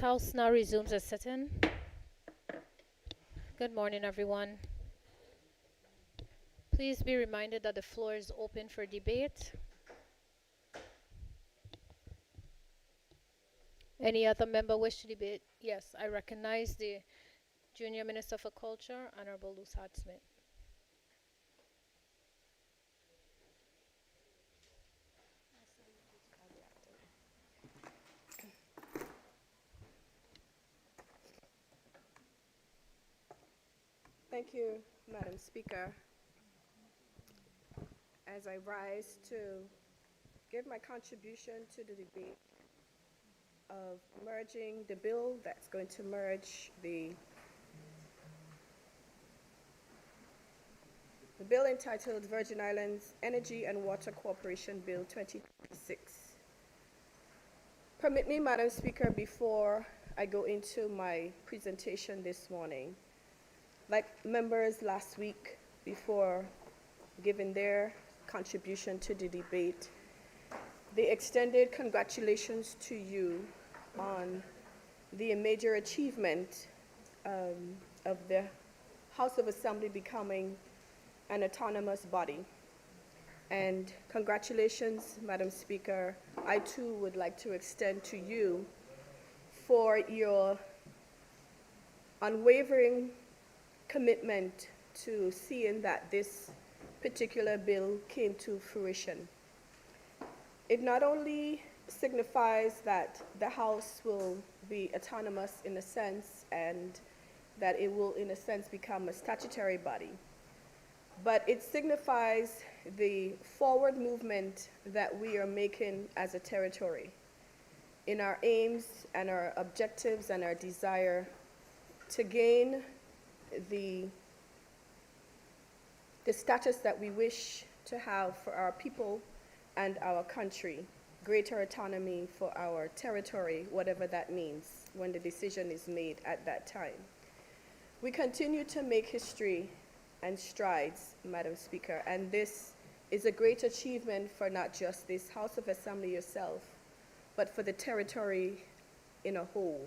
House now resumes its sitting. Good morning, everyone. Please be reminded that the floor is open for debate. Any other member wish to debate? Yes, I recognize the Junior Minister for Culture, Honorable Luce Hart-Smith. Thank you, Madam Speaker. As I rise to give my contribution to the debate of merging the bill that's going to merge the bill entitled Virgin Islands Energy and Water Corporation Bill 2026. Permit me, Madam Speaker, before I go into my presentation this morning, like members last week before giving their contribution to the debate, they extended congratulations to you on the major achievement of the House of Assembly becoming an autonomous body. And congratulations, Madam Speaker. I too would like to extend to you for your unwavering commitment to seeing that this particular bill came to fruition. It not only signifies that the House will be autonomous in a sense and that it will in a sense become a statutory body, but it signifies the forward movement that we are making as a territory in our aims and our objectives and our desire to gain the status that we wish to have for our people and our country, greater autonomy for our territory, whatever that means when the decision is made at that time. We continue to make history and strides, Madam Speaker, and this is a great achievement for not just this House of Assembly yourself, but for the territory in a whole.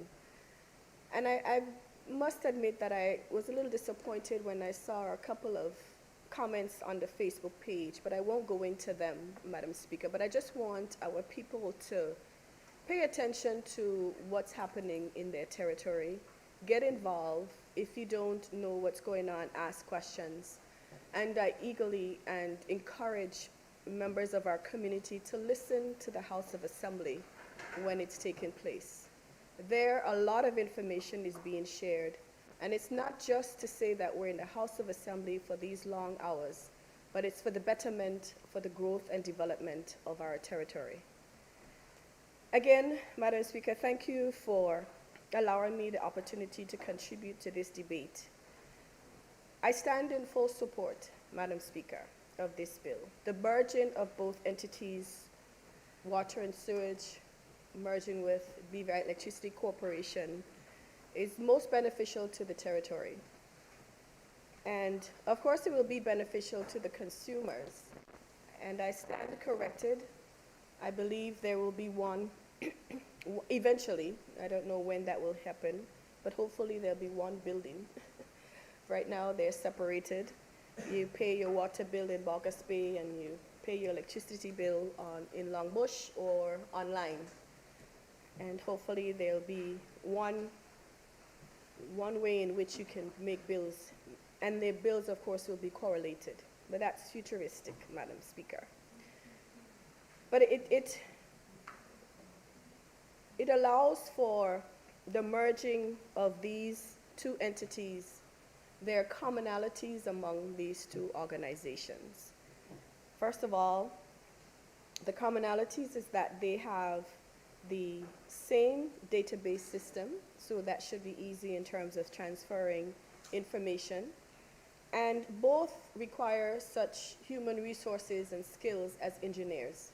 And I must admit that I was a little disappointed when I saw a couple of comments on the Facebook page, but I won't go into them, Madam Speaker, but I just want our people to pay attention to what's happening in their territory, get involved. If you don't know what's going on, ask questions. And I eagerly and encourage members of our community to listen to the House of Assembly when it's taking place. There, a lot of information is being shared. And it's not just to say that we're in the House of Assembly for these long hours, but it's for the betterment, for the growth and development of our territory. Again, Madam Speaker, thank you for allowing me the opportunity to contribute to this debate. I stand in full support, Madam Speaker, of this bill. The merging of both entities, water and sewage, merging with Viva Electricity Corporation, is most beneficial to the territory. And of course it will be beneficial to the consumers. And I stand corrected. I believe there will be one eventually. I don't know when that will happen, but hopefully there'll be one building. Right now they're separated. You pay your water bill in Baucus Bay and you pay your electricity bill in Longbush or online. And hopefully there'll be one way in which you can make bills, and the bills, of course, will be correlated. But that's futuristic, Madam Speaker. But it allows for the merging of these two entities. There are commonalities among these two organizations. First of all, the commonalities is that they have the same database system, so that should be easy in terms of transferring information. And both require such human resources and skills as engineers.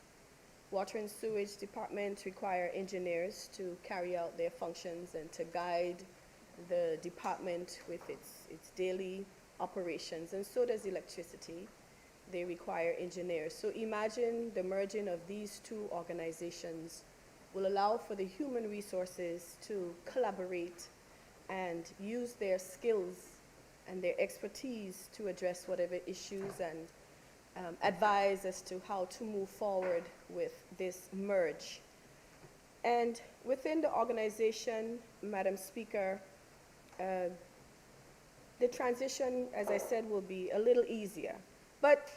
Water and Sewage Department require engineers to carry out their functions and to guide the department with its daily operations, and so does electricity. They require engineers. So imagine the merging of these two organizations will allow for the human resources to collaborate and use their skills and their expertise to address whatever issues and advise as to how to move forward with this merge. And within the organization, Madam Speaker, uh, the transition, as I said, will be a little easier. But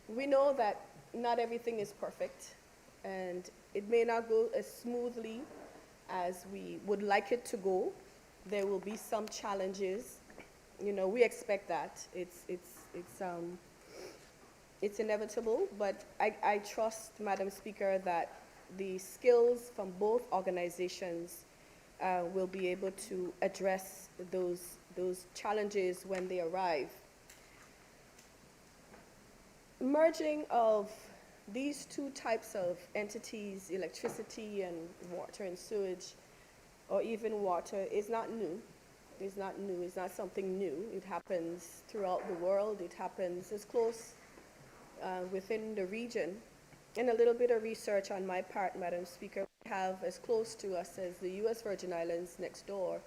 we know that not everything is perfect, and it may not go as smoothly as we would like it to go. There will be some challenges. You know, we expect that. It's inevitable, but I trust, Madam Speaker, that the skills from both organizations will be able to address those challenges when they arrive. Merging of these two types of entities, electricity and water and sewage, or even water, is not new. It's not new. It's not something new. It happens throughout the world. It happens as close within the region. And a little bit of research on my part, Madam Speaker, we have as close to us as the U.S. Virgin Islands next door.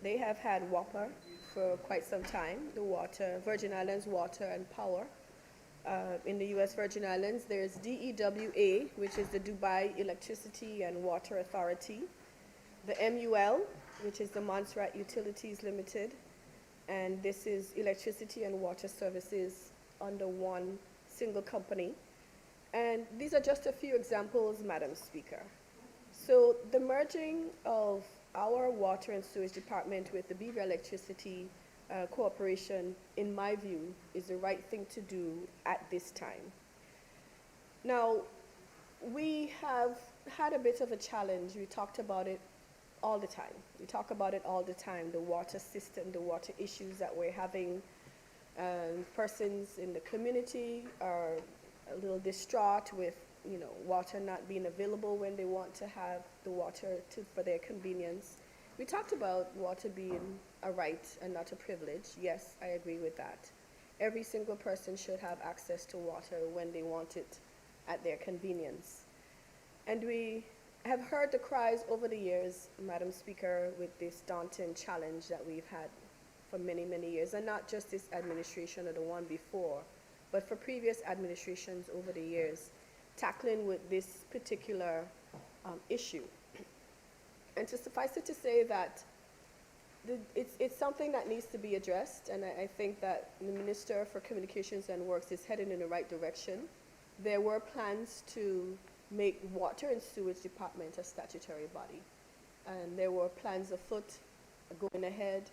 They have had WAPA for quite some time, the water, Virgin Islands Water and Power. In the U.S. Virgin Islands, there's DEWA, which is the Dubai Electricity and Water Authority, the MUL, which is the Montserrat Utilities Limited, and this is electricity and water services under one single company. And these are just a few examples, Madam Speaker. So the merging of our water and sewage department with the Beaver Electricity Corporation, in my view, is the right thing to do at this time. Now, we have had a bit of a challenge. We talked about it all the time. We talk about it all the time, the water system, the water issues that we're having. Persons in the community are a little distraught with, you know, water not being available when they want to have the water for their convenience. We talked about water being a right and not a privilege. Yes, I agree with that. Every single person should have access to water when they want it at their convenience. And we have heard the cries over the years, Madam Speaker, with this daunting challenge that we've had for many, many years, and not just this administration or the one before, but for previous administrations over the years, tackling with this particular issue. And to suffice it to say that it's something that needs to be addressed, and I think that the Minister for Communications and Works is heading in the right direction. There were plans to make water and sewage department a statutory body, and there were plans afoot going ahead.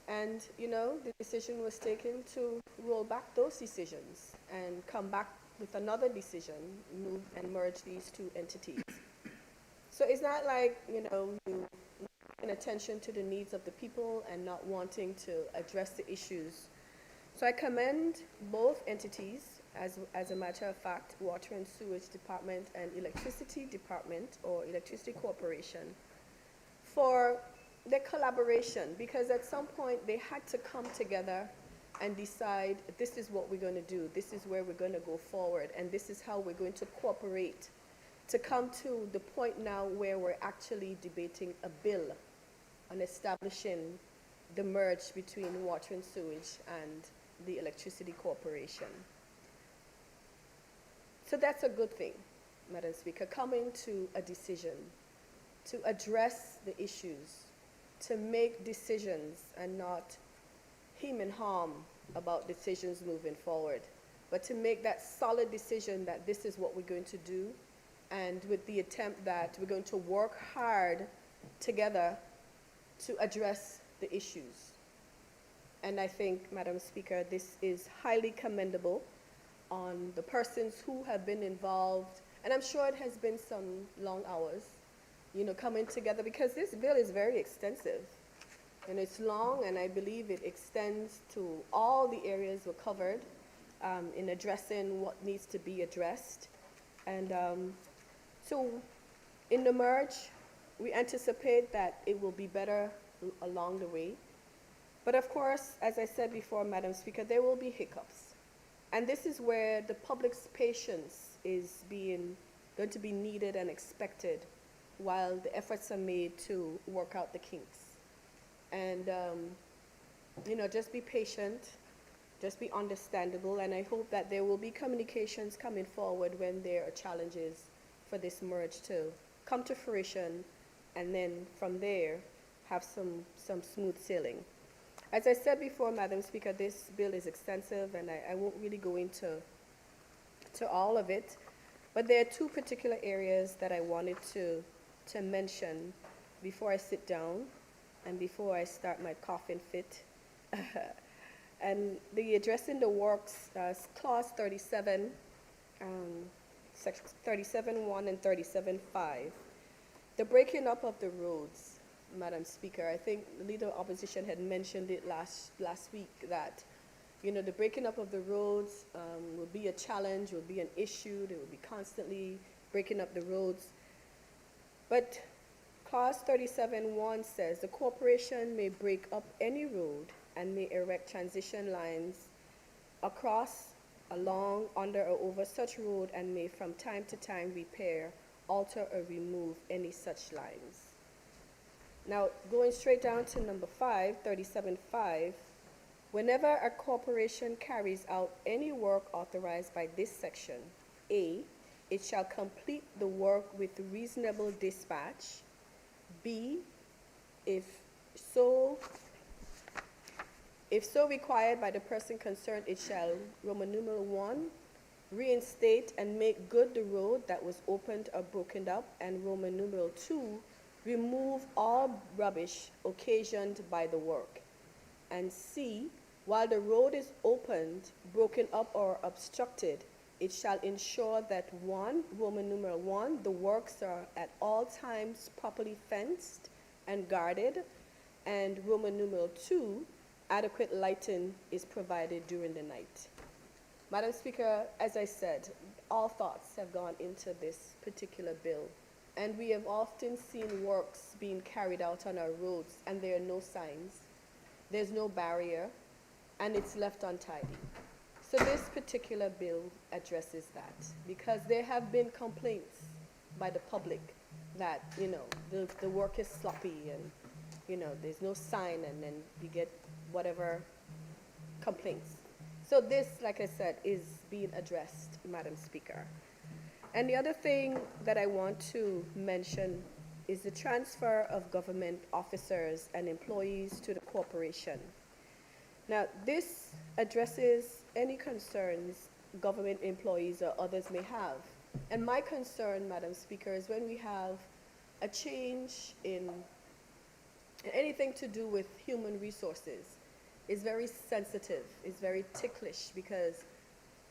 And, you know, the decision was taken to roll back those decisions and come back with another decision, move and merge these two entities. So it's not like, you know, you paying attention to the needs of the people and not wanting to address the issues. So I commend both entities, as a matter of fact, Water and Sewage Department and Electricity Department, or Electricity Corporation, for their collaboration, because at some point they had to come together and decide, this is what we're going to do, this is where we're going to go forward, and this is how we're going to cooperate to come to the point now where we're actually debating a bill on establishing the merge between water and sewage and the Electricity Corporation. So that's a good thing, Madam Speaker, coming to a decision to address the issues, to make decisions and not hem and harm about decisions moving forward, but to make that solid decision that this is what we're going to do, and with the attempt that we're going to work hard together to address the issues. And I think, Madam Speaker, this is highly commendable on the persons who have been involved, and I'm sure it has been some long hours, you know, coming together, because this bill is very extensive, and it's long, and I believe it extends to all the areas were covered in addressing what needs to be addressed. And so in the merge, we anticipate that it will be better along the way. But of course, as I said before, Madam Speaker, there will be hiccups. And this is where the public's patience is going to be needed and expected while the efforts are made to work out the kinks. And, just be patient, just be understandable, and I hope that there will be communications coming forward when there are challenges for this merge to come to fruition, and then from there have some smooth sailing. As I said before, Madam Speaker, this bill is extensive, and I won't really go into all of it, but there are two particular areas that I wanted to mention before I sit down and before I start my coughing fit. And the addressing the works, clause 37, section 37.1 and 37.5. The breaking up of the roads, Madam Speaker. I think the Leader of Opposition had mentioned it last week that, the breaking up of the roads will be a challenge, will be an issue. They will be constantly breaking up the roads. But clause 37.1 says the corporation may break up any road and may erect transition lines across, along, under, or over such road, and may from time to time repair, alter, or remove any such lines. Now, going straight down to number 5, 37.5, whenever a corporation carries out any work authorized by this section, A, it shall complete the work with reasonable dispatch. B, if so required by the person concerned, it shall, Roman numeral 1, reinstate and make good the road that was opened or broken up, and Roman numeral 2, remove all rubbish occasioned by the work. And C, while the road is opened, broken up, or obstructed, it shall ensure that 1, Roman numeral 1, the works are at all times properly fenced and guarded, and Roman numeral 2, adequate lighting is provided during the night. Madam Speaker, as I said, all thoughts have gone into this particular bill, and we have often seen works being carried out on our roads, and there are no signs, there's no barrier, and it's left untidy. So this particular bill addresses that, because there have been complaints by the public that, the work is sloppy and, there's no sign, and then you get whatever complaints. So this, like I said, is being addressed, Madam Speaker. And the other thing that I want to mention is the transfer of government officers and employees to the corporation. Now, this addresses any concerns government employees or others may have. And my concern, Madam Speaker, is when we have a change in anything to do with human resources, is very sensitive, is very ticklish, because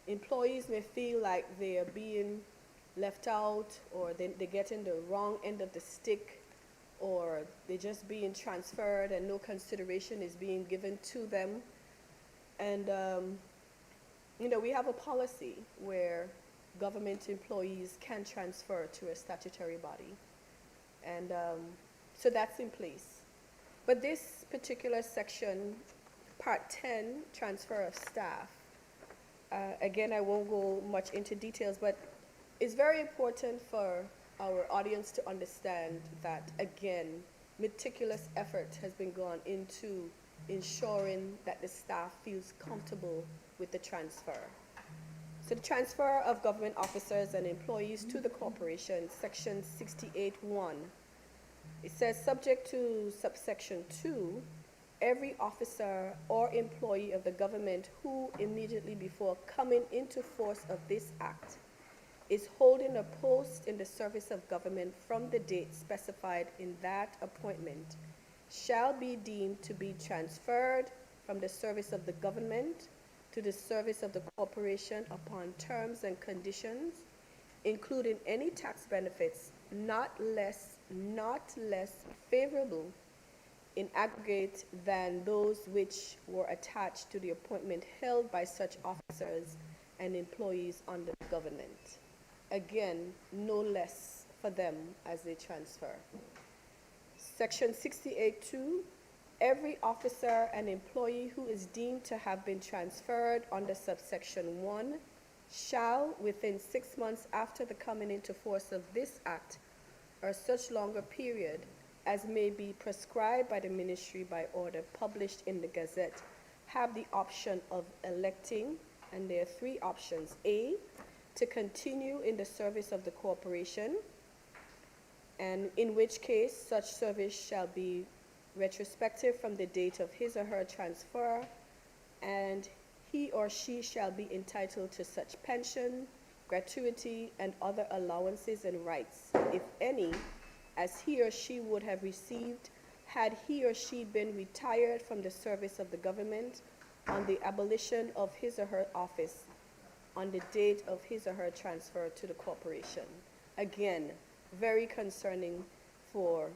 employees may feel like they are being left out, or they get in the wrong end of the stick, or they're just being transferred and no consideration is being given to them. And, we have a policy where government employees can transfer to a statutory body. And so that's in place. But this particular section, Part 10, transfer of staff, again, I won't go much into details, but it's very important for our audience to understand that, again, meticulous effort has been gone into ensuring that the staff feels comfortable with the transfer. So the transfer of government officers and employees to the corporation, Section 68(1). It says, subject to subsection 2, every officer or employee of the government who immediately before coming into force of this act is holding a post in the service of government from the date specified in that appointment shall be deemed to be transferred from the service of the government to the service of the corporation upon terms and conditions, including any tax benefits not less favorable in aggregate than those which were attached to the appointment held by such officers and employees under the government. Again, no less for them as they transfer. Section 68(2), every officer and employee who is deemed to have been transferred under subsection 1 shall, within 6 months after the coming into force of this act, or such longer period as may be prescribed by the ministry by order published in the Gazette, have the option of electing, and there are three options. A, to continue in the service of the corporation, and in which case such service shall be retrospective from the date of his or her transfer, and he or she shall be entitled to such pension, gratuity, and other allowances and rights, if any, as he or she would have received had he or she been retired from the service of the government on the abolition of his or her office on the date of his or her transfer to the corporation. Again, very concerning for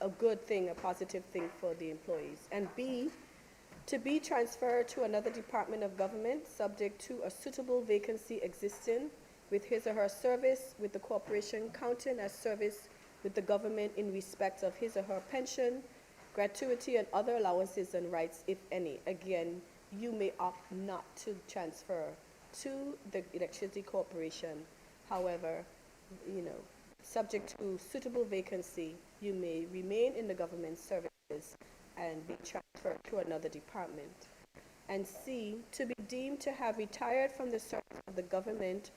a good thing, a positive thing for the employees. And B, to be transferred to another department of government subject to a suitable vacancy existing with his or her service with the corporation counting as service with the government in respect of his or her pension, gratuity, and other allowances and rights, if any. Again, you may opt not to transfer to the electricity corporation. However, subject to suitable vacancy, you may remain in the government services and be transferred to another department. And C, to be deemed to have retired from the service of the government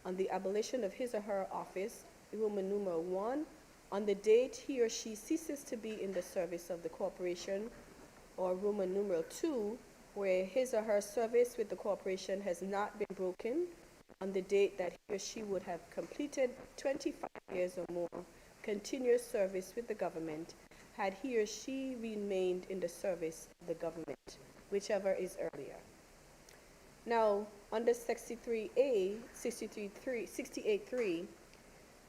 on the abolition of his or her office, Roman numeral 1, on the date he or she ceases to be in the service of the corporation, or Roman numeral 2, where his or her service with the corporation has not been broken, on the date that he or she would have completed 25 years or more continuous service with the government, had he or she remained in the service of the government, whichever is earlier. Now, under 63A, 68.3,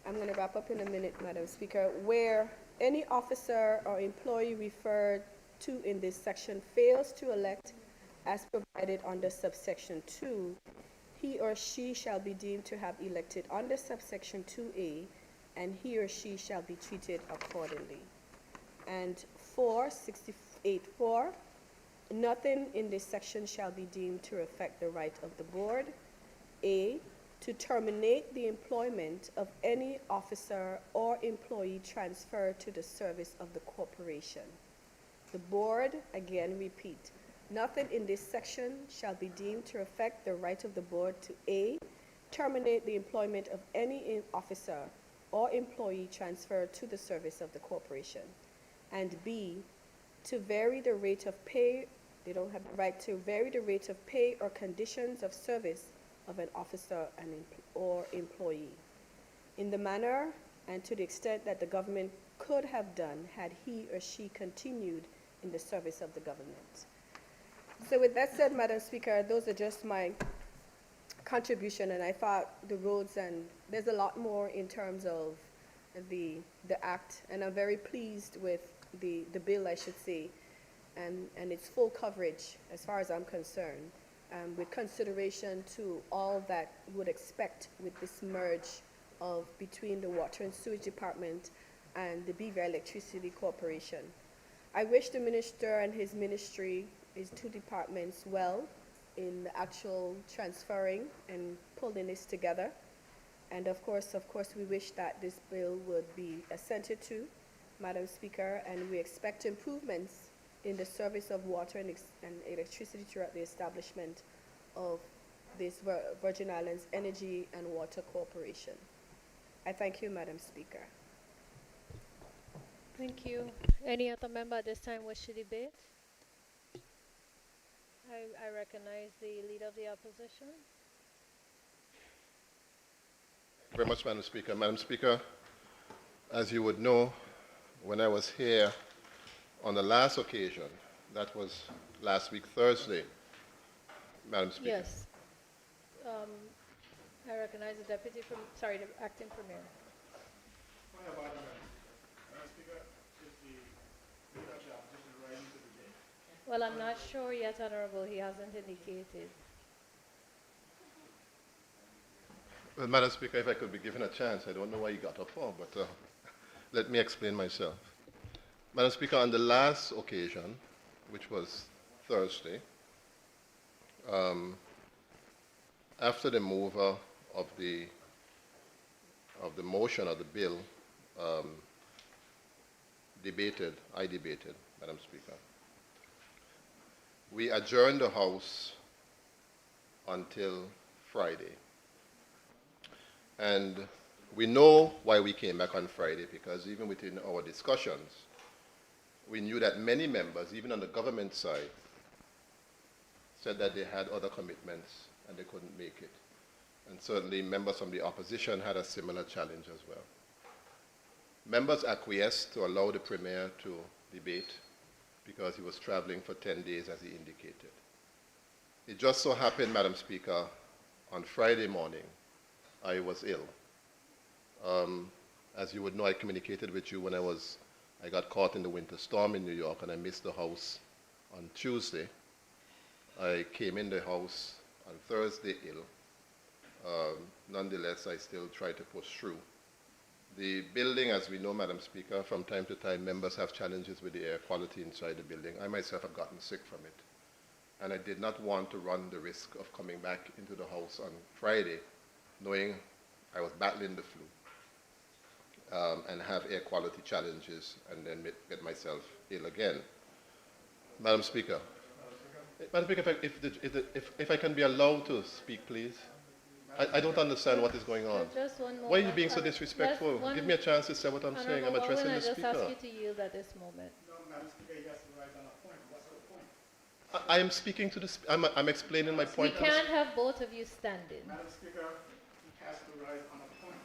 I'm going to wrap up in a minute, Madam Speaker, where any officer or employee referred to in this section fails to elect as provided under subsection 2, he or she shall be deemed to have elected under subsection 2A, and he or she shall be treated accordingly. And 68.4, nothing in this section shall be deemed to affect the right of the board, A, to terminate the employment of any officer or employee transferred to the service of the corporation. The board, again repeat, nothing in this section shall be deemed to affect the right of the board to A, terminate the employment of any officer or employee transferred to the service of the corporation, and B, to vary the rate of pay. They don't have the right to vary the rate of pay or conditions of service of an officer or employee in the manner and to the extent that the government could have done had he or she continued in the service of the government. So with that said, Madam Speaker, those are just my contribution, and I thought the roads, and there's a lot more in terms of the act, and I'm very pleased with the bill, I should say, and its full coverage as far as I'm concerned, with consideration to all that you would expect with this merge of between the Water and Sewage Department and the Beaver Electricity Corporation. I wish the minister and his ministry, his two departments, well in the actual transferring and pulling this together. And of course, we wish that this bill would be assented to, Madam Speaker, and we expect improvements in the service of water and electricity throughout the establishment of this Virgin Islands Energy and Water Corporation. I thank you, Madam Speaker. Thank you. Any other member at this time wish to debate? I recognize the leader of the opposition. Very much, Madam Speaker. Madam Speaker, as you would know, when I was here on the last occasion, that was last week, Thursday, Madam Speaker. Yes. I recognize the deputy from, sorry, the acting premier. Point of order, Madam Speaker. Is the leader of the opposition ready to begin? Well, I'm not sure yet, Honorable. He hasn't indicated. Well, Madam Speaker, if I could be given a chance, I don't know why you got up for, but let me explain myself. Madam Speaker, on the last occasion, which was Thursday, after the mover of the motion of the bill um, I debated, Madam Speaker. We adjourned the House until Friday. And we know why we came back on Friday, because even within our discussions, we knew that many members, even on the government side, said that they had other commitments and they couldn't make it. And certainly members from the opposition had a similar challenge as well. Members acquiesced to allow the Premier to debate because he was traveling for 10 days, as he indicated. It just so happened, Madam Speaker, on Friday morning, I was ill. As you would know, I communicated with you when I got caught in the winter storm in New York and I missed the House on Tuesday. I came in the House on Thursday ill. Nonetheless, I still try to push through. The building, as we know, Madam Speaker, from time to time, members have challenges with the air quality inside the building. I myself have gotten sick from it. And I did not want to run the risk of coming back into the House on Friday, knowing I was battling the flu, and have air quality challenges, and then get myself ill again. Madam Speaker. Madam Speaker, if I can be allowed to speak, please. I don't understand what is going on. Just one moment. Why are you being so disrespectful? Give me a chance to say what I'm saying. I'm Honorable addressing Owen, the I just ask Speaker. you to yield at this moment. No, Madam Speaker, he has to rise on a point. What's the point? I am speaking to the. I'm explaining my We point. can't have both of you standing. Madam Speaker, he has to rise on a point.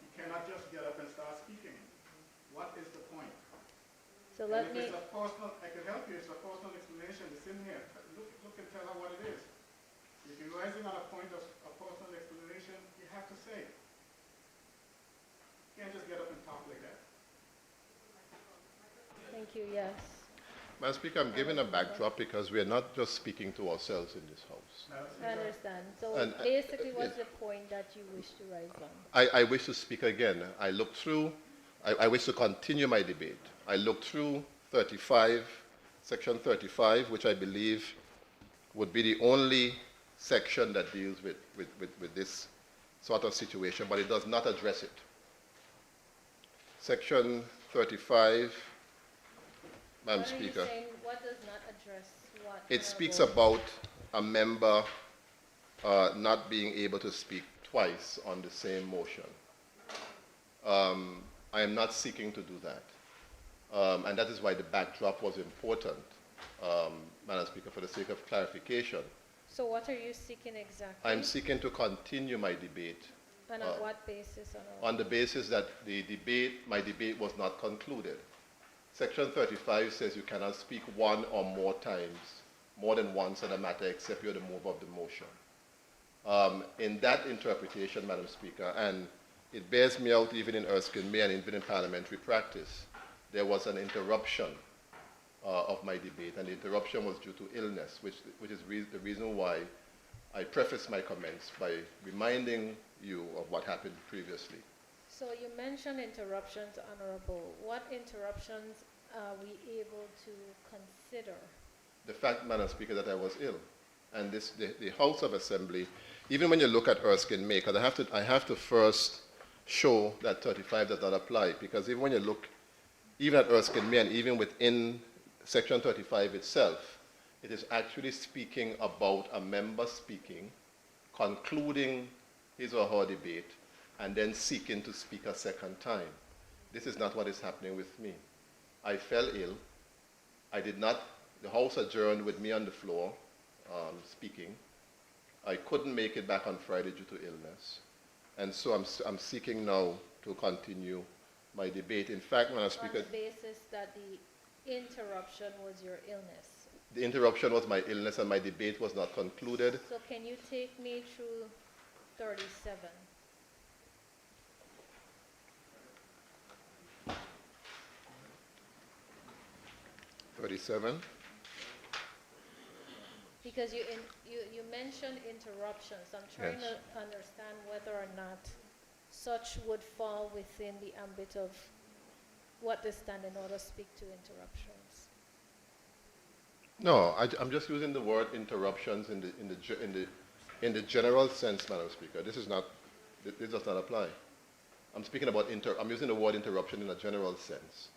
He cannot just get up and start speaking. What is the point? So And let if me, it's a personal, I can help you, it's a personal explanation, it's in here. Look and tell her what it is. If you're rising on a point of a personal explanation, you have to say it. You can't just get up and talk like that. thank you, yes. Madam Speaker, I'm giving a backdrop because we are not just speaking to ourselves in this House. Madam I Speaker, understand. So And, basically, what's yes. the point that you wish to rise on? I wish to speak again. I looked through, I wish to continue my debate. I looked through 35, section 35, which I believe would be the only section that deals with this sort of situation, but it does not address it. Section 35, Madam What are you Speaker. saying? What does not address what? It speaks Honorable? about a member not being able to speak twice on the same motion. I am not seeking to do that. And that is why the backdrop was important, Madam Speaker, for the sake of clarification. So what are you seeking exactly? I'm seeking to continue my debate And on what basis? on the basis that my debate was not concluded. Section 35 says you cannot speak one or more times, more than once on a matter except you're the mover of the motion. In that interpretation, Madam Speaker, and it bears me out even in Erskine May and even in parliamentary practice, there was an interruption of my debate, and the interruption was due to illness, which is the reason why I prefaced my comments by reminding you of what happened previously. So you mentioned interruptions, Honorable. What interruptions are we able to consider? The fact, Madam Speaker, that I was ill. And the House of Assembly, even when you look at Erskine May, because I have to first show that 35 does not apply, because even when you look, even at Erskine May and even within Section 35 itself, it is actually speaking about a member speaking, concluding his or her debate, and then seeking to speak a second time. This is not what is happening with me. I fell ill. The House adjourned with me on the floor speaking. I couldn't make it back on Friday due to illness. And so I'm seeking now to continue my debate. In fact, Madam On Speaker, the basis that the interruption was your illness. the interruption was my illness and my debate was not concluded. So can you take me through 37? Because you mentioned interruptions. I'm trying Yes. to understand whether or not such would fall within the ambit of what the standing order speak to interruptions. No, I'm just using the word interruptions in the general sense, Madam Speaker. This does not apply. I'm speaking about, I'm using the word interruption in a general sense,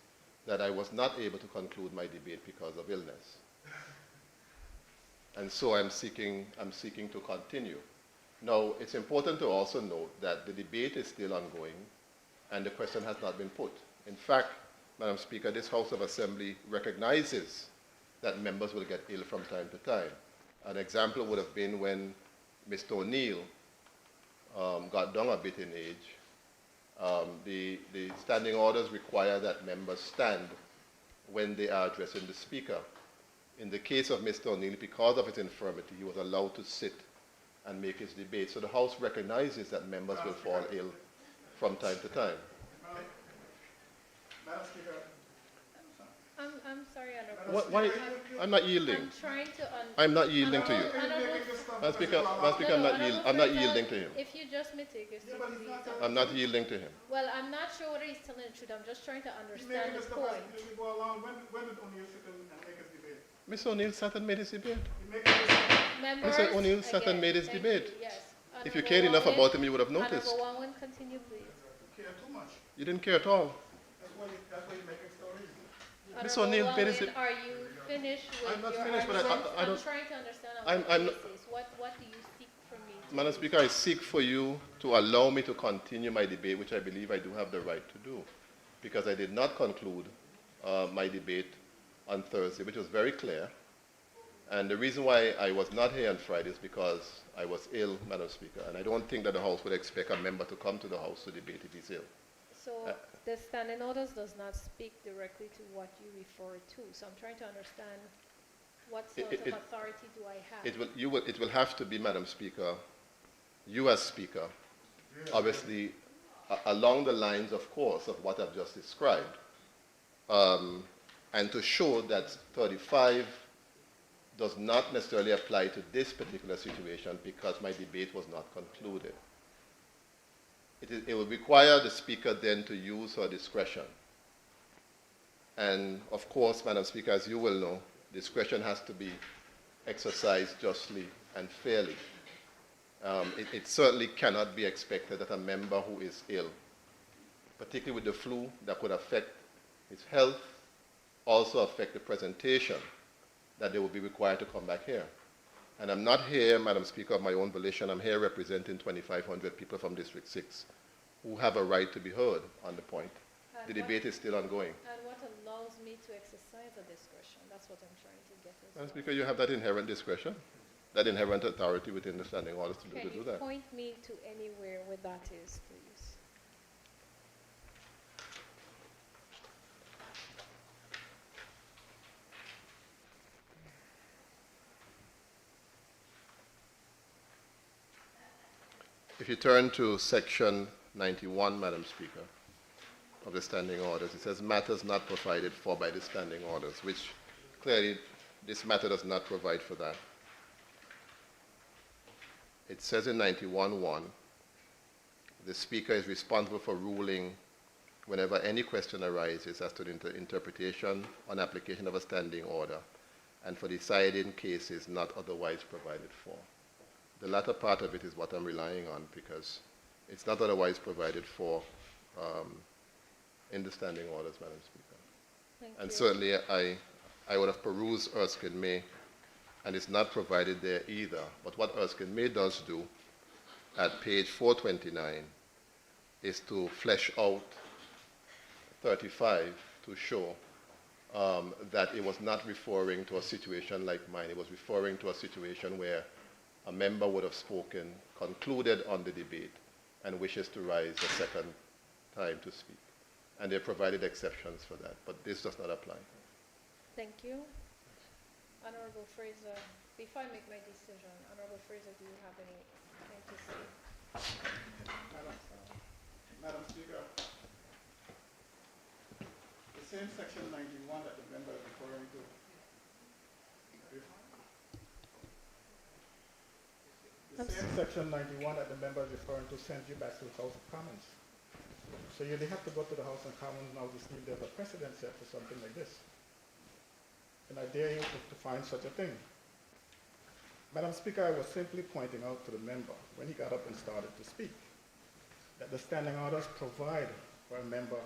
that I was not able to conclude my debate because of illness. And so I'm seeking to continue. Now, it's important to also note that the debate is still ongoing and the question has not been put. In fact, Madam Speaker, this House of Assembly recognizes that members will get ill from time to time. An example would have been when Mr. O'Neill got down a bit in age. The standing orders require that members stand when they are addressing the Speaker. In the case of Mr. O'Neill, because of his infirmity, he was allowed to sit and make his debate. So the House recognizes that members will fall ill from time to time. Madam Speaker, I'm sorry, Honorable. Why? I'm not yielding. I'm trying to I'm not yielding to you. Madam Speaker, I'm not yielding to him. If you just may take your seat, please. I'm not yielding to him. Well, I'm not sure whether he's telling the truth. I'm just trying to understand the point. Go along. When did O'Neill sit and make his debate? Mr. O'Neill sat and made his debate. He make his debate. Members, Mr. O'Neill sat and again, made his thank debate. you, yes. If you cared enough Honorable about him, you would have Wangwin, noticed. Honorable Wangwin, continue, please. You care too much. You didn't care at all. That's why you're making stories. Mr. O'Neill Honorable paid his- Wangwin, are you finished with I'm not your finished, but argument? I don't- I'm trying to understand I'm- on I'm what not- basis. What do you seek from me? Madam Speaker, I seek for you to allow me to continue my debate, which I believe I do have the right to do, because I did not conclude my debate on Thursday, which was very clear. And the reason why I was not here on Friday is because I was ill, Madam Speaker, and I don't think that the House would expect a member to come to the House to debate if he's ill. So the standing orders does not speak directly to what you refer to. So I'm trying to understand what sort of authority do I have? It will have to be, Madam Speaker, you as Speaker, obviously, along the lines, of course, of what I've just described, and to show that 35 does not necessarily apply to this particular situation because my debate was not concluded. It will require the Speaker then to use her discretion. And of course, Madam Speaker, as you will know, discretion has to be exercised justly and fairly. It certainly cannot be expected that a member who is ill, particularly with the flu, that could affect his health, also affect the presentation, that they will be required to come back here. And I'm not here, Madam Speaker, of my own volition. I'm here representing 2,500 people from District 6 who have a right to be heard on the point. The debate is still ongoing. And what allows me to exercise a discretion? That's what I'm trying to get at. Madam Speaker, you have that inherent discretion, that inherent authority within the standing orders to Can do you that. point me to anywhere where that is, please? If you turn to section 91, Madam Speaker, of the standing orders, it says matters not provided for by the standing orders, which clearly this matter does not provide for that. It says in 91.1, the Speaker is responsible for ruling whenever any question arises as to the interpretation on application of a standing order and for deciding cases not otherwise provided for. The latter part of it is what I'm relying on because it's not otherwise provided for in the standing orders, Madam Speaker. Thank And you. certainly I would have perused Erskine May, and it's not provided there either. But what Erskine May does do at page 429 is to flesh out 35 to show that it was not referring to a situation like mine. It was referring to a situation where a member would have spoken, concluded on the debate, and wishes to rise a second time to speak. And they provided exceptions for that, but this does not apply. Thank you. Honorable Fraser, before I make my decision, Honorable Fraser, do you have anything to say? Madam Speaker, the same section 91 that the member is referring to, the same section 91 that the member is referring to sends you back to the House of Commons. So you have to go to the House of Commons now to see if there's a precedent set for something like this. And I dare you to find such a thing. Madam Speaker, I was simply pointing out to the member when he got up and started to speak that the standing orders provide for a member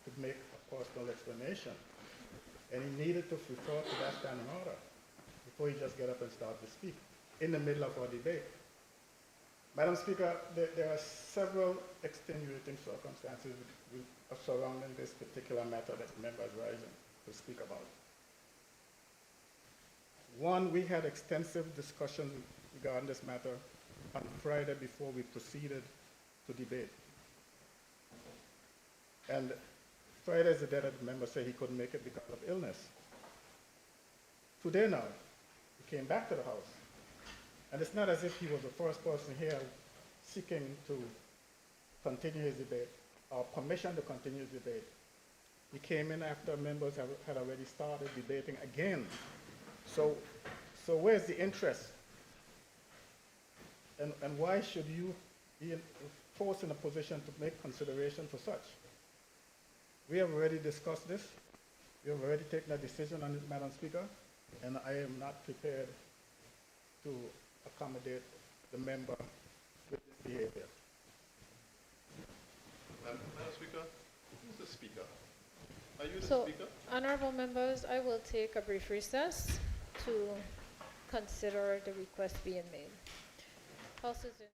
to make a personal explanation. And he needed to refer to that standing order before he just get up and start to speak in the middle of our debate. Madam Speaker, there are several extenuating circumstances surrounding this particular matter that the member is rising to speak about. One, we had extensive discussions regarding this matter on Friday before we proceeded to debate. And Friday is the day that the member said he couldn't make it because of illness. Today now, he came back to the House. And it's not as if he was the first person here seeking to continue his debate or permission to continue his debate. He came in after members had already started debating again. So where's the interest? And why should you be forced in a position to make consideration for such? We have already discussed this. We have already taken a decision on it, Madam Speaker, and I am not prepared to accommodate the member with this behavior. Madam Speaker, who's the speaker? Are you the So, speaker? honorable members, I will take a brief recess to consider the request being made. House is in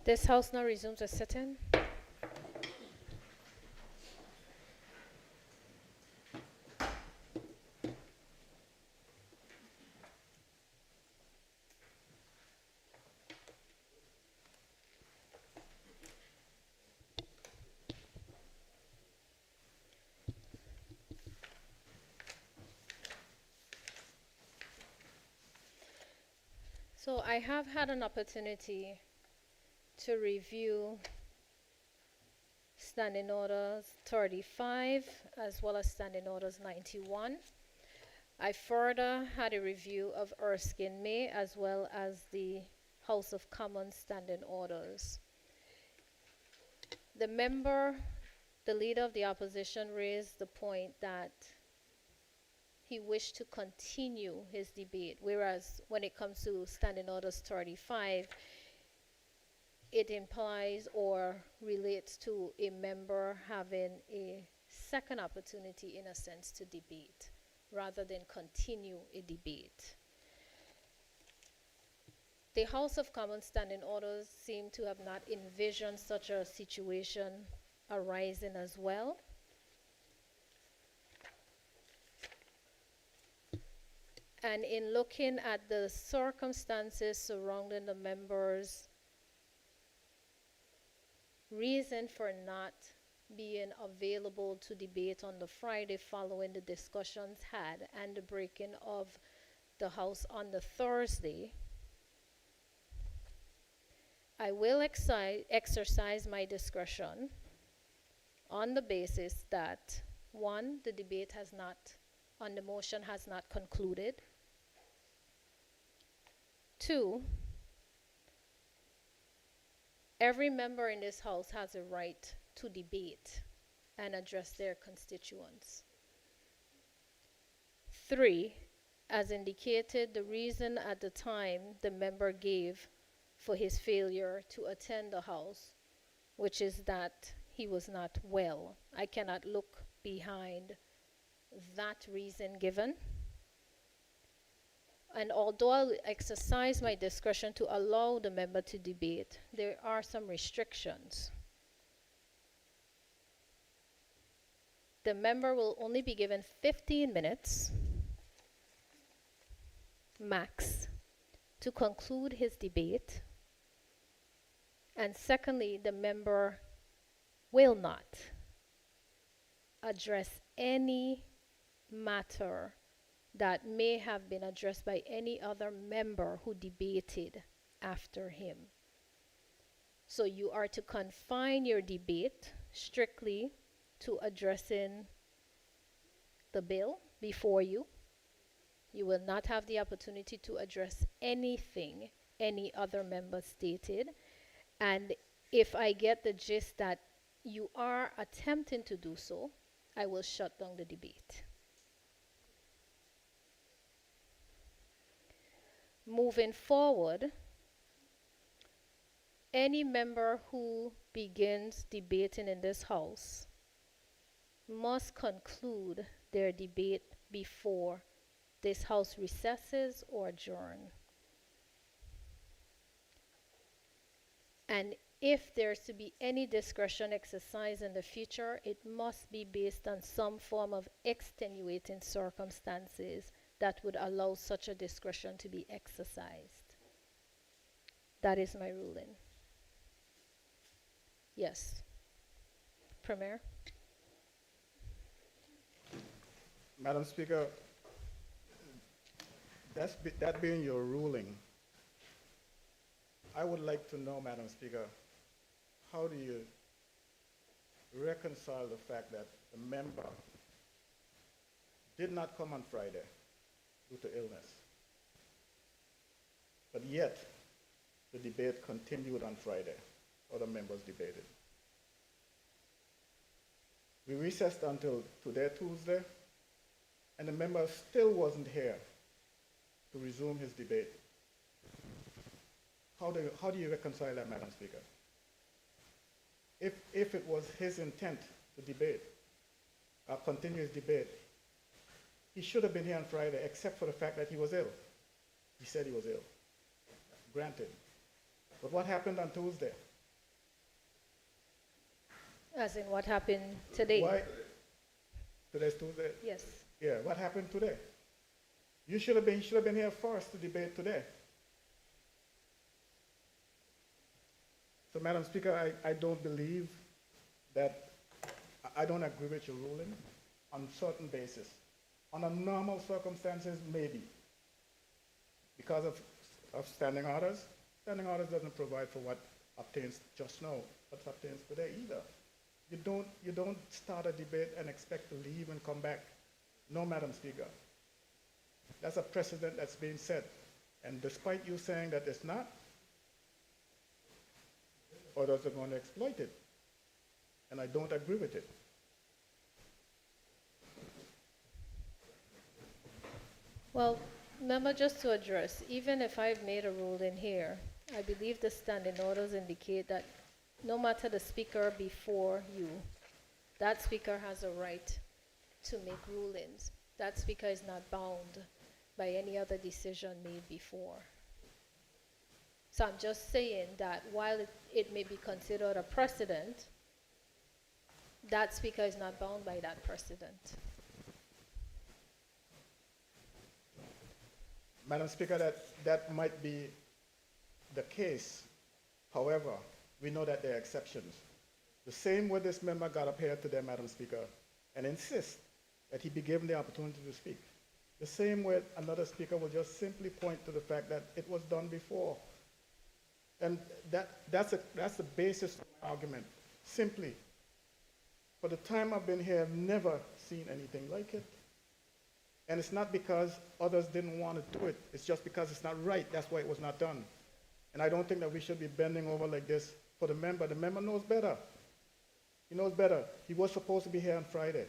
This House now resumes a sitting. So I have had an opportunity to review Standing Orders 35 as well as Standing Orders 91. I further had a review of Erskine May as well as the House of Commons Standing Orders. The leader of the opposition, raised the point that he wished to continue his debate, whereas when it comes to Standing Orders 35, it implies or relates to a member having a second opportunity, in a sense, to debate, rather than continue a debate. The House of Commons Standing Orders seem to have not envisioned such a situation arising as well. And in looking at the circumstances surrounding the members' reason for not being available to debate on the Friday following the discussions had and the breaking of the House on the Thursday, I will exercise my discretion on the basis that, one, the debate on the motion has not concluded. Two, every member in this House has a right to debate and address their constituents. Three, as indicated, the reason at the time the member gave for his failure to attend the House, which is that he was not well. I cannot look behind that reason given. And although I'll exercise my discretion to allow the member to debate, there are some restrictions. The member will only be given 15 minutes max to conclude his debate. And secondly, the member will not address any matter that may have been addressed by any other member who debated after him. So you are to confine your debate strictly to addressing the bill before you. You will not have the opportunity to address anything any other member stated. And if I get the gist that you are attempting to do so, I will shut down the debate. Moving forward, any member who begins debating in this House must conclude their debate before this House recesses or adjourns. And if there's to be any discretion exercised in the future, it must be based on some form of extenuating circumstances that would allow such a discretion to be exercised. That is my ruling. Yes. Premier? Madam Speaker, that being your ruling, I would like to know, Madam Speaker, how do you reconcile the fact that the member did not come on Friday due to illness, but yet the debate continued on Friday, other members debated. We recessed until today, Tuesday, and the member still wasn't here to resume his debate. How do you reconcile that, Madam Speaker? If it was his intent to debate, continue his debate, he should have been here on Friday, except for the fact that he was ill. He said he was ill. Granted. But what happened on Tuesday? As in what happened today? Why? Today's Tuesday. Yes. Yeah, what happened today? You should have been here first to debate today. So, Madam Speaker, I don't believe that, I don't agree with your ruling on certain basis. Under normal circumstances, maybe. Because of standing orders. Standing orders doesn't provide for what obtains just now, what obtains today either. You don't start a debate and expect to leave and come back. No, Madam Speaker. That's a precedent that's being set. And despite you saying that it's not, others are going to exploit it. And I don't agree with it. Well, member, just to address, even if I've made a ruling here, I believe the standing orders indicate that no matter the speaker before you, that speaker has a right to make rulings. That speaker is not bound by any other decision made before. So I'm just saying that while it may be considered a precedent, that speaker is not bound by that precedent. Madam Speaker, that might be the case. However, we know that there are exceptions. The same way this member got up here today, Madam Speaker, and insist that he be given the opportunity to speak. The same way another speaker will just simply point to the fact that it was done before. And that's the basis of my argument. Simply, for the time I've been here, I've never seen anything like it. And it's not because others didn't want to do it. It's just because it's not right. That's why it was not done. And I don't think that we should be bending over like this for the member. The member knows better. He knows better. He was supposed to be here on Friday.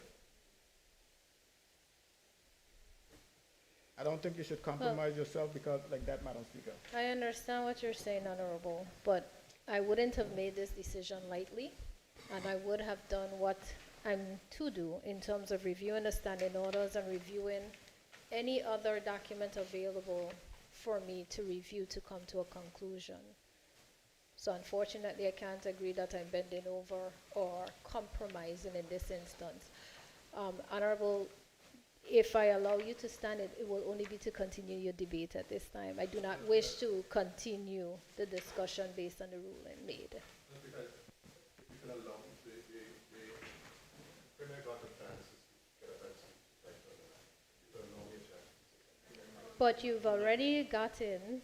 I don't think you should compromise yourself because like that, Madam Speaker. I understand what you're saying, Honorable, but I wouldn't have made this decision lightly, and I would have done what I'm to do in terms of reviewing the standing orders and reviewing any other document available for me to review to come to a conclusion. So unfortunately, I can't agree that I'm bending over or compromising in this instance. Honorable, if I allow you to stand, it will only be to continue your debate at this time. I do not wish to continue the discussion based on the ruling made. But you've already gotten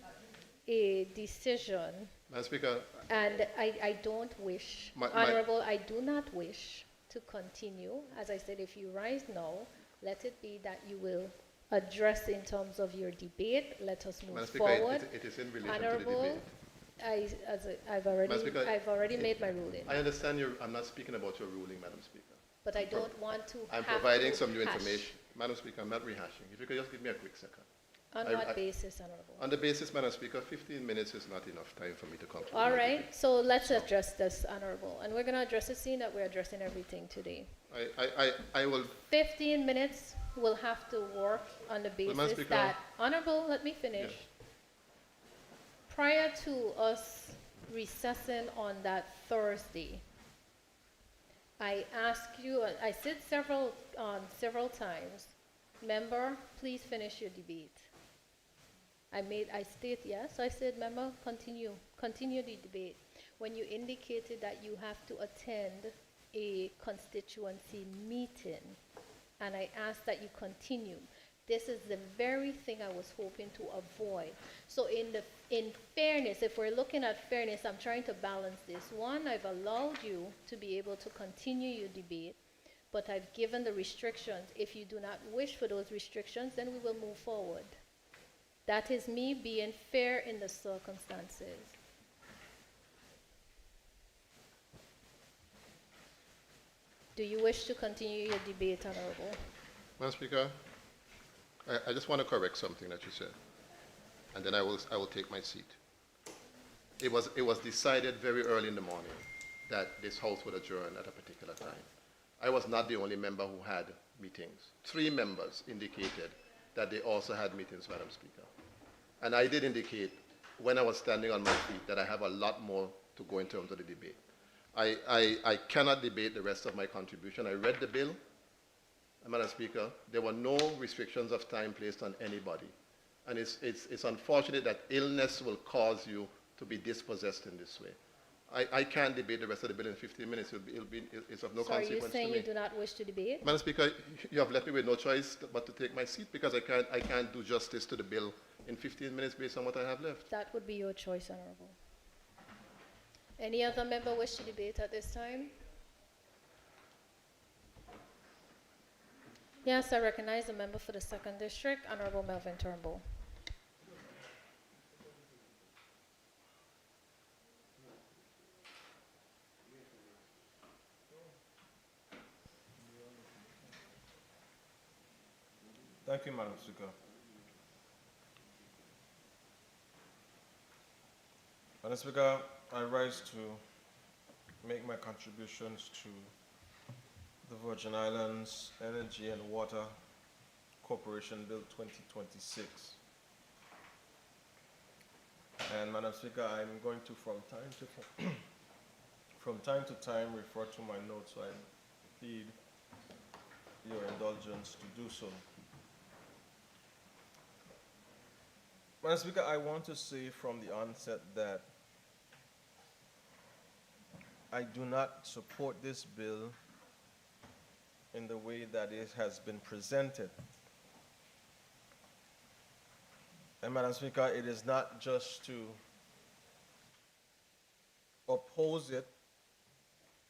a decision, Madam Speaker, and I don't wish, Honorable, I do not wish to continue. As I said, if you rise now, let it be that you will address in terms of your debate. Let us move Madam Speaker, forward. it is in relation Honorable, to the debate. Madam Speaker, I've already made my ruling, I understand I'm not speaking about your ruling, Madam Speaker. but I don't want to I'm have providing to some new hash. information. Madam Speaker, I'm not rehashing. If you could just give me a quick second. On what basis, Honorable? On the basis, Madam Speaker, 15 minutes is not enough time for me to conclude. All my right, debate. so let's address this, Honorable. And we're going to address it, seeing that we're addressing everything today. I will, 15 minutes will have to work on the Madam basis Speaker. that, Honorable, let me finish. Yes. Prior to us recessing on that Thursday, I asked you, I said several times, member, please finish your debate. I state yes, I said, member, continue the debate. When you indicated that you have to attend a constituency meeting, and I asked that you continue. This is the very thing I was hoping to avoid. So in fairness, if we're looking at fairness, I'm trying to balance this. One, I've allowed you to be able to continue your debate, but I've given the restrictions. If you do not wish for those restrictions, then we will move forward. That is me being fair in the circumstances. Do you wish to continue your debate, Honorable? Madam Speaker, I just want to correct something that you said, and then I will take my seat. It was decided very early in the morning that this House would adjourn at a particular time. I was not the only member who had meetings. 3 members indicated that they also had meetings, Madam Speaker. And I did indicate when I was standing on my feet that I have a lot more to go in terms of the debate. I cannot debate the rest of my contribution. I read the bill, Madam Speaker. There were no restrictions of time placed on anybody. And it's unfortunate that illness will cause you to be dispossessed in this way. I can't debate the rest of the bill in 15 minutes. It's of no So are you consequence to saying me. you do not wish to debate? Madam Speaker, you have left me with no choice but to take my seat because I can't do justice to the bill in 15 minutes based on what I have left. That would be your choice, Honorable. Any other member wish to debate at this time? Yes, I recognize the member for the 2nd District, Honorable Melvin Turnbull. Thank you, Madam Speaker. Madam Speaker, I rise to make my contributions to the Virgin Islands Energy and Water Corporation Bill 2026. And Madam Speaker, I'm going to from time to time refer to my notes, so I plead your indulgence to do so. Madam Speaker, I want to say from the onset that I do not support this bill in the way that it has been presented. And Madam Speaker, it is not just to oppose it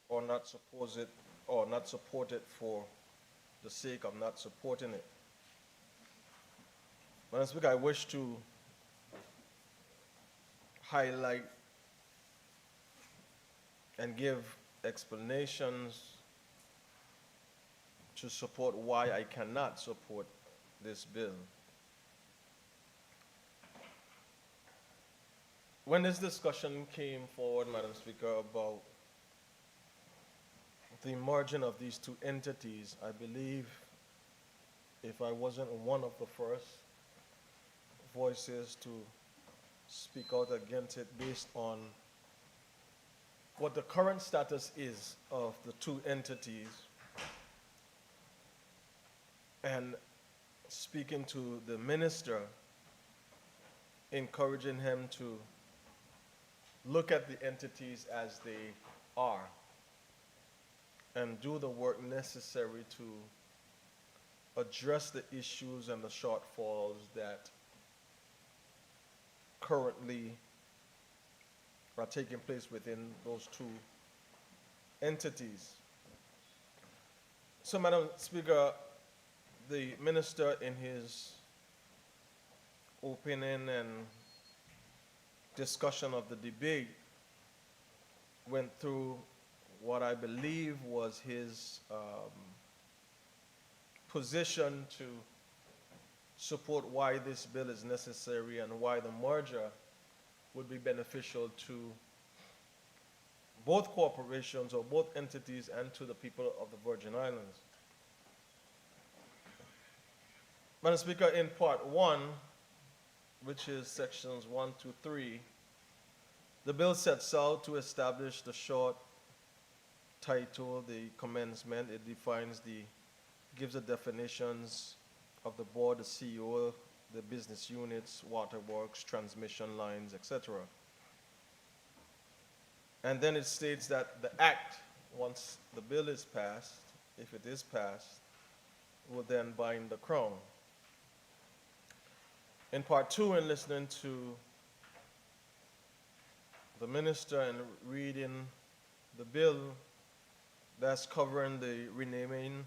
or not support it for the sake of not supporting it. Madam Speaker, I wish to highlight and give explanations to support why I cannot support this bill. When this discussion came forward, Madam Speaker, about the merging of these two entities, I believe, if I wasn't one of the first voices to speak out against it based on what the current status is of the two entities, and speaking to the minister, encouraging him to look at the entities as they are and do the work necessary to address the issues and the shortfalls that currently are taking place within those two entities. So, Madam Speaker, the minister in his opening and discussion of the debate went through what I believe was his position to support why this bill is necessary and why the merger would be beneficial to both corporations or both entities and to the people of the Virgin Islands. Madam Speaker, in part 1, which is sections 1 to 3, the bill sets out to establish the short title, the commencement. It gives the definitions of the board, the CEO, the business units, waterworks, transmission lines, etc. And then it states that the act, once the bill is passed, if it is passed, will then bind the crown. In part 2, in listening to the minister and reading the bill that's covering the renaming,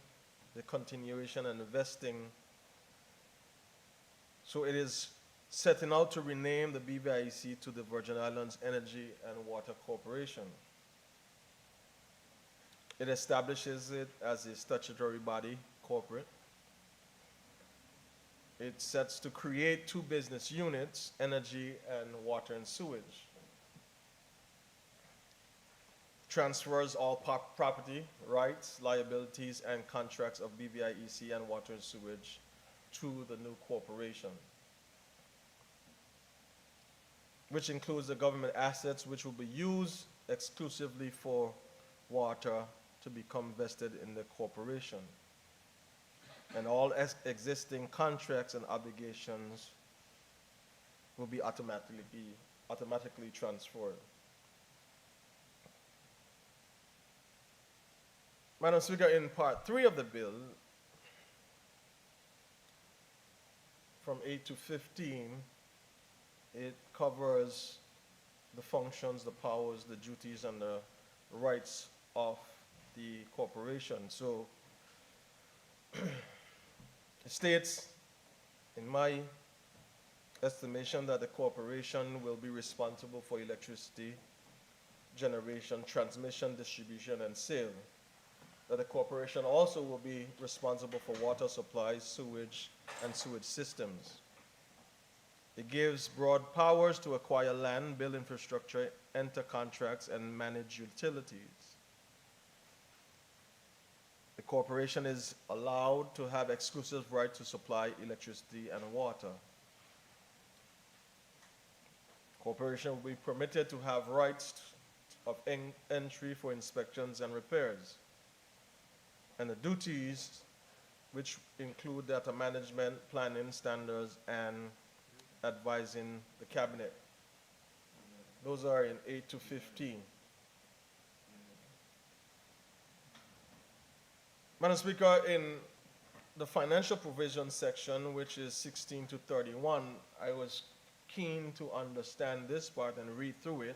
the continuation and the vesting. So it is setting out to rename the BVIEC to the Virgin Islands Energy and Water Corporation. It establishes it as a statutory body, corporate. It sets to create two business units, energy and water and sewage. Transfers all property, rights, liabilities, and contracts of BVIEC and water and sewage to the new corporation, which includes the government assets which will be used exclusively for water to become vested in the corporation. And all existing contracts and obligations will be automatically transferred. Madam Speaker, in part 3 of the bill, from 8 to 15, it covers the functions, the powers, the duties, and the rights of the corporation. So it states, in my estimation, that the corporation will be responsible for electricity generation, transmission, distribution, and sale. That the corporation also will be responsible for water supply, sewage, and sewage systems. It gives broad powers to acquire land, build infrastructure, enter contracts, and manage utilities. The corporation is allowed to have exclusive right to supply electricity and water. Corporation will be permitted to have rights of entry for inspections and repairs. And the duties, which include data management, planning standards, and advising the cabinet. Those are in 8 to 15. Madam Speaker, in the financial provision section, which is 16 to 31, I was keen to understand this part and read through it,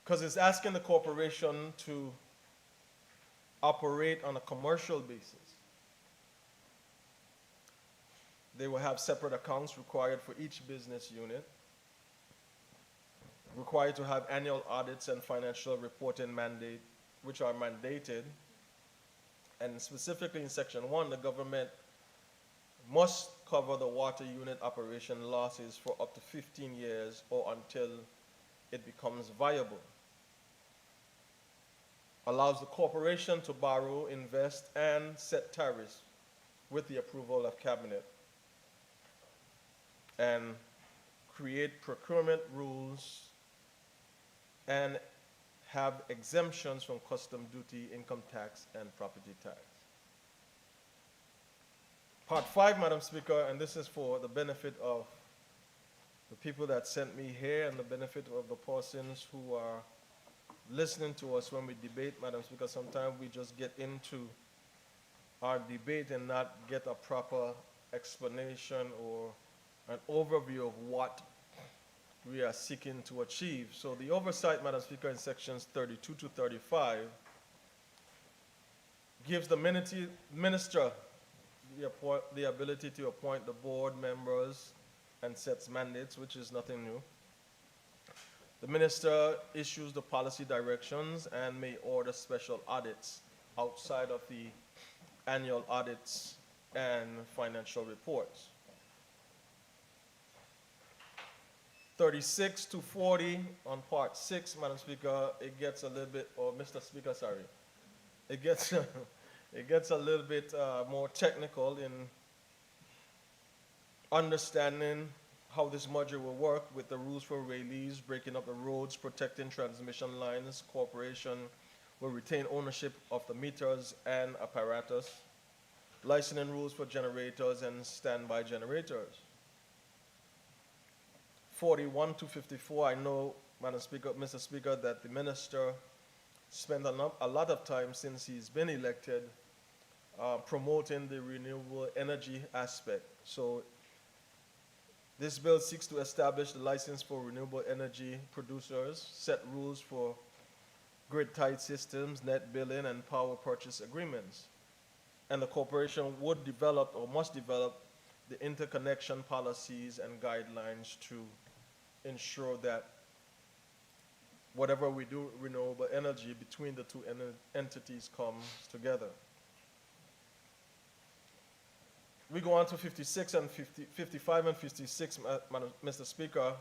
because it's asking the corporation to operate on a commercial basis. They will have separate accounts required for each business unit, required to have annual audits and financial reporting mandate, which are mandated. And specifically in Section 1, the government must cover the water unit operation losses for up to 15 years or until it becomes viable. Allows the corporation to borrow, invest, and set tariffs with the approval of cabinet, and create procurement rules and have exemptions from custom duty, income tax, and property tax. Part 5, Madam Speaker, and this is for the benefit of the people that sent me here and the benefit of the persons who are listening to us when we debate, Madam Speaker. Sometimes we just get into our debate and not get a proper explanation or an overview of what we are seeking to achieve. So the oversight, Madam Speaker, in sections 32 to 35 gives the minister the ability to appoint the board members and sets mandates, which is nothing new. The minister issues the policy directions and may order special audits outside of the annual audits and financial reports. 36 to 40 on part 6, Madam Speaker, it gets a little bit, or Mr. Speaker, sorry, it gets it gets a little bit more technical in understanding how this module will work with the rules for release, breaking up the roads, protecting transmission lines. Corporation will retain ownership of the meters and apparatus, licensing rules for generators and standby generators. 41 to 54, I know, Madam Speaker, Mr. Speaker, that the minister spent a lot of time since he's been elected promoting the renewable energy aspect. So this bill seeks to establish the license for renewable energy producers, set rules for grid-tied systems, net billing, and power purchase agreements. And the corporation would develop or must develop the interconnection policies and guidelines to ensure that whatever we do renewable energy between the two entities comes together. We go on to 56 and 55 and 56, Mr. Speaker,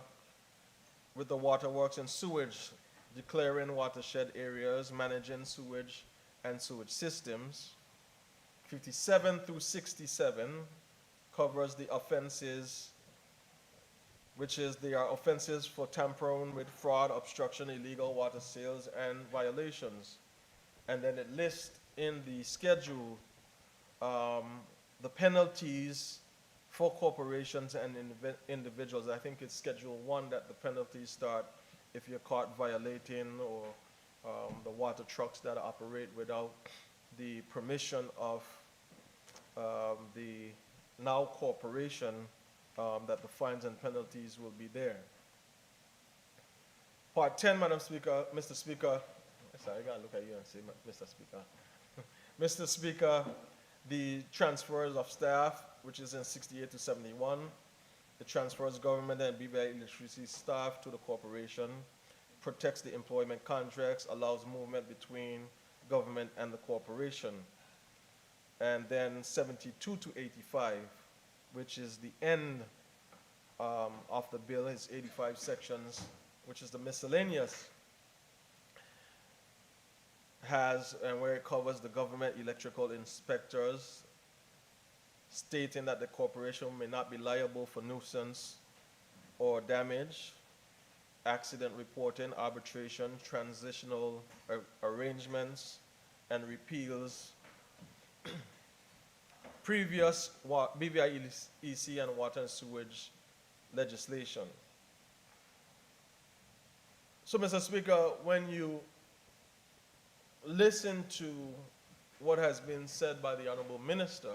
with the waterworks and sewage, declaring watershed areas, managing sewage and sewage systems. 57 through 67 covers the offenses which is they are offenses for tampering with fraud, obstruction, illegal water sales, and violations. And then it lists in the schedule the penalties for corporations and individuals. I think it's Schedule 1 that the penalties start if you're caught violating, or the water trucks that operate without the permission of the now corporation, that the fines and penalties will be there. Part 10, Madam Speaker, Mr. Speaker, sorry, I gotta look at you and say, Mr. Speaker. Mr. Speaker, the transfers of staff, which is in 68 to 71, it transfers government and BVI electricity staff to the corporation, protects the employment contracts, allows movement between government and the corporation. And then 72 to 85, which is the end of the bill, is 85 sections, which is the miscellaneous, has, and where it covers the government electrical inspectors, stating that the corporation may not be liable for nuisance or damage, accident reporting, arbitration, transitional arrangements, and repeals previous BVI EC and water and sewage legislation. So, Mr. Speaker, when you listen to what has been said by the Honorable Minister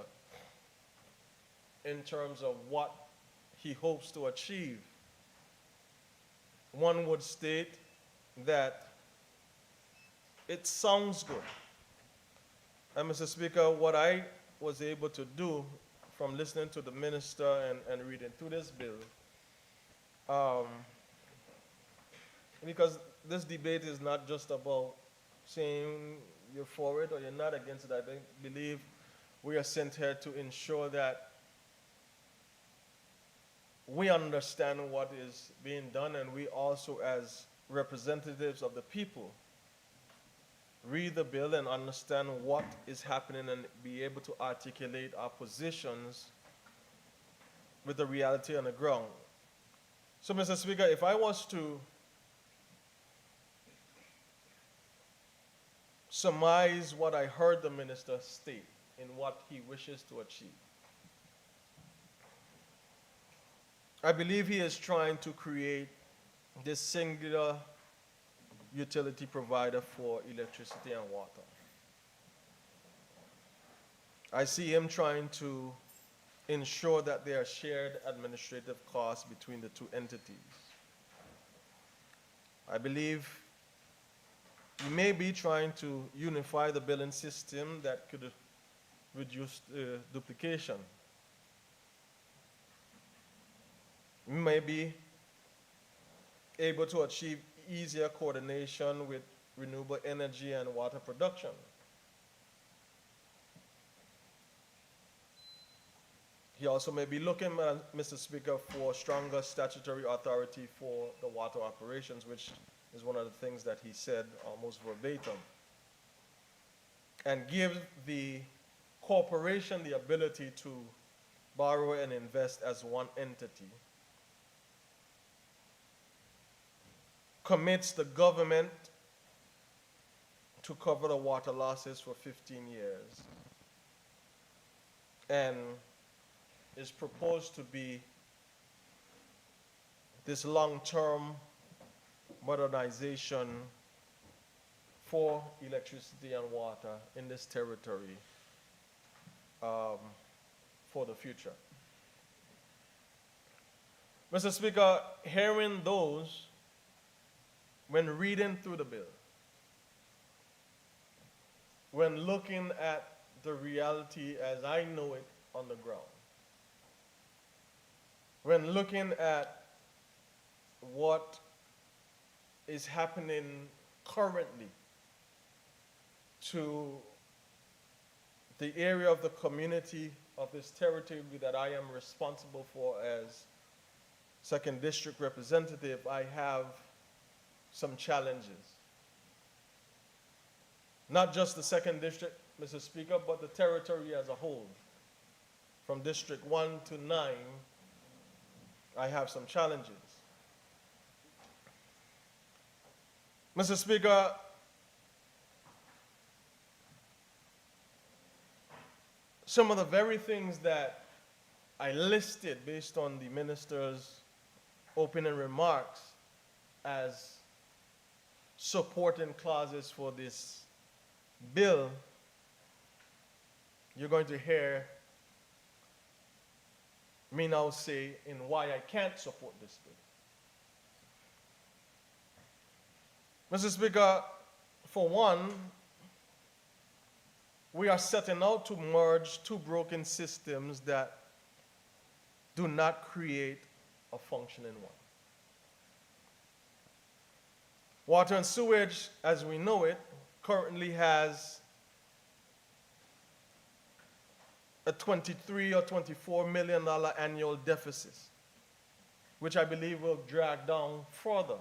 in terms of what he hopes to achieve, one would state that it sounds good. And Mr. Speaker, what I was able to do from listening to the minister and reading through this bill, because this debate is not just about saying you're for it or you're not against it. I believe we are sent here to ensure that we understand what is being done, and we also, as representatives of the people, read the bill and understand what is happening and be able to articulate our positions with the reality on the ground. So, Mr. Speaker, if I was to surmise what I heard the minister state in what he wishes to achieve, I believe he is trying to create this singular utility provider for electricity and water. I see him trying to ensure that there are shared administrative costs between the two entities. I believe he may be trying to unify the billing system that could reduce duplication. We may be able to achieve easier coordination with renewable energy and water production. He also may be looking, Mr. Speaker, for stronger statutory authority for the water operations, which is one of the things that he said almost verbatim, and give the corporation the ability to borrow and invest as one entity. Commits the government to cover the water losses for 15 years, and is proposed to be this long-term modernization for electricity and water in this territory for the future. Mr. Speaker, hearing those, when reading through the bill, when looking at the reality as I know it on the ground, when looking at what is happening currently to the area of the community of this territory that I am responsible for as second district representative, I have some challenges. Not just the second district, Mr. Speaker, but the territory as a whole. From District 1 to 9, I have some challenges. Mr. Speaker, some of the very things that I listed based on the minister's opening remarks as supporting clauses for this bill, you're going to hear me now say in why I can't support this bill. Mr. Speaker, for one, we are setting out to merge two broken systems that do not create a functioning one. Water and sewage, as we know it, currently has a $23 or $24 million annual deficit, which I believe will drag down further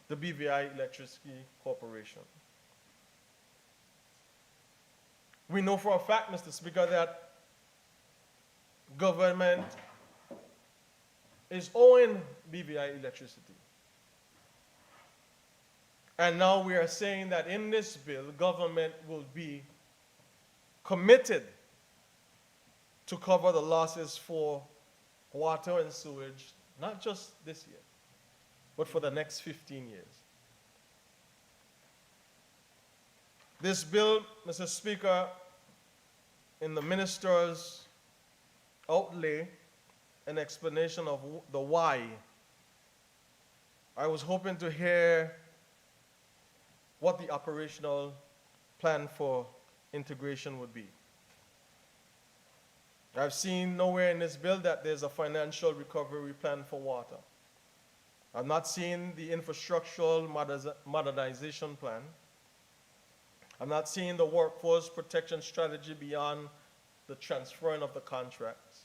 the BVI Electricity Corporation. We know for a fact, Mr. Speaker, that government is owing BVI Electricity. And now we are saying that in this bill, government will be committed to cover the losses for water and sewage, not just this year, but for the next 15 years. This bill, Mr. Speaker, in the minister's outlay an explanation of the why, I was hoping to hear what the operational plan for integration would be. I've seen nowhere in this bill that there's a financial recovery plan for water. I've not seen the infrastructural modernization plan. I'm not seeing the workforce protection strategy beyond the transferring of the contracts.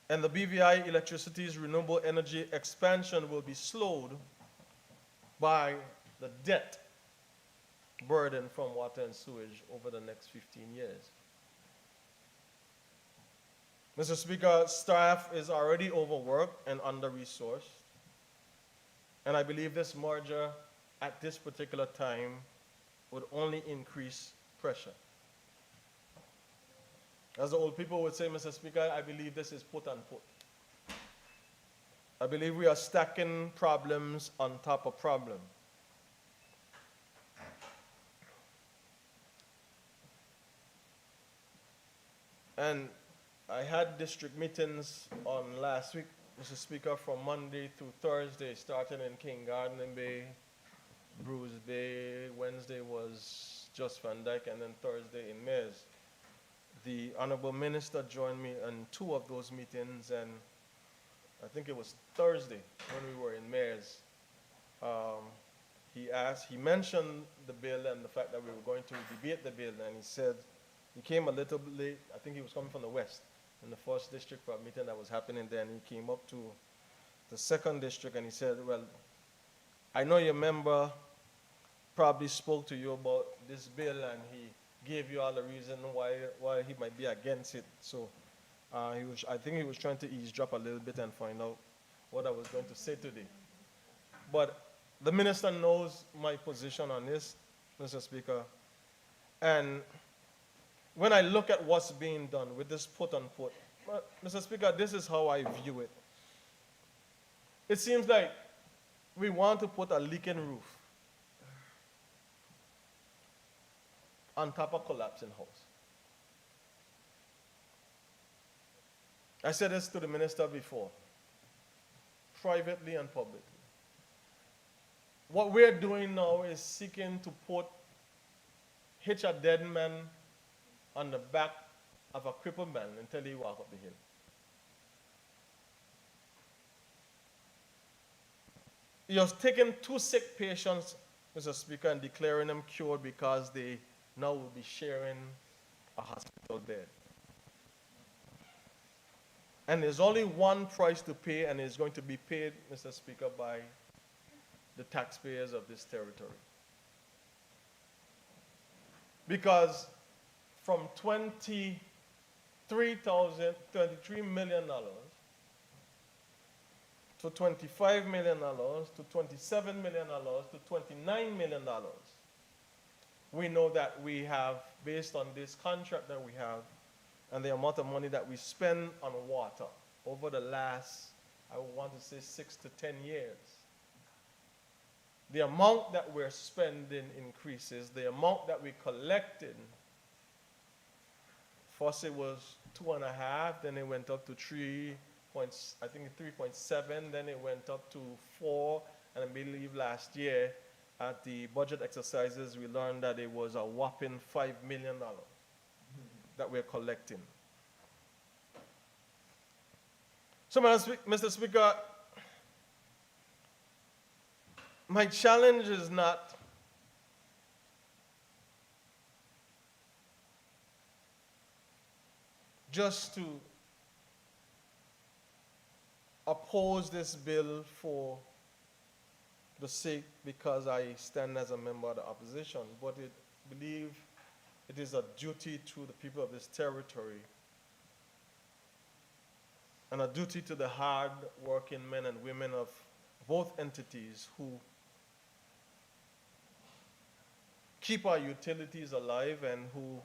And the BVI Electricity's renewable energy expansion will be slowed by the debt burden from water and sewage over the next 15 years. Mr. Speaker, staff is already overworked and under-resourced, and I believe this merger at this particular time would only increase pressure. As the old people would say, Mr. Speaker, I believe this is put and put. I believe we are stacking problems on top of problems. And I had district meetings on last week, Mr. Speaker, from Monday through Thursday, starting in King Garden Bay, Bruce Bay. Wednesday was Just Van Dyke, and then Thursday in Mays. The Honorable Minister joined me in two of those meetings, and I think it was Thursday when we were in Mays. He mentioned the bill and the fact that we were going to debate the bill, and he said, he came a little bit late. I think he was coming from the west in the first district for a meeting that was happening there, and he came up to the second district and he said, well, I know your member probably spoke to you about this bill and he gave you all the reason why he might be against it. So I think he was trying to eavesdrop a little bit and find out what I was going to say today. But the minister knows my position on this, Mr. Speaker, and when I look at what's being done with this put and put, Mr. Speaker, this is how I view it. It seems like we want to put a leaking roof on top of collapsing house. I said this to the minister before, privately and publicly. What we're doing now is seeking to hitch a dead man on the back of a crippled man until he walks up the hill. You're taking two sick patients, Mr. Speaker, and declaring them cured because they now will be sharing a hospital bed. And there's only one price to pay, and it's going to be paid, Mr. Speaker, by the taxpayers of this territory. Because from 2013 $23 million to $25 million to $27 million to $29 million. We know that we have, based on this contract that we have and the amount of money that we spend on water over the last, I want to say, 6 to 10 years, the amount that we're spending increases. The amount that we collected, first it was 2.5, then it went up to 3 points, I think 3.7, then it went up to 4, and I believe last year at the budget exercises we learned that it was a whopping $5 million that we're collecting. So, Mr. Speaker, my challenge is not just to oppose this bill for the sake because I stand as a member of the opposition, but I believe it is a duty to the people of this territory and a duty to the hard-working men and women of both entities who keep our utilities alive and who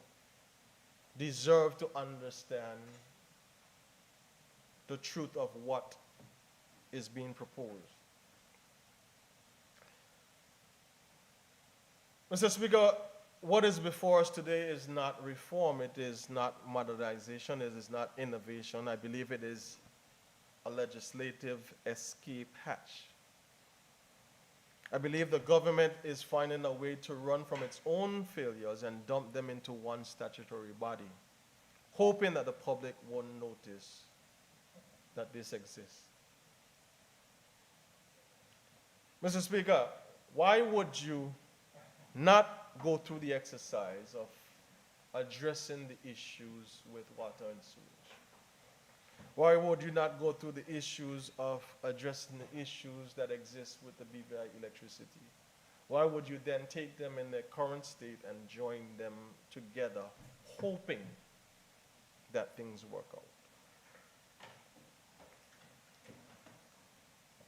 deserve to understand the truth of what is being proposed. Mr. Speaker, what is before us today is not reform, it is not modernization, it is not innovation. I believe it is a legislative escape hatch. I believe the government is finding a way to run from its own failures and dump them into one statutory body, hoping that the public won't notice that this exists. Mr. Speaker, why would you not go through the exercise of addressing the issues with water and sewage? Why would you not go through the issues of addressing the issues that exist with the BVI electricity? Why would you then take them in their current state and join them together, hoping that things work out?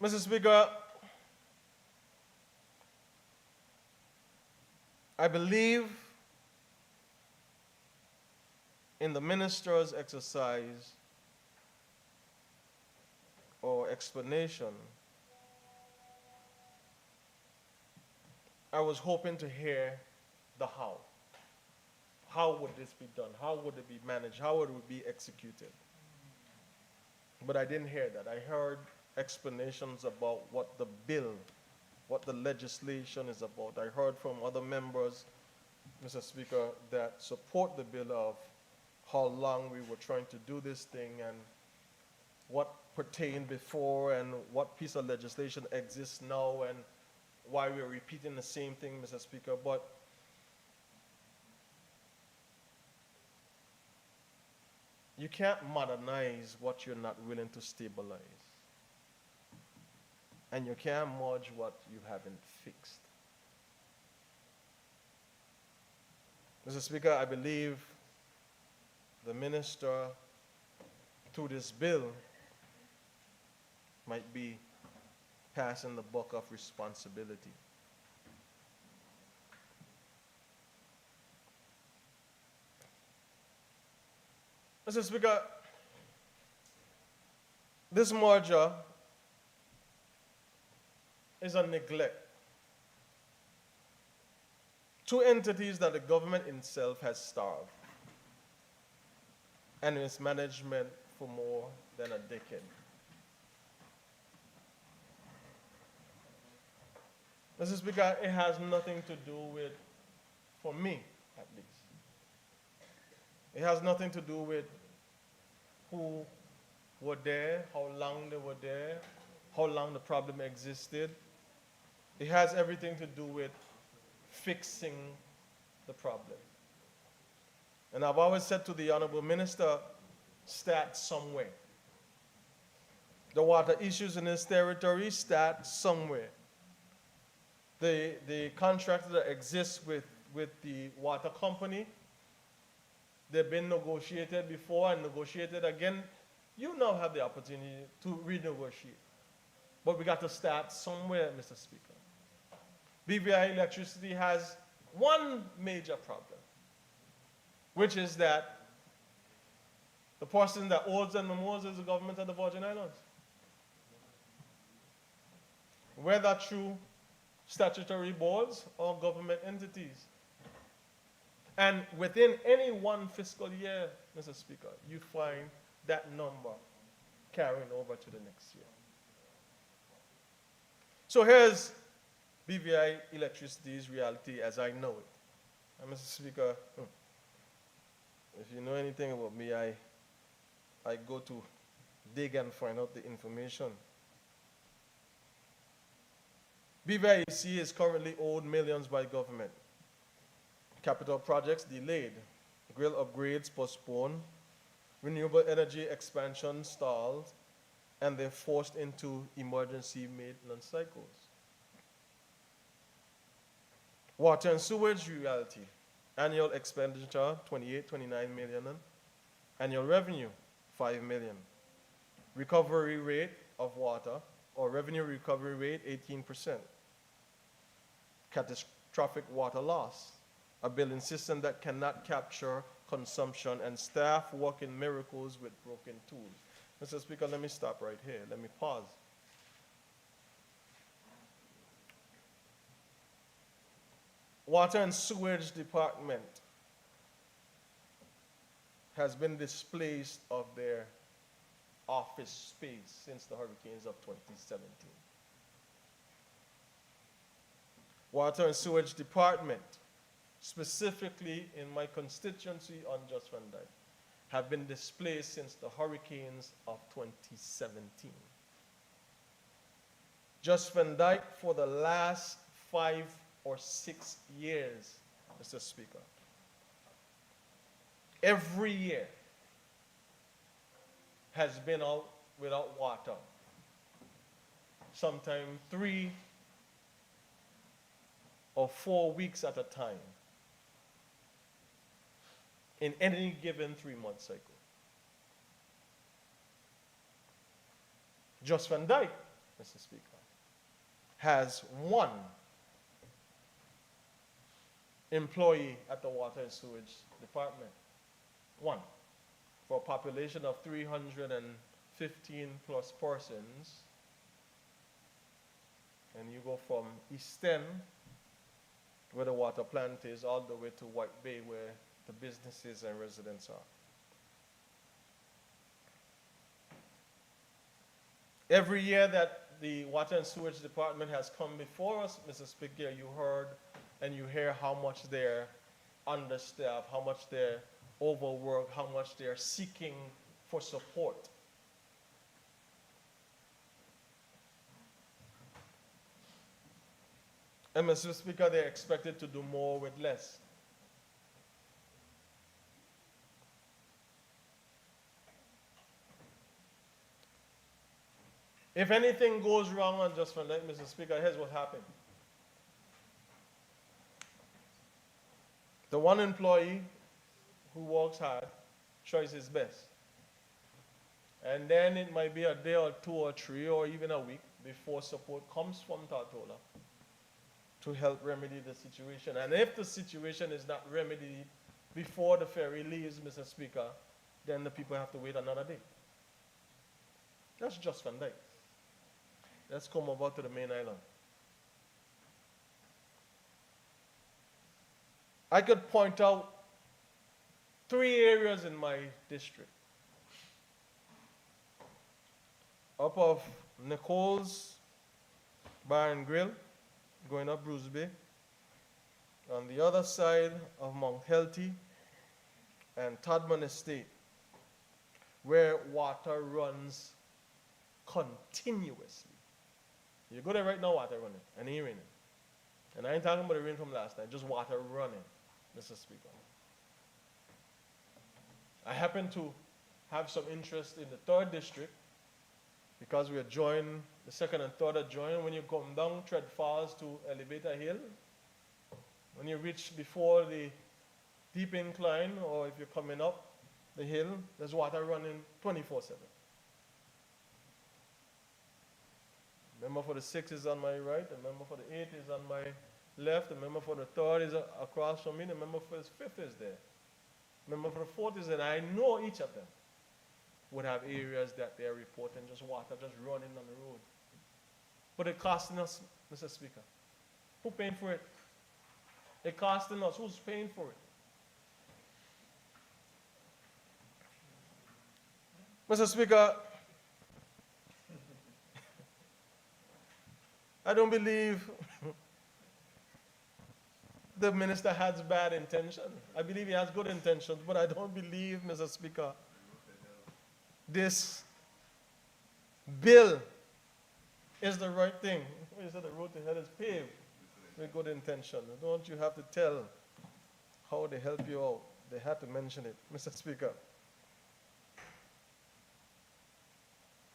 Mr. Speaker, I believe in the minister's exercise or explanation. I was hoping to hear the how. How would this be done? How would it be managed? How would it be executed? But I didn't hear that. I heard explanations about what the bill, what the legislation is about. I heard from other members, Mr. Speaker, that support the bill of how long we were trying to do this thing and what pertained before and what piece of legislation exists now and why we're repeating the same thing, Mr. Speaker. But you can't modernize what you're not willing to stabilize. And you can't merge what you haven't fixed. Mr. Speaker, I believe the minister, through this bill, might be passing the buck of responsibility. Mr. Speaker, this merger is a neglect. Two entities that the government itself has starved and its management for more than a decade. Mr. Speaker, it has nothing to do with, for me at least, it has nothing to do with who were there, how long they were there, how long the problem existed. It has everything to do with fixing the problem. And I've always said to the Honorable Minister, start somewhere. The water issues in this territory start somewhere. The contract that exists with the water company they've been negotiated before and negotiated again, you now have the opportunity to renegotiate. But we got to start somewhere, Mr. Speaker. BVI electricity has one major problem, which is that the person that owes and owes is the government of the Virgin Islands. Whether through statutory boards or government entities. And within any one fiscal year, Mr. Speaker, you find that number carrying over to the next year. So here's BVI electricity's reality as I know it. And Mr. Speaker, if you know anything about me, I go to dig and find out the information. BVIC is currently owed millions by government. Capital projects delayed, grill upgrades postponed, renewable energy expansion stalled, and they're forced into emergency maintenance cycles. Water and sewage reality. Annual expenditure, 29 million. Annual revenue, 5 million. Recovery rate of water, or revenue recovery rate, 18%. Catastrophic water loss. A billing system that cannot capture consumption, and staff working miracles with broken tools. Mr. Speaker, let me stop right here. Let me pause. Water and Sewage Department has been displaced of their office space since the hurricanes of 2017. Water and Sewage Department, specifically in my constituency on Just Van Dyke, have been displaced since the hurricanes of 2017. Just Van Dyke for the last 5 or 6 years, Mr. Speaker. Every year has been out without water. Sometimes 3 or 4 weeks at a time in any given 3-month cycle. Just Van Dyke, Mr. Speaker, has 1 employee at the Water and Sewage Department. 1. For a population of 315 plus persons, and you go from East End, where the water plant is, all the way to White Bay, where the businesses and residents are. Every year that the Water and Sewage Department has come before us, Mr. Speaker, you heard and you hear how much they're understaffed, how much they're overworked, how much they're seeking for support. And Mr. Speaker, they're expected to do more with less. If anything goes wrong on Just Van Dyke, Mr. Speaker, here's what happened. The 1 employee who works hard tries his best. And then it might be a day or 2 or 3 or even a week before support comes from TORTOLA to help remedy the situation. And if the situation is not remedied before the ferry leaves, Mr. Speaker, then the people have to wait another day. That's Just Van Dyke. Let's come over to the main island. I could point out 3 areas in my district. Up of Nichols Bar and Grill, going up Bruce Bay. On the other side of Mount Healthy and Todman Estate, where water runs continuously. You go there right now, water running, and it ain't raining. And I ain't talking about the rain from last night, just water running, Mr. Speaker. I happen to have some interest in the 3rd district because we are joined, the 2nd and 3rd are joined. When you come down Tread Falls to Elevator Hill, when you reach before the steep incline, or if you're coming up the hill, there's water running 24/7. Remember for the 6 is on my right, remember for the 8 is on my left, remember for the 3rd is across from me, remember for the 5th is there. Remember for the 4th is there. I know each of them would have areas that they're reporting just water just running on the road. But it costing us, Mr. Speaker. Who paying for it? It costing us. Who's paying for it? Mr. Speaker, I don't believe the minister has bad intention. I believe he has good intentions, but I don't believe, Mr. Speaker, this bill is the right thing. He said the road to hell is paved with good intention. Don't you have to tell how they help you out? They had to mention it, Mr. Speaker.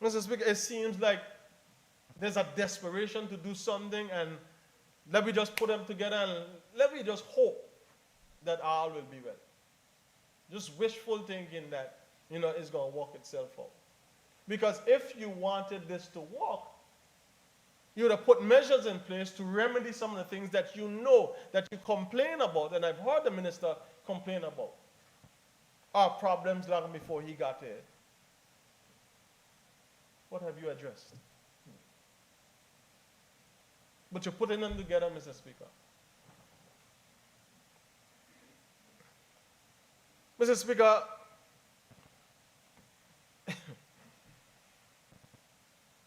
Mr. Speaker, it seems like there's a desperation to do something, and let me just put them together and let me just hope that all will be well. Just wishful thinking that, it's going to work itself out. Because if you wanted this to work, you would have put measures in place to remedy some of the things that you know that you complain about, and I've heard the minister complain about. Our problems long before he got here. What have you addressed? But you're putting them together, Mr. Speaker. Mr. Speaker,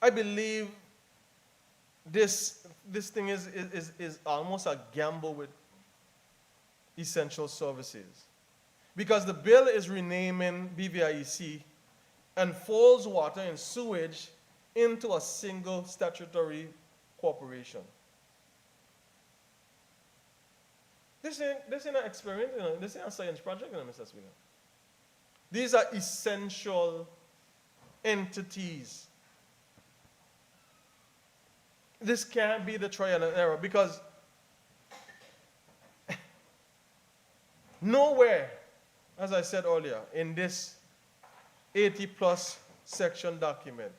I believe this thing is almost a gamble with essential services. Because the bill is renaming BVIEC and folds water and sewage into a single statutory corporation. This ain't an experiment, this ain't a science project, Mr. Speaker. These are essential entities. This can't be the trial and error, because nowhere, as I said earlier, in this 80+ section document,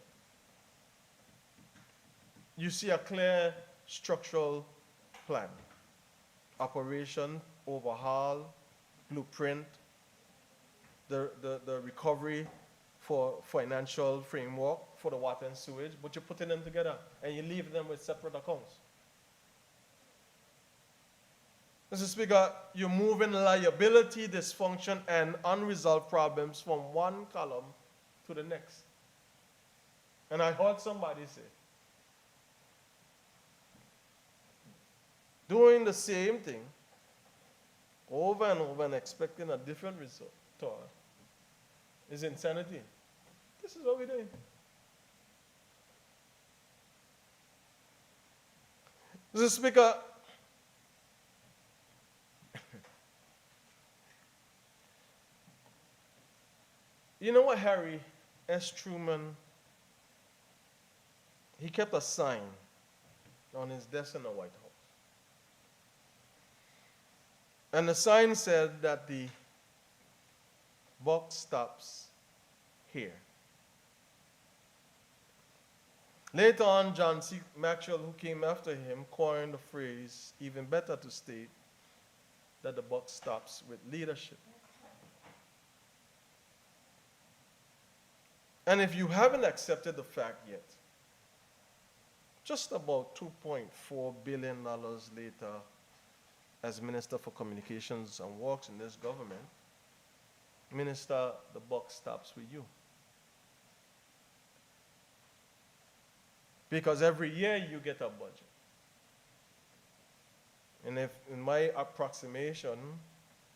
you see a clear structural plan. Operation, overhaul, blueprint, the recovery for financial framework for the water and sewage, but you're putting them together and you leave them with separate accounts. Mr. Speaker, you're moving liability, dysfunction, and unresolved problems from one column to the next. And I heard somebody say, doing the same thing over and over and expecting a different result is insanity. This is what we're doing. Mr. Speaker, you know what Harry S. Truman, he kept a sign on his desk in the White House. And the sign said that the buck stops here. Later on, John C. Maxwell, who came after him, coined the phrase, even better to state, that the buck stops with leadership. And if you haven't accepted the fact yet, just about $2.4 billion later, as Minister for Communications and Works in this government, Minister, the buck stops with you. Because every year you get a budget. And if, in my approximation,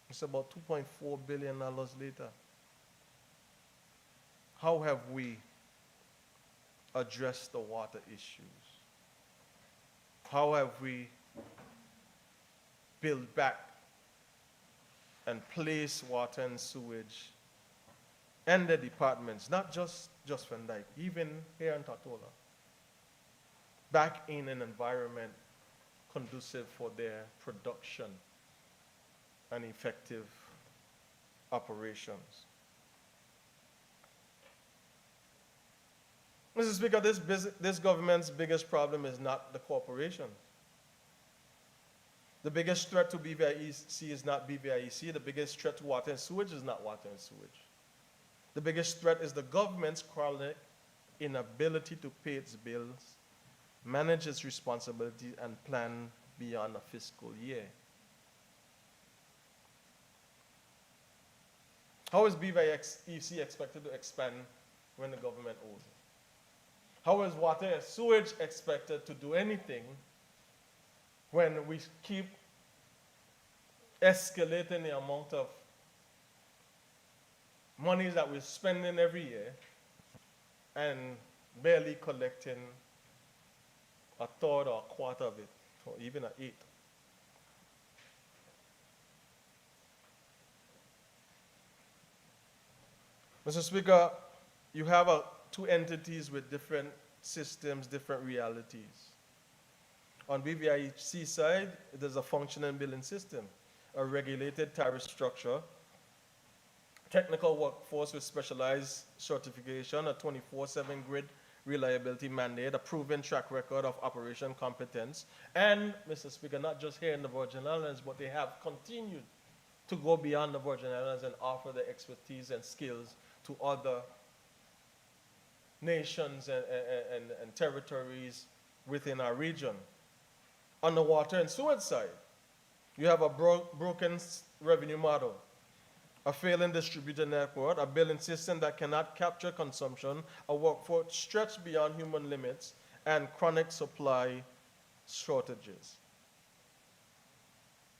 it's about $2.4 billion later. How have we addressed the water issues? How have we built back and placed water and sewage and the departments, not just Van Dyke, even here in TORTOLA, back in an environment conducive for their production and effective operations. Mr. Speaker, this government's biggest problem is not the corporations. The biggest threat to BVIEC is not BVIEC. The biggest threat to water and sewage is not water and sewage. The biggest threat is the government's chronic inability to pay its bills, manage its responsibilities, and plan beyond a fiscal year. How is BVIEC expected to expand when the government owes it? How is water and sewage expected to do anything when we keep escalating the amount of money that we're spending every year and barely collecting a third or a quarter of it, or even an eighth? Mr. Speaker, you have two entities with different systems, different realities. On BVIC side, there's a functioning billing system, a regulated tariff structure, technical workforce with specialized certification, a 24/7 grid reliability mandate, a proven track record of operation competence, and, Mr. Speaker, not just here in the Virgin Islands, but they have continued to go beyond the Virgin Islands and offer their expertise and skills to other nations and territories within our region. On the water and sewage side, you have a broken revenue model, a failing distributor network, a billing system that cannot capture consumption, a workforce stretched beyond human limits, and chronic supply shortages.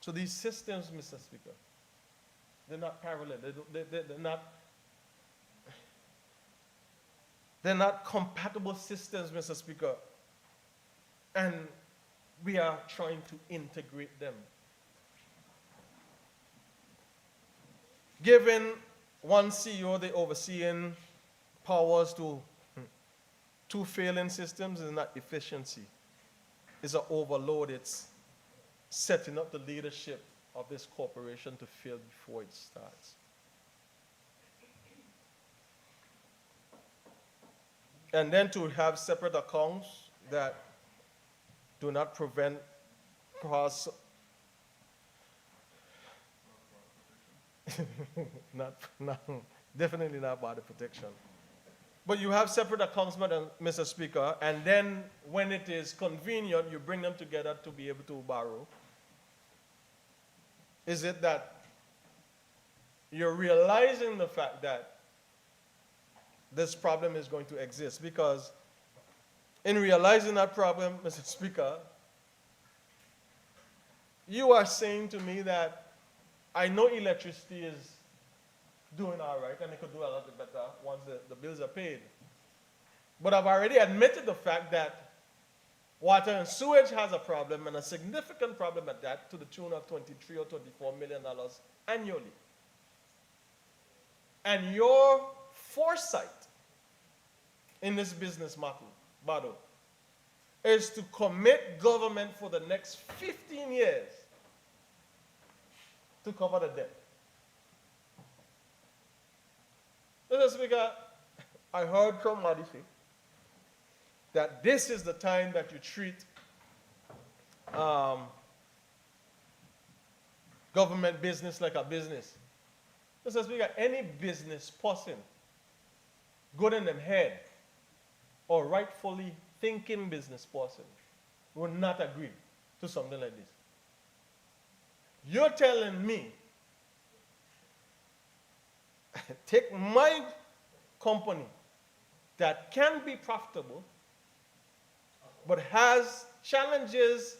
So these systems, Mr. Speaker, they're not parallel. They're not compatible systems, Mr. Speaker. And we are trying to integrate them. Giving one CEO the overseeing powers to two failing systems is not efficiency. It's an overload. It's setting up the leadership of this corporation to fail before it starts. And then to have separate accounts that do not prevent cross definitely not border protection. But you have separate accounts, Mr. Speaker, and then when it is convenient, you bring them together to be able to borrow. Is it that you're realizing the fact that this problem is going to exist? Because in realizing that problem, Mr. Speaker, you are saying to me that I know electricity is doing all right and it could do a lot better once the bills are paid. But I've already admitted the fact that water and sewage has a problem, and a significant problem at that, to the tune of $23 or $24 million annually. And your foresight in this business model is to commit government for the next 15 years to cover the debt. Mr. Speaker, I heard somebody say that this is the time that you treat government business like a business. Mr. Speaker, any business person, good in them head, or rightfully thinking business person would not agree to something like this. You're telling me, take my company that can be profitable, but has challenges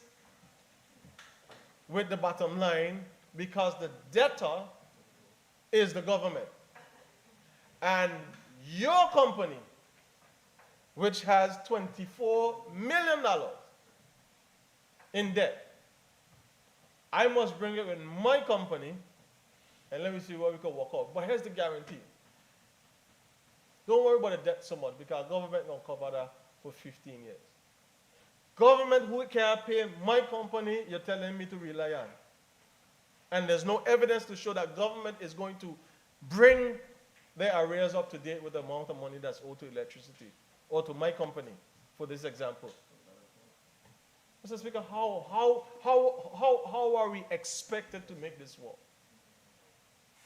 with the bottom line because the debtor is the government. And your company, which has $24 million in debt, I must bring it in my company, and let me see what we can work out. But here's the guarantee. Don't worry about the debt so much, because government will cover that for 15 years. Government who can't pay my company, you're telling me to rely on. And there's no evidence to show that government is going to bring their arrears up to date with the amount of money that's owed to electricity or to my company, for this example. Mr. Speaker, how are we expected to make this work?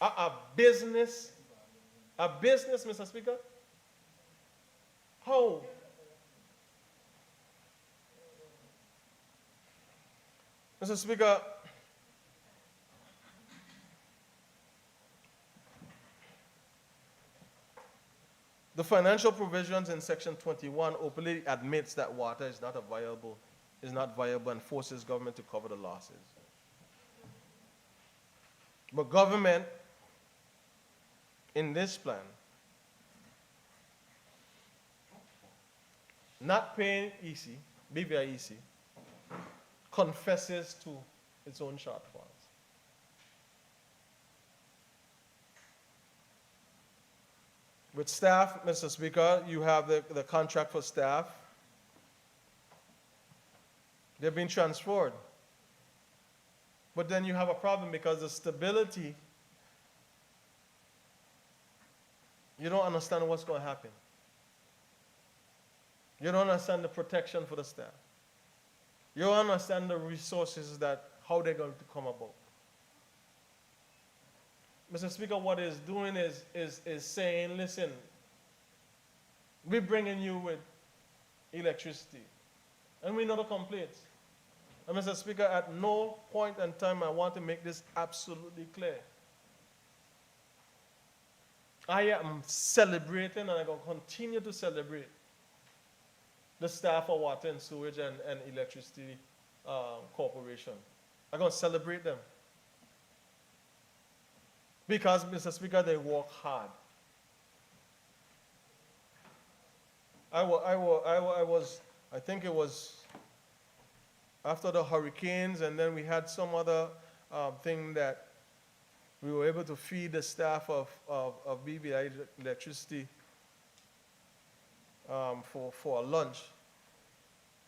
A business, Mr. Speaker? How? Mr. Speaker, the financial provisions in Section 21 openly admits that water is not viable and forces government to cover the losses. But government, in this plan, not paying EC, BVI EC, confesses to its own shortfalls. With staff, Mr. Speaker, you have the contract for staff. They're being transferred. But then you have a problem because the stability, you don't understand what's going to happen. You don't understand the protection for the staff. You don't understand the resources how they're going to come about. Mr. Speaker, what it's doing is saying, listen, we're bringing you with electricity. And we know the complaints. And Mr. Speaker, at no point in time I want to make this absolutely clear. I am celebrating and I'm going to continue to celebrate the staff of Water and Sewage and Electricity Corporation. I'm going to celebrate them. Because, Mr. Speaker, they work hard. I think it was after the hurricanes, and then we had some other thing that we were able to feed the staff of BVI Electricity for a lunch.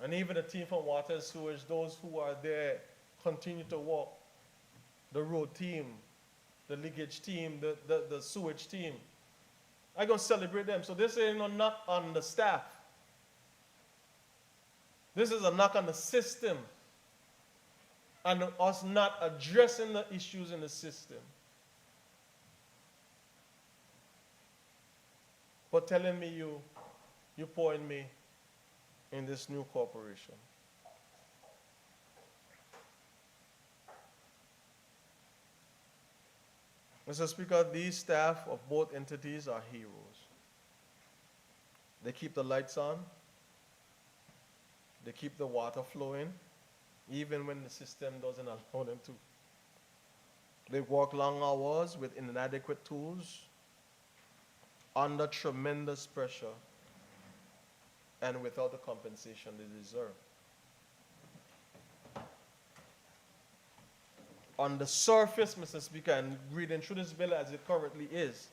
And even the team from Water and Sewage, those who are there, continue to work. The road team, the leakage team, the sewage team. I'm going to celebrate them. So this ain't a knock on the staff. This is a knock on the system and us not addressing the issues in the system. But telling me you point me in this new corporation. Mr. Speaker, these staff of both entities are heroes. They keep the lights on. They keep the water flowing, even when the system doesn't allow them to. They work long hours with inadequate tools, under tremendous pressure, and without the compensation they deserve. On the surface, Mr. Speaker, and reading through this bill as it currently is,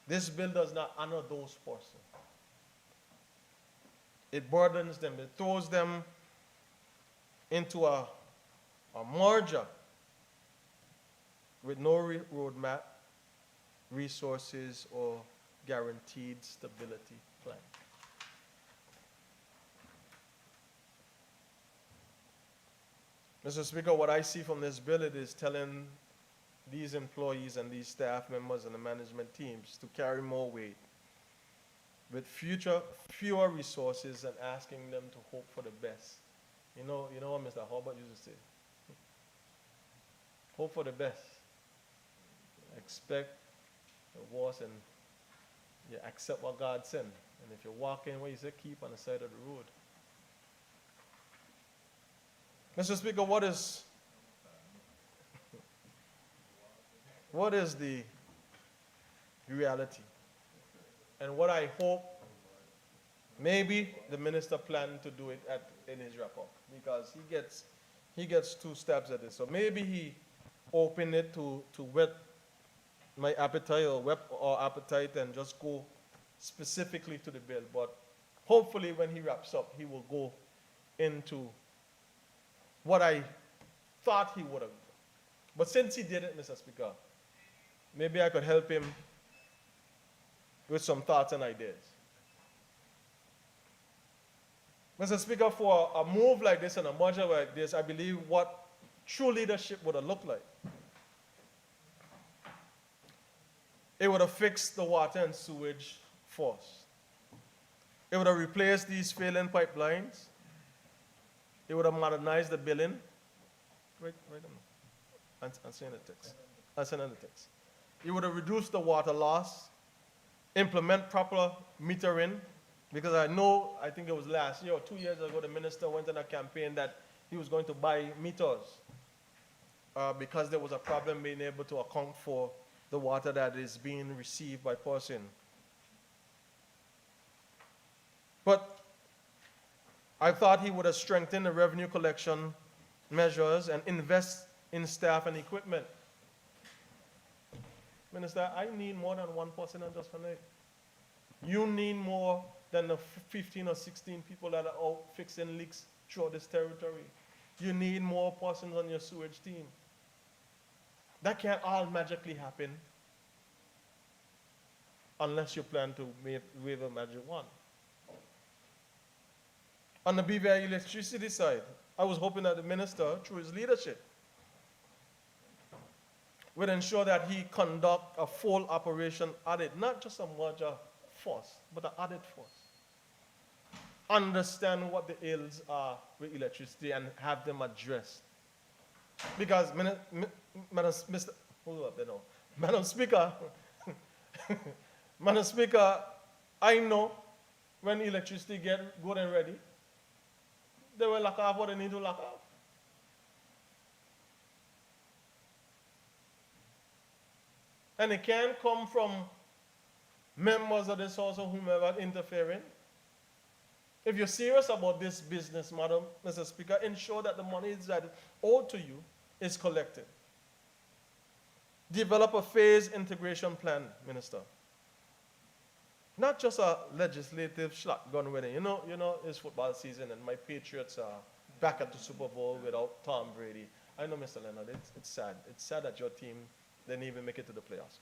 this bill does not honor those persons. It burdens them. It throws them into a merger with no roadmap, resources, or guaranteed stability plan. Mr. Speaker, what I see from this bill, it is telling these employees and these staff members and the management teams to carry more weight with fewer resources and asking them to hope for the best. You know what Mr. Hobart used to say? Hope for the best. Expect the worst and you accept what God sent. And if you're walking where you say, keep on the side of the road. Mr. Speaker, what is the reality? And what I hope, maybe the minister planned to do it in his wrap-up, because he gets 2 stabs at it. So maybe he opened it to whet my appetite or whet our appetite and just go specifically to the bill. But hopefully when he wraps up, he will go into what I thought he would have. But since he did it, Mr. Speaker, maybe I could help him with some thoughts and ideas. Mr. Speaker, for a move like this and a merger like this, I believe what true leadership would have looked like. It would have fixed the water and sewage first. It would have replaced these failing pipelines. It would have modernized the billing. Wait a minute. I'm saying the text. I'm saying the text. It would have reduced the water loss, implement proper metering, because I think it was last year or 2 years ago, the minister went on a campaign that he was going to buy meters because there was a problem being able to account for the water that is being received by person. But I thought he would have strengthened the revenue collection measures and invest in staff and equipment. Minister, I need more than one person on just connect. You need more than the 15 or 16 people that are out fixing leaks throughout this territory. You need more persons on your sewage team. That can't all magically happen unless you plan to wave a magic wand. On the BVI electricity side, I was hoping that the minister, through his leadership, would ensure that he conduct a full operation audit, not just a merger force, but an audit force. Understand what the ills are with electricity and have them addressed. Because, Madam Speaker, Madam Speaker, I know when electricity get good and ready, they will lock off what they need to lock off. And it can't come from members of this house or whomever interfering. If you're serious about this business, Madam, Mr. Speaker, ensure that the money that is owed to you is collected. Develop a phased integration plan, Minister. Not just a legislative shotgun winning. You know, it's football season and my Patriots are back at the Super Bowl without Tom Brady. I know, Mr. Leonard, it's sad. It's sad that your team didn't even make it to the playoffs.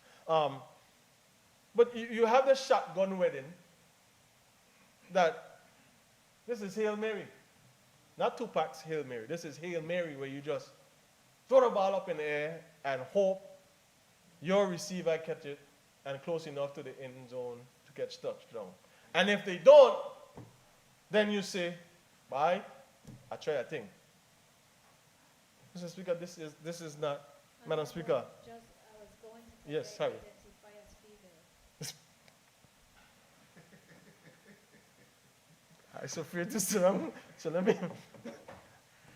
But you have the shotgun wedding that this is Hail Mary. Not Tupac's Hail Mary. This is Hail Mary where you just throw the ball up in the air and hope your receiver catch it and close enough to the end zone to catch touchdown. And if they don't, then you say, bye, I try a thing. Mr. Speaker, this is not, Madam Speaker. I was going to Yes, sorry. identify as female. I'm so afraid to sit down, so let me.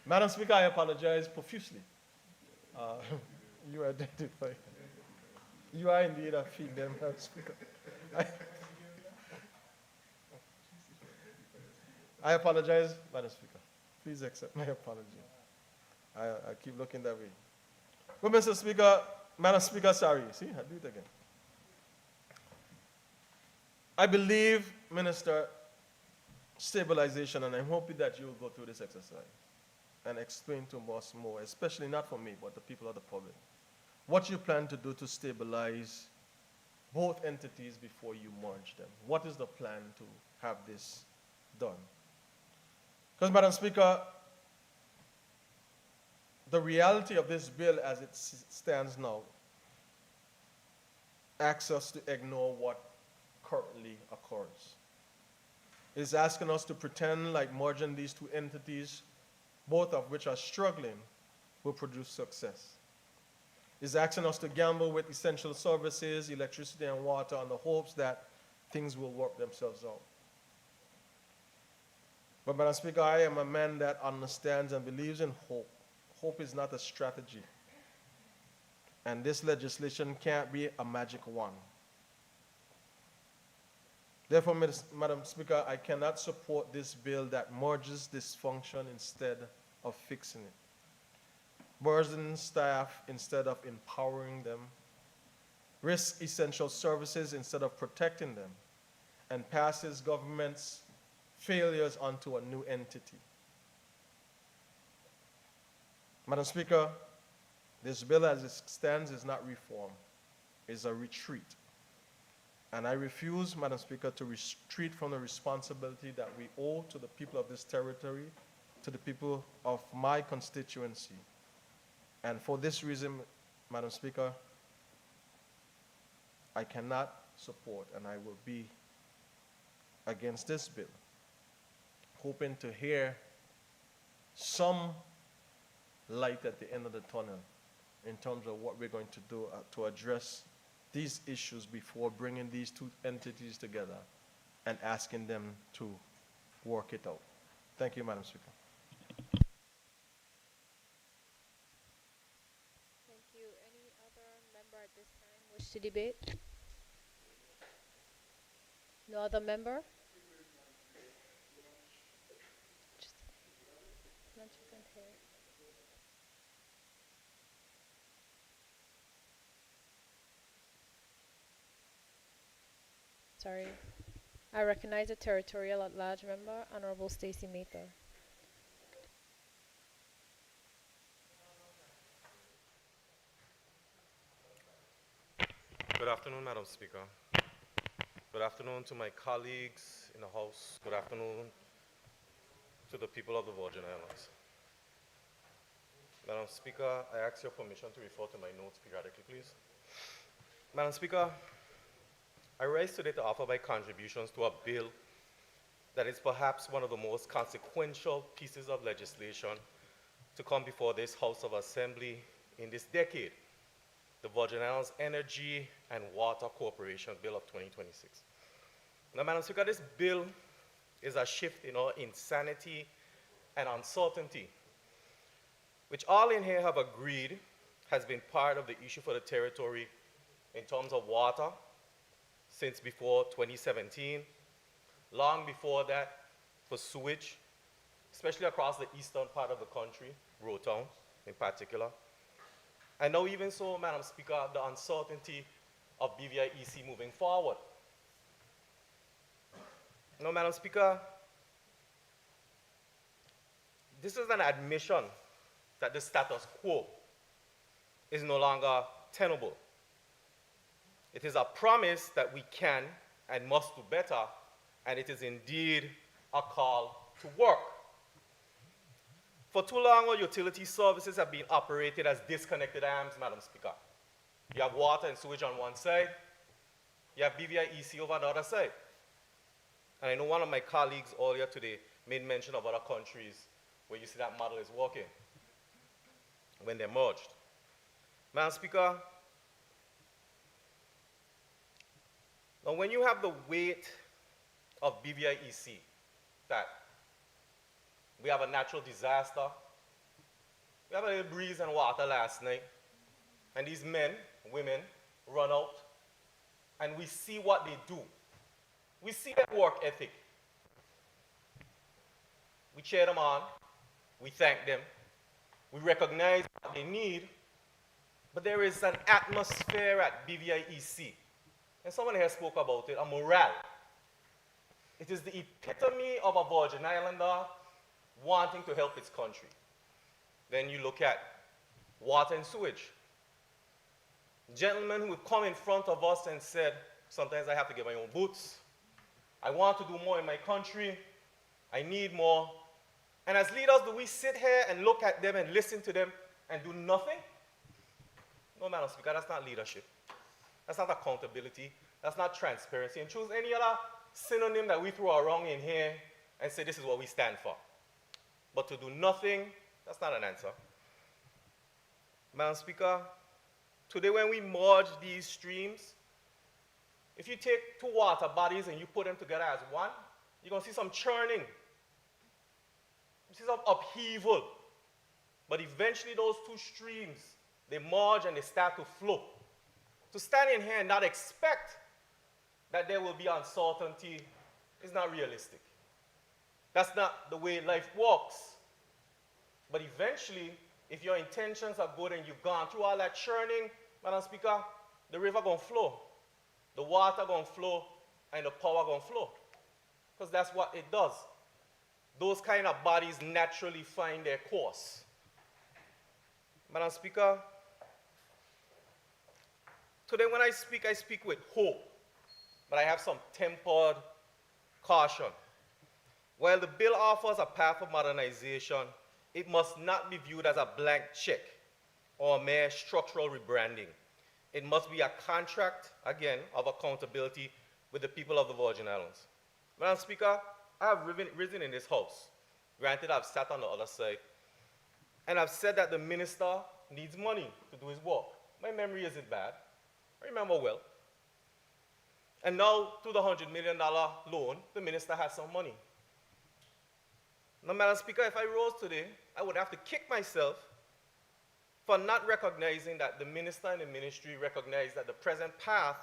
Madam Speaker, I apologize profusely. You identify. You are indeed a female, Madam Speaker. I apologize, Madam Speaker. Please accept my apology. I keep looking that way. But Mr. Speaker, Madam Speaker, sorry. See, I do it again. I believe, Minister, stabilization, and I'm hoping that you will go through this exercise and explain to us more, especially not for me, but the people of the public, what you plan to do to stabilize both entities before you merge them. What is the plan to have this done? Because, Madam Speaker, the reality of this bill as it stands now asks us to ignore what currently occurs. It's asking us to pretend like merging these two entities, both of which are struggling, will produce success. It's asking us to gamble with essential services, electricity and water, on the hopes that things will work themselves out. But, Madam Speaker, I am a man that understands and believes in hope. Hope is not a strategy. And this legislation can't be a magic wand. Therefore, Madam Speaker, I cannot support this bill that merges dysfunction instead of fixing it, burdens staff instead of empowering them, risks essential services instead of protecting them, and passes government's failures onto a new entity. Madam Speaker, this bill as it stands is not reform. is a retreat. And I refuse, Madam Speaker, to retreat from the responsibility that we owe to the people of this territory, to the people of my constituency. And for this reason, Madam Speaker, I cannot support and I will be against this bill, hoping to hear some light at the end of the tunnel in terms of what we're going to do to address these issues before bringing these two entities together and asking them to work it out. Thank you, Madam Speaker. Thank you. Any other member at this time wish to debate? No other member? Just lunch isn't here. Sorry. I recognize the territorial at large member, Honorable Stacey Mather. Good afternoon, Madam Speaker. Good afternoon to my colleagues in the House. Good afternoon to the people of the Virgin Islands. Madam Speaker, I ask your permission to refer to my notes periodically, please. Madam Speaker, I rise today to offer my contributions to a bill that is perhaps one of the most consequential pieces of legislation to come before this House of Assembly in this decade, the Virgin Islands Energy and Water Corporation Bill of 2026. Now, Madam Speaker, this bill is a shift in our insanity and uncertainty, which all in here have agreed has been part of the issue for the territory in terms of water since before 2017, long before that for sewage, especially across the eastern part of the country, Rotown in particular. And now even so, Madam Speaker, the uncertainty of BVI-EC moving forward. Now, Madam Speaker, this is an admission that the status quo is no longer tenable. It is a promise that we can and must do better, and it is indeed a call to work. For too long, our utility services have been operated as disconnected arms, Madam Speaker. You have water and sewage on one side, you have BVI-EC over the other side. And I know one of my colleagues earlier today made mention of other countries where you see that model is working when they're merged. Madam Speaker, now when you have the weight of BVI-EC, that we have a natural disaster, we have a little breeze and water last night, and these men, women, run out, and we see what they do. We see their work ethic. We cheer them on, we thank them, we recognize what they need, but there is an atmosphere at BVI-EC, and someone here spoke about it, a morale. It is the epitome of a Virgin Islander wanting to help its country. Then you look at water and sewage. Gentlemen who would come in front of us and said, sometimes I have to get my own boots. I want to do more in my country. I need more. And as leaders, do we sit here and look at them and listen to them and do nothing? No, Madam Speaker, that's not leadership. That's not accountability. That's not transparency. And choose any other synonym that we throw around in here and say this is what we stand for. But to do nothing, that's not an answer. Madam Speaker, today when we merge these streams, if you take two water bodies and you put them together as one, you're going to see some churning. You see some upheaval. But eventually those two streams, they merge and they start to flow. To stand in here and not expect that there will be uncertainty is not realistic. That's not the way life works. But eventually, if your intentions are good and you've gone through all that churning, Madam Speaker, the river gonna flow, the water gonna flow, and the power gonna flow. Because that's what it does. Those kind of bodies naturally find their course. Madam Speaker, Today when I speak with hope, but I have some tempered caution. While the bill offers a path of modernization, it must not be viewed as a blank check or mere structural rebranding. It must be a contract, again, of accountability with the people of the Virgin Islands. Madam Speaker, I have risen in this House. Granted, I've sat on the other side, and I've said that the minister needs money to do his work. My memory isn't bad. I remember well. And now, through the $100 million loan, the minister has some money. Now, Madam Speaker, if I rose today, I would have to kick myself for not recognizing that the minister and the ministry recognize that the present path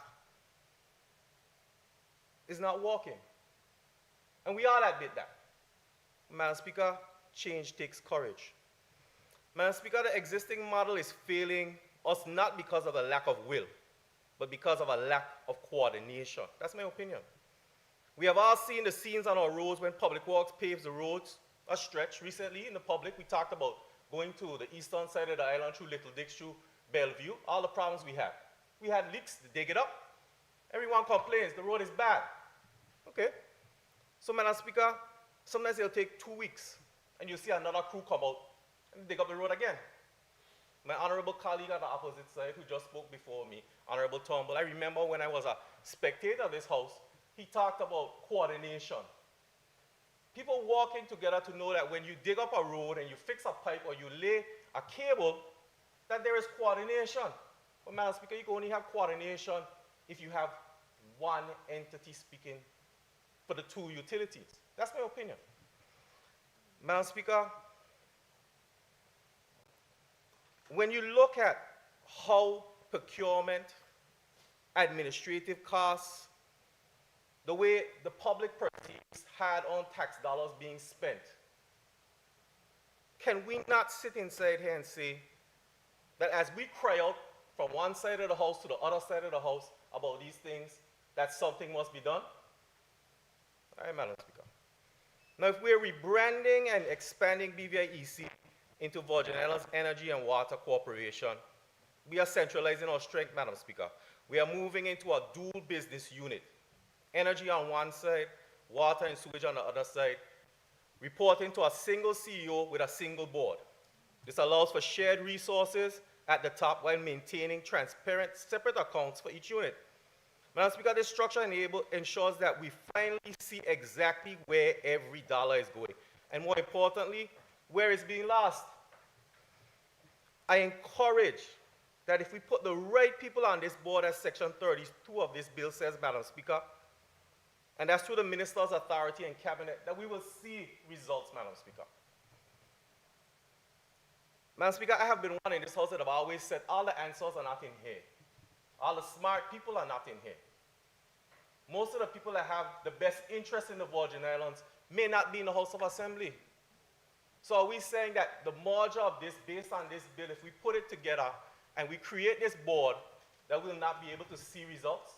is not working. And we all admit that. Madam Speaker, change takes courage. Madam Speaker, the existing model is failing us not because of a lack of will, but because of a lack of coordination. That's my opinion. We have all seen the scenes on our roads when Public Works paves the roads a stretch. Recently in the public, we talked about going to the eastern side of the island through Little Dix, through Bellevue, all the problems we had. We had leaks to dig it up. Everyone complains the road is bad. Okay. So, Madam Speaker, sometimes it'll take 2 weeks, and you'll see another crew come out and dig up the road again. My honorable colleague on the opposite side, who just spoke before me, Honorable Turnbull, I remember when I was a spectator of this House, he talked about coordination. People working together to know that when you dig up a road and you fix a pipe or you lay a cable, that there is coordination. But Madam Speaker, you can only have coordination if you have one entity speaking for the two utilities. That's my opinion. Madam Speaker, when you look at how procurement, administrative costs, the way the public perceives hard-earned tax dollars being spent, can we not sit inside here and say that as we cry out from one side of the House to the other side of the House about these things, that something must be done? All right, Madam Speaker. Now, if we're rebranding and expanding BVIEC into Virgin Islands Energy and Water Corporation, we are centralizing our strength, Madam Speaker. We are moving into a dual business unit. Energy on one side, water and sewage on the other side, reporting to a single CEO with a single board. This allows for shared resources at the top while maintaining transparent, separate accounts for each unit. Madam Speaker, this structure ensures that we finally see exactly where every dollar is going, and more importantly, where it's being lost. I encourage that if we put the right people on this board, as Section 32 of this bill says, Madam Speaker, and that's through the minister's authority and cabinet, that we will see results, Madam Speaker. Madam Speaker, I have been one in this House that have always said all the answers are not in here. All the smart people are not in here. Most of the people that have the best interest in the Virgin Islands may not be in the House of Assembly. So are we saying that the merger of this, based on this bill, if we put it together and we create this board, that we'll not be able to see results?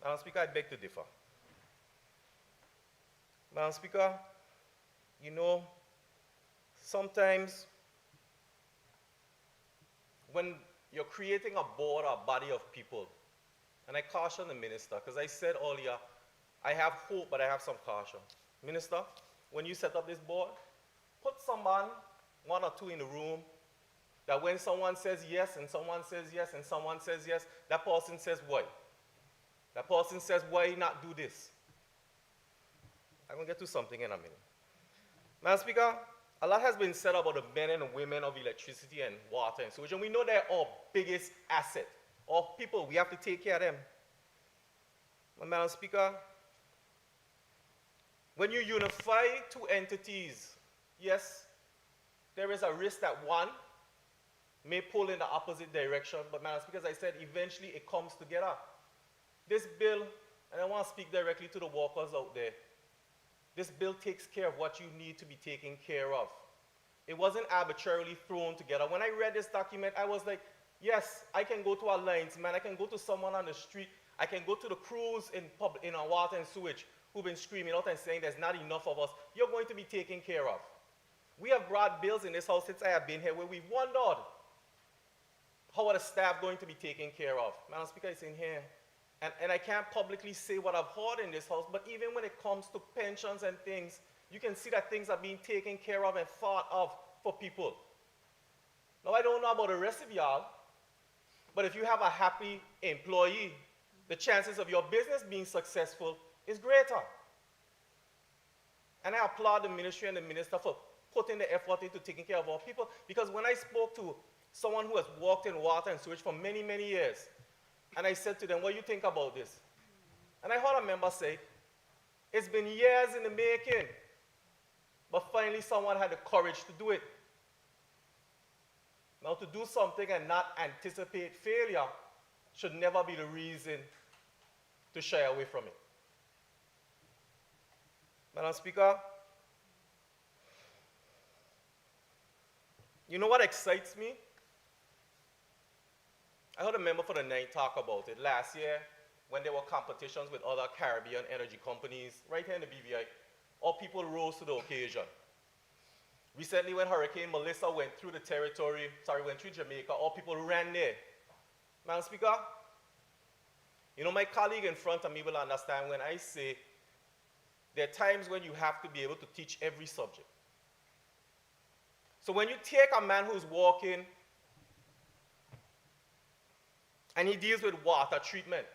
Madam Speaker, I beg to differ. Madam Speaker, you know, sometimes when you're creating a board or a body of people, and I caution the minister, because I said earlier, I have hope, but I have some caution. Minister, when you set up this board, put someone, one or two in the room, that when someone says yes, and someone says yes, and someone says yes, that person says why. That person says, why not do this? I'm going to get to something in a minute. Madam Speaker, a lot has been said about the men and the women of electricity and water and sewage, and we know they're our biggest asset. Our people, we have to take care of them. But Madam Speaker, when you unify two entities, yes, there is a risk that one may pull in the opposite direction, but Madam Speaker, as I said, eventually it comes together. This bill, and I want to speak directly to the workers out there, this bill takes care of what you need to be taken care of. It wasn't arbitrarily thrown together. When I read this document, I was like, yes, I can go to a linesman, I can go to someone on the street, I can go to the crews in our water and sewage who've been screaming out and saying there's not enough of us. You're going to be taken care of. We have brought bills in this House since I have been here where we've wondered, How are the staff going to be taken care of? Madam Speaker, it's in here. And I can't publicly say what I've heard in this house, but even when it comes to pensions and things, you can see that things are being taken care of and thought of for people. Now, I don't know about the rest of y'all, but if you have a happy employee, the chances of your business being successful is greater. And I applaud the ministry and the minister for putting the effort into taking care of our people, because when I spoke to someone who has worked in water and sewage for many, many years, and I said to them, what do you think about this? And I heard a member say, it's been years in the making, but finally someone had the courage to do it. Now, to do something and not anticipate failure should never be the reason to shy away from it. Madam Speaker, you know what excites me? I heard a member for the night talk about it last year when there were competitions with other Caribbean energy companies right here in the BVI. All people rose to the occasion. Recently, when Hurricane Melissa went through went through Jamaica, all people ran there. Madam Speaker, you know, my colleague in front of me will understand when I say there are times when you have to be able to teach every subject. So when you take a man who's walking and he deals with water treatment,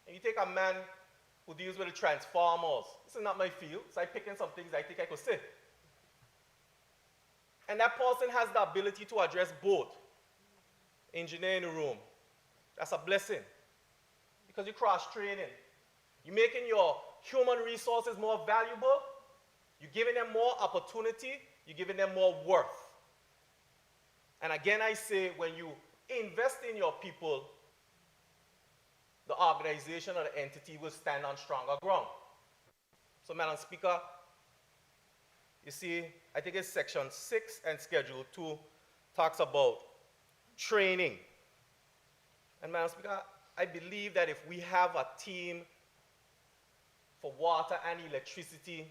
and you take a man who deals with the transformers, this is not my field, so I'm picking some things I think I could say. And that person has the ability to address both. Engineer in the room, that's a blessing, because you're cross-training. You're making your human resources more valuable, you're giving them more opportunity, you're giving them more worth. And again, I say, when you invest in your people, the organization or the entity will stand on stronger ground. So, Madam Speaker, you see, I think it's section 6 and schedule 2 talks about training. And Madam Speaker, I believe that if we have a team for water and electricity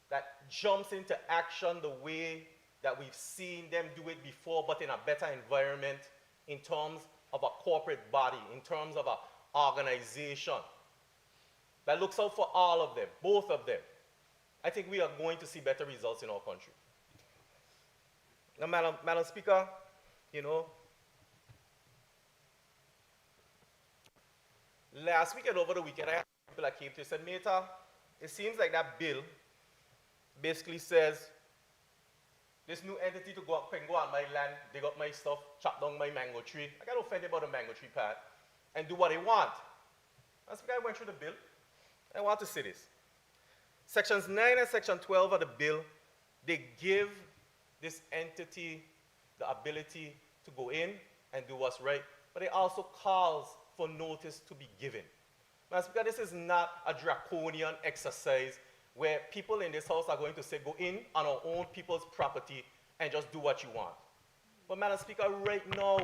that jumps into action the way that we've seen them do it before, but in a better environment, in terms of a corporate body, in terms of an organization that looks out for all of them, both of them, I think we are going to see better results in our country. Now, Madam Speaker, you know, last week and over the weekend, I had people that came to me and said, Meta, it seems like that bill basically says this new entity can go on my land, dig up my stuff, chop down my mango tree. I got offended about the mango tree part and do what they want. That's why I went through the bill. I want to say this. Sections 9 and Section 12 of the bill, they give this entity the ability to go in and do what's right, but it also calls for notice to be given. Now, Speaker, this is not a draconian exercise where people in this house are going to say, go in on our own people's property and just do what you want. But, Madam Speaker, right now,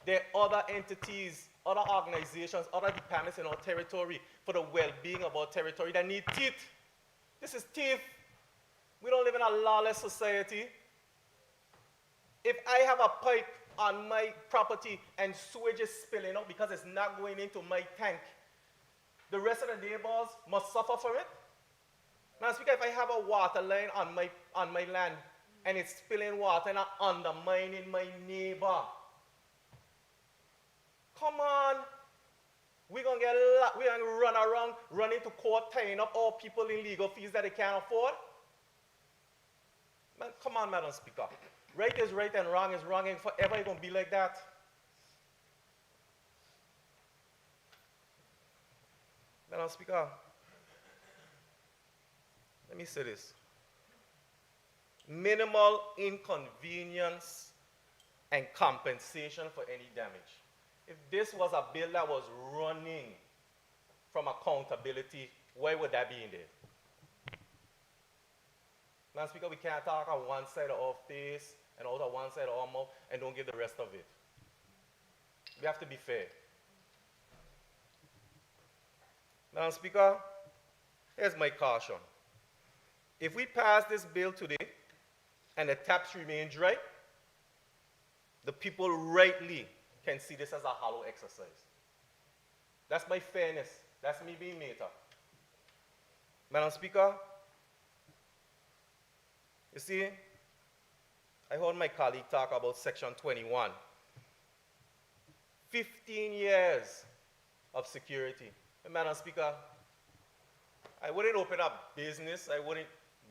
there are other entities, other organizations, other departments in our territory for the well-being of our territory that need teeth. This is teeth. We don't live in a lawless society. If I have a pipe on my property and sewage is spilling out because it's not going into my tank, the rest of the neighbors must suffer for it. Now, Speaker, if I have a water line on my land and it's spilling water and undermining my neighbor, come on. We're going to run around, run into court, tying up all people in legal fees that they can't afford. Man, come on, Madam Speaker. Right is right and wrong is wrong, and forever it's going to be like that. Madam Speaker, let me say this. Minimal inconvenience and compensation for any damage. If this was a bill that was running from accountability, why would that be in there? Madam Speaker, we can't talk on one side of our face and out of one side of our mouth and don't give the rest of it. We have to be fair. Madam Speaker, here's my caution. If we pass this bill today and the taps remain dry, the people rightly can see this as a hollow exercise. That's my fairness. That's me being Meta. Madam Speaker, you see, I heard my colleague talk about Section 21. 15 years of security. And Madam Speaker, I wouldn't open up business. I wouldn't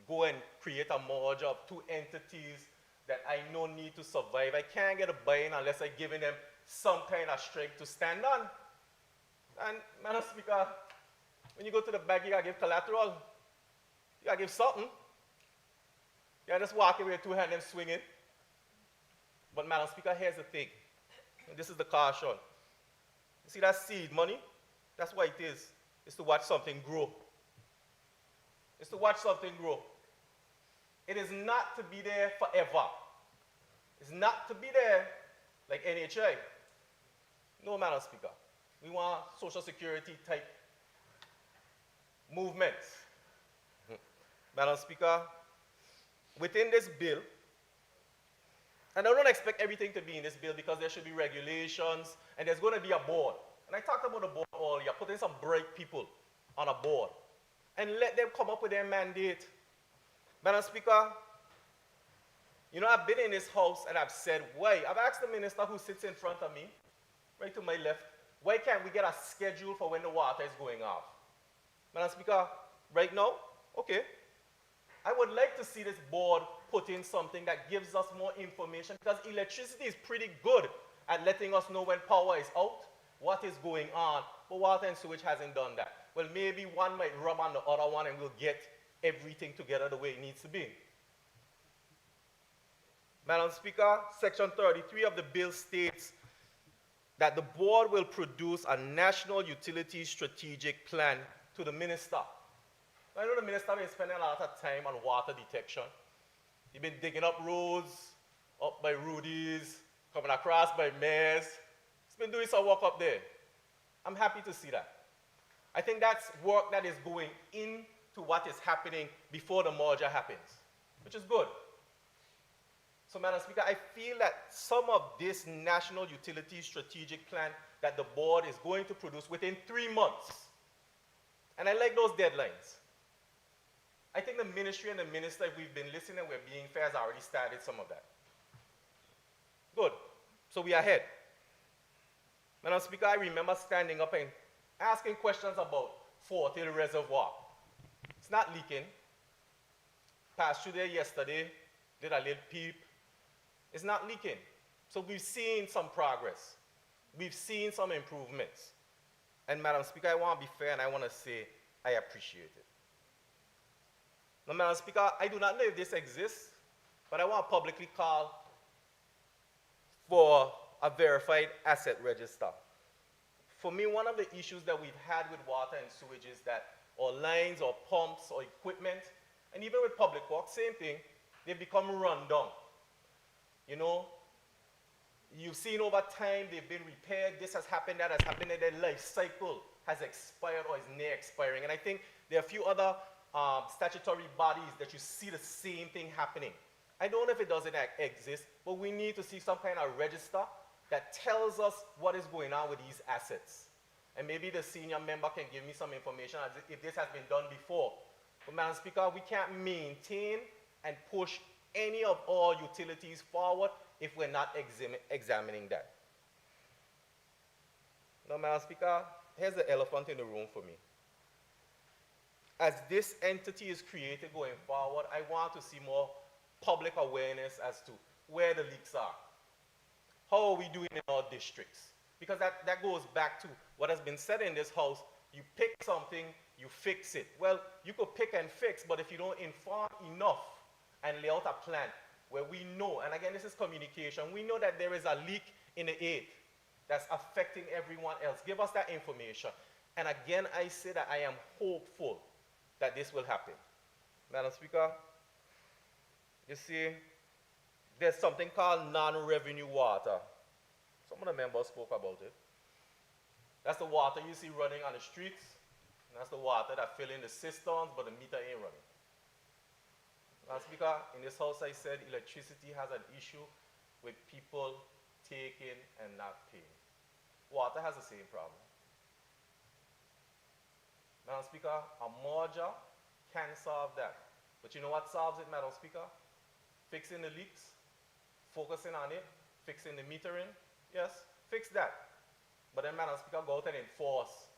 go and create a merger of two entities that I know need to survive. I can't get a buy-in unless I'm giving them some kind of strength to stand on. And Madam Speaker, when you go to the bank, you gotta give collateral. You gotta give something. You gotta just walk away with two hands and swing it. But Madam Speaker, here's the thing. And this is the caution. You see that seed money? That's what it is. It's to watch something grow. It's to watch something grow. It is not to be there forever. It's not to be there like NHI. No, Madam Speaker. We want social security type movements. Madam Speaker, within this bill, and I don't expect everything to be in this bill because there should be regulations and there's going to be a board. And I talked about the board earlier, putting some bright people on a board and let them come up with their mandate. Madam Speaker, you know, I've been in this house and I've said, why? I've asked the minister who sits in front of me, right to my left, why can't we get a schedule for when the water is going off? Madam Speaker, right now, okay. I would like to see this board put in something that gives us more information because electricity is pretty good at letting us know when power is out, what is going on, but water and sewage hasn't done that. Well, maybe one might rub on the other one and we'll get everything together the way it needs to be. Madam Speaker, Section 33 of the bill states that the board will produce a national utility strategic plan to the minister. I know the minister has been spending a lot of time on water detection. He's been digging up roads, up by Rudy's, coming across by Mayor's. He's been doing some work up there. I'm happy to see that. I think that's work that is going into what is happening before the merger happens, which is good. So, Madam Speaker, I feel that some of this national utility strategic plan that the board is going to produce within 3 months, and I like those deadlines. I think the ministry and the minister, if we've been listening and we're being fair, has already started some of that. Good. So we are ahead. Madam Speaker, I remember standing up and asking questions about Fort Hill Reservoir. It's not leaking. Passed through there yesterday, did a little peep. It's not leaking. So we've seen some progress. We've seen some improvements. And Madam Speaker, I want to be fair and I want to say I appreciate it. Now, Madam Speaker, I do not know if this exists, but I want to publicly call for a verified asset register. For me, one of the issues that we've had with water and sewage is that our lines or pumps or equipment, and even with public works, same thing, they've become run down. You know, you've seen over time they've been repaired, this has happened, that has happened, and their life cycle has expired or is near expiring. And I think there are a few other statutory bodies that you see the same thing happening. I don't know if it doesn't exist, but we need to see some kind of register that tells us what is going on with these assets. And maybe the senior member can give me some information if this has been done before. But Madam Speaker, we can't maintain and push any of our utilities forward if we're not examining that. Now, Madam Speaker, here's the elephant in the room for me. As this entity is created going forward, I want to see more public awareness as to where the leaks are. How are we doing in our districts? Because that goes back to what has been said in this house. You pick something, you fix it. Well, you could pick and fix, but if you don't inform enough and lay out a plan where we know, and again, this is communication, we know that there is a leak in the 8th that's affecting everyone else. Give us that information. And again, I say that I am hopeful that this will happen. Madam Speaker, you see, there's something called non-revenue water. Some of the members spoke about it. That's the water you see running on the streets. And that's the water that fill in the cisterns, but the meter ain't running. Madam Speaker, in this house I said electricity has an issue with people taking and not paying. Water has the same problem. Madam Speaker, a merger can solve that. But you know what solves it, Madam Speaker? Fixing the leaks, focusing on it, fixing the metering. Yes, fix that. But then, Madam Speaker, go out and enforce.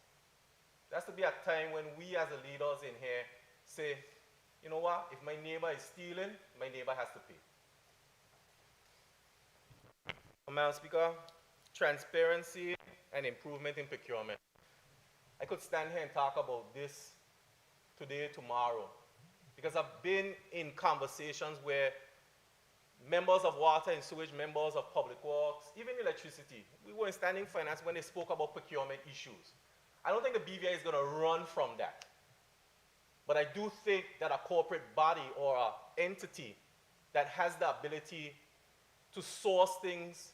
There has to be a time when we as the leaders in here say, you know what, if my neighbor is stealing, my neighbor has to pay. Madam Speaker, transparency and improvement in procurement. I could stand here and talk about this today, tomorrow, because I've been in conversations where members of water and sewage, members of public works, even electricity, we were in standing finance when they spoke about procurement issues. I don't think the BVI is going to run from that. But I do think that a corporate body or an entity that has the ability to source things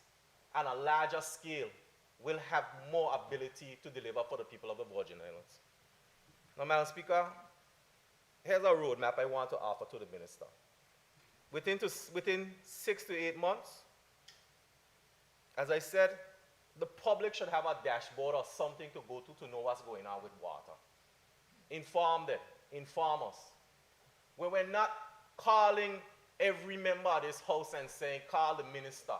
on a larger scale will have more ability to deliver for the people of the Virgin Islands. Now, Madam Speaker, here's a roadmap I want to offer to the Minister. Within 6 to 8 months, as I said, the public should have a dashboard or something to go to know what's going on with water. Inform them, inform us. When we're not calling every member of this house and saying, call the minister.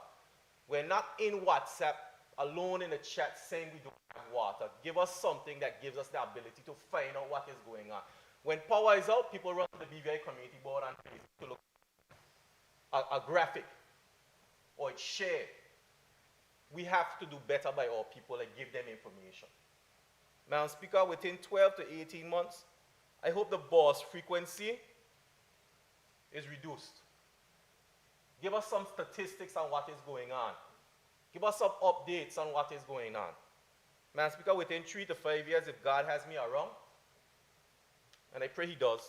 We're not in WhatsApp alone in the chat saying we don't have water. Give us something that gives us the ability to find out what is going on. When power is out, people run to the BVI community board and Facebook to look at a graphic or it's shared. We have to do better by our people and give them information. Madam Speaker, within 12 to 18 months, I hope the burst frequency is reduced. Give us some statistics on what is going on. Give us some updates on what is going on. Madam Speaker, within 3 to 5 years, if God has me around, and I pray he does,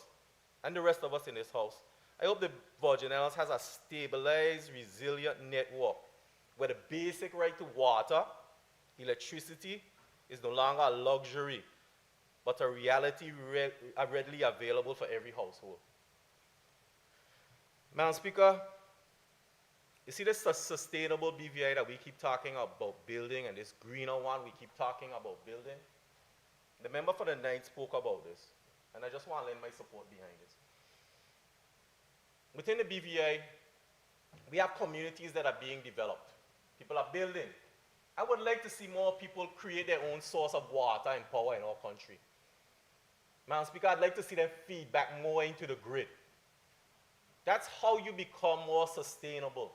and the rest of us in this house, I hope the Virgin Islands has a stabilized, resilient network where the basic right to water, electricity, is no longer a luxury, but a reality readily available for every household. Madam Speaker, you see this sustainable BVI that we keep talking about building and this greener one we keep talking about building? The member for the night spoke about this, and I just want to lend my support behind this. Within the BVI, we have communities that are being developed. People are building. I would like to see more people create their own source of water and power in our country. Madam Speaker, I'd like to see them feed back more into the grid. That's how you become more sustainable.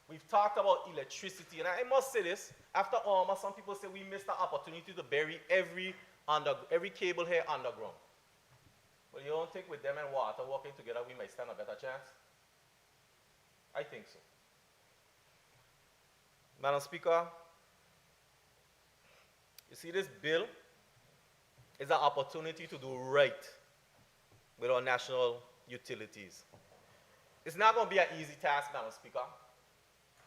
We've talked about electricity, and I must say this, after Irma, some people say we missed the opportunity to bury every cable here underground. But you don't think with them and water working together we might stand a better chance? I think so. Madam Speaker, you see this bill is an opportunity to do right with our national utilities. It's not going to be an easy task, Madam Speaker.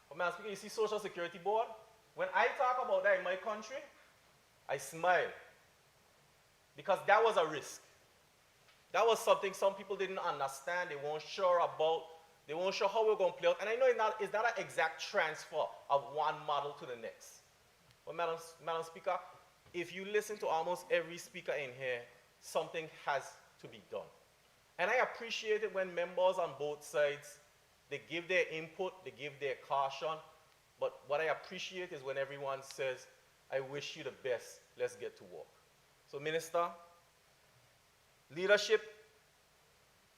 But Madam Speaker, you see Social Security Board? When I talk about that in my country, I smile. Because that was a risk. That was something some people didn't understand, they weren't sure about, they weren't sure how we're going to play out. And I know it's not an exact transfer of one model to the next. But Madam Speaker, if you listen to almost every speaker in here, something has to be done. And I appreciate it when members on both sides, they give their input, they give their caution. But what I appreciate is when everyone says, I wish you the best, let's get to work. So Minister, leadership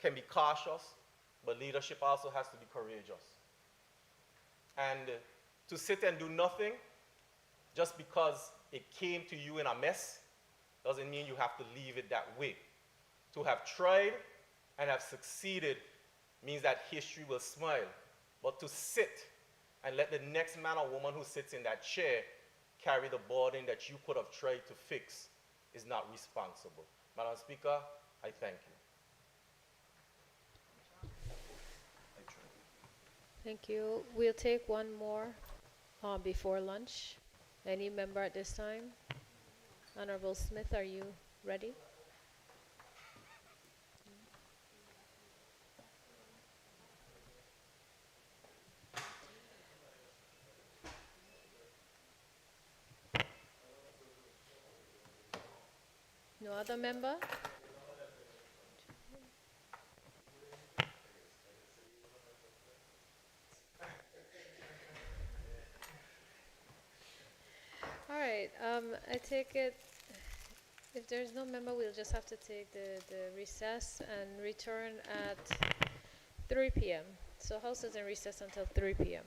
can be cautious, but leadership also has to be courageous. And to sit and do nothing just because it came to you in a mess doesn't mean you have to leave it that way. To have tried and have succeeded means that history will smile. But to sit and let the next man or woman who sits in that chair carry the burden that you could have tried to fix is not responsible. Madam Speaker, I thank you. Thank you. We'll take one more before lunch. Any member at this time? Honorable Smith, are you ready? No other member? All right, I take it, if there's no member, we'll just have to take the recess and return at 3 p.m. So House is in recess until 3 p.m.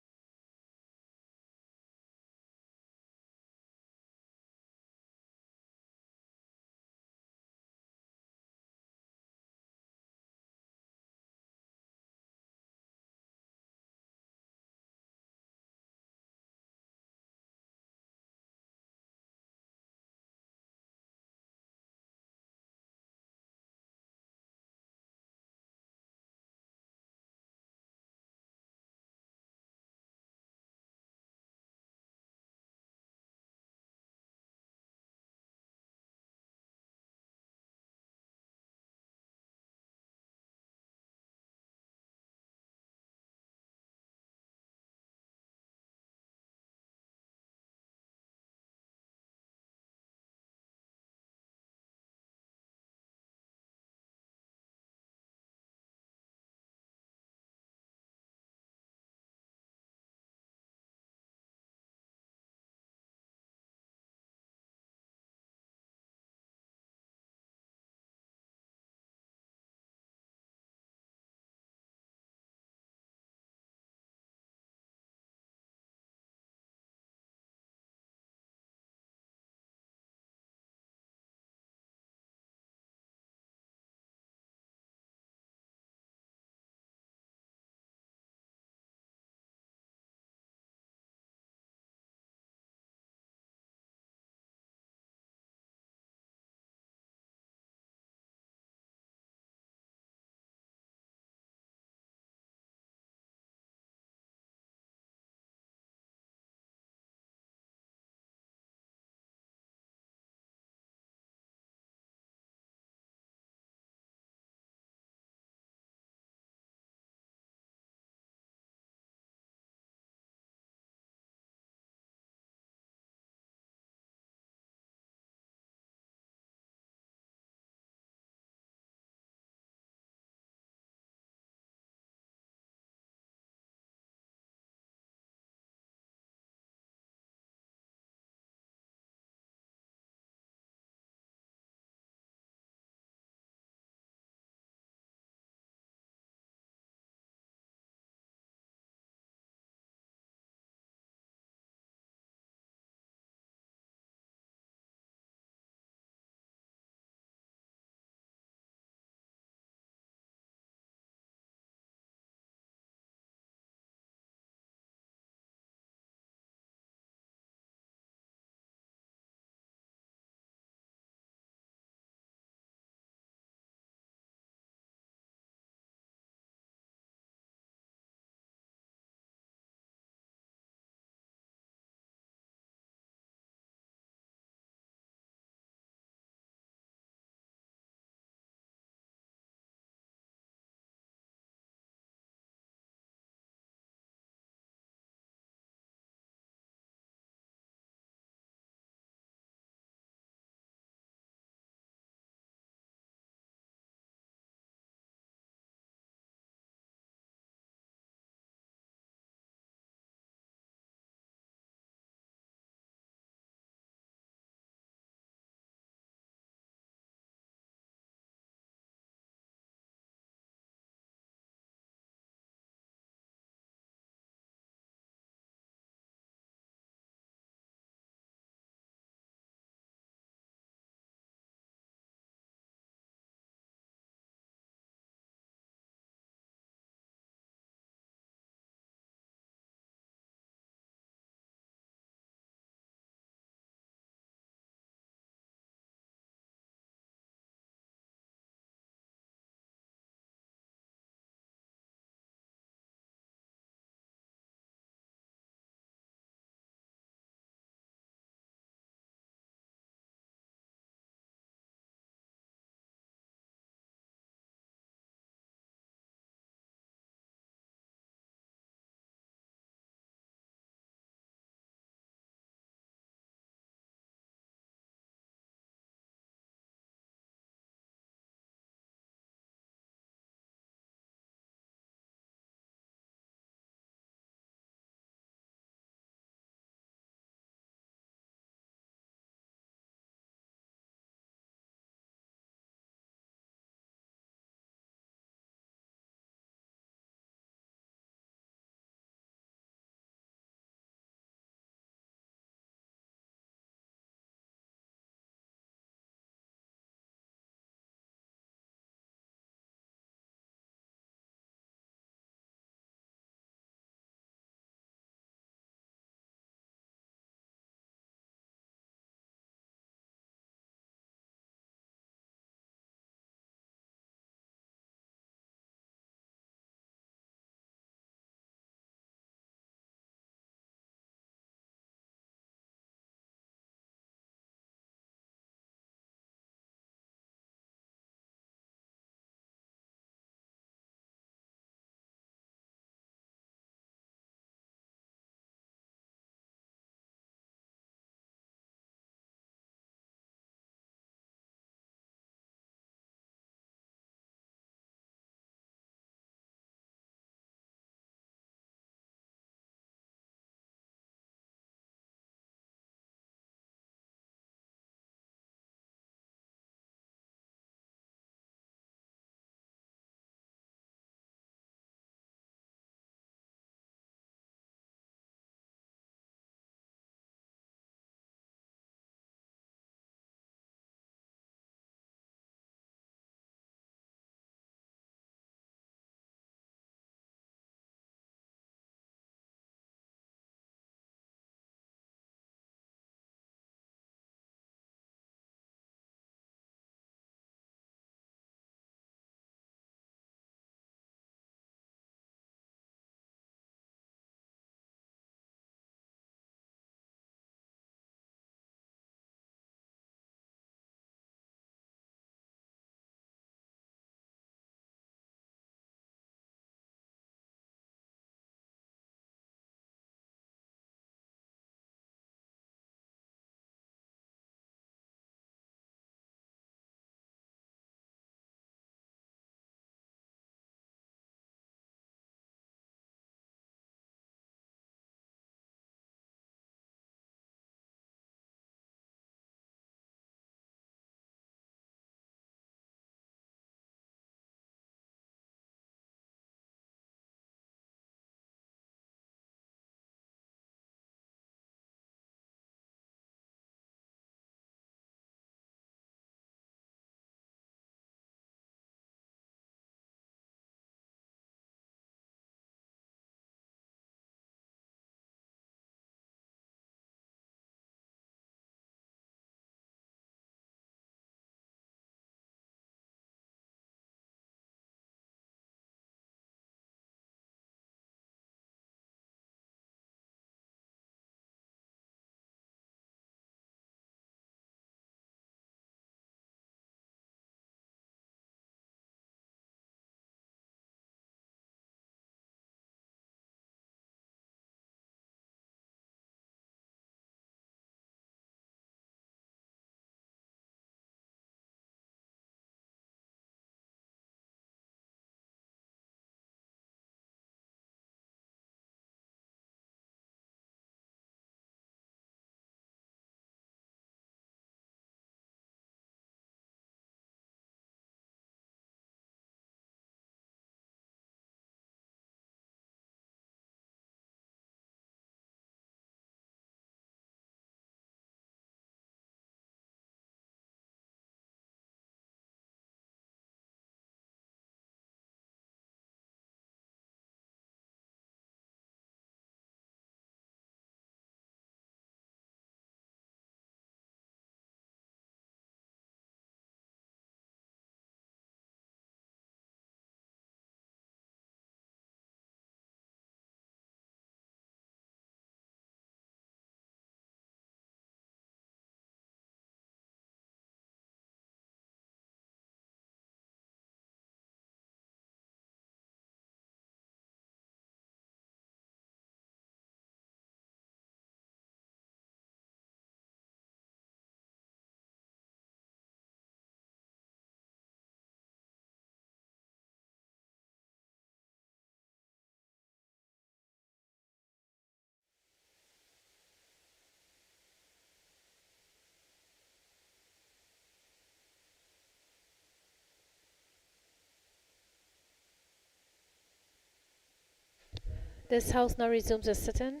This House now resumes its sitting.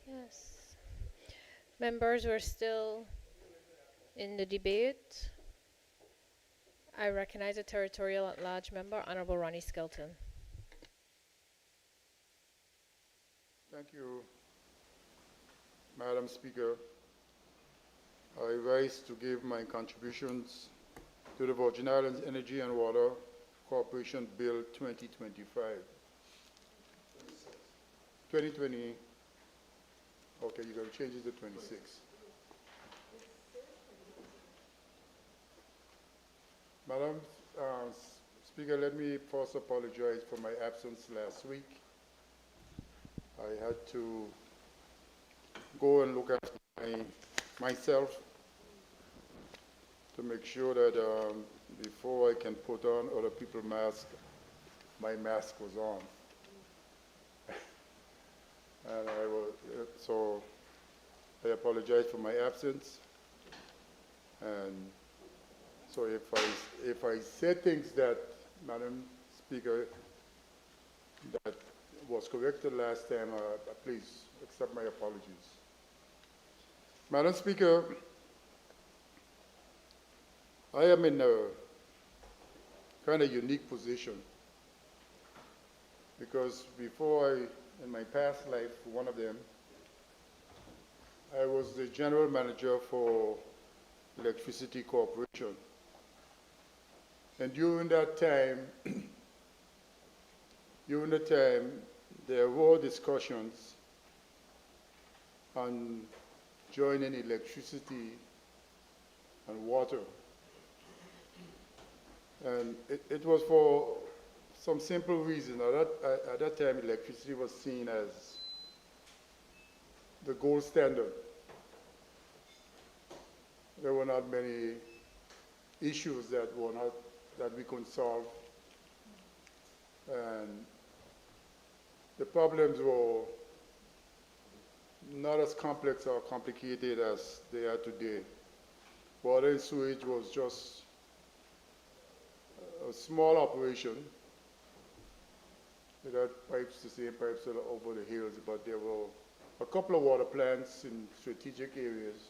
Yes. Members, we're still in the debate. I recognize the territorial at large member, Honorable Ronnie Skelton. Thank you, Madam Speaker. I rise to give my contributions to the Virgin Islands Energy and Water Corporation Bill 2025. 2020, okay, you're going to change it to 26. Madam Speaker, let me first apologize for my absence last week. I had to go and look after myself to make sure that before I can put on other people's masks, my mask was on. And so I apologize for my absence. And so if I said things that, Madam Speaker, that was corrected last time, please accept my apologies. Madam Speaker, I am in a kind of unique position because before in my past life, one of them, I was the general manager for Electricity Corporation. And during that time, there were discussions on joining electricity and water. And it was for some simple reason. At that time, electricity was seen as the gold standard. There were not many issues that we couldn't solve. And the problems were not as complex or complicated as they are today. Water and sewage was just a small operation. It had pipes, the same pipes over the hills, but there were a couple of water plants in strategic areas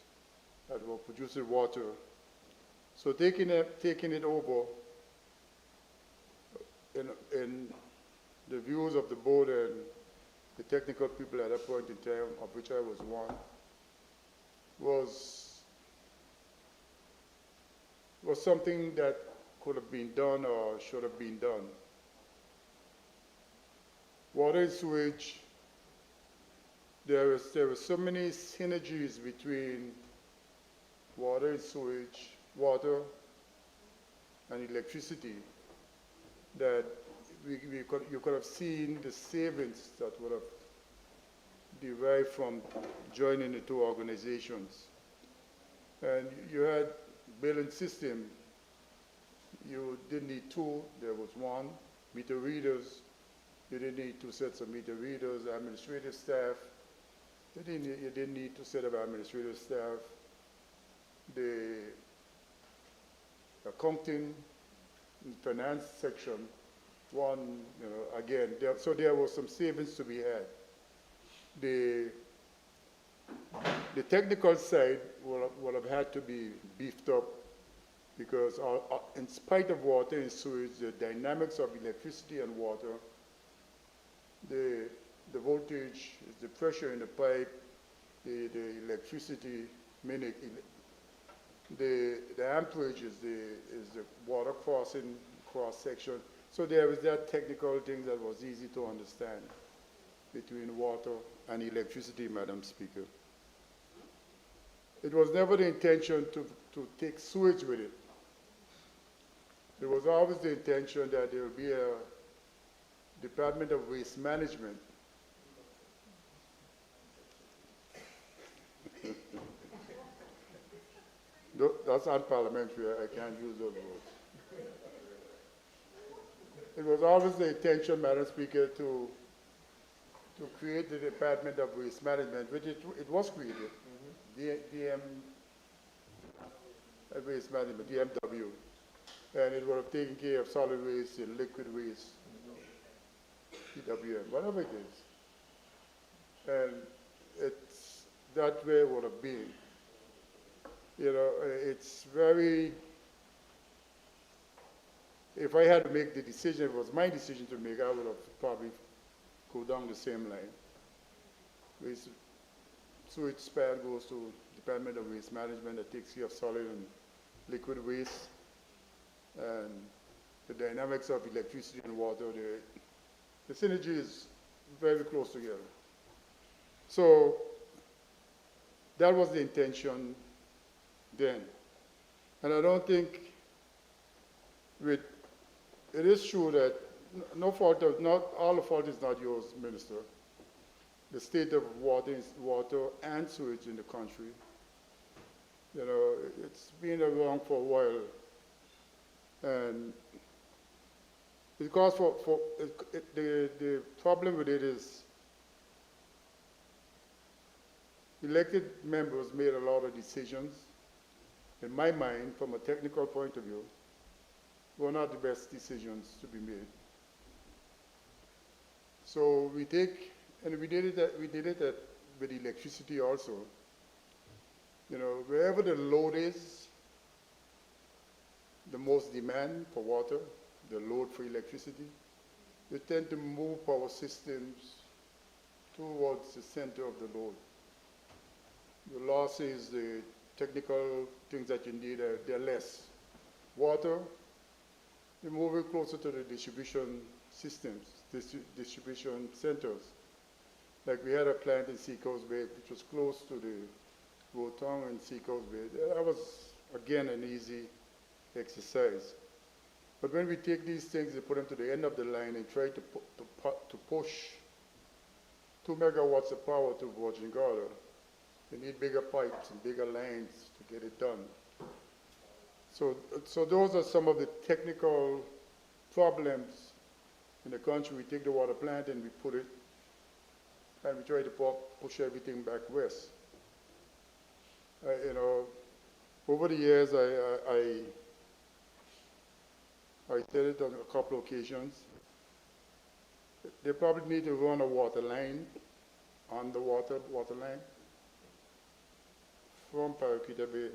that were producing water. So taking it over in the views of the board and the technical people at that point in time, of which I was one, was something that could have been done or should have been done. Water and sewage, there were so many synergies between water and sewage, water and electricity that you could have seen the savings that would have derived from joining the two organizations. And you had billing system. You didn't need two, there was one. Meter readers, you didn't need two sets of meter readers. Administrative staff, you didn't need two sets of administrative staff. The accounting and finance section, one, again, so there was some savings to be had. The technical side would have had to be beefed up because in spite of water and sewage, the dynamics of electricity and water, the voltage, the pressure in the pipe, the electricity, the amperage is the water crossing cross section. So there was that technical thing that was easy to understand between water and electricity, Madam Speaker. It was never the intention to take sewage with it. It was always the intention that there would be a Department of Waste Management. That's unparliamentary, I can't use those words. It was always the intention, Madam Speaker, to create the Department of Waste Management, which it was created, Waste Management, DMW. and it would have taken care of solid waste and liquid waste, PWM, whatever it is. And it's that way it would have been. You know, it's very, if I had to make the decision, if it was my decision to make, I would have probably go down the same line. Waste, sewage span goes to Department of Waste Management that takes care of solid and liquid waste. And the dynamics of electricity and water, the synergy is very close together. So that was the intention then. And I don't think it is true that not all the fault is not yours, Minister. The state of water and sewage in the country, you know, it's been around for a while. And because the problem with it is elected members made a lot of decisions, in my mind, from a technical point of view, were not the best decisions to be made. So we take, and we did it with electricity also. You know, wherever the load is, the most demand for water, the load for electricity, we tend to move power systems towards the center of the load. The loss is the technical things that you need, they're less. Water, you move it closer to the distribution systems, distribution centers. Like we had a plant in Seacoast Bay, which was close to the Rotong and Seacoast Bay. That was, again, an easy exercise. But when we take these things and put them to the end of the line and try to push 2 megawatts of power to Virgin Gorda, you need bigger pipes and bigger lines to get it done. So those are some of the technical problems in the country. We take the water plant and we put it, and we try to push everything back west. You know, over the years, I said it on a couple of occasions. They probably need to run a water line on the water line from Paraquita Bay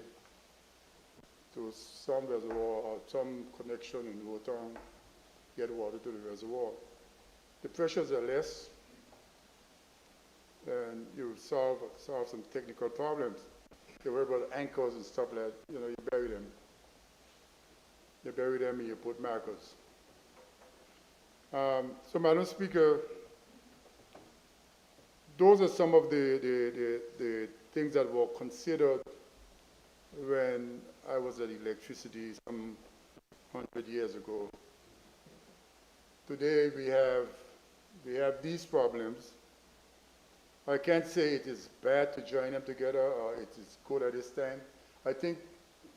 to some reservoir or some connection in Rotong, get water to the reservoir. The pressures are less, and you solve some technical problems. You worry about anchors and stuff like that, you know, you bury them. You bury them and you put markers. So, Madam Speaker, those are some of the things that were considered when I was at electricity some 100 years ago. Today we have these problems. I can't say it is bad to join them together or it is good at this time. I think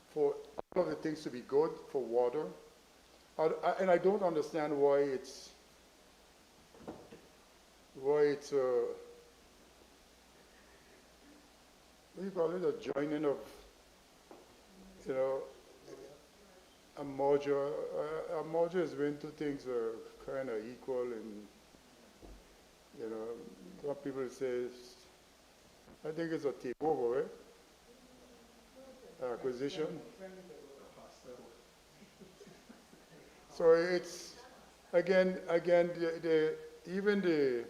for all of the things to be good for water, and I don't understand why it's what do you call it, a joining of, you know, a merger. A merger is when two things are kind of equal, and, you know, some people say, I think it's a takeover, right? Acquisition. So it's, again, even the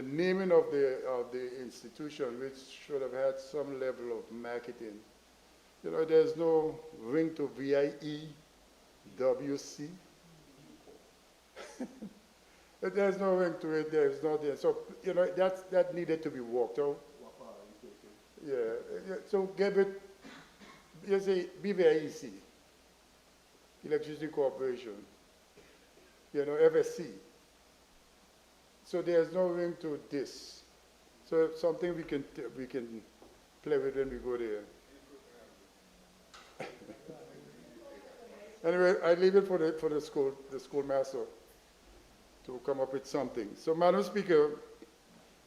naming of the institution, which should have had some level of marketing. You know, there's no ring to VIEWC. There's no ring to it. There's nothing. So, you know, that needed to be worked out. Yeah. So give it, you say BVIEC, Electricity Corporation, you know, FSC. So there's no ring to this. So something we can play with when we go there. Anyway, I leave it for the schoolmaster to come up with something. So, Madam Speaker,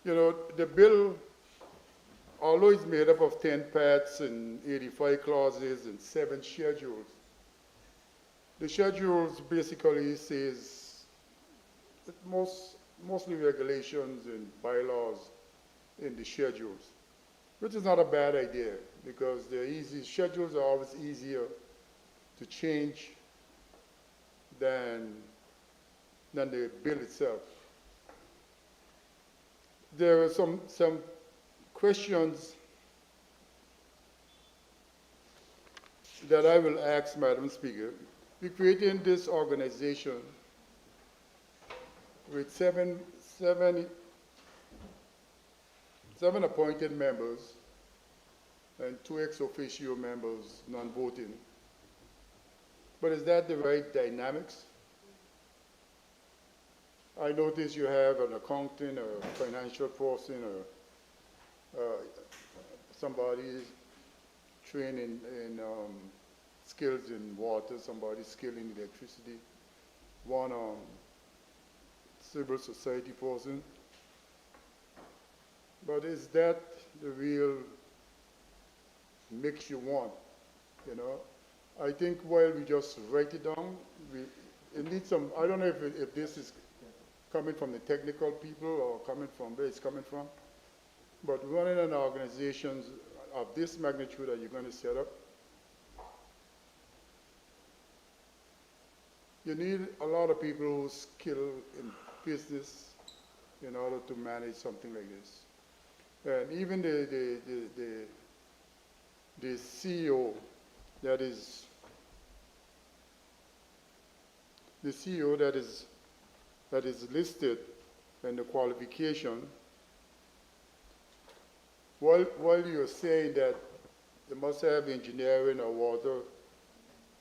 you know, the bill, although it's made up of 10 parts and 85 clauses and 7 schedules, The schedules basically says that mostly regulations and bylaws in the schedules, which is not a bad idea because they're easy. Schedules are always easier to change than the bill itself. There are some questions that I will ask, Madam Speaker. We're creating this organization with seven appointed members and 2 ex officio members non-voting. But is that the right dynamics? I notice you have an accountant or a financial person or somebody trained in skills in water, somebody skilled in electricity, one civil society person. But is that the real mix you want, you know? I think while we just write it down, it needs some, I don't know if this is coming from the technical people or coming from where it's coming from, but running an organization of this magnitude that you're going to set up, you need a lot of people who's skilled in business in order to manage something like this. And even the CEO that is listed in the qualification, while you're saying that they must have engineering or water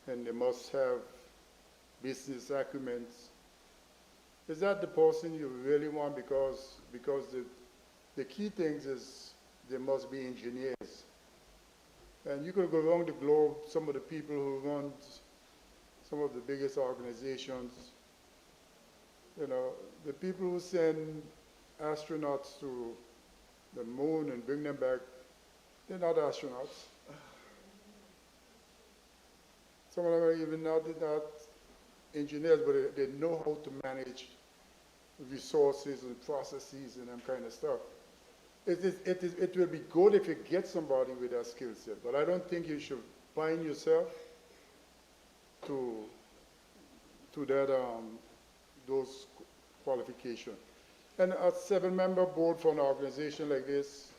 and they must have business acumen, is that the person you really want? Because the key things is they must be engineers. And you could go around the globe, some of the people who run some of the biggest organizations, you know, the people who send astronauts to the moon and bring them back, they're not astronauts. Some of them are even not engineers, but they know how to manage resources and processes and that kind of stuff. It will be good if you get somebody with that skill set, but I don't think you should bind yourself to those qualifications. And a 7-member board for an organization like this,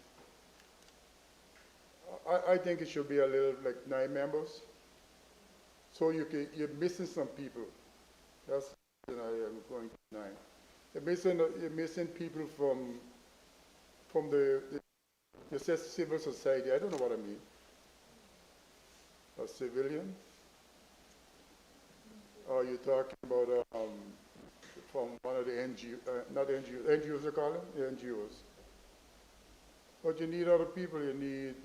I think it should be a little like 9 members. So you're missing some people. That's the reason I am going to 9. You're missing people from the civil society. I don't know what I mean. A civilian? Or you're talking about from one of the not NGOs, NGOs they call them? Yeah, NGOs. But you need other people. You need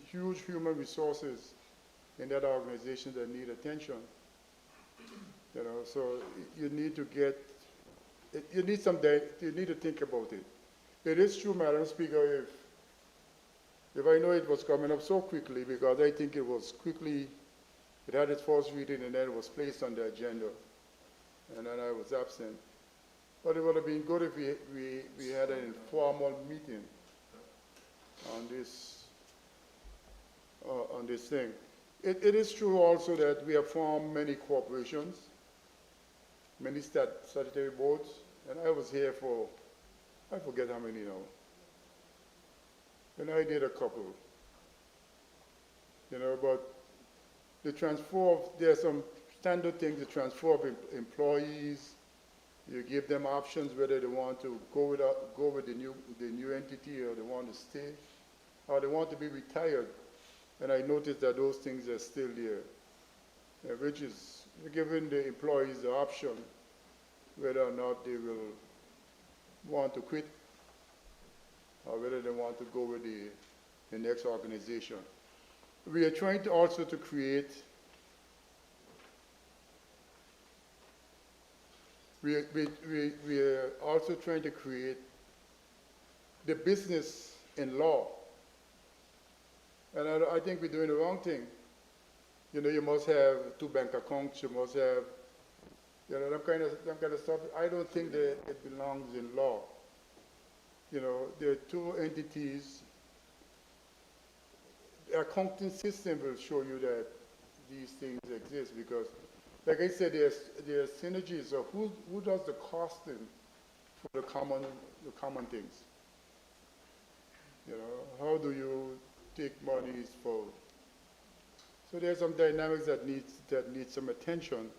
huge human resources in that organization that need attention. You know, so you need to you need to think about it. It is true, Madam Speaker, if I know it was coming up so quickly, because I think it was quickly, it had its first reading and then it was placed on the agenda, and then I was absent. But it would have been good if we had an informal meeting on this thing. It is true also that we have formed many corporations, many statutory boards, and I was here for, I forget how many now. And I did a couple. You know, but there are some standard things, the transfer of employees, you give them options whether they want to go with the new entity or they want to stay, or they want to be retired. And I noticed that those things are still there, which is giving the employees the option whether or not they will want to quit or whether they want to go with the next organization. We are trying to also to create, we are also trying to create the business in law. And I think we're doing the wrong thing. You know, you must have 2 bank accounts, you must have, you know, that kind of stuff. I don't think that it belongs in law. You know, there are 2 entities. The accounting system will show you that these things exist because, like I said, there's synergies. So who does the costing for the common things? You know, how do you take monies for? So there's some dynamics that need some attention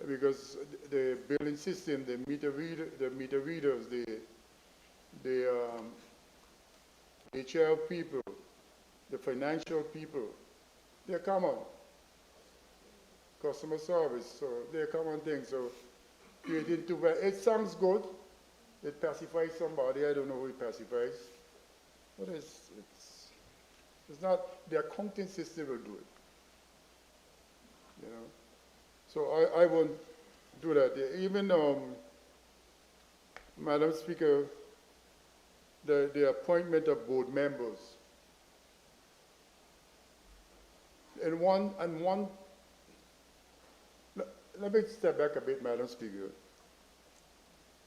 because the billing system, the meter readers, the HR people, the financial people, they're common. Customer service, so they're common things. So creating it sounds good. It pacifies somebody. I don't know who it pacifies, but it's not, the accounting system will do it, you know. So I won't do that. Even, Madam Speaker, the appointment of board members. And let me step back a bit, Madam Speaker.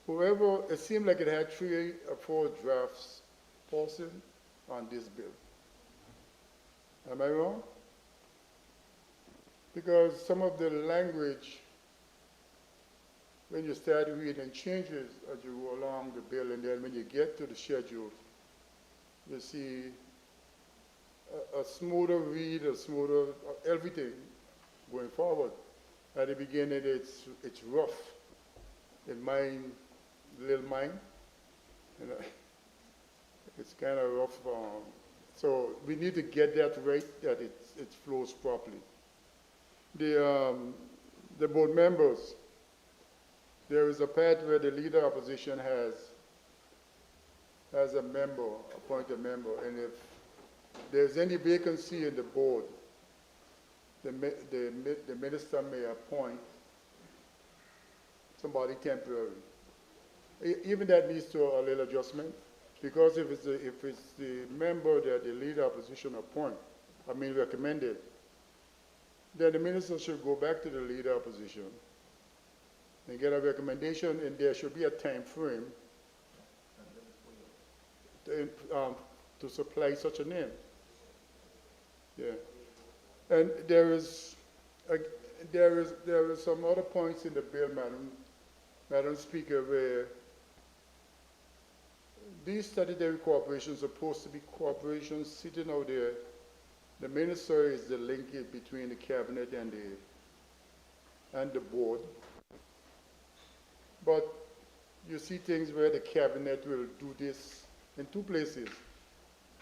Whoever, it seemed like it had 3 or 4 drafts posted on this bill. Am I wrong? Because some of the language, when you start reading, changes as you go along the bill, and then when you get to the schedule, you see a smoother read, a smoother everything going forward. At the beginning, it's rough in mine, little mine. You know, it's kind of rough. So we need to get that right, that it flows properly. The board members, there is a part where the leader opposition has a member, appointed member, and if there's any vacancy in the board, the minister may appoint somebody temporary. Even that needs to a little adjustment, because if it's the member that the leader opposition recommended, then the minister should go back to the leader opposition and get a recommendation, and there should be a time frame to supply such a name. Yeah, and there is some other points in the bill, Madam Speaker, where these statutory corporations are supposed to be corporations sitting out there. The minister is the linkage between the cabinet and the board. But you see things where the cabinet will do this in 2 places.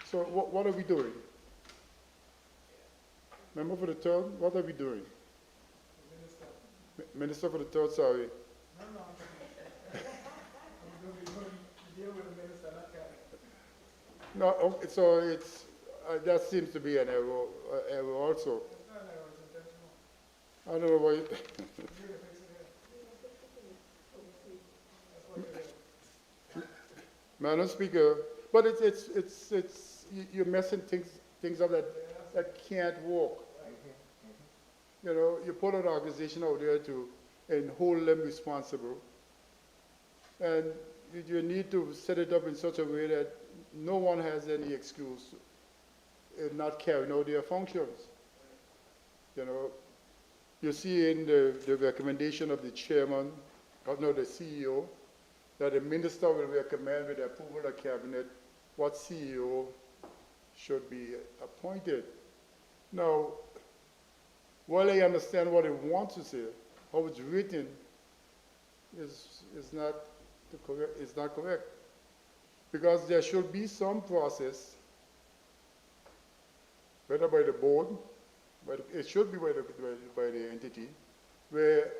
So what are we doing? Member for the third, what are we doing? Minister for the third, sorry. No, okay, so it's that seems to be an error also. I don't know why. Madam Speaker, but you're messing things up that can't work. You know, you put an organization out there and hold them responsible, and you need to set it up in such a way that no one has any excuse in not carrying out their functions. You know, you see in the recommendation of the chairman, the CEO, that the minister will recommend with the approval of the cabinet what CEO should be appointed. Now, while I understand what it wants to say, how it's written is not correct. Because there should be some process, whether by the board, it should be by the entity, where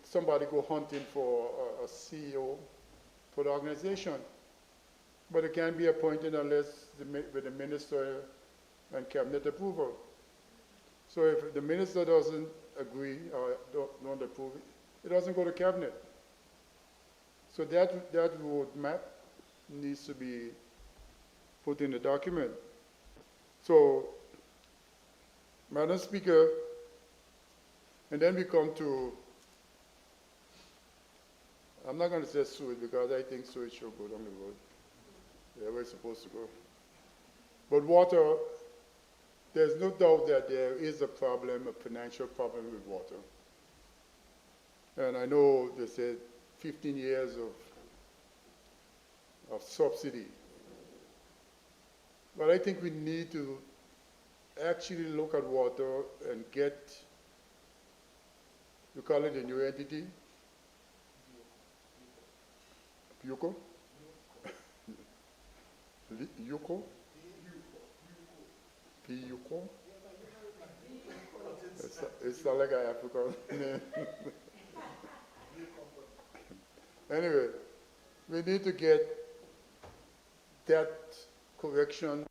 somebody go hunting for a CEO for the organization. But it can't be appointed unless with the minister and cabinet approval. So if the minister doesn't agree or don't approve it, it doesn't go to cabinet. So that roadmap needs to be put in the document. So Madam Speaker, and then we come to, I'm not going to say sewage because I think sewage should go down the road. Yeah, where it's supposed to go. But water, there's no doubt that there is a problem, a financial problem with water. And I know they said 15 years of subsidy. But I think we need to actually look at water and get, you call it a new entity? Yuko? Yuko? Yuko? It's not like an African name. Anyway, we need to get that correction,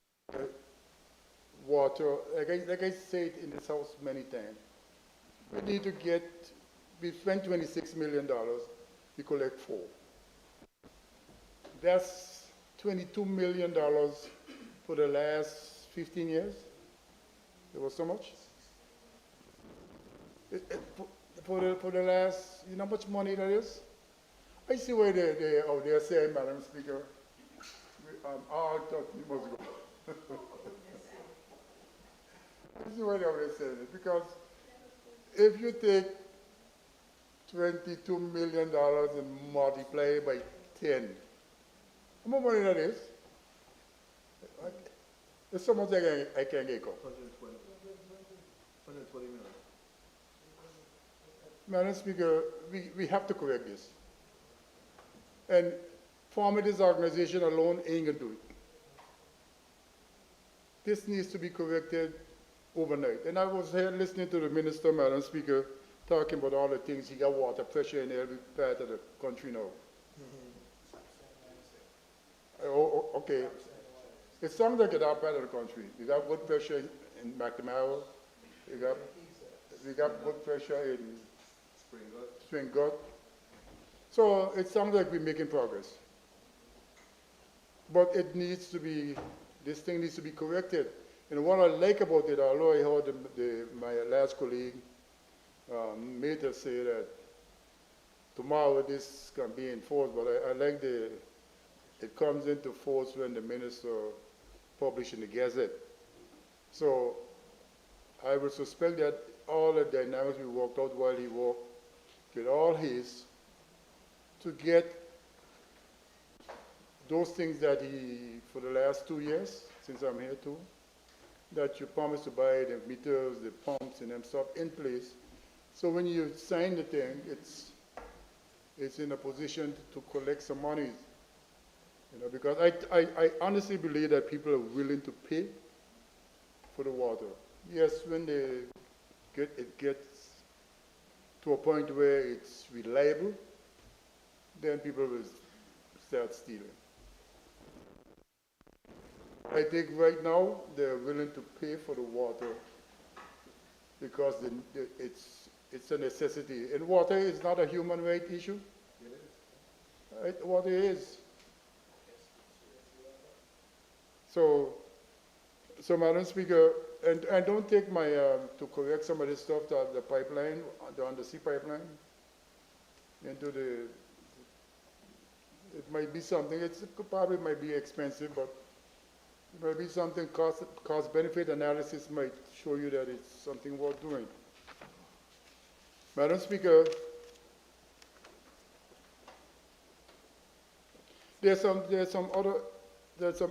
water, like I said in this house many times, we need to get, we spent $26 million, we collect 4. That's $22 million for the last 15 years. There was so much? For the last, you know how much money that is? I see where they're saying, Madam Speaker, I thought you must go. I see why they're saying it, because if you take $22 million and multiply it by 10, how much money that is? It's so much I can get up. 120 million. Madam Speaker, we have to correct this. And forming this organization alone ain't gonna do it. This needs to be corrected overnight. And I was here listening to the minister, Madam Speaker, talking about all the things. He got water pressure in every part of the country now. Okay. It sounds like in our part of the country. You got good pressure in McNamara. We got good pressure in Spring Gut. So it sounds like we're making progress. But it needs to be, this thing needs to be corrected. And what I like about it, although I heard my last colleague, Meta, say that tomorrow this can be enforced, but I like it comes into force when the minister published in the Gazette. So I would suspect that all the dynamics we worked out while he worked, with all his, to get those things that he, for the last 2 years, since I'm here too, that you promised to buy the meters, the pumps, and them stuff in place. So when you sign the thing, it's in a position to collect some money. You know, because I honestly believe that people are willing to pay for the water. Yes, when it gets to a point where it's reliable, then people will start stealing. I think right now they're willing to pay for the water because it's a necessity. And water is not a human right issue. Right? Water is. So Madam Speaker, and don't take my, to correct some of this stuff, the pipeline, the undersea pipeline, into it might be something, it probably might be expensive, but it might be something, cost-benefit analysis might show you that it's something worth doing. Madam Speaker, there's some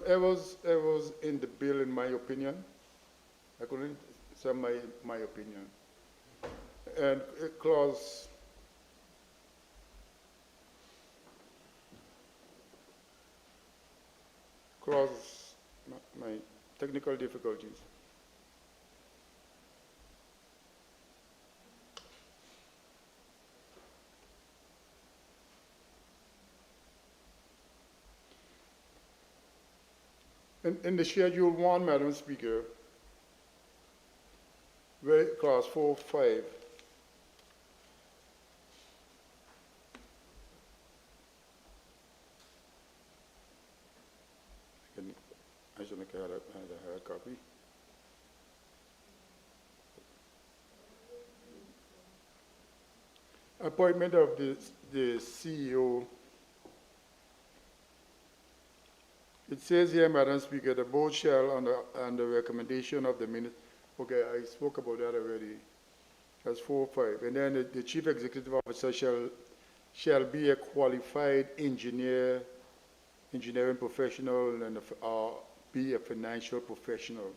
errors in the bill, in my opinion. I couldn't say my opinion. And clause my technical difficulties. In the Schedule 1, Madam Speaker, where clause 4.5, I should have had a hard copy. appointment of the CEO. It says here, Madam Speaker, the board shall, on the recommendation of the minister, okay, I spoke about that already. That's 4.5. And then the chief executive officer shall be a qualified engineering professional and be a financial professional.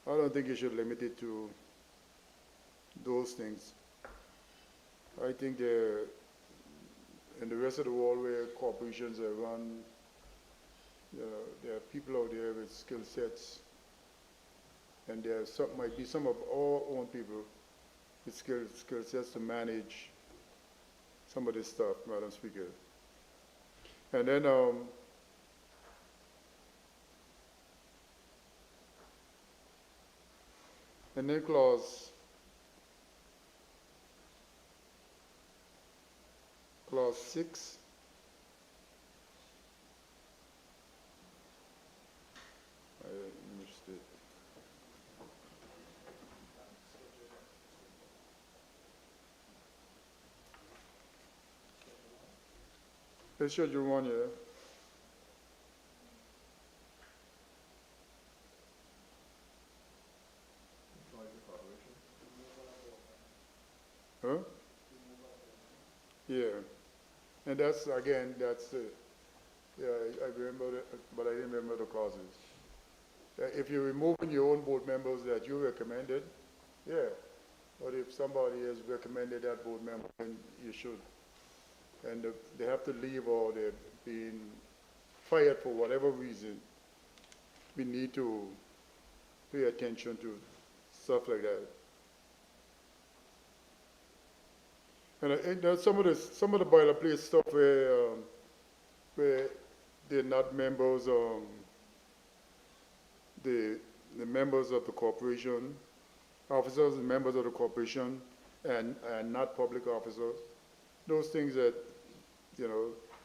I don't think you should limit it to those things. I think in the rest of the world where corporations are run, there are people out there with skill sets, and might be some of our own people with skill sets to manage some of this stuff, Madam Speaker. And then clause 6. I missed it. Let's show you one here. Huh? Yeah. And that's, again, yeah, I remember it, but I didn't remember the causes. If you're removing your own board members that you recommended, yeah. But if somebody has recommended that board member, then you should. And they have to leave or they're being fired for whatever reason, we need to pay attention to stuff like that. And there's some of the boilerplate stuff where they're not members, the members of the corporation, officers and members of the corporation, and not public officers. Those things that,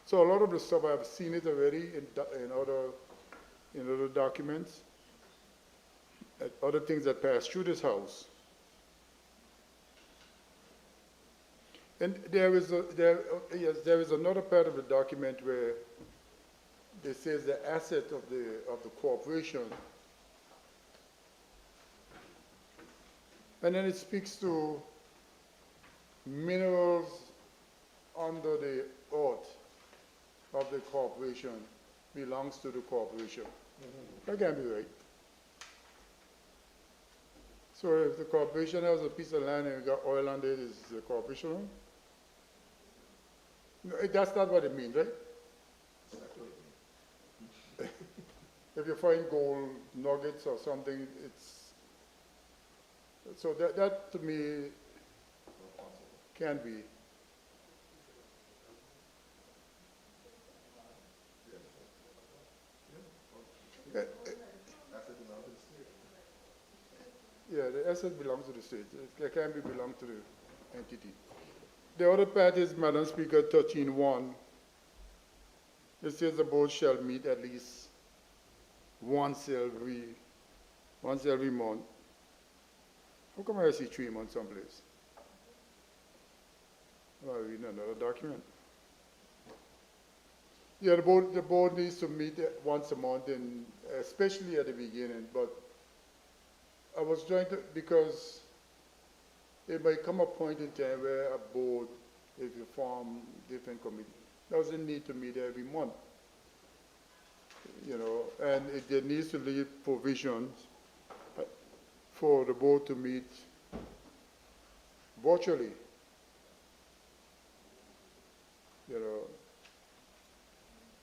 so a lot of the stuff I've seen it already in other documents, other things that pass through this house. And there is another part of the document where it says the asset of the corporation, and then it speaks to minerals under the oath of the corporation belongs to the corporation. That can't be right. So if the corporation has a piece of land and got oil on it, is the corporation owned? No, that's not what it means, right? If you find gold nuggets or something, so that to me can be. Yeah, the asset belongs to the state. It can be belong to the entity. The other part is, Madam Speaker, 13.1. It says the board shall meet at least once every month. How come I see 3 months someplace? Am I reading another document? Yeah, the board needs to meet once a month, and especially at the beginning. But I was trying to, because it might come a point in time where a board, if you form different committees, doesn't need to meet every month. And there needs to be provisions for the board to meet virtually.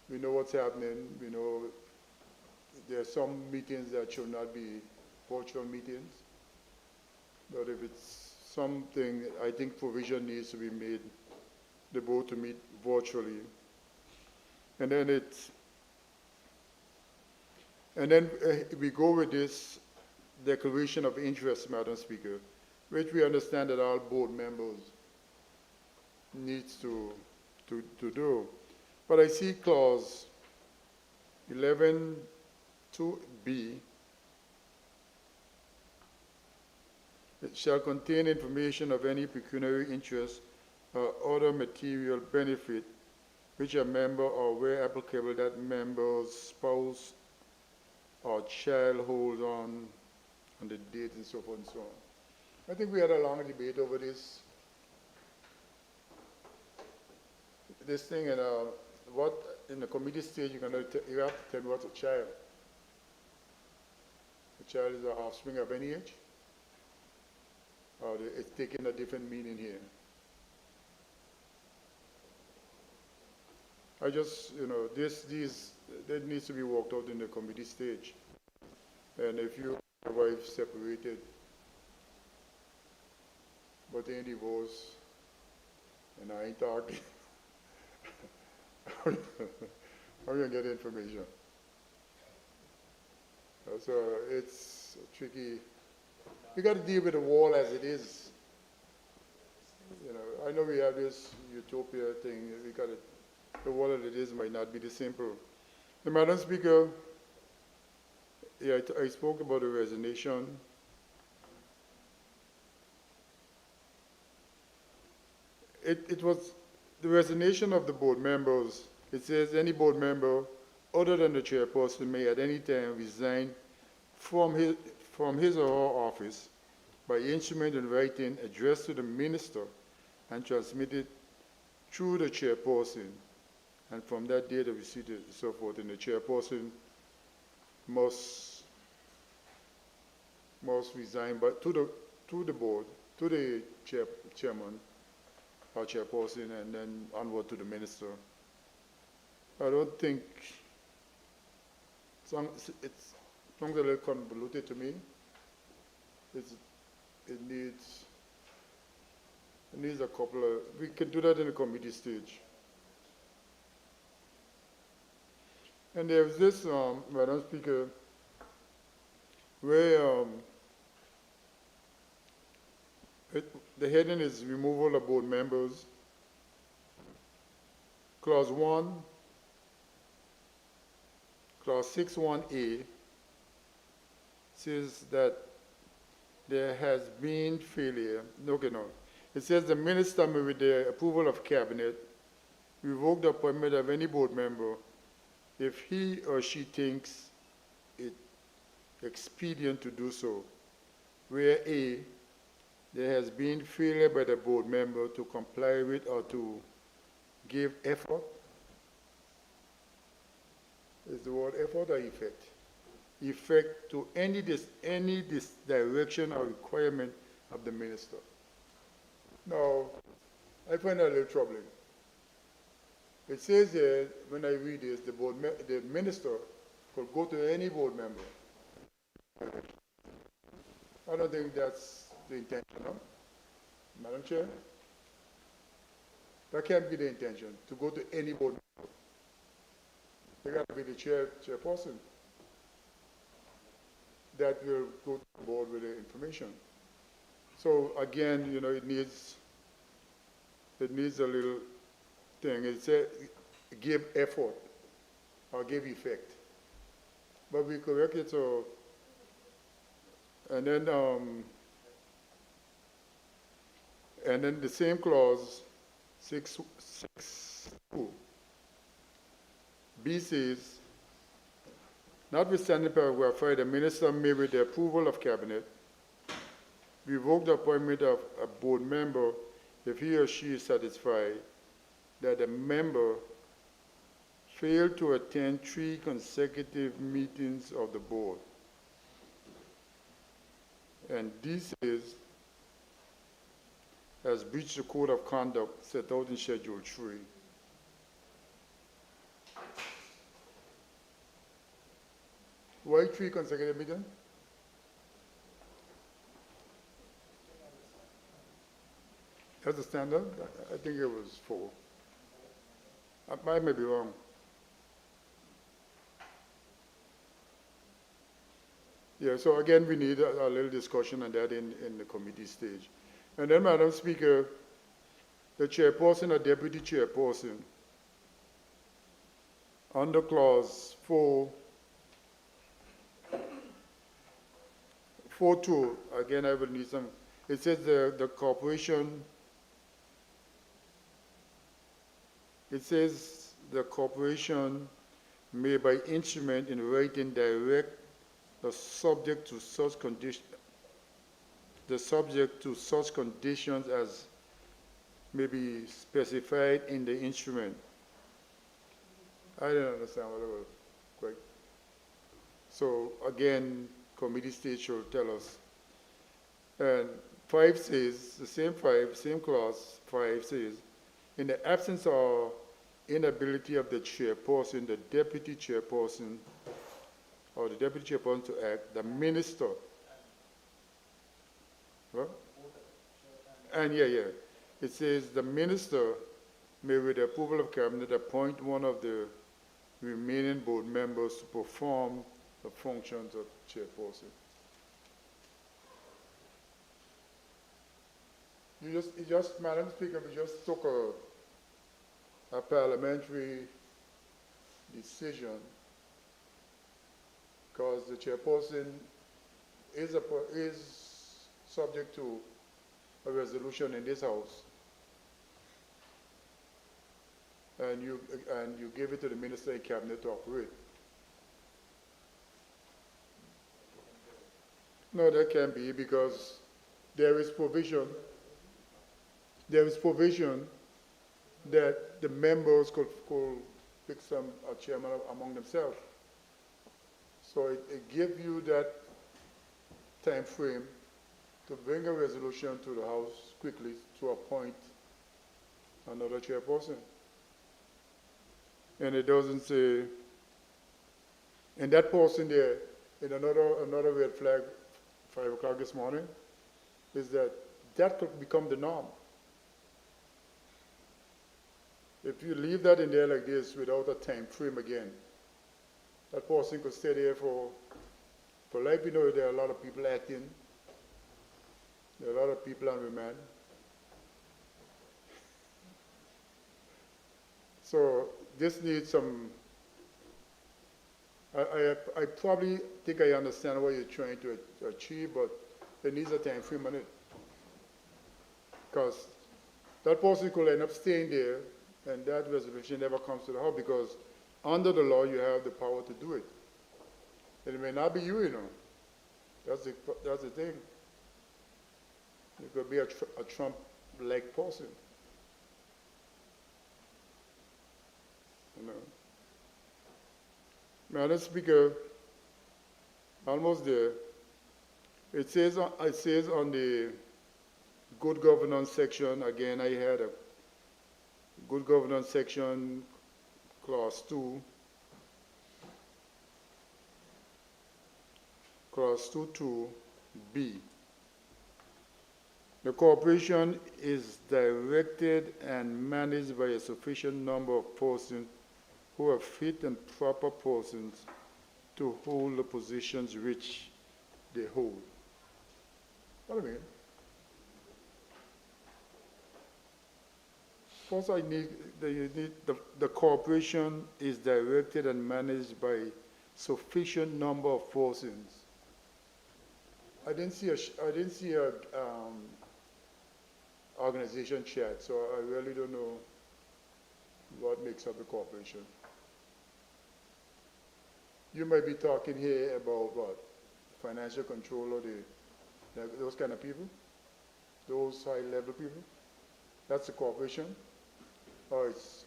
We know what's happening. We know there are some meetings that should not be virtual meetings. But if it's something, I think provision needs to be made, the board to meet virtually. And then we go with this declaration of interest, Madam Speaker, which we understand that all board members needs to do. But I see clause 11.2b. It shall contain information of any pecuniary interest other material benefit which a member or where applicable that member's spouse or child holds on the date and so forth and so on. I think we had a long debate over this thing, and what in the committee stage you have to tell me what's a child. A child is an offspring of any age, or it's taking a different meaning here. I just, that needs to be worked out in the committee stage. And if you and your wife separated, but they ain't divorced, and I ain't talking, how you gonna get information? So it's tricky. We got to deal with the wall as it is. I know we have this utopia thing. We got to. The wall as it is might not be the simple. The Madam Speaker, yeah, I spoke about the resignation. It was the resignation of the board members. It says any board member other than the chairperson may at any time resign from his or her office by instrument in writing addressed to the minister and transmitted through the chairperson. And from that date of receipt and so forth, and the chairperson must resign, but to the board, to the chairman or chairperson, and then onward to the minister. I don't think it sounds a little convoluted to me. It needs a couple of. We can do that in the committee stage. And there's this, Madam Speaker, where the heading is removal of board members. Clause 1, Clause 6.1a says that there has been failure. No. It says the minister may, with the approval of cabinet, revoke the appointment of any board member if he or she thinks it expedient to do so, where A, there has been failure by the board member to comply with or to give effort. Is the word effort or effect? Effect to any direction or requirement of the minister. Now, I find that a little troubling. It says there, when I read this, the minister could go to any board member. I don't think that's the intention, no? Madam Chair? That can't be the intention, to go to any board member. They got to be the chairperson that will go to the board with the information. So again, it needs a little thing. It says give effort or give effect. But we correct it so, and then the same clause, 6.2, B says, notwithstanding paragraph 5, the minister may, with the approval of cabinet, revoke the appointment of a board member if he or she is satisfied that a member failed to attend 3 consecutive meetings of the board. And this is has breached the code of conduct set out in Schedule 3. Why 3 consecutive meetings? That's the standard? I think it was 4. I may be wrong. Yeah, so again, we need a little discussion on that in the committee stage. And then, Madam Speaker, the chairperson or deputy chairperson, under clause 4.2, again, I will need some. It says the corporation It says the corporation may by instrument in writing direct the subject to such condition, the subject to such conditions as may be specified in the instrument. I didn't understand what it was quite. So again, committee state should tell us. And 5 says, the same 5, same clause, 5 says, in the absence or inability of the chairperson, the deputy chairperson, or the deputy chairperson to act, the minister, huh? And it says the minister may, with the approval of cabinet, appoint one of the remaining board members to perform the functions of chairperson. You just, Madam Speaker, we just took a parliamentary decision because the chairperson is subject to a resolution in this house, and you give it to the minister and cabinet to operate. No, that can't be because there is provision. There is provision that the members could pick a chairman among themselves. So it gives you that time frame to bring a resolution to the House quickly to appoint another chairperson. And it doesn't say, and that person there, in another red flag, 5 o'clock this morning, is that could become the norm. If you leave that in there like this without a time frame again, that person could stay there for life. You know, there are a lot of people acting. There are a lot of people on remand. So this needs some, I probably think I understand what you're trying to achieve, but it needs a time frame on it. Because that person could end up staying there and that resolution never comes to the House because under the law you have the power to do it. And it may not be you, you know. That's the thing. It could be a Trump-like person. You know. Madam Speaker, almost there. It says on the good governance section, again, I had a good governance section, clause 2. Clause 2(2)(b). The corporation is directed and managed by a sufficient number of persons who are fit and proper persons to hold the positions which they hold. What do I mean? First, the corporation is directed and managed by sufficient number of persons. I didn't see a organization chart, so I really don't know what makes up the corporation. You might be talking here about what? Financial controller, those kind of people? Those high-level people? That's the corporation? Or it's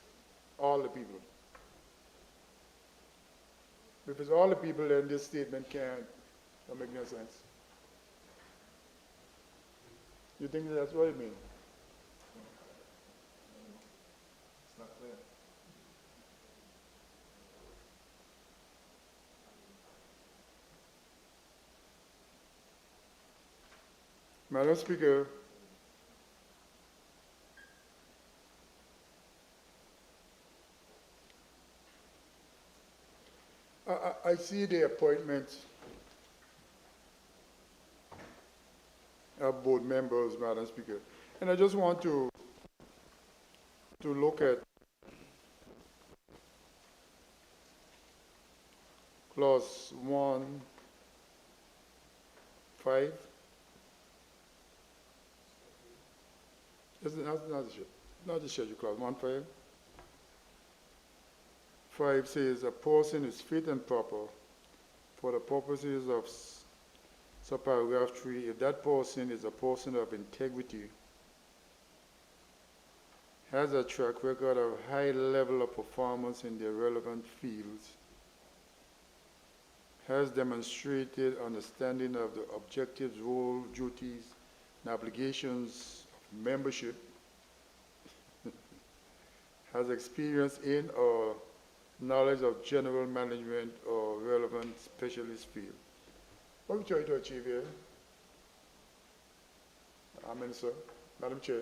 all the people? If it's all the people, then this statement can't make no sense. You think that's what it means? It's not clear. Madam Speaker, I see the appointment of board members, Madam Speaker, and I just want to look at clause 1(5). Not the schedule clause 1(5). 5 says a person is fit and proper for the purposes of subparagraph 3 if that person is a person of integrity, has a track record of high level of performance in their relevant fields, has demonstrated understanding of the objectives, role, duties, and obligations of membership, has experience in or knowledge of general management or relevant specialist field. What are we trying to achieve here? Amen, sir. Madam Chair.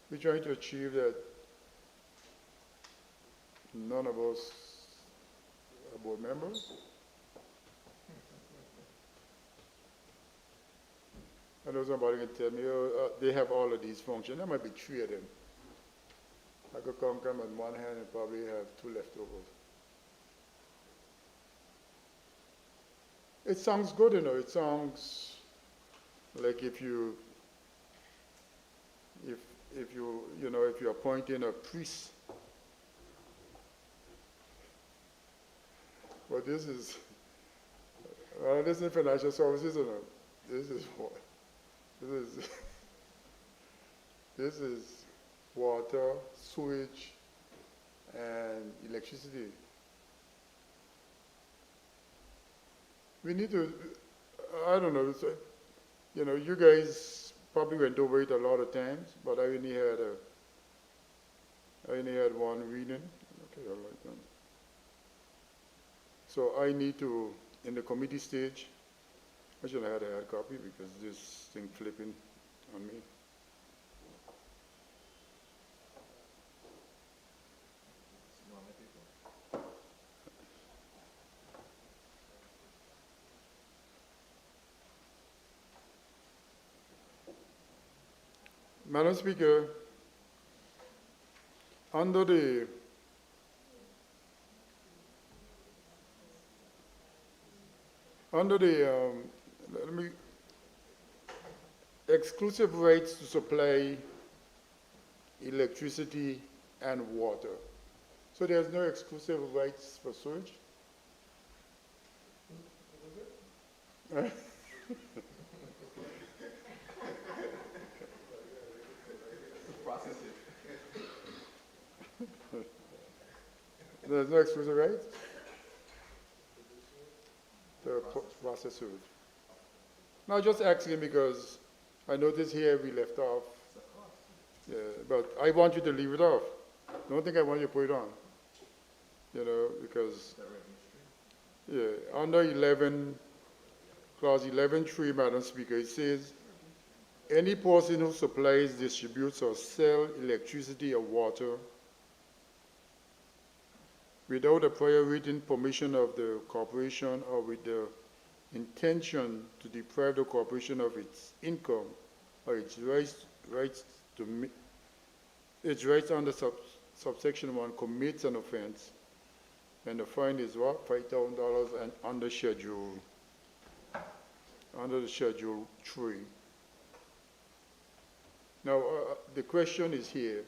We're trying to achieve that none of us are board members. I know somebody can tell me, oh, they have all of these functions. There might be 3 of them. I could come on one hand and probably have 2 leftovers. It sounds good, you know. It sounds like if you're appointing a priest. But this is financial services, you know. This is what? This is water, sewage, and electricity. We need to, I don't know, you know, you guys probably went over it a lot of times, but I only had one reading. Okay, all right then. So I need to, in the committee stage, I should have had a hard copy because this thing flipping on me. Madam Speaker, under the let me, exclusive rights to supply electricity and water. So there's no exclusive rights for sewage? There's no exclusive rights? The process sewage. Now just asking because I noticed here we left off. Yeah, but I want you to leave it off. Don't think I want you to put it on. You know, because yeah, under 11, clause 11.3, Madam Speaker, it says, any person who supplies, distributes, or sells electricity or water without the prior written permission of the corporation or with the intention to deprive the corporation of its income or its rights under subsection 1 commits an offense, and the fine is what? $5,000 and under the Schedule 3. Now, the question is here.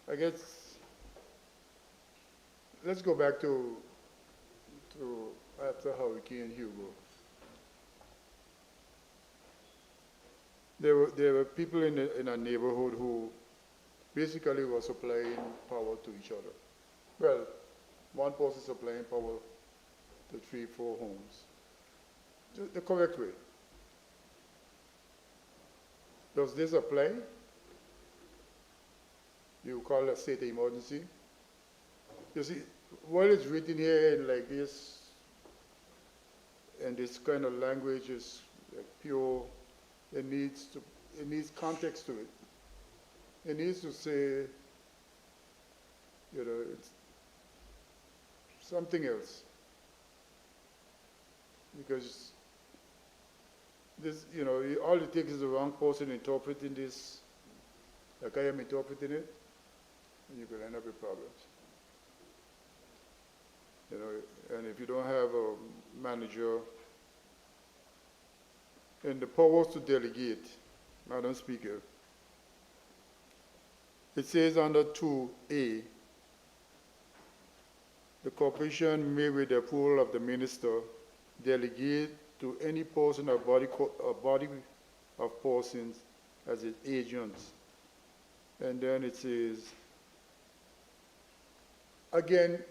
I guess, let's go back to after Hurricane Hugo. There were people in a neighborhood who basically were supplying power to each other. Well, one person supplying power to 3-4 homes. The correct way. Does this apply? You call a state emergency? You see, what is written here in like this, and this kind of language is like pure, it needs context to it. It needs to say, you know, it's something else. Because this, you know, all it takes is the wrong person interpreting this, like I am interpreting it, and you could end up with problems. You know, and if you don't have a manager and the powers to delegate, Madam Speaker, It says under 2A, the corporation may, with the approval of the minister, delegate to any person or body of persons as its agents. And then it says, again,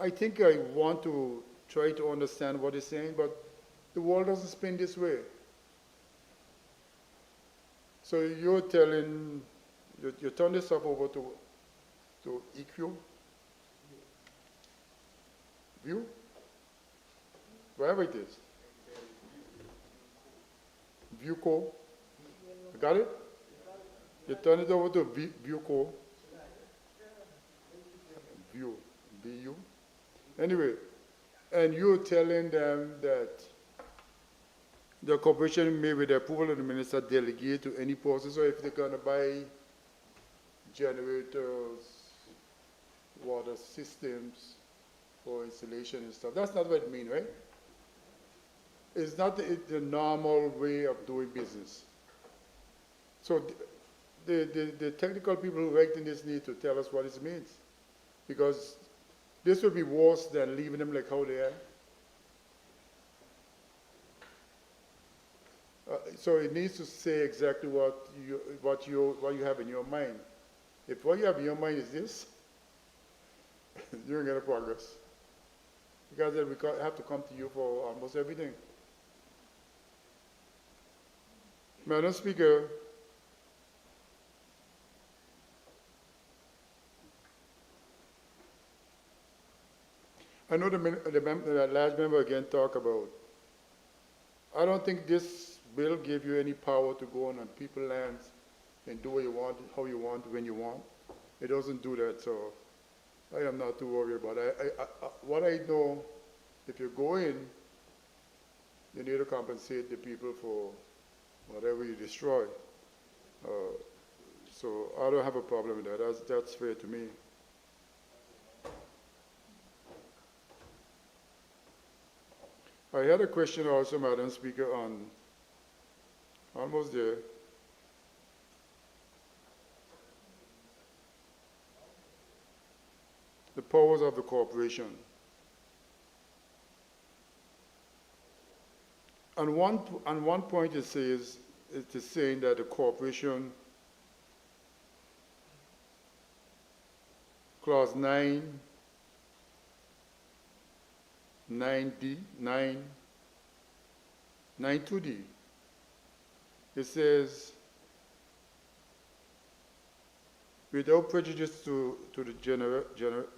I think I want to try to understand what it's saying, but the world doesn't spin this way. So you're telling, you turn this stuff over to EQ, view, wherever it is. Viewco, got it? You turn it over to Viewco, view, BU. Anyway, and you're telling them that the corporation may, with the approval of the minister, delegate to any person. So if they're going to buy generators, water systems for installation and stuff, that's not what it means, right? It's not the normal way of doing business. So the technical people who writing this need to tell us what it means, because this would be worse than leaving them like how they are. So it needs to say exactly what you have in your mind. If what you have in your mind is this, you're going to get progress. Because then we have to come to you for almost everything. Madam Speaker, I know the last member again talked about, I don't think this bill gives you any power to go on people's lands and do what you want, how you want, when you want. It doesn't do that, so I am not too worried about it. What I know, if you go in, you need to compensate the people for whatever you destroy. So I don't have a problem with that. That's fair to me. I had a question also, Madam Speaker, on almost there. The powers of the corporation. On one point it says, it is saying that the corporation, clause 9.2d, it says, without prejudice to the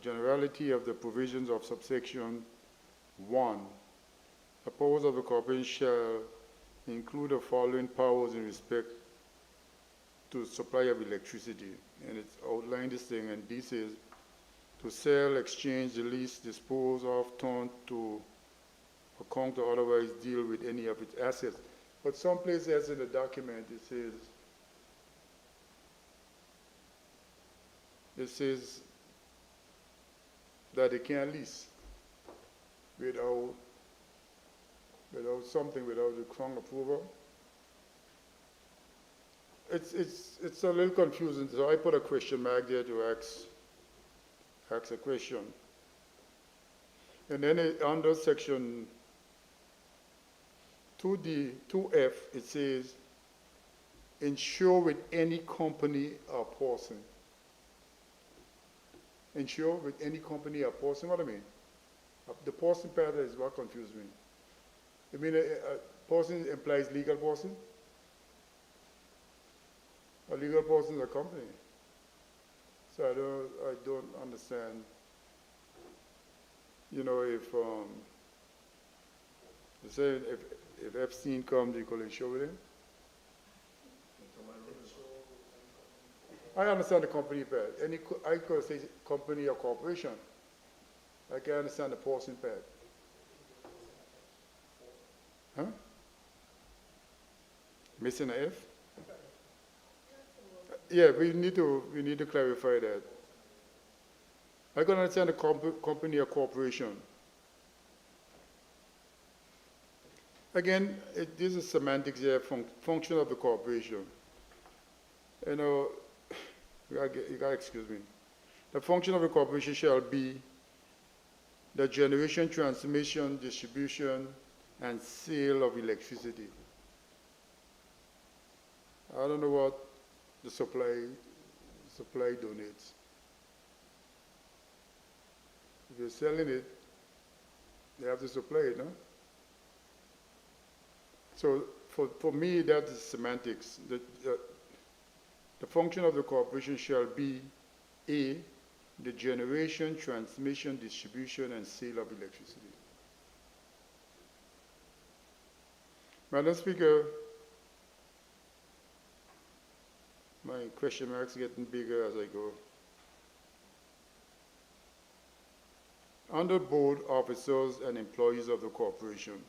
generality of the provisions of subsection 1, the powers of the corporation shall include the following powers in respect to supply of electricity. And it's outlined this thing, and this is to sell, exchange, lease, dispose of, turn to account, or otherwise deal with any of its assets. But some places in the document it says that they can't lease without the Crown approval. It's a little confusing, so I put a question mark there to ask a question. And then under section 2F, it says, insure with any company or person. Insure with any company or person, what do I mean? The person part is what confused me. I mean, a person implies legal person? A legal person is a company. So I don't understand, if say if Epstein comes, you could insure with him. I understand the company part. I could say company or corporation. I can understand the person part. Huh? Missing an F? Yeah, we need to clarify that. I can understand the company or corporation. again, this is semantics here, function of the corporation. You know, you gotta excuse me. The function of the corporation shall be the generation, transmission, distribution, and sale of electricity. I don't know what the supply donates. If you're selling it, they have to supply it, no? So for me, that is semantics. The function of the corporation shall be A, the generation, transmission, distribution, and sale of electricity. Madam Speaker, my question marks getting bigger as I go. Under board officers and employees of the corporation,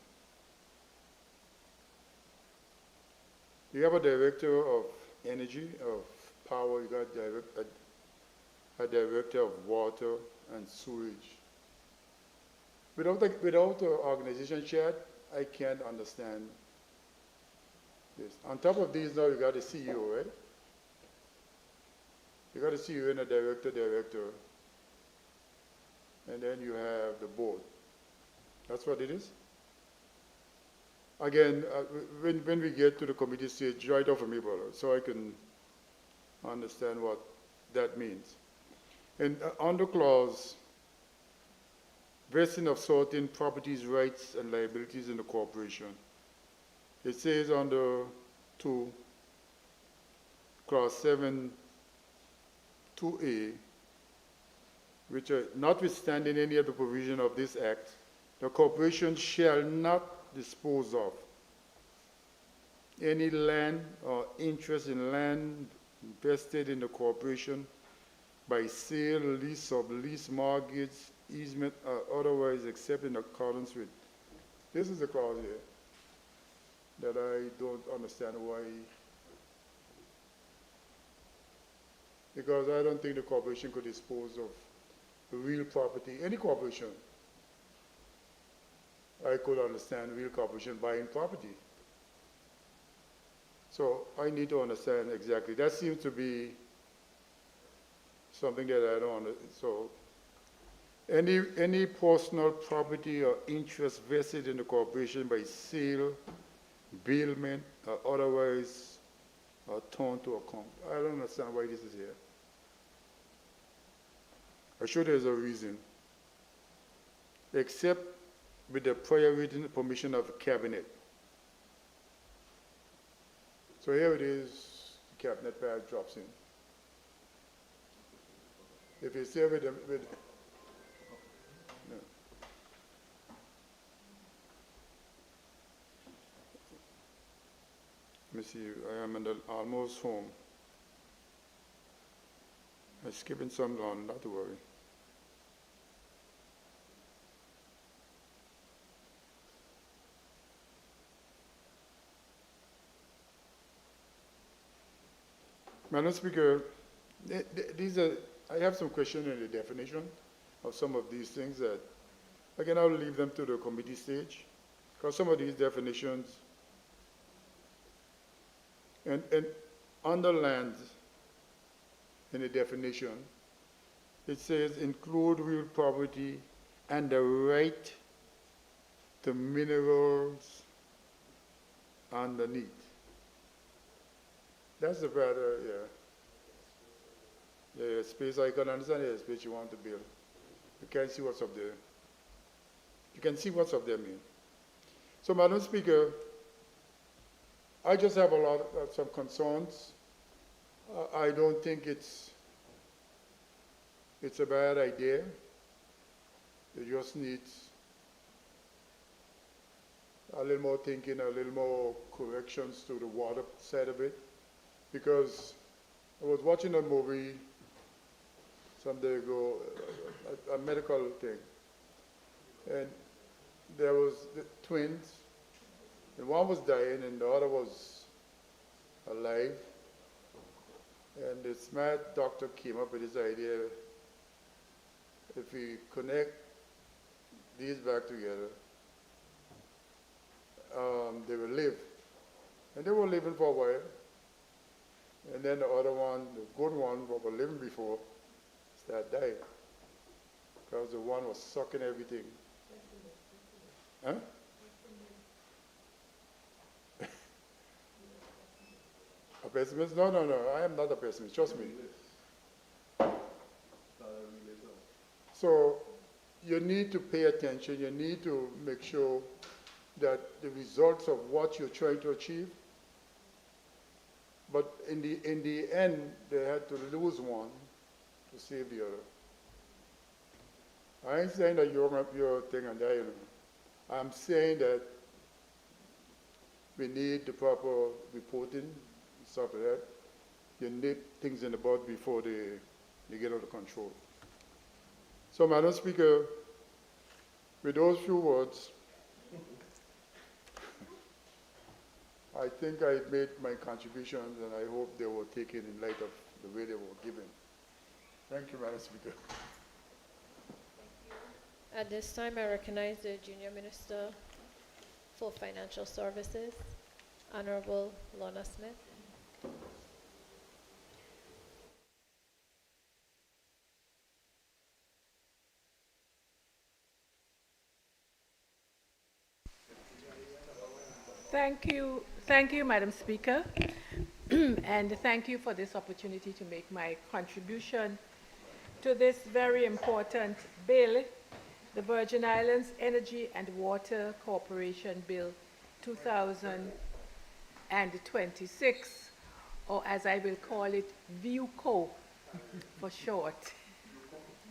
you have a director of energy, of power, you got a director of water and sewage. Without an organization chart, I can't understand this. On top of these now, you got a CEO, right? You got a CEO and a director, and then you have the board. That's what it is? Again, when we get to the committee stage, write off for me, brother, so I can understand what that means. And under clause, vesting of certain properties, rights, and liabilities in the corporation. It says under 2, clause 7, 2A, which notwithstanding any of the provision of this act, the corporation shall not dispose of any land or interest in land vested in the corporation by sale, lease, sublease, mortgage, easement, or otherwise except in accordance with. This is the clause here that I don't understand why. Because I don't think the corporation could dispose of real property. Any corporation, I could understand real corporation buying property. So I need to understand exactly. That seems to be something that I don't understand. So any personal property or interest vested in the corporation by sale, bailment, or otherwise turned to account. I don't understand why this is here. I'm sure there's a reason. Except with the prior written permission of the cabinet. So here it is, the cabinet pad drops in. If you say with no. Let me see, I am almost home. I'm skipping some on, not to worry. Madam Speaker, I have some questions in the definition of some of these things that, again, I'll leave them to the committee stage, because some of these definitions, and under land, in the definition, it says include real property and the right to minerals underneath. That's the better, yeah, space I can understand the space you want to build. You can see what's up there. You can see what's up there, mean. So, Madam Speaker, I just have some concerns. I don't think it's a bad idea. It just needs a little more thinking, a little more corrections to the water side of it. Because I was watching a movie some day ago, a medical thing, and there was the twins, and one was dying and the other was alive. And the smart doctor came up with this idea, if we connect these back together, they will live. And they were living for a while. And then the other one, the good one, what were living before, started dying. Because the one was sucking everything. Huh? A pessimist? No, no, no. I am not a pessimist. Trust me. So you need to pay attention. You need to make sure that the results of what you're trying to achieve. But in the end, they had to lose one to save the other. I ain't saying that you're up your thing and that, you know. I'm saying that we need the proper reporting and stuff like that. You need things in the bud before they get out of control. So, Madam Speaker, with those few words, I think I made my contributions, and I hope they were taken in light of the way they were given. Thank you, Madam Speaker. At this time, I recognize the Junior Minister for Financial Services, Honorable Lorna Smith. Thank you, Madam Speaker, and thank you for this opportunity to make my contribution to this very important bill, the Virgin Islands Energy and Water Corporation Bill 2026, or as I will call it, VUCO for short,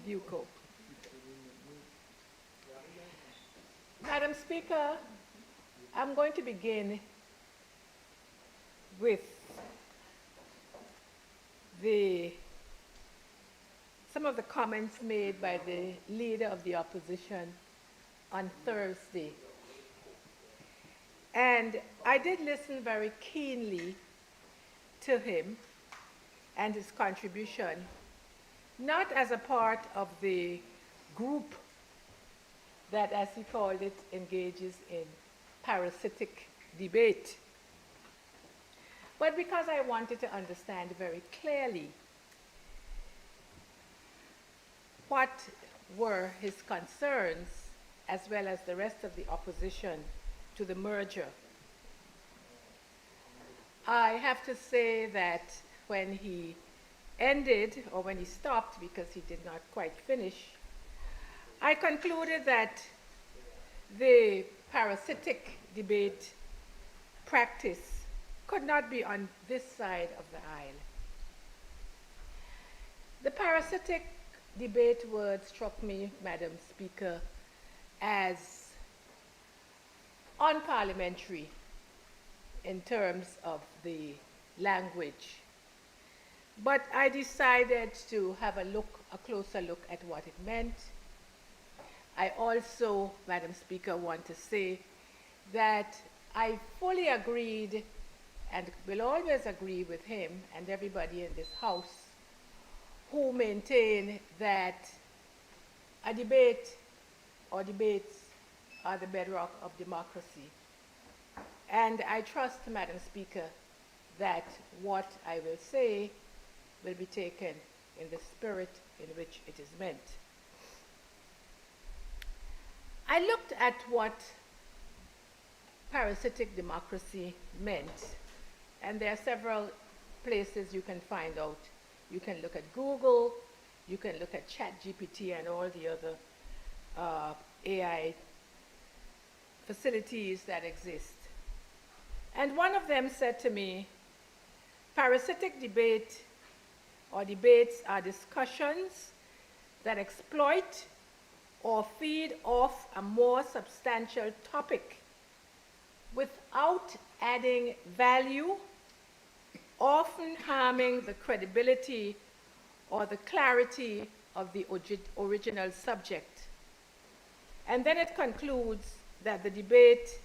VUCO. Madam Speaker, I'm going to begin with some of the comments made by the leader of the opposition on Thursday. And I did listen very keenly to him and his contribution, not as a part of the group that, as he called it, engages in parasitic debate, but because I wanted to understand very clearly what were his concerns, as well as the rest of the opposition to the merger. I have to say that when he ended, or when he stopped, because he did not quite finish, I concluded that the parasitic debate practice could not be on this side of the aisle. The parasitic debate word struck me, Madam Speaker, as unparliamentary in terms of the language. But I decided to have a closer look at what it meant. I also, Madam Speaker, want to say that I fully agreed and will always agree with him and everybody in this House who maintain that a debate or debates are the bedrock of democracy. And I trust, Madam Speaker, that what I will say will be taken in the spirit in which it is meant. I looked at what parasitic democracy meant, and there are several places you can find out. You can look at Google, you can look at ChatGPT and all the other AI facilities that exist. And one of them said to me, parasitic debate or debates are discussions that exploit or feed off a more substantial topic without adding value, often harming the credibility or the clarity of the original subject. And then it concludes that the debate,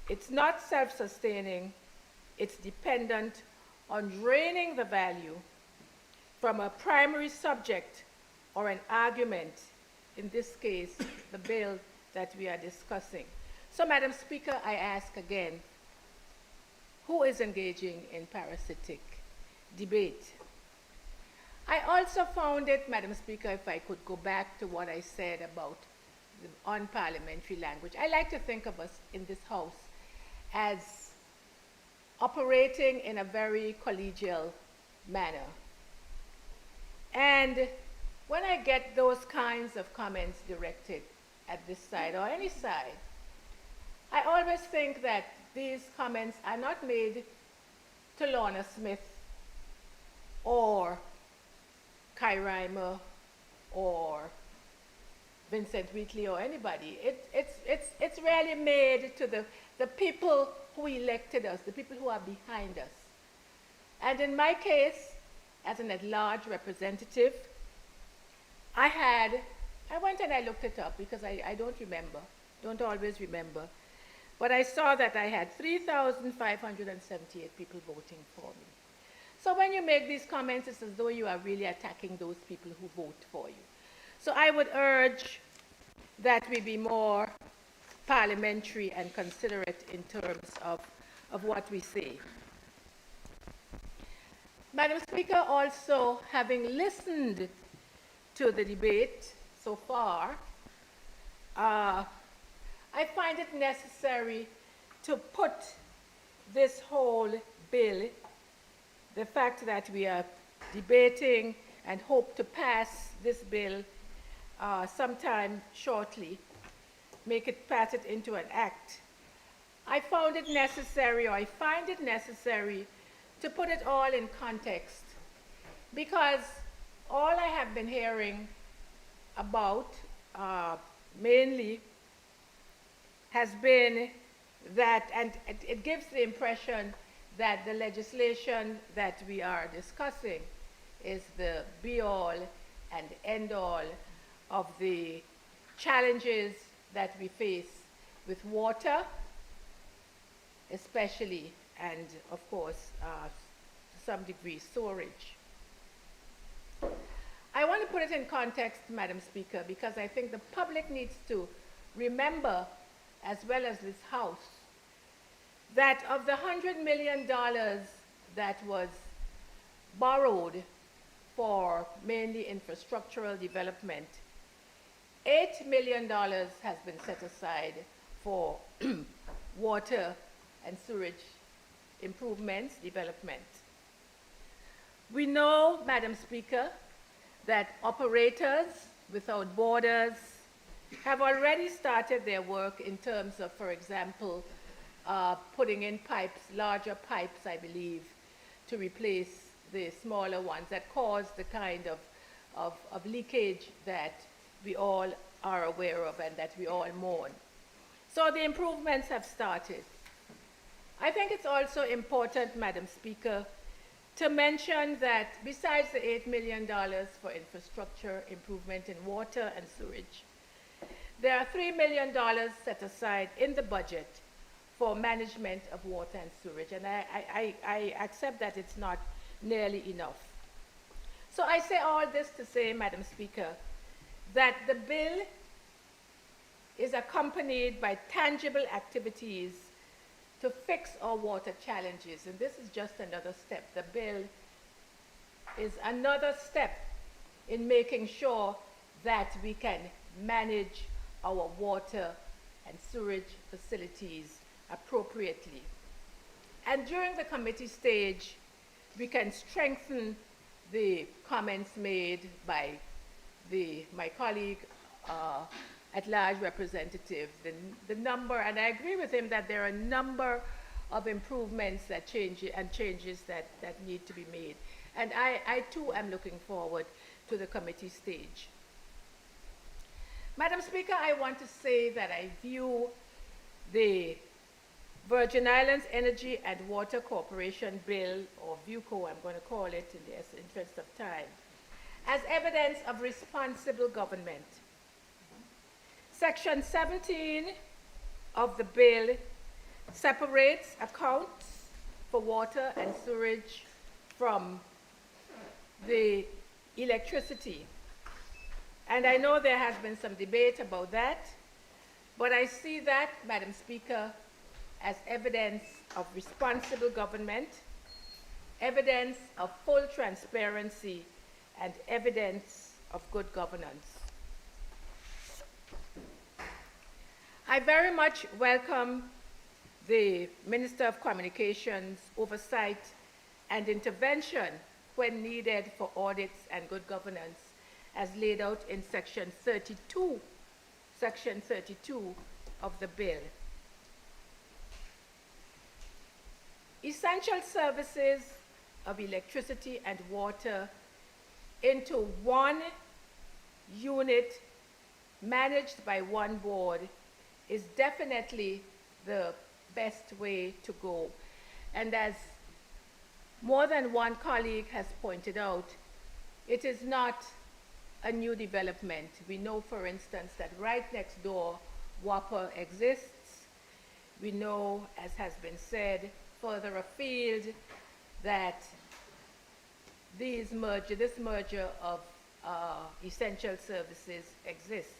it's not self-sustaining, it's dependent on draining the value from a primary subject or an argument, in this case, the bill that we are discussing. So, Madam Speaker, I ask again, who is engaging in parasitic debate? I also found it, Madam Speaker, if I could go back to what I said about the unparliamentary language. I like to think of us in this House as operating in a very collegial manner. And when I get those kinds of comments directed at this side or any side, I always think that these comments are not made to Lorna Smith or Kai Reimer or Vincent Wheatley or anybody. It's really made to the people who elected us, the people who are behind us. And in my case, as an at-large representative, I went and I looked it up because I don't always remember. But I saw that I had 3,578 people voting for me. So when you make these comments, it's as though you are really attacking those people who vote for you. So I would urge that we be more parliamentary and considerate in terms of what we say. Madam Speaker, also having listened to the debate so far, I find it necessary to put this whole bill, the fact that we are debating and hope to pass this bill sometime shortly, pass it into an act. I find it necessary to put it all in context, because all I have been hearing about mainly has been that, and it gives the impression that the legislation that we are discussing is the be-all and end-all of the challenges that we face with water, especially, and of course, to some degree, storage. I want to put it in context, Madam Speaker, because I think the public needs to remember, as well as this House, that of the $100 million that was borrowed for mainly infrastructural development, $8 million has been set aside for water and sewage improvements, development. We know, Madam Speaker, that Operators Without Borders have already started their work in terms of, for example, putting in pipes, larger pipes, I believe, to replace the smaller ones that cause the kind of leakage that we all are aware of and that we all mourn. So the improvements have started. I think it's also important, Madam Speaker, to mention that besides the $8 million for infrastructure improvement in water and sewage, there are $3 million set aside in the budget for management of water and sewage, and I accept that it's not nearly enough. So I say all this to say, Madam Speaker, that the bill is accompanied by tangible activities to fix our water challenges, and this is just another step. The bill is another step in making sure that we can manage our water and sewage facilities appropriately. And during the committee stage, we can strengthen the comments made by my colleague at-large representative, the number, and I agree with him that there are a number of improvements that changes that need to be made. And I too am looking forward to the committee stage. Madam Speaker, I want to say that I view the Virgin Islands Energy and Water Corporation Bill, or VUCO, I'm going to call it in the interest of time, as evidence of responsible government. Section 17 of the bill separates accounts for water and sewage from the electricity. And I know there has been some debate about that. But I see that, Madam Speaker, as evidence of responsible government, evidence of full transparency, and evidence of good governance. I very much welcome the Minister of Communications' oversight and intervention when needed for audits and good governance, as laid out in Section 32 of the bill. Essential services of electricity and water into one unit managed by one board is definitely the best way to go. And as more than one colleague has pointed out, it is not a new development. We know, for instance, that right next door, WAPA exists. We know, as has been said, further afield, that this merger of essential services exists.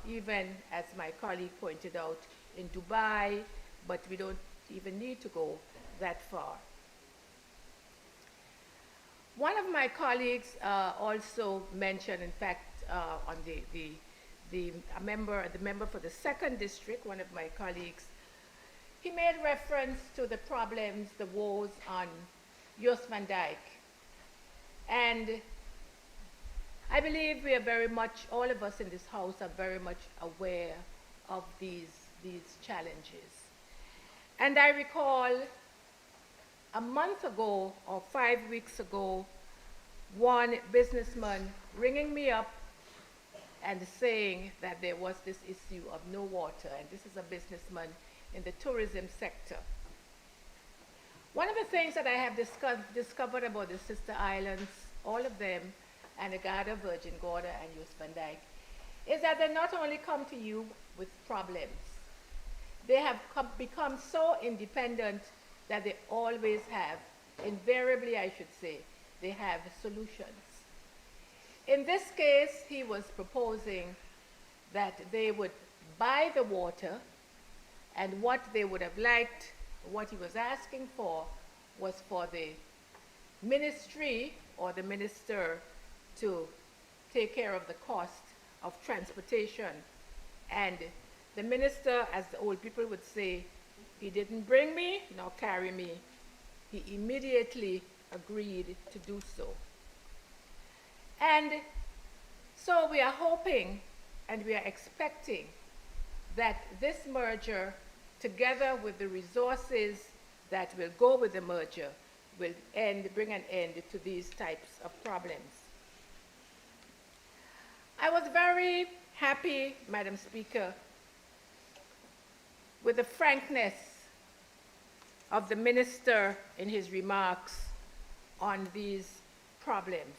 Even, as my colleague pointed out, in Dubai, but we don't even need to go that far. One of my colleagues also mentioned, in fact, on the member for the 2nd district, one of my colleagues, he made reference to the problems, the woes on Jos van Dijk. And I believe we are very much, all of us in this house are very much aware of these challenges. And I recall a month ago or 5 weeks ago, one businessman ringing me up and saying that there was this issue of no water, and this is a businessman in the tourism sector. One of the things that I have discovered about the sister islands, all of them, Anegada, Virgin Gorda, and Jos van Dijk, is that they not only come to you with problems, they have become so independent that they always have, invariably I should say, they have solutions. In this case, he was proposing that they would buy the water, and what they would have liked, what he was asking for, was for the ministry or the minister to take care of the cost of transportation. And the minister, as the old people would say, he didn't bring me nor carry me. He immediately agreed to do so. And so we are hoping and we are expecting that this merger, together with the resources that will go with the merger, will bring an end to these types of problems. I was very happy, Madam Speaker, with the frankness of the minister in his remarks on these problems,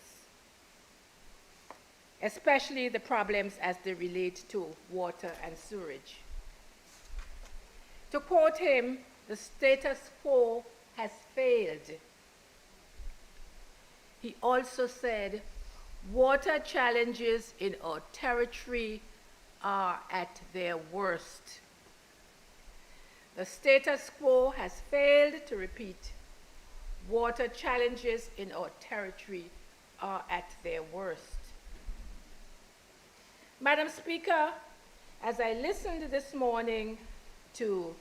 especially the problems as they relate to water and sewerage. To quote him, the status quo has failed. He also said, water challenges in our territory are at their worst. The status quo has failed, to repeat, water challenges in our territory are at their worst. Madam Speaker, as I listened this morning to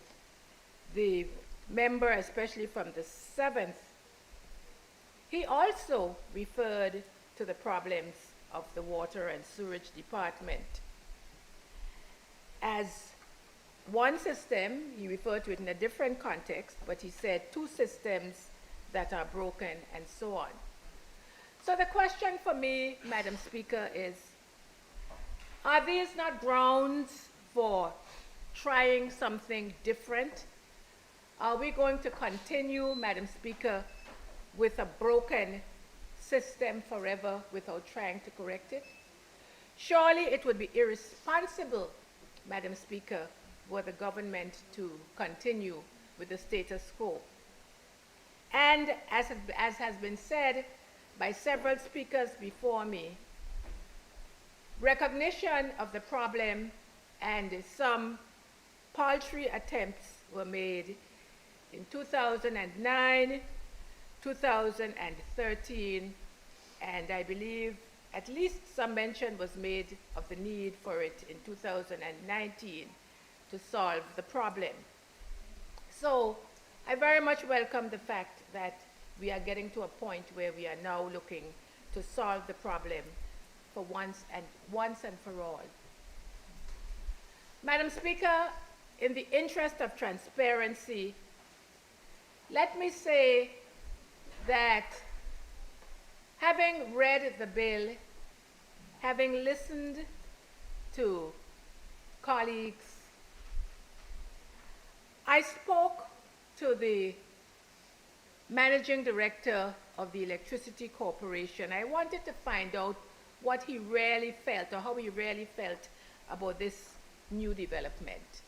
the member, especially from the 7th, he also referred to the problems of the water and sewage department. As one system, he referred to it in a different context, but he said 2 systems that are broken and so on. So the question for me, Madam Speaker, is, are these not grounds for trying something different? Are we going to continue, Madam Speaker, with a broken system forever without trying to correct it? Surely it would be irresponsible, Madam Speaker, for the government to continue with the status quo. And as has been said by several speakers before me, recognition of the problem and some paltry attempts were made in 2009, 2013, and I believe at least some mention was made of the need for it in 2019 to solve the problem. So I very much welcome the fact that we are getting to a point where we are now looking to solve the problem for once and for all. Madam Speaker, in the interest of transparency, let me say that having read the bill, having listened to colleagues, I spoke to the managing director of the Electricity Corporation. I wanted to find out what he really felt, or how he really felt about this new development,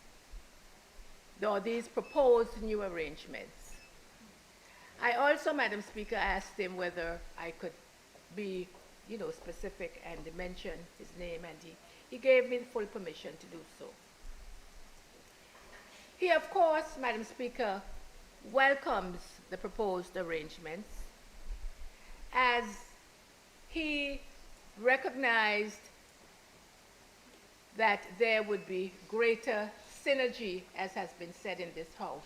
or these proposed new arrangements. I also, Madam Speaker, asked him whether I could be, specific and mention his name, and he gave me full permission to do so. He, of course, Madam Speaker, welcomes the proposed arrangements, as he recognized that there would be greater synergy, as has been said in this House.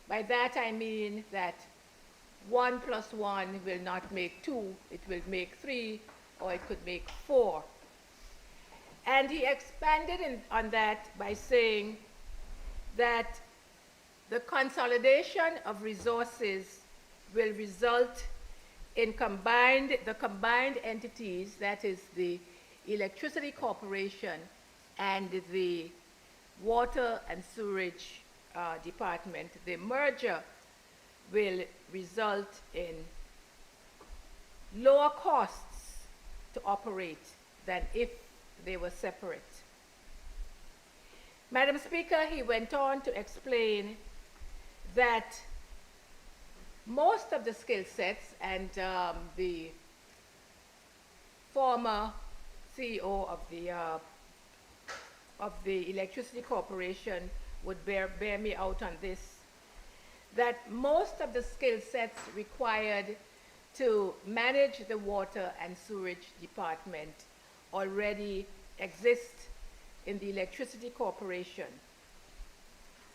By that I mean that 1 + 1 will not make 2, it will make 3, or it could make 4. And he expanded on that by saying that the consolidation of resources will result in the combined entities, that is the Electricity Corporation and the Water and Sewerage Department. The merger will result in lower costs to operate than if they were separate. Madam Speaker, he went on to explain that most of the skill sets, and the former CEO of the Electricity Corporation would bear me out on this, that most of the skill sets required to manage the Water and Sewerage Department already exist in the Electricity Corporation.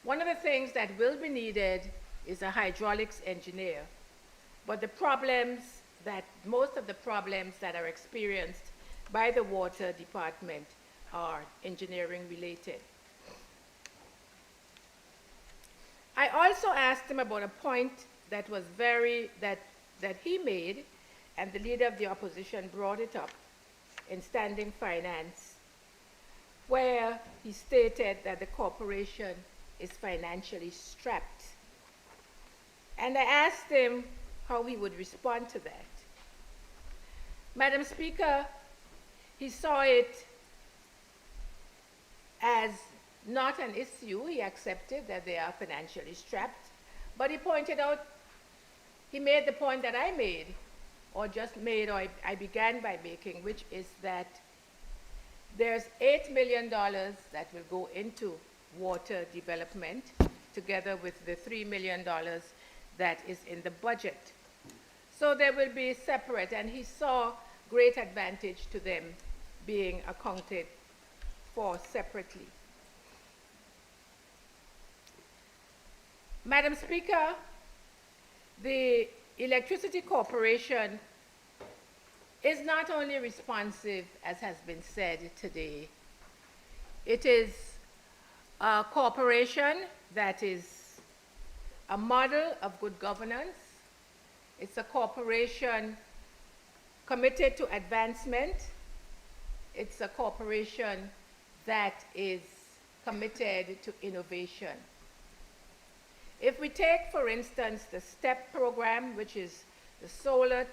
One of the things that will be needed is a hydraulics engineer, but most of the problems that are experienced by the Water Department are engineering related. I also asked him about a point that was that he made, and the leader of the opposition brought it up in Standing Finance, where he stated that the corporation is financially strapped. And I asked him how he would respond to that. Madam Speaker, he saw it as not an issue. He accepted that they are financially strapped, but he made the point that I made, or I began by making, which is that there's $8 million that will go into water development, together with the $3 million that is in the budget. So they will be separate, and he saw great advantage to them being accounted for separately. Madam Speaker, the Electricity Corporation is not only responsive, as has been said today. It is a corporation that is a model of good governance. It's a corporation committed to advancement. It's a corporation that is committed to innovation. If we take, for instance, the STEP program, which is the Solar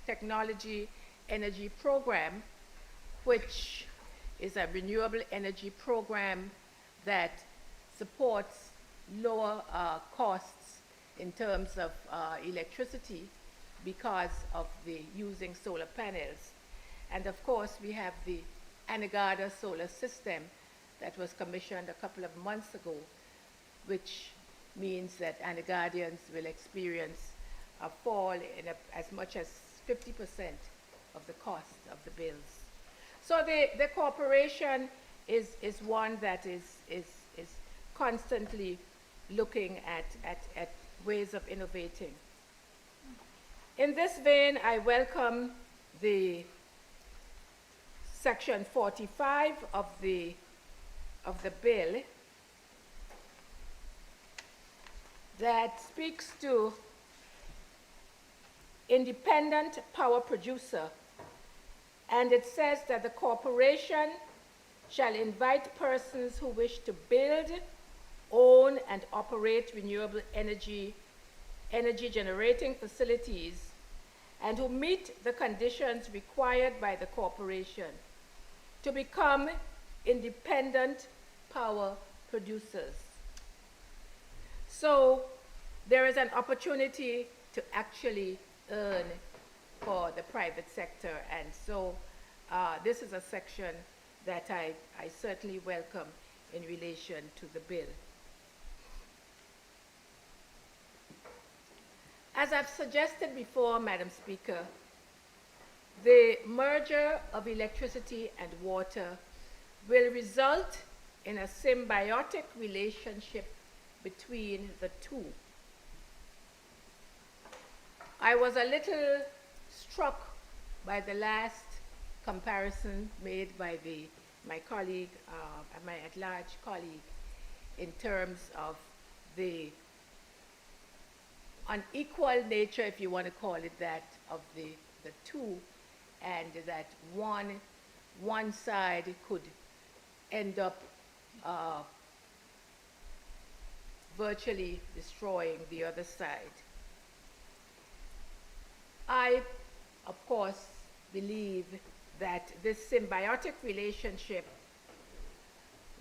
Technology Energy Program, which is a renewable energy program that supports lower costs in terms of electricity because of the using solar panels. And of course, we have the Anegada solar system that was commissioned a couple of months ago, which means that Anegadians will experience a fall in as much as 50% of the cost of the bills. So the corporation is one that is constantly looking at ways of innovating. In this vein, I welcome the Section 45 of the bill that speaks to independent power producer, and it says that the corporation shall invite persons who wish to build, own, and operate renewable energy generating facilities and who meet the conditions required by the corporation to become independent power producers. So there is an opportunity to actually earn for the private sector, and so this is a section that I certainly welcome in relation to the bill. As I've suggested before, Madam Speaker, the merger of electricity and water will result in a symbiotic relationship between the two. I was a little struck by the last comparison made by my colleague, my at-large colleague, in terms of the unequal nature, if you want to call it that, of the two, and that one side could end up virtually destroying the other side. I, of course, believe that this symbiotic relationship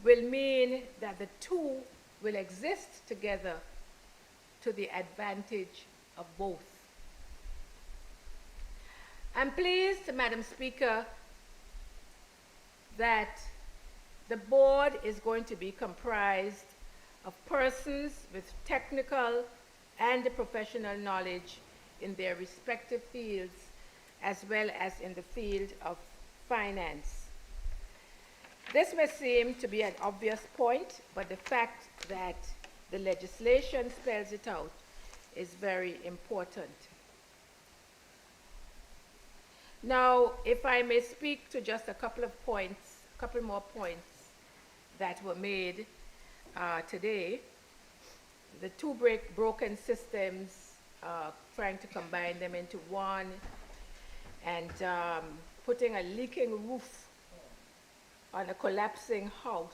will mean that the two will exist together to the advantage of both. I'm pleased, Madam Speaker, that the board is going to be comprised of persons with technical and professional knowledge in their respective fields, as well as in the field of finance. This may seem to be an obvious point, but the fact that the legislation spells it out is very important. Now, if I may speak to just a couple more points that were made today. The two broken systems, trying to combine them into one, and putting a leaking roof on a collapsing house.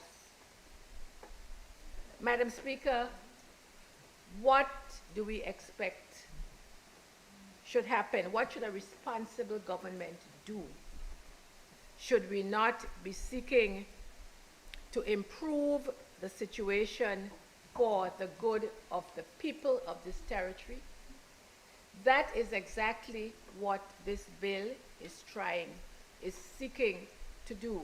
Madam Speaker, what do we expect should happen? What should a responsible government do? Should we not be seeking to improve the situation for the good of the people of this territory? That is exactly what this bill is seeking to do.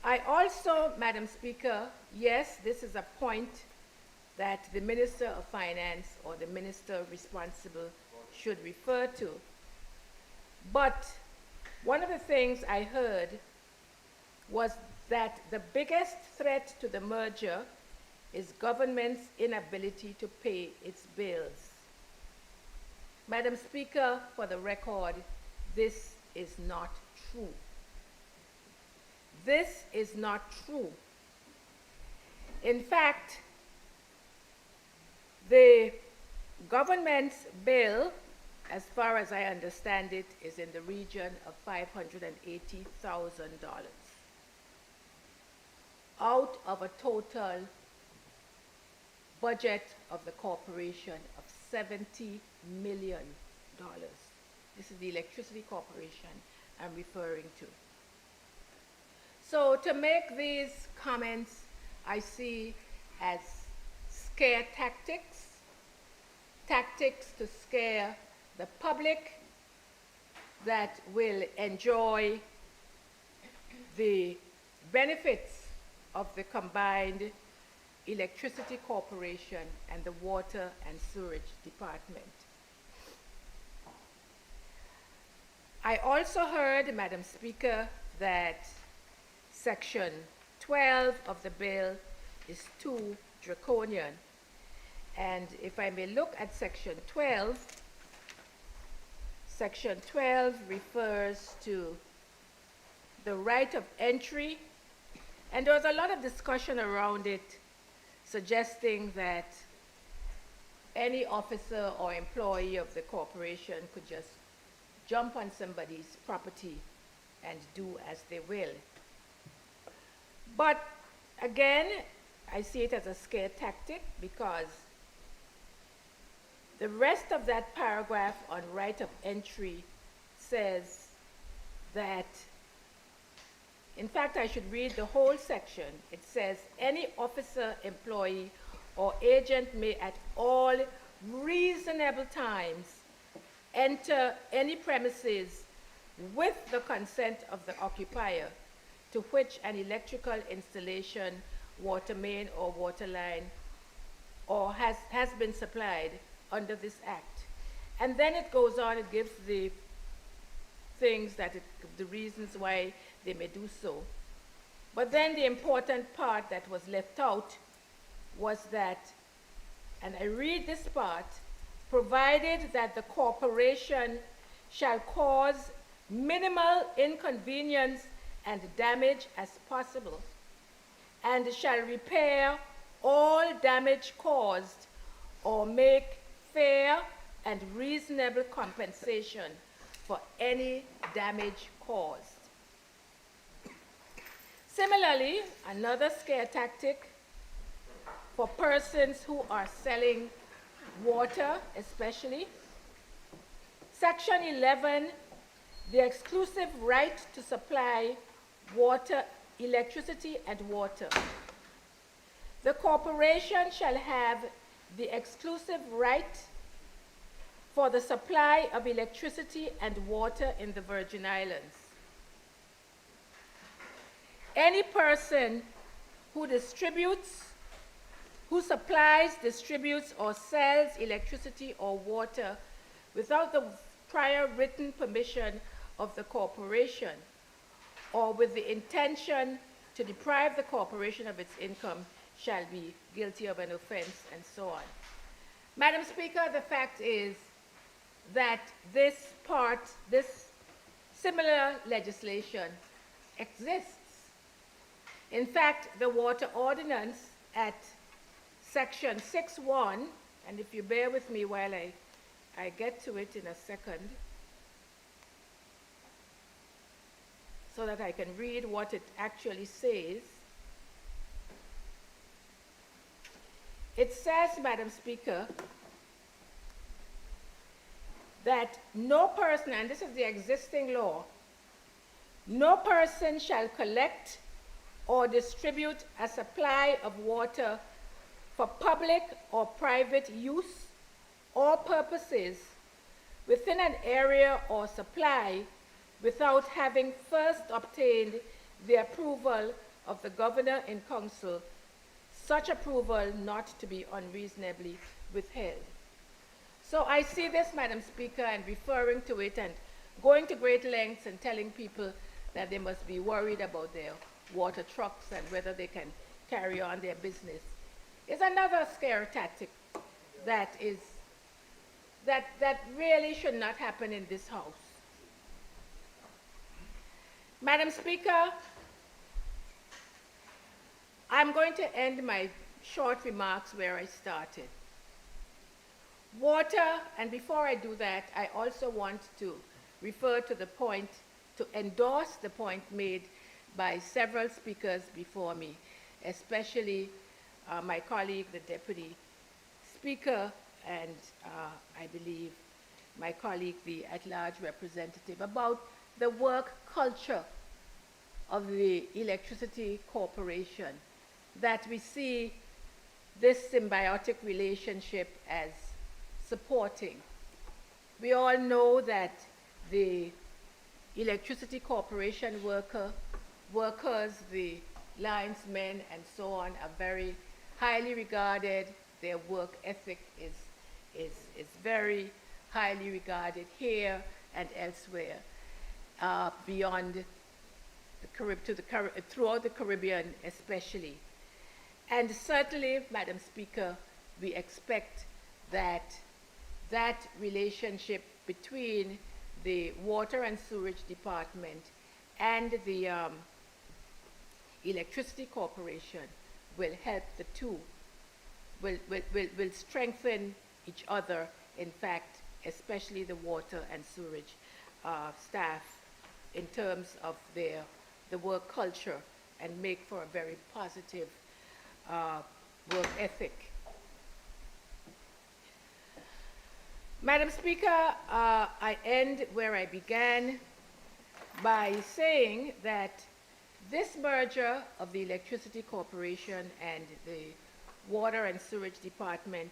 I also, Madam Speaker, yes, this is a point that the Minister of Finance or the minister responsible should refer to. But one of the things I heard was that the biggest threat to the merger is government's inability to pay its bills. Madam Speaker, for the record, this is not true. This is not true. In fact, the government's bill, as far as I understand it, is in the region of $580,000 out of a total budget of the corporation of $70 million. This is the Electricity Corporation I'm referring to. So to make these comments, I see as scare tactics to scare the public that will enjoy the benefits of the combined electricity corporation and the water and sewerage department. I also heard, Madam Speaker, that Section 12 of the bill is too draconian. And if I may look at Section 12, Section 12 refers to the right of entry, and there was a lot of discussion around it, suggesting that any officer or employee of the corporation could just jump on somebody's property and do as they will. But again, I see it as a scare tactic, because the rest of that paragraph on right of entry says that, in fact, I should read the whole section. It says, any officer, employee, or agent may at all reasonable times enter any premises with the consent of the occupier to which an electrical installation, water main or water line or has been supplied under this act. And then it goes on, it gives the things the reasons why they may do so. But then the important part that was left out was that, and I read this part, provided that the corporation shall cause minimal inconvenience and damage as possible, and shall repair all damage caused or make fair and reasonable compensation for any damage caused. Similarly, another scare tactic for persons who are selling water, especially. Section 11, the exclusive right to supply water, electricity, and water. The corporation shall have the exclusive right for the supply of electricity and water in the Virgin Islands. Any person who supplies, distributes, or sells electricity or water without the prior written permission of the corporation, or with the intention to deprive the corporation of its income, shall be guilty of an offense, and so on. Madam Speaker, the fact is that this similar legislation exists. In fact, the Water Ordinance at Section 6.1, and if you bear with me while I get to it in a second, so that I can read what it actually says. It says, Madam Speaker, that no person, and this is the existing law, no person shall collect or distribute a supply of water for public or private use or purposes within an area or supply without having first obtained the approval of the governor in council, such approval not to be unreasonably withheld. So I see this, Madam Speaker, and referring to it and going to great lengths and telling people that they must be worried about their water trucks and whether they can carry on their business is another scare tactic that really should not happen in this House. Madam Speaker, I'm going to end my short remarks where I started. Water, and before I do that, I also want to refer to the point, to endorse the point made by several speakers before me, especially my colleague, the Deputy Speaker, and I believe my colleague, the at-large representative, about the work culture of the Electricity Corporation, that we see this symbiotic relationship as supporting. We all know that the Electricity Corporation worker workers, the linesmen and so on are very highly regarded. Their work ethic is very highly regarded here and elsewhere, beyond throughout the Caribbean especially. And certainly, Madam Speaker, we expect that that relationship between the Water and Sewerage Department and the Electricity Corporation will help the two, will strengthen each other, in fact, especially the water and sewerage staff in terms of the work culture, and make for a very positive work ethic. Madam Speaker, I end where I began by saying that this merger of the Electricity Corporation and the Water and Sewerage Department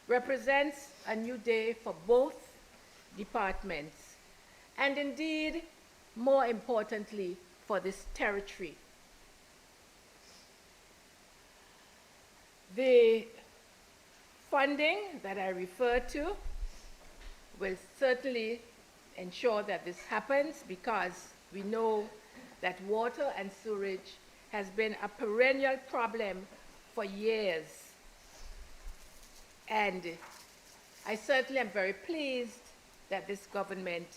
represents a new day for both departments, and indeed, more importantly, for this territory. The funding that I refer to will certainly ensure that this happens, because we know that water and sewerage has been a perennial problem for years. And I certainly am very pleased that this government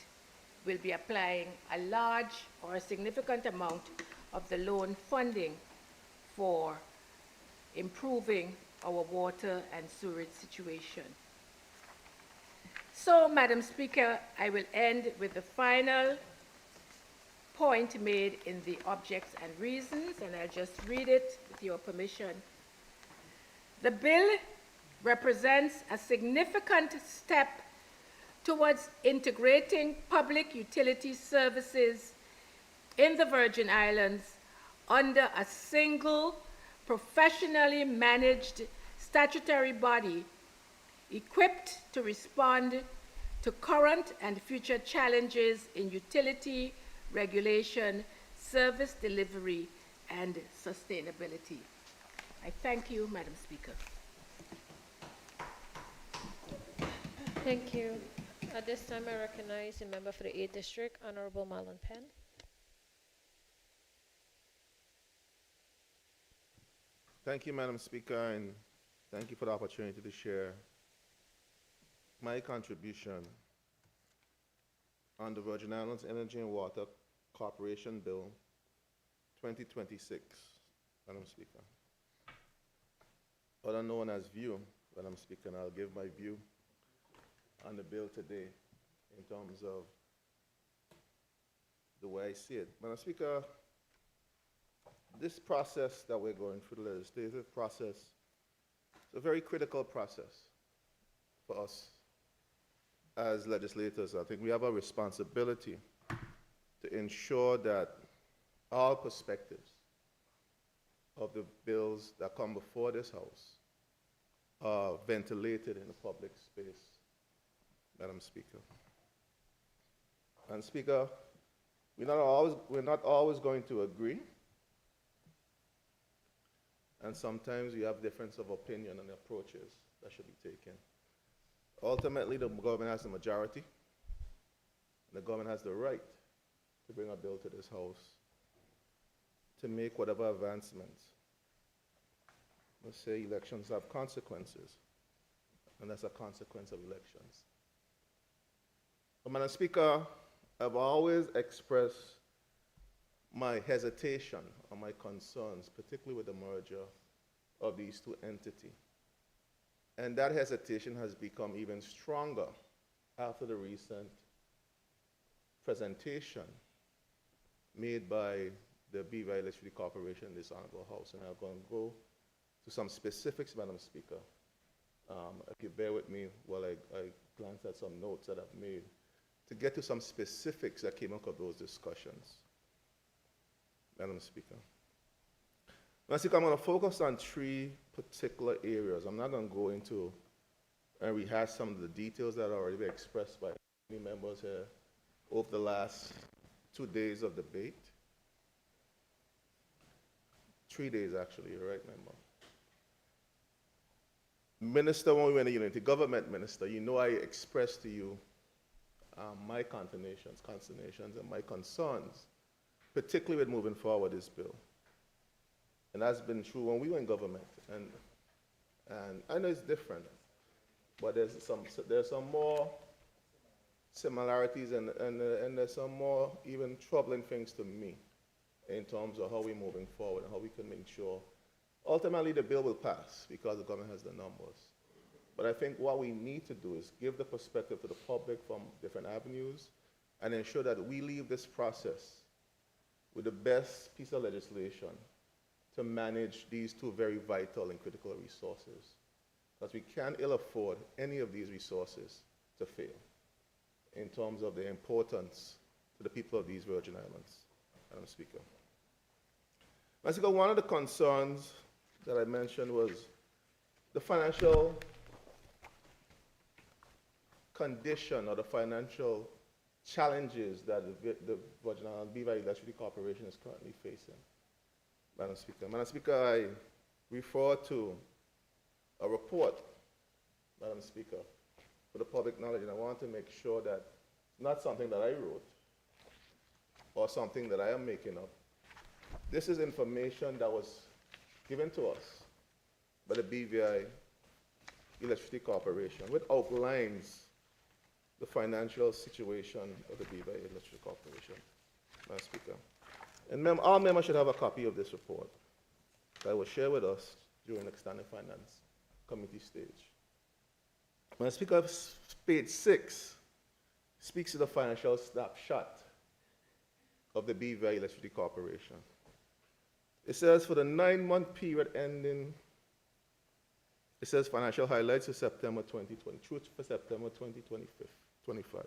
will be applying a large or a significant amount of the loan funding for improving our water and sewerage situation. So, Madam Speaker, I will end with the final point made in the objects and reasons, and I'll just read it with your permission. The bill represents a significant step towards integrating public utility services in the Virgin Islands under a single, professionally managed statutory body equipped to respond to current and future challenges in utility, regulation, service delivery, and sustainability. I thank you, Madam Speaker. Thank you. At this time, I recognize the member for the 8th District, Honorable Marlon Penn. Thank you, Madam Speaker, and thank you for the opportunity to share my contribution on the Virgin Islands Energy and Water Corporation Bill 2026, Madam Speaker. Other known as view, Madam Speaker, and I'll give my view on the bill today in terms of the way I see it. Madam Speaker, this process that we're going through, the legislative process, is a very critical process for us as legislators. I think we have a responsibility to ensure that all perspectives of the bills that come before this House are ventilated in the public space, Madam Speaker. And Speaker, we're not always going to agree, and sometimes we have difference of opinion on the approaches that should be taken. Ultimately, the government has the majority, and the government has the right to bring a bill to this House to make whatever advancements. Let's say elections have consequences, and that's a consequence of elections. But Madam Speaker, I've always expressed my hesitation or my concerns, particularly with the merger of these two entities. And that hesitation has become even stronger after the recent presentation made by the Beaver Electricity Corporation in this Honorable House. And I'm going to go to some specifics, Madam Speaker. If you bear with me while I glance at some notes that I've made to get to some specifics that came out of those discussions, Madam Speaker. Madam Speaker, I'm going to focus on three particular areas. I'm not going to go into and rehash some of the details that are already been expressed by many members here over the last 2 days of debate. 3 days actually, you're right, member. Minister, when we went to Unity Government, Minister, you know I expressed to you my consternations and my concerns, particularly with moving forward this bill. And that's been true when we were in government. And I know it's different, but there's some more similarities and there's some more even troubling things to me in terms of how we're moving forward and how we can make sure ultimately the bill will pass because the government has the numbers. But I think what we need to do is give the perspective to the public from different avenues and ensure that we leave this process with the best piece of legislation to manage these two very vital and critical resources. Because we can't ill afford any of these resources to fail in terms of their importance to the people of these Virgin Islands. Madam Speaker. Madam Speaker, one of the concerns that I mentioned was the financial condition or the financial challenges that the Virgin Islands Beaver Electricity Corporation is currently facing. Madam Speaker. Madam Speaker, I refer to a report, Madam Speaker, for the public knowledge, and I want to make sure that it's not something that I wrote or something that I am making up. This is information that was given to us by the BVI Electricity Corporation, which outlines the financial situation of the BVI Electricity Corporation, Madam Speaker. And all members should have a copy of this report that was shared with us during the Standing Finance Committee stage. Madam Speaker, page 6 speaks to the financial snapshot of the BVI Electricity Corporation. It says for the 9-month period ending, it says financial highlights for September 2020, through for September 2025.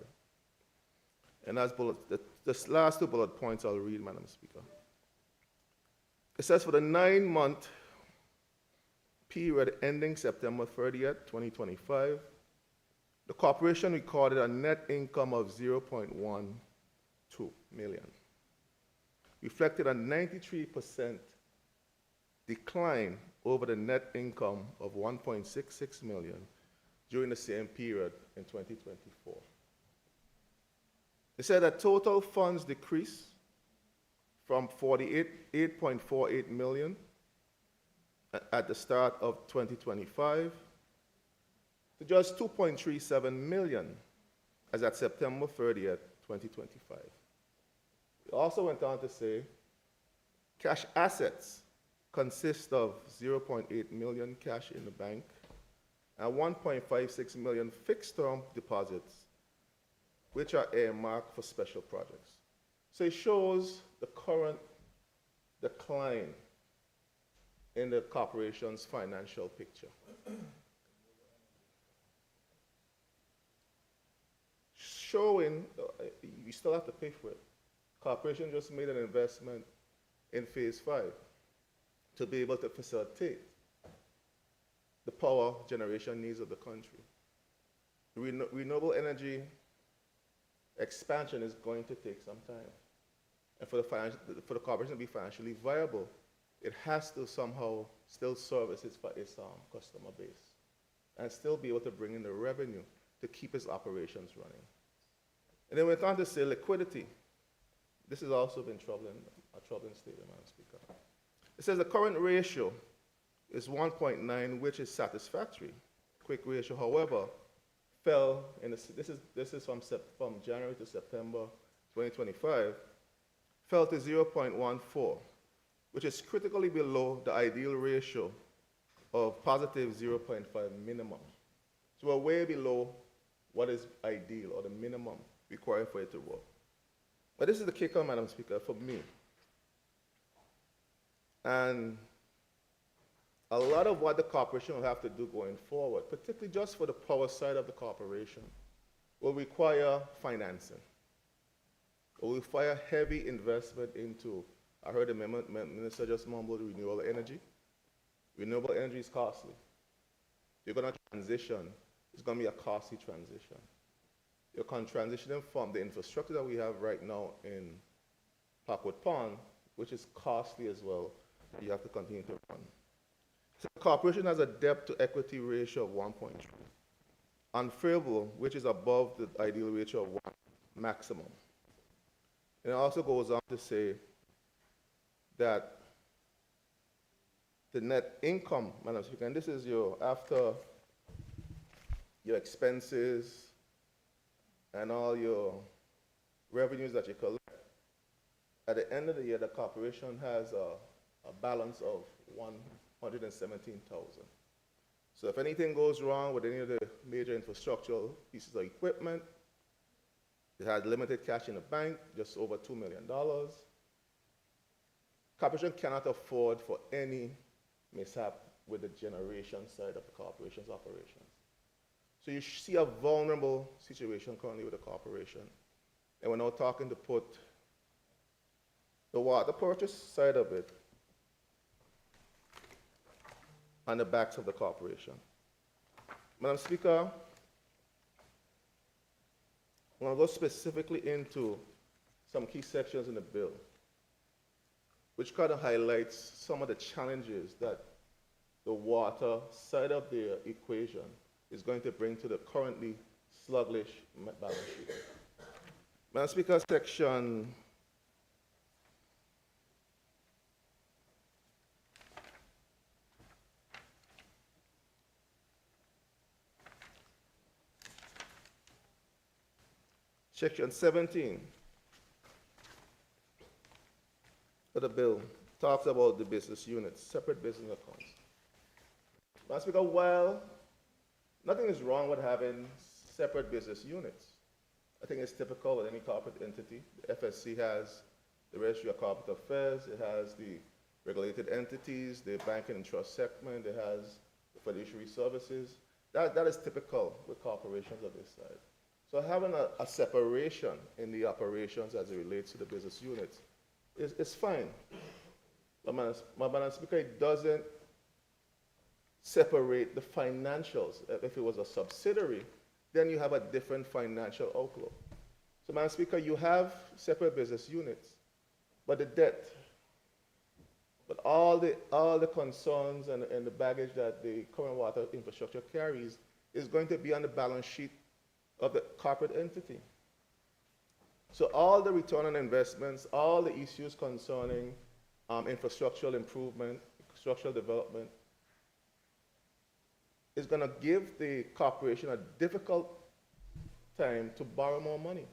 And as the last 2 bullet points I'll read, Madam Speaker. It says for the 9-month period ending September 30th, 2025, the corporation recorded a net income of 0.12 million, reflected a 93% decline over the net income of 1.66 million during the same period in 2024. It said that total funds decreased from 48.48 million at the start of 2025 to just 2.37 million as at September 30th, 2025. It also went on to say cash assets consist of 0.8 million cash in the bank and 1.56 million fixed term deposits, which are earmarked for special projects. So it shows the current decline in the corporation's financial picture. Showing, you still have to pay for it. Corporation just made an investment in phase 5 to be able to facilitate the power generation needs of the country. Renewable energy expansion is going to take some time. And for the corporation to be financially viable, it has to somehow still service its customer base and still be able to bring in the revenue to keep its operations running. And then we went on to say liquidity. This has also been a troubling statement, Madam Speaker. It says the current ratio is 1.9, which is satisfactory. Quick ratio, however, fell in this is from January to September 2025, fell to 0.14, which is critically below the ideal ratio of positive 0.5 minimum. So we're way below what is ideal or the minimum required for it to work. But this is the kicker, Madam Speaker, for me. And a lot of what the corporation will have to do going forward, particularly just for the power side of the corporation, will require financing. It will require heavy investment into, I heard the minister just mumbled renewable energy. Renewable energy is costly. You're going to transition. It's going to be a costly transition. You're transitioning from the infrastructure that we have right now in Parkwood Pond, which is costly as well, you have to continue to run. So the corporation has a debt to equity ratio of 1.3, unfavorable, which is above the ideal ratio of 1 maximum. And it also goes on to say that the net income, Madam Speaker, and this is your after your expenses and all your revenues that you collect, at the end of the year, the corporation has a balance of 117,000. So if anything goes wrong with any of the major infrastructural pieces of equipment, it had limited cash in the bank, just over $2 million. Corporation cannot afford for any mishap with the generation side of the corporation's operations. So you see a vulnerable situation currently with the corporation. And we're now talking to put the water purchase side of it on the backs of the corporation. Madam Speaker, I want to go specifically into some key sections in the bill, which kind of highlights some of the challenges that the water side of the equation is going to bring to the currently sluggish balance sheet. Madam Speaker, Section 17 of the bill talks about the business units, separate business accounts. Madam Speaker, while nothing is wrong with having separate business units, I think it's typical with any corporate entity. The FSC has the Registry of Corporate Affairs, it has the regulated entities, the banking and trust segment, it has the fiduciary services. That is typical with corporations of this side. So having a separation in the operations as it relates to the business units is fine. But Madam Speaker, it doesn't separate the financials. If it was a subsidiary, then you have a different financial outlook. So Madam Speaker, you have separate business units, but the debt, but all the concerns and the baggage that the current water infrastructure carries is going to be on the balance sheet of the corporate entity. So all the return on investments, all the issues concerning infrastructural improvement, structural development, is going to give the corporation a difficult time to borrow more money.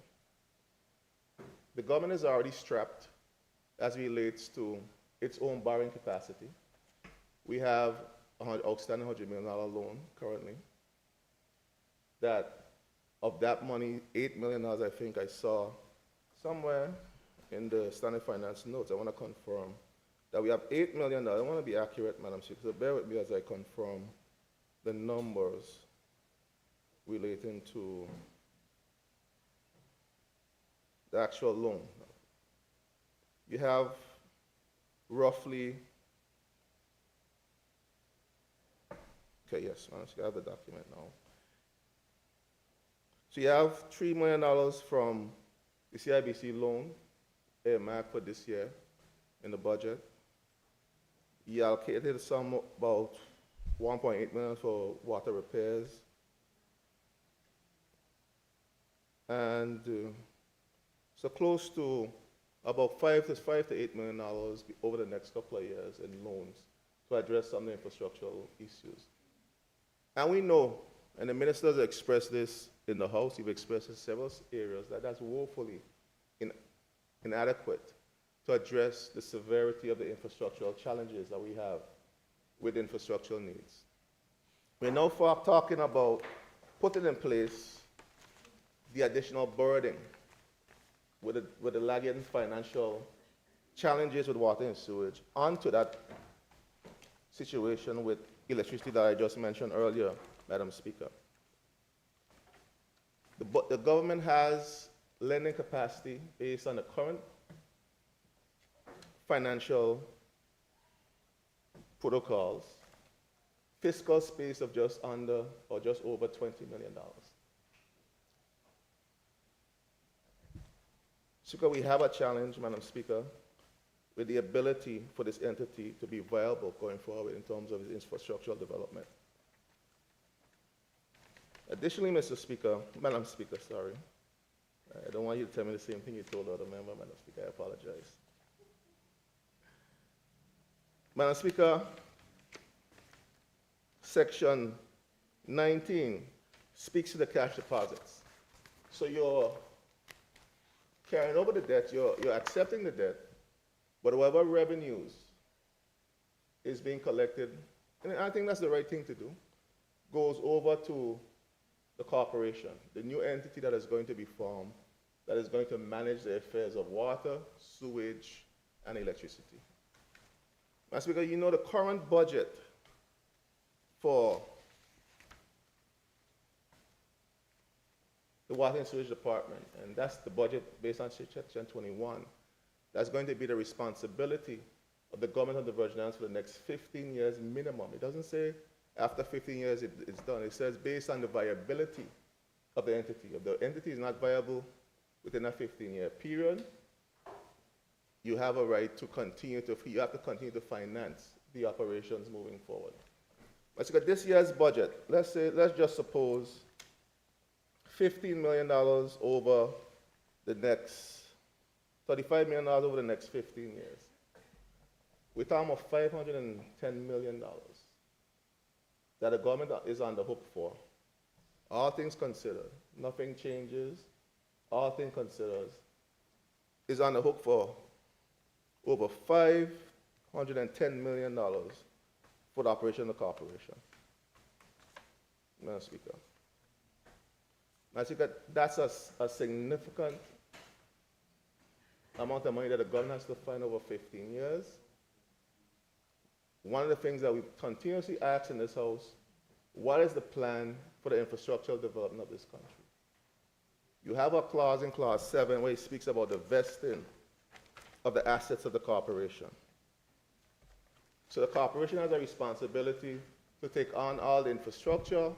The government is already strapped as it relates to its own borrowing capacity. We have an outstanding $100 million loan currently. That of that money, $8 million, I think I saw somewhere in the standard finance notes. I want to confirm that we have $8 million. I want to be accurate, Madam Speaker, so bear with me as I confirm the numbers relating to the actual loan. You have roughly, okay, yes, Madam Speaker, I have the document now. So you have $3 million from the CIBC loan, earmarked for this year in the budget. You allocated some about $1.8 million for water repairs. And so close to about $5 to $8 million over the next couple of years in loans to address some of the infrastructural issues. And we know, and the ministers have expressed this in the House, you've expressed in several areas, that that's woefully inadequate to address the severity of the infrastructural challenges that we have with infrastructural needs. We're now talking about putting in place the additional burden with the lagging financial challenges with water and sewage onto that situation with electricity that I just mentioned earlier, Madam Speaker. The government has lending capacity based on the current financial protocols, fiscal space of just under or just over $20 million. Speaker, we have a challenge, Madam Speaker, with the ability for this entity to be viable going forward in terms of its infrastructural development. Additionally, Madam Speaker, sorry. I don't want you to tell me the same thing you told the other member, Madam Speaker, I apologize. Madam Speaker, Section 19 speaks to the cash deposits. So you're carrying over the debt, you're accepting the debt, but whatever revenues is being collected, and I think that's the right thing to do, goes over to the corporation, the new entity that is going to be formed, that is going to manage the affairs of water, sewage, and electricity. Madam Speaker, you know the current budget for the Water and Sewage Department, and that's the budget based on Section 21. That's going to be the responsibility of the government of the Virgin Islands for the next 15 years minimum. It doesn't say after 15 years it's done. It says based on the viability of the entity. If the entity is not viable within a 15-year period, you have a right to continue to, you have to continue to finance the operations moving forward. Let's look at this year's budget. Let's just suppose $15 million over the next, $35 million over the next 15 years. We're talking about $510 million that the government is on the hook for. All things considered, nothing changes, all things considered, is on the hook for over $510 million for the operation of the corporation. Madam Speaker. Madam Speaker, that's a significant amount of money that the government has to find over 15 years. One of the things that we continuously ask in this House, what is the plan for the infrastructural development of this country? You have a clause in Clause 7 where it speaks about the vesting of the assets of the corporation. So the corporation has a responsibility to take on all the infrastructure,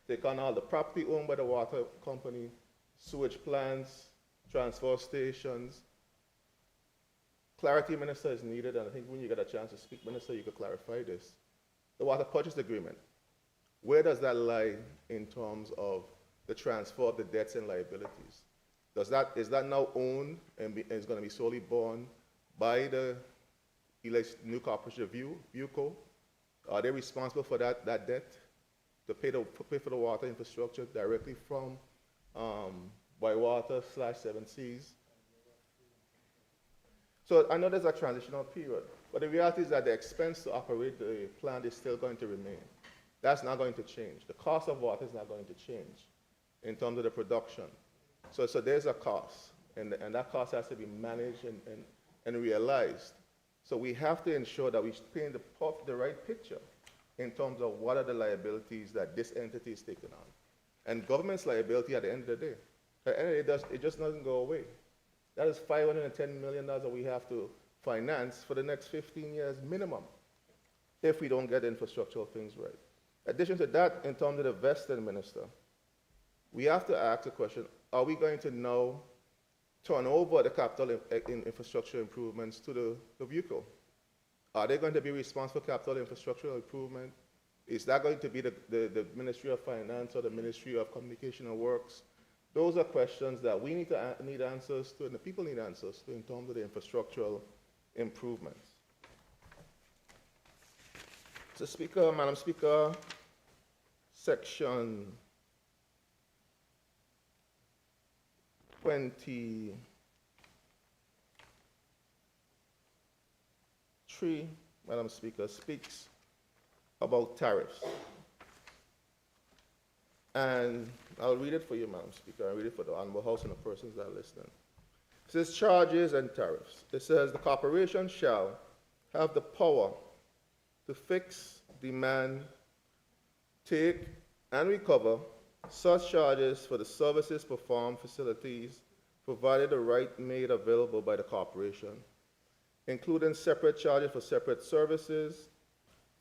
take on all the property owned by the water company, sewage plants, transfer stations. Clarity, Minister, is needed, and I think when you get a chance to speak, Minister, you could clarify this. The water purchase agreement, where does that lie in terms of the transfer of the debts and liabilities? Is that now owned and is going to be solely borne by the new corporation VUCO? Are they responsible for that debt to pay for the water infrastructure directly from Bywater/Seven Seas? So I know there's a transitional period, but the reality is that the expense to operate the plant is still going to remain. That's not going to change. The cost of water is not going to change in terms of the production. So there's a cost, and that cost has to be managed and realized. So we have to ensure that we paint the right picture in terms of what are the liabilities that this entity is taking on. And government's liability at the end of the day, it just doesn't go away. That is $510 million that we have to finance for the next 15 years minimum if we don't get infrastructural things right. In addition to that, in terms of the vesting, Minister, we have to ask the question, are we going to now turn over the capital infrastructure improvements to the VUCO? Are they going to be responsible for capital infrastructure improvement? Is that going to be the Ministry of Finance or the Ministry of Communication and Works? Those are questions that we need answers to, and the people need answers to in terms of the infrastructural improvements. So Speaker, Madam Speaker, Section 23, Madam Speaker, speaks about tariffs. And I'll read it for you, Madam Speaker. I'll read it for the Honorable House and the persons that are listening. It says charges and tariffs. It says the corporation shall have the power to fix, demand, take, and recover such charges for the services performed facilities provided the right made available by the corporation, including separate charges for separate services,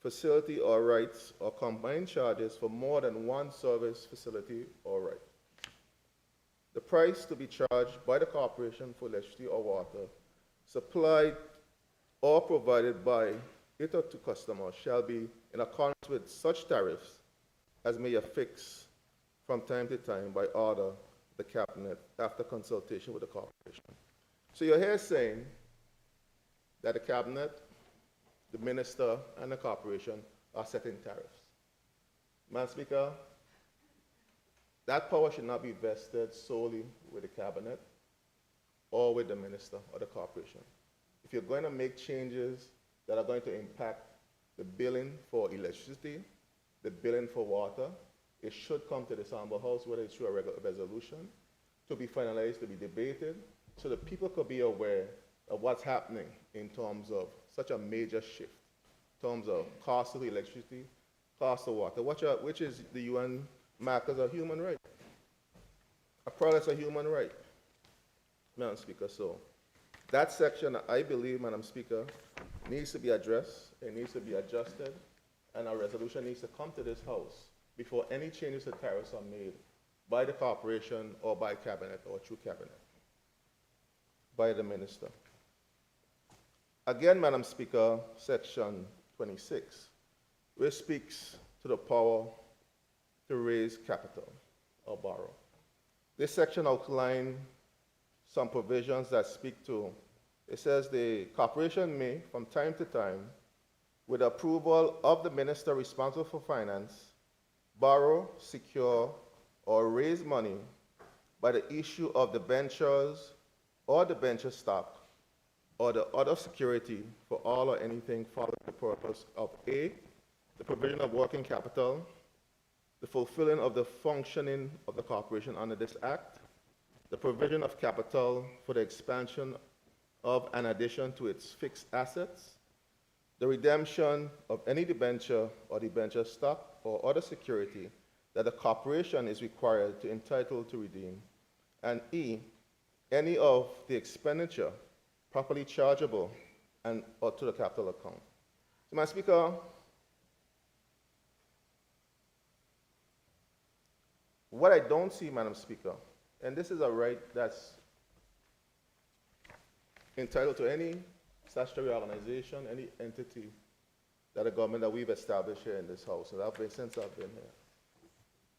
facility or rights, or combined charges for more than one service, facility, or right. The price to be charged by the corporation for electricity or water supplied or provided by it or to customers shall be in accordance with such tariffs as may affix from time to time by order of the cabinet after consultation with the corporation. So you're here saying that the cabinet, the minister, and the corporation are setting tariffs. Madam Speaker, that power should not be vested solely with the cabinet or with the minister or the corporation. If you're going to make changes that are going to impact the billing for electricity, the billing for water, it should come to this Honorable House, whether it's through a regular resolution, to be finalized, to be debated, so that people could be aware of what's happening in terms of such a major shift, in terms of cost of electricity, cost of water, which is the UN mark as a human right. A product is a human right, Madam Speaker. So that section, I believe, Madam Speaker, needs to be addressed, it needs to be adjusted, and a resolution needs to come to this House before any changes to tariffs are made by the corporation or by cabinet or through cabinet, by the minister. Again, Madam Speaker, section 26, which speaks to the power to raise capital or borrow. This section outlines some provisions that speak to, it says the corporation may, from time to time, with approval of the minister responsible for finance, borrow, secure, or raise money by the issue of debentures or debenture stock or the other security for all or anything following the purpose of A, the provision of working capital, the fulfilling of the functioning of the corporation under this act, the provision of capital for the expansion of an addition to its fixed assets, the redemption of any debenture or debenture stock or other security that the corporation is required to entitle to redeem, and E, any of the expenditure properly chargeable and or to the capital account. So, Madam Speaker, what I don't see, Madam Speaker, and this is a right that's entitled to any statutory organization, any entity that the government that we've established here in this House, and I've been since I've been here.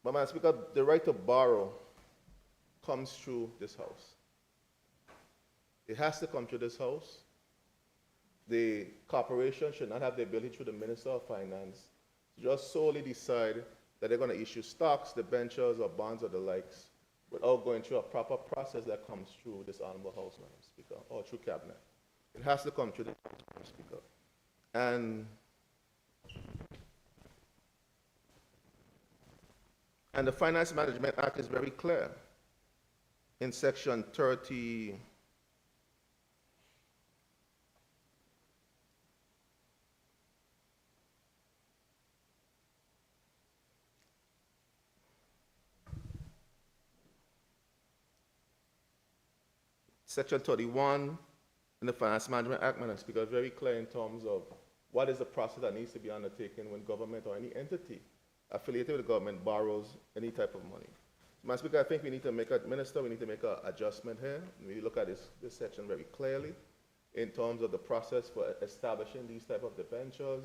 But, Madam Speaker, the right to borrow comes through this House. It has to come through this House. The corporation should not have the ability through the Minister of Finance to just solely decide that they're going to issue stocks, debentures, or bonds, or the likes, without going through a proper process that comes through this Honorable House, Madam Speaker, or through Cabinet. It has to come through this House, Madam Speaker. And the Finance Management Act is very clear in section 30. Section 31 in the Finance Management Act, Madam Speaker, is very clear in terms of what is the process that needs to be undertaken when government or any entity affiliated with the government borrows any type of money. So, Madam Speaker, I think we need to make a, Minister, we need to make an adjustment here. We look at this section very clearly in terms of the process for establishing these type of debentures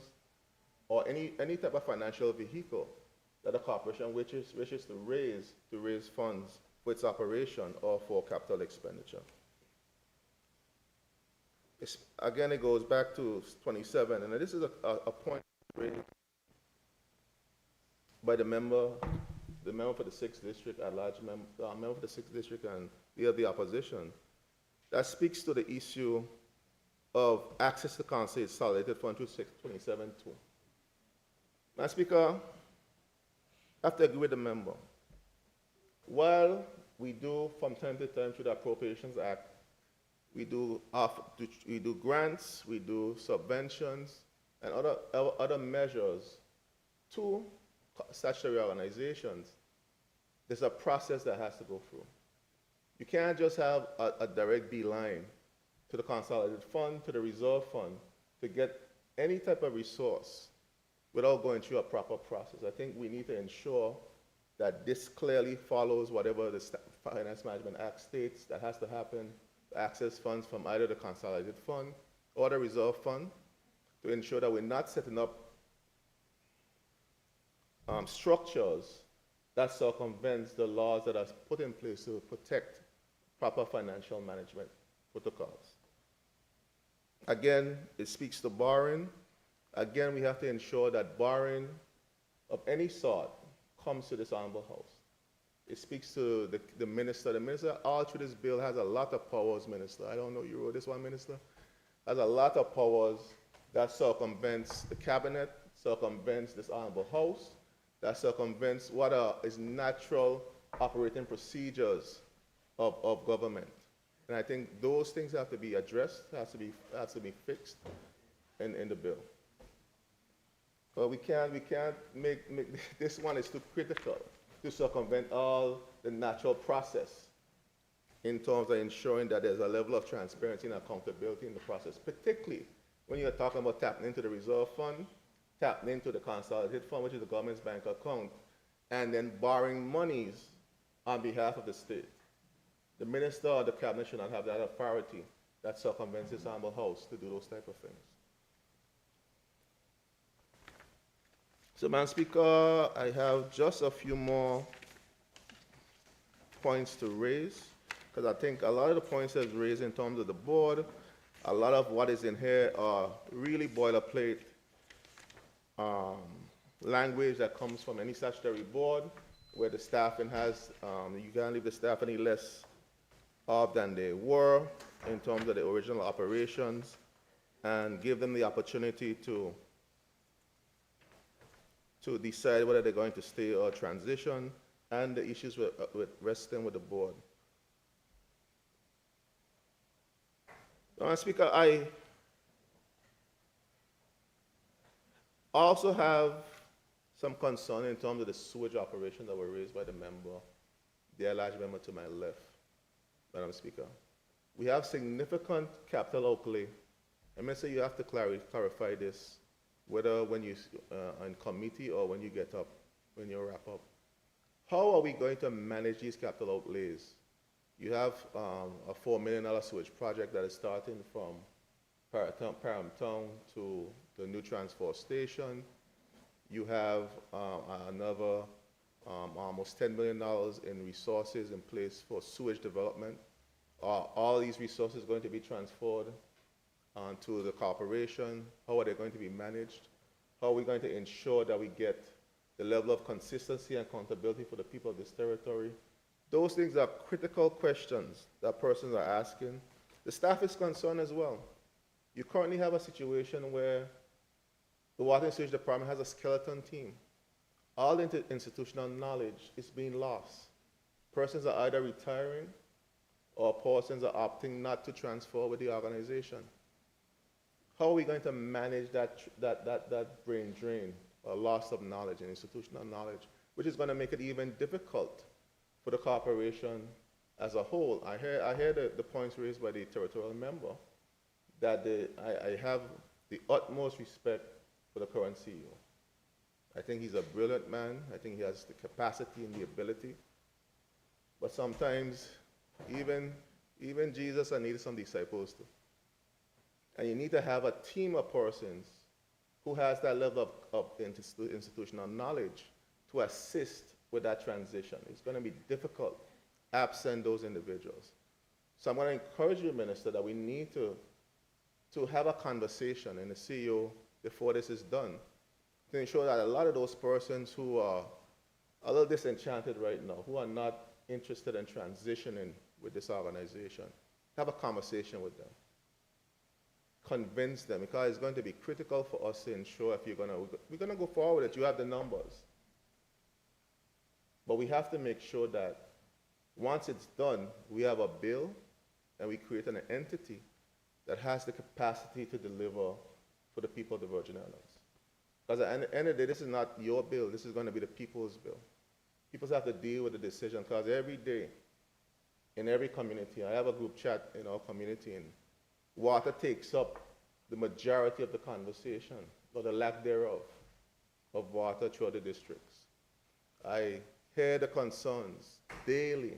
or any type of financial vehicle that a corporation wishes to raise funds for its operation or for capital expenditure. Again, it goes back to 27, and this is a point raised by the member for the 6th District, at large member for the 6th District and the opposition, that speaks to the issue of access to consolidated fund 27.2. Madam Speaker, I have to agree with the member. While we do, from time to time, through the Appropriations Act, we do grants, we do subventions, and other measures to statutory organizations. There's a process that has to go through. You can't just have a direct beeline to the consolidated fund, to the reserve fund, to get any type of resource without going through a proper process. I think we need to ensure that this clearly follows whatever the Finance Management Act states that has to happen to access funds from either the consolidated fund or the reserve fund to ensure that we're not setting up structures that circumvents the laws that are put in place to protect proper financial management protocols. Again, it speaks to borrowing. Again, we have to ensure that borrowing of any sort comes to this honorable house. It speaks to the minister. The minister, all through this bill, has a lot of powers, minister. I don't know, you wrote this one, minister? Has a lot of powers that circumvents the cabinet, circumvents this honorable house, that circumvents what is natural operating procedures of government. And I think those things have to be addressed, has to be fixed in the bill. But we can't make this one is too critical to circumvent all the natural process in terms of ensuring that there's a level of transparency and accountability in the process, particularly when you're talking about tapping into the reserve fund, tapping into the consolidated fund, which is the government's bank account, and then borrowing monies on behalf of the state. The minister or the cabinet should not have that authority that circumvents this honorable house to do those type of things. So, Madam Speaker, I have just a few more points to raise, because I think a lot of the points that's raised in terms of the board, a lot of what is in here are really boilerplate language that comes from any statutory board, where the staffing has, you can't leave the staff any less off than they were in terms of the original operations, and give them the opportunity to decide whether they're going to stay or transition, and the issues with resting with the board. Madam Speaker, I also have some concern in terms of the sewage operation that were raised by the member, the large member to my left, Madam Speaker. We have significant capital outlay. I may say you have to clarify this, whether when you in committee or when you get up, when you wrap up. How are we going to manage these capital outlays? You have a $4 million sewage project that is starting from Paramtown to the new transfer station. You have another almost $10 million in resources in place for sewage development. Are all these resources going to be transferred to the corporation? How are they going to be managed? How are we going to ensure that we get the level of consistency and accountability for the people of this territory? Those things are critical questions that persons are asking. The staff is concerned as well. You currently have a situation where the Water and Sewage Department has a skeleton team. All the institutional knowledge is being lost. Persons are either retiring or persons are opting not to transfer with the organization. How are we going to manage that brain drain or loss of knowledge and institutional knowledge, which is going to make it even difficult for the corporation as a whole? I hear the points raised by the territorial member that I have the utmost respect for the current CEO. I think he's a brilliant man. I think he has the capacity and the ability. But sometimes even Jesus needed some disciples too. And you need to have a team of persons who has that level of institutional knowledge to assist with that transition. It's going to be difficult absent those individuals. So I'm going to encourage you, Minister, that we need to have a conversation in the CEO before this is done to ensure that a lot of those persons who are a little disenchanted right now, who are not interested in transitioning with this organization, have a conversation with them. Convince them, because it's going to be critical for us to ensure if we're going to go forward that you have the numbers. But we have to make sure that once it's done, we have a bill and we create an entity that has the capacity to deliver for the people of the Virgin Islands. Because at the end of the day, this is not your bill, this is going to be the people's bill. People have to deal with the decision, because every day, in every community, I have a group chat in our community, and water takes up the majority of the conversation, or the lack thereof, of water throughout the districts. I hear the concerns daily.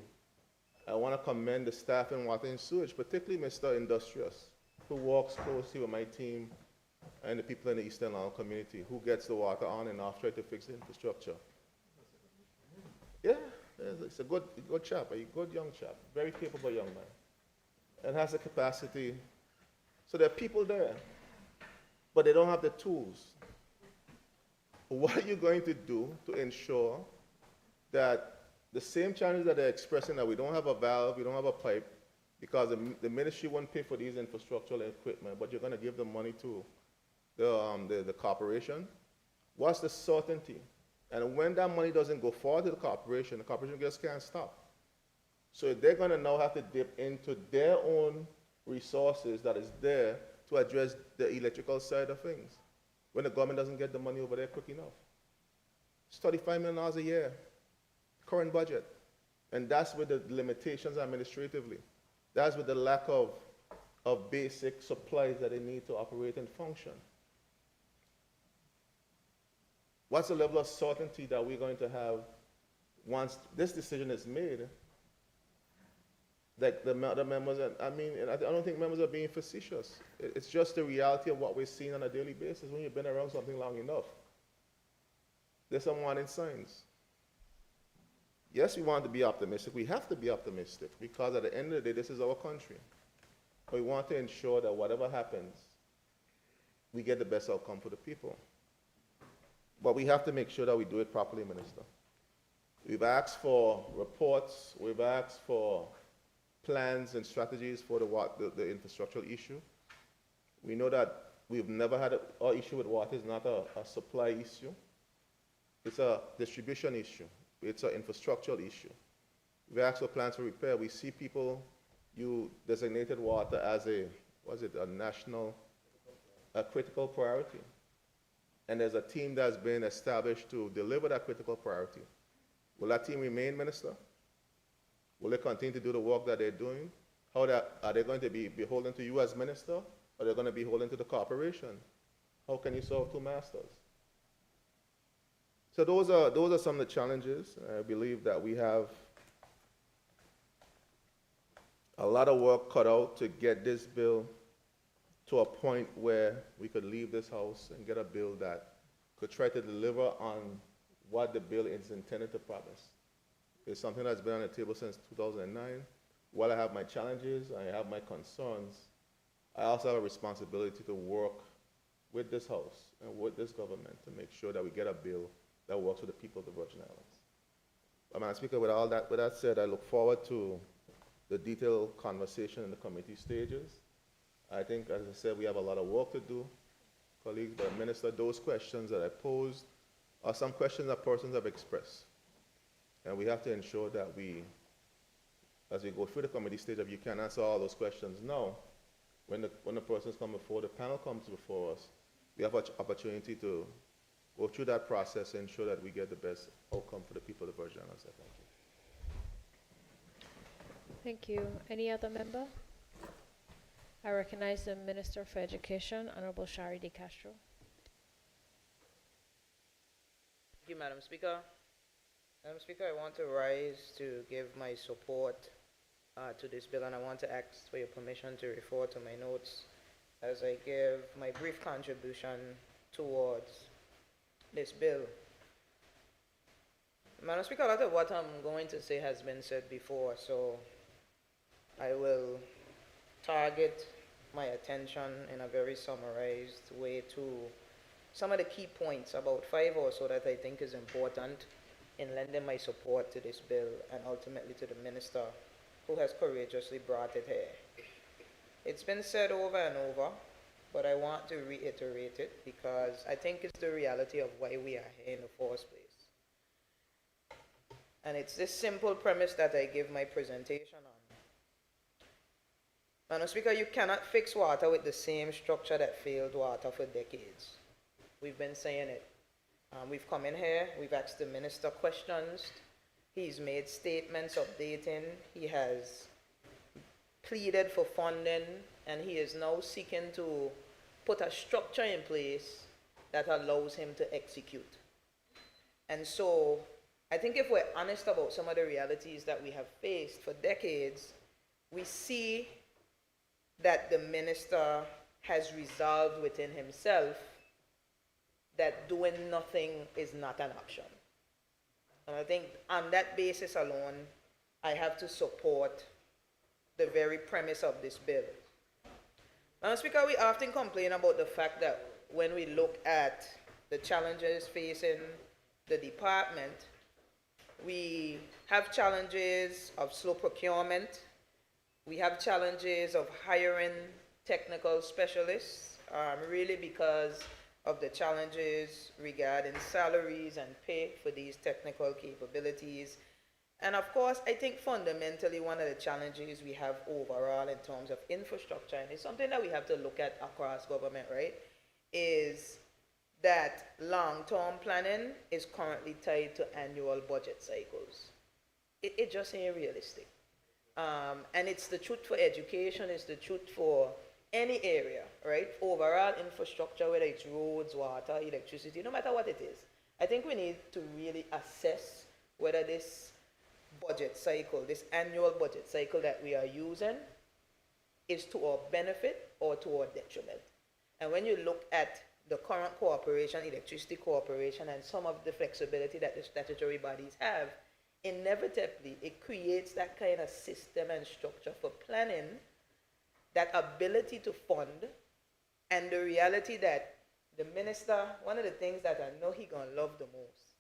I want to commend the staff in water and sewage, particularly Mr. Industrious, who works closely with my team and the people in the Eastern Island community, who gets the water on and off, try to fix the infrastructure. Yeah, it's a good chap, a good young chap, very capable young man, and has the capacity. So there are people there, but they don't have the tools. What are you going to do to ensure that the same challenges that they're expressing, that we don't have a valve, we don't have a pipe, because the ministry won't pay for these infrastructural equipment, but you're going to give the money to the corporation? What's the certainty? And when that money doesn't go forward to the corporation just can't stop. So they're going to now have to dip into their own resources that is there to address the electrical side of things, when the government doesn't get the money over there quick enough. It's $35 million a year, current budget. And that's with the limitations administratively. That's with the lack of basic supplies that they need to operate and function. What's the level of certainty that we're going to have once this decision is made? Like the members, I don't think members are being facetious. It's just the reality of what we're seeing on a daily basis when you've been around something long enough. There's some warning signs. Yes, we want to be optimistic. We have to be optimistic because at the end of the day, this is our country. We want to ensure that whatever happens, we get the best outcome for the people. But we have to make sure that we do it properly, Minister. We've asked for reports. We've asked for plans and strategies for the infrastructural issue. We know that we've never had our issue with water is not a supply issue. It's a distribution issue. It's an infrastructural issue. We've asked for plans for repair. We see people, you designated water as a national, critical priority. And there's a team that's been established to deliver that critical priority. Will that team remain, Minister? Will they continue to do the work that they're doing? Are they going to be beholden to you as Minister, or are they going to be beholden to the corporation? How can you serve two masters? So those are some of the challenges. I believe that we have a lot of work cut out to get this bill to a point where we could leave this house and get a bill that could try to deliver on what the bill is intended to promise. It's something that's been on the table since 2009. While I have my challenges, I have my concerns, I also have a responsibility to work with this house and with this government to make sure that we get a bill that works for the people of the Virgin Islands. Madam Speaker, with that said, I look forward to the detailed conversation in the committee stages. I think, as I said, we have a lot of work to do, colleagues, but Minister, those questions that I posed are some questions that persons have expressed. And we have to ensure that as we go through the committee stage, if you can answer all those questions now, when the persons come before, the panel comes before us, we have an opportunity to go through that process and ensure that we get the best outcome for the people of the Virgin Islands. Thank you. Thank you. Any other member? I recognize the Minister for Education, Honorable Shari De Castro. Thank you, Madam Speaker. Madam Speaker, I want to rise to give my support to this bill, and I want to ask for your permission to refer to my notes as I give my brief contribution towards this bill. Madam Speaker, a lot of what I'm going to say has been said before, so I will target my attention in a very summarized way to some of the key points, about 5 or so, that I think is important in lending my support to this bill and ultimately to the Minister who has courageously brought it here. It's been said over and over, but I want to reiterate it because I think it's the reality of why we are here in the first place. And it's this simple premise that I give my presentation on. Madam Speaker, you cannot fix water with the same structure that failed water for decades. We've been saying it. We've come in here, we've asked the Minister questions, he's made statements updating, he has pleaded for funding, and he is now seeking to put a structure in place that allows him to execute. And so, I think if we're honest about some of the realities that we have faced for decades, we see that the minister has resolved within himself that doing nothing is not an option. And I think on that basis alone, I have to support the very premise of this bill. Madam Speaker, we often complain about the fact that when we look at the challenges facing the department, we have challenges of slow procurement, we have challenges of hiring technical specialists, really because of the challenges regarding salaries and pay for these technical capabilities. And of course, I think fundamentally one of the challenges we have overall in terms of infrastructure, and it's something that we have to look at across government, right, is that long-term planning is currently tied to annual budget cycles. It just ain't realistic. And it's the truth for education, it's the truth for any area, right? Overall infrastructure, whether it's roads, water, electricity, no matter what it is. I think we need to really assess whether this budget cycle, this annual budget cycle that we are using is to our benefit or to our detriment. And when you look at the current cooperation, electricity cooperation, and some of the flexibility that the statutory bodies have, inevitably it creates that kind of system and structure for planning, that ability to fund, and the reality that the minister, one of the things that I know he gonna love the most,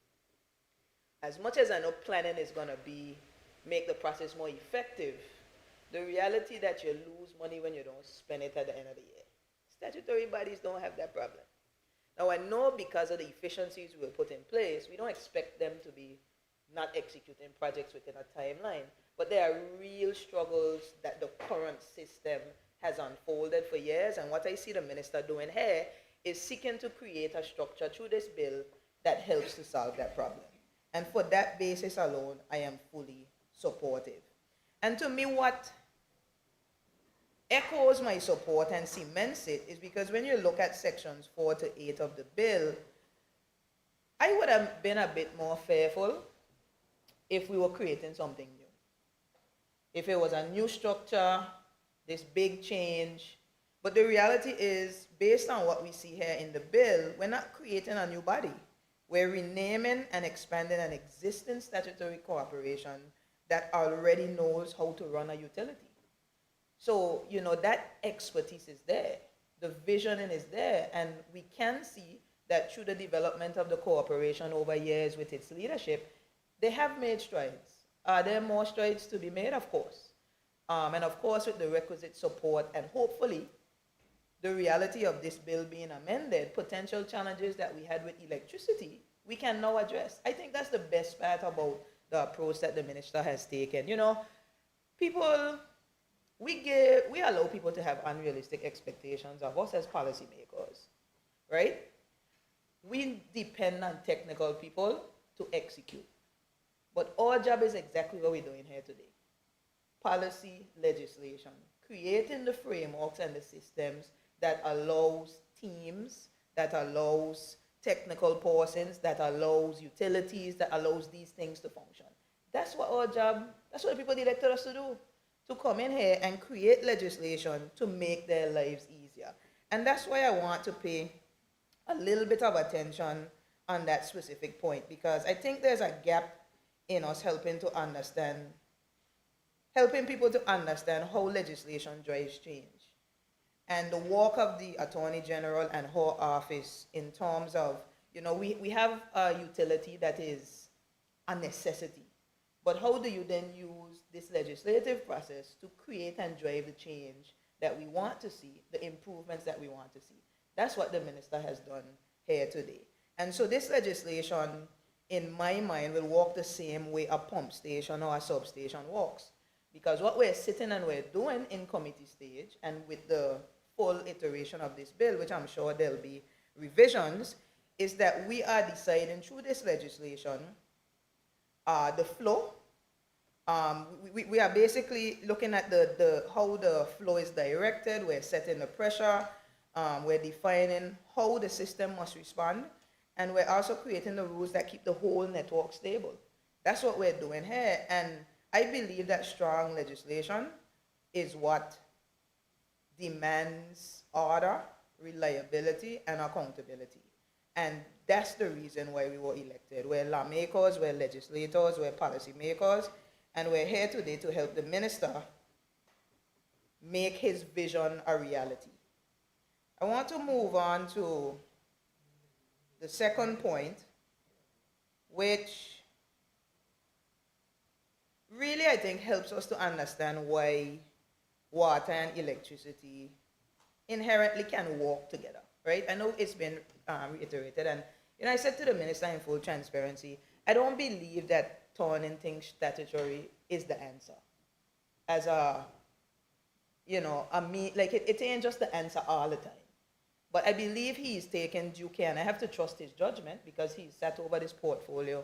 as much as I know planning is gonna make the process more effective, the reality that you lose money when you don't spend it at the end of the year. Statutory bodies don't have that problem. Now I know because of the efficiencies we'll put in place, we don't expect them to be not executing projects within a timeline, but there are real struggles that the current system has unfolded for years, and what I see the minister doing here is seeking to create a structure through this bill that helps to solve that problem. And for that basis alone, I am fully supportive. And to me, what echoes my support and cements it is because when you look at sections 4 to 8 of the bill, I would have been a bit more fearful if we were creating something new. If it was a new structure, this big change. But the reality is, based on what we see here in the bill, we're not creating a new body. We're renaming and expanding an existing statutory corporation that already knows how to run a utility. So, you know, that expertise is there. The visioning is there. And we can see that through the development of the corporation over years with its leadership, they have made strides. Are there more strides to be made? Of course. And of course, with the requisite support and hopefully the reality of this bill being amended, potential challenges that we had with electricity, we can now address. I think that's the best part about the approach that the minister has taken. You know, people, we allow people to have unrealistic expectations of us as policymakers, right? We depend on technical people to execute. But our job is exactly what we're doing here today. Policy, legislation, creating the frameworks and the systems that allows teams, that allows technical persons, that allows utilities, that allows these things to function. That's what our job, that's what the people elected us to do, to come in here and create legislation to make their lives easier. And that's why I want to pay a little bit of attention on that specific point, because I think there's a gap in us helping people to understand how legislation drives change. And the work of the Attorney General and her office in terms of, you know, we have a utility that is a necessity. But how do you then use this legislative process to create and drive the change that we want to see, the improvements that we want to see? That's what the minister has done here today. And so this legislation, in my mind, will work the same way a pump station or a substation works. Because what we're sitting and we're doing in committee stage, and with the full iteration of this bill, which I'm sure there'll be revisions, is that we are deciding through this legislation the flow. We are basically looking at how the flow is directed. We're setting the pressure. We're defining how the system must respond. And we're also creating the rules that keep the whole network stable. That's what we're doing here. And I believe that strong legislation is what demands order, reliability, and accountability. And that's the reason why we were elected. We're lawmakers, we're legislators, we're policymakers, and we're here today to help the minister make his vision a reality. I want to move on to the second point, which really I think helps us to understand why water and electricity inherently can work together, right? I know it's been reiterated, and I said to the minister in full transparency, I don't believe that turning things statutory is the answer. As a, it ain't just the answer all the time. But I believe he's taken due care, and I have to trust his judgment because he's sat over this portfolio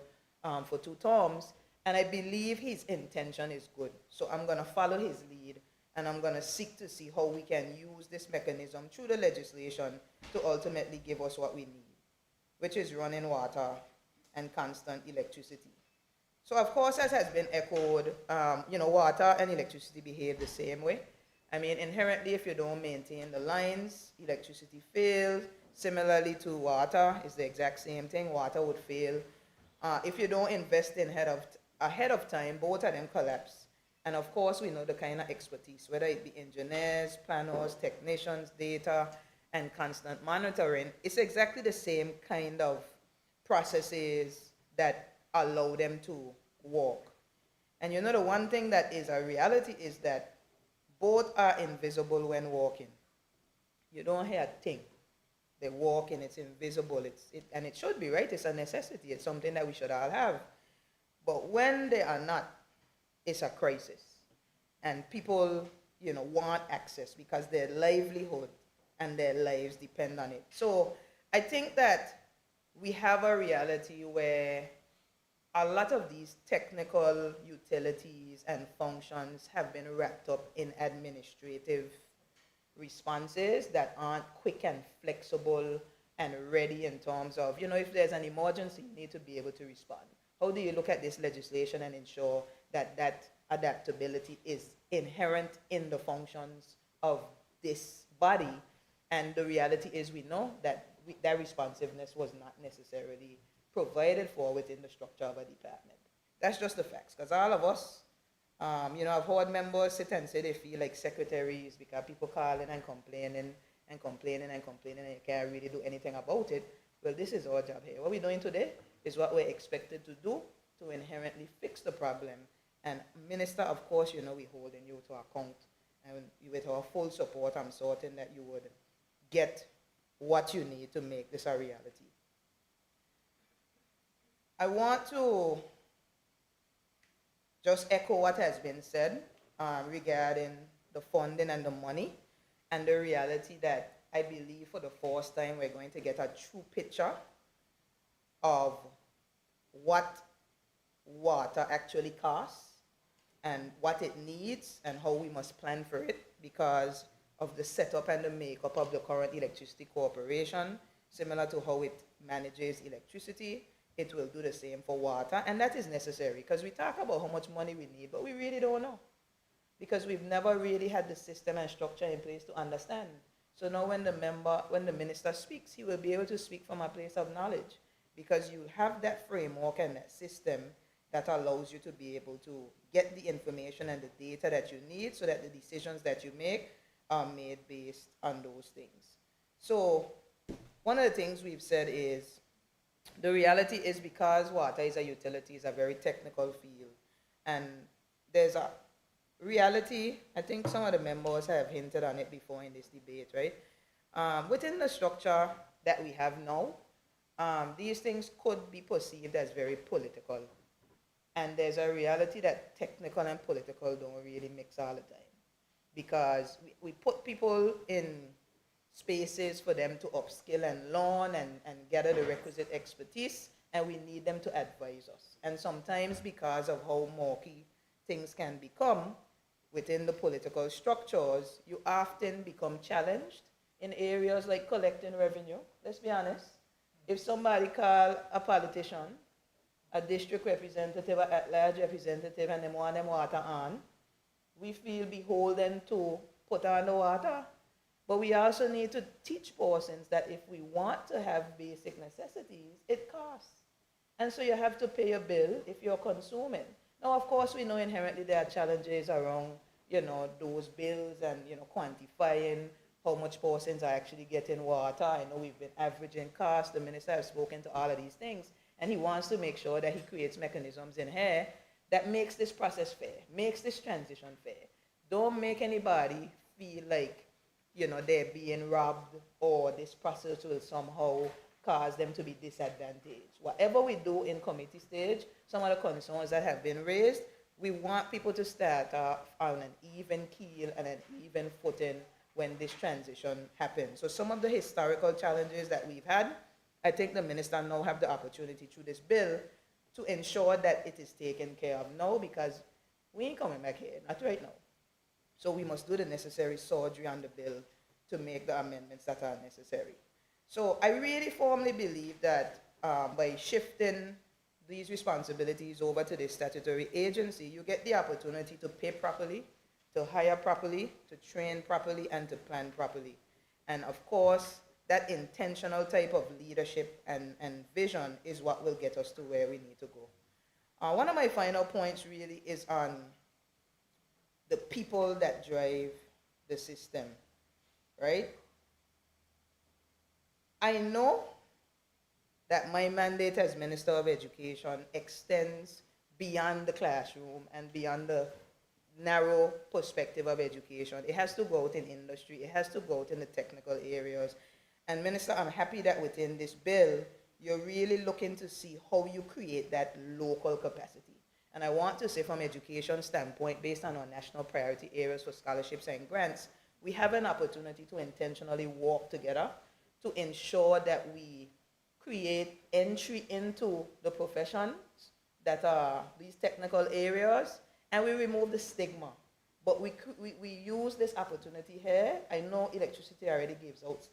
for 2 terms, and I believe his intention is good. So I'm going to follow his lead, and I'm going to seek to see how we can use this mechanism through the legislation to ultimately give us what we need, which is running water and constant electricity. So of course, as has been echoed, water and electricity behave the same way. I mean, inherently, if you don't maintain the lines, electricity fails. Similarly to water, it's the exact same thing. Water would fail. If you don't invest in ahead of time, both of them collapse. And of course, we know the kind of expertise, whether it be engineers, planners, technicians, data, and constant monitoring. It's exactly the same kind of processes that allow them to work. And the one thing that is a reality is that both are invisible when walking. You don't hear a thing. They're walking, it's invisible, and it should be, right? It's a necessity. It's something that we should all have. But when they are not, it's a crisis. And people, want access because their livelihood and their lives depend on it. So I think that we have a reality where a lot of these technical utilities and functions have been wrapped up in administrative responses that aren't quick and flexible and ready in terms of, if there's an emergency, you need to be able to respond. How do you look at this legislation and ensure that that adaptability is inherent in the functions of this body? And the reality is we know that that responsiveness was not necessarily provided for within the structure of a department. That's just the facts, because all of us, I've heard members sit and say they feel like secretaries because people calling and complaining and complaining and complaining and you can't really do anything about it. Well, this is our job here. What we're doing today is what we're expected to do to inherently fix the problem. And Minister, of course, we're holding you to account. And with our full support, I'm certain that you would get what you need to make this a reality. I want to just echo what has been said regarding the funding and the money, and the reality that I believe for the first time we're going to get a true picture of what water actually costs and what it needs and how we must plan for it because of the setup and the makeup of the current electricity corporation. Similar to how it manages electricity, it will do the same for water, and that is necessary because we talk about how much money we need, but we really don't know because we've never really had the system and structure in place to understand. So now when the minister speaks, he will be able to speak from a place of knowledge because you have that framework and that system that allows you to be able to get the information and the data that you need so that the decisions that you make are made based on those things. So one of the things we've said is the reality is because water is a utility, is a very technical field, and there's a reality, I think some of the members have hinted on it before in this debate, right? Within the structure that we have now, these things could be perceived as very political. And there's a reality that technical and political don't really mix all the time. Because we put people in spaces for them to upskill and learn and gather the requisite expertise, and we need them to advise us. And sometimes because of how murky things can become within the political structures, you often become challenged in areas like collecting revenue. Let's be honest. If somebody call a politician, a district representative, an at-large representative, and they want them water on, we feel beholden to put on the water. But we also need to teach persons that if we want to have basic necessities, it costs. And so you have to pay a bill if you're consuming. Now, of course, we know inherently there are challenges around, those bills and, quantifying how much persons are actually getting water. I know we've been averaging costs. The minister has spoken to all of these things, and he wants to make sure that he creates mechanisms in here that makes this process fair, makes this transition fair. Don't make anybody feel like, they're being robbed or this process will somehow cause them to be disadvantaged. Whatever we do in committee stage, some of the concerns that have been raised, we want people to start off on an even keel and an even footing when this transition happens. So some of the historical challenges that we've had, I think the minister now have the opportunity through this bill to ensure that it is taken care of now, because we ain't coming back here, not right now. So we must do the necessary surgery on the bill to make the amendments that are necessary. So I really firmly believe that by shifting these responsibilities over to the statutory agency, you get the opportunity to pay properly, to hire properly, to train properly, and to plan properly. And of course, that intentional type of leadership and vision is what will get us to where we need to go. One of my final points really is on the people that drive the system, right? I know that my mandate as Minister of Education extends beyond the classroom and beyond the narrow perspective of education. It has to go out in industry. It has to go out in the technical areas. And Minister, I'm happy that within this bill, you're really looking to see how you create that local capacity. And I want to say from education standpoint, based on our national priority areas for scholarships and grants, we have an opportunity to intentionally work together to ensure that we create entry into the professions that are these technical areas, and we remove the stigma. But we use this opportunity here. I know electricity already gives out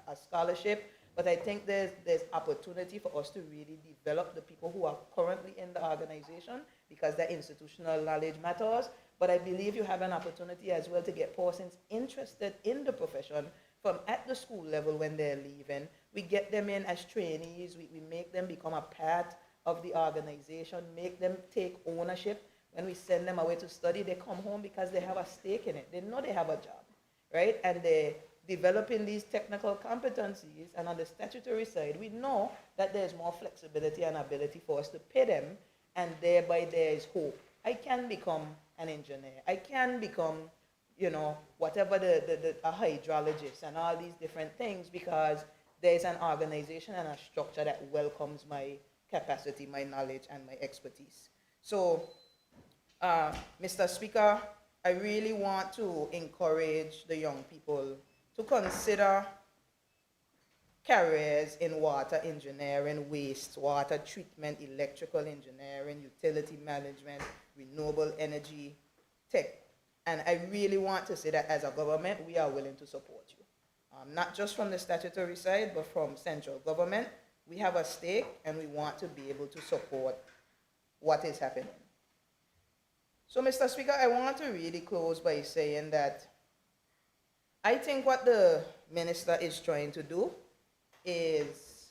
a scholarship, but I think there's opportunity for us to really develop the people who are currently in the organization, because their institutional knowledge matters. But I believe you have an opportunity as well to get persons interested in the profession from at the school level when they're leaving. We get them in as trainees. We make them become a part of the organization, make them take ownership. When we send them away to study, they come home because they have a stake in it. They know they have a job, right? And they're developing these technical competencies. And on the statutory side, we know that there's more flexibility and ability for us to pay them, and thereby there is hope. I can become an engineer. I can become, whatever a hydrologist and all these different things, because there's an organization and a structure that welcomes my capacity, my knowledge, and my expertise. So, Mr. Speaker, I really want to encourage the young people to consider careers in water engineering, wastewater treatment, electrical engineering, utility management, renewable energy tech. And I really want to say that as a government, we are willing to support you. Not just from the statutory side, but from central government. We have a stake, and we want to be able to support what is happening. So, Mr. Speaker, I want to really close by saying that I think what the minister is trying to do is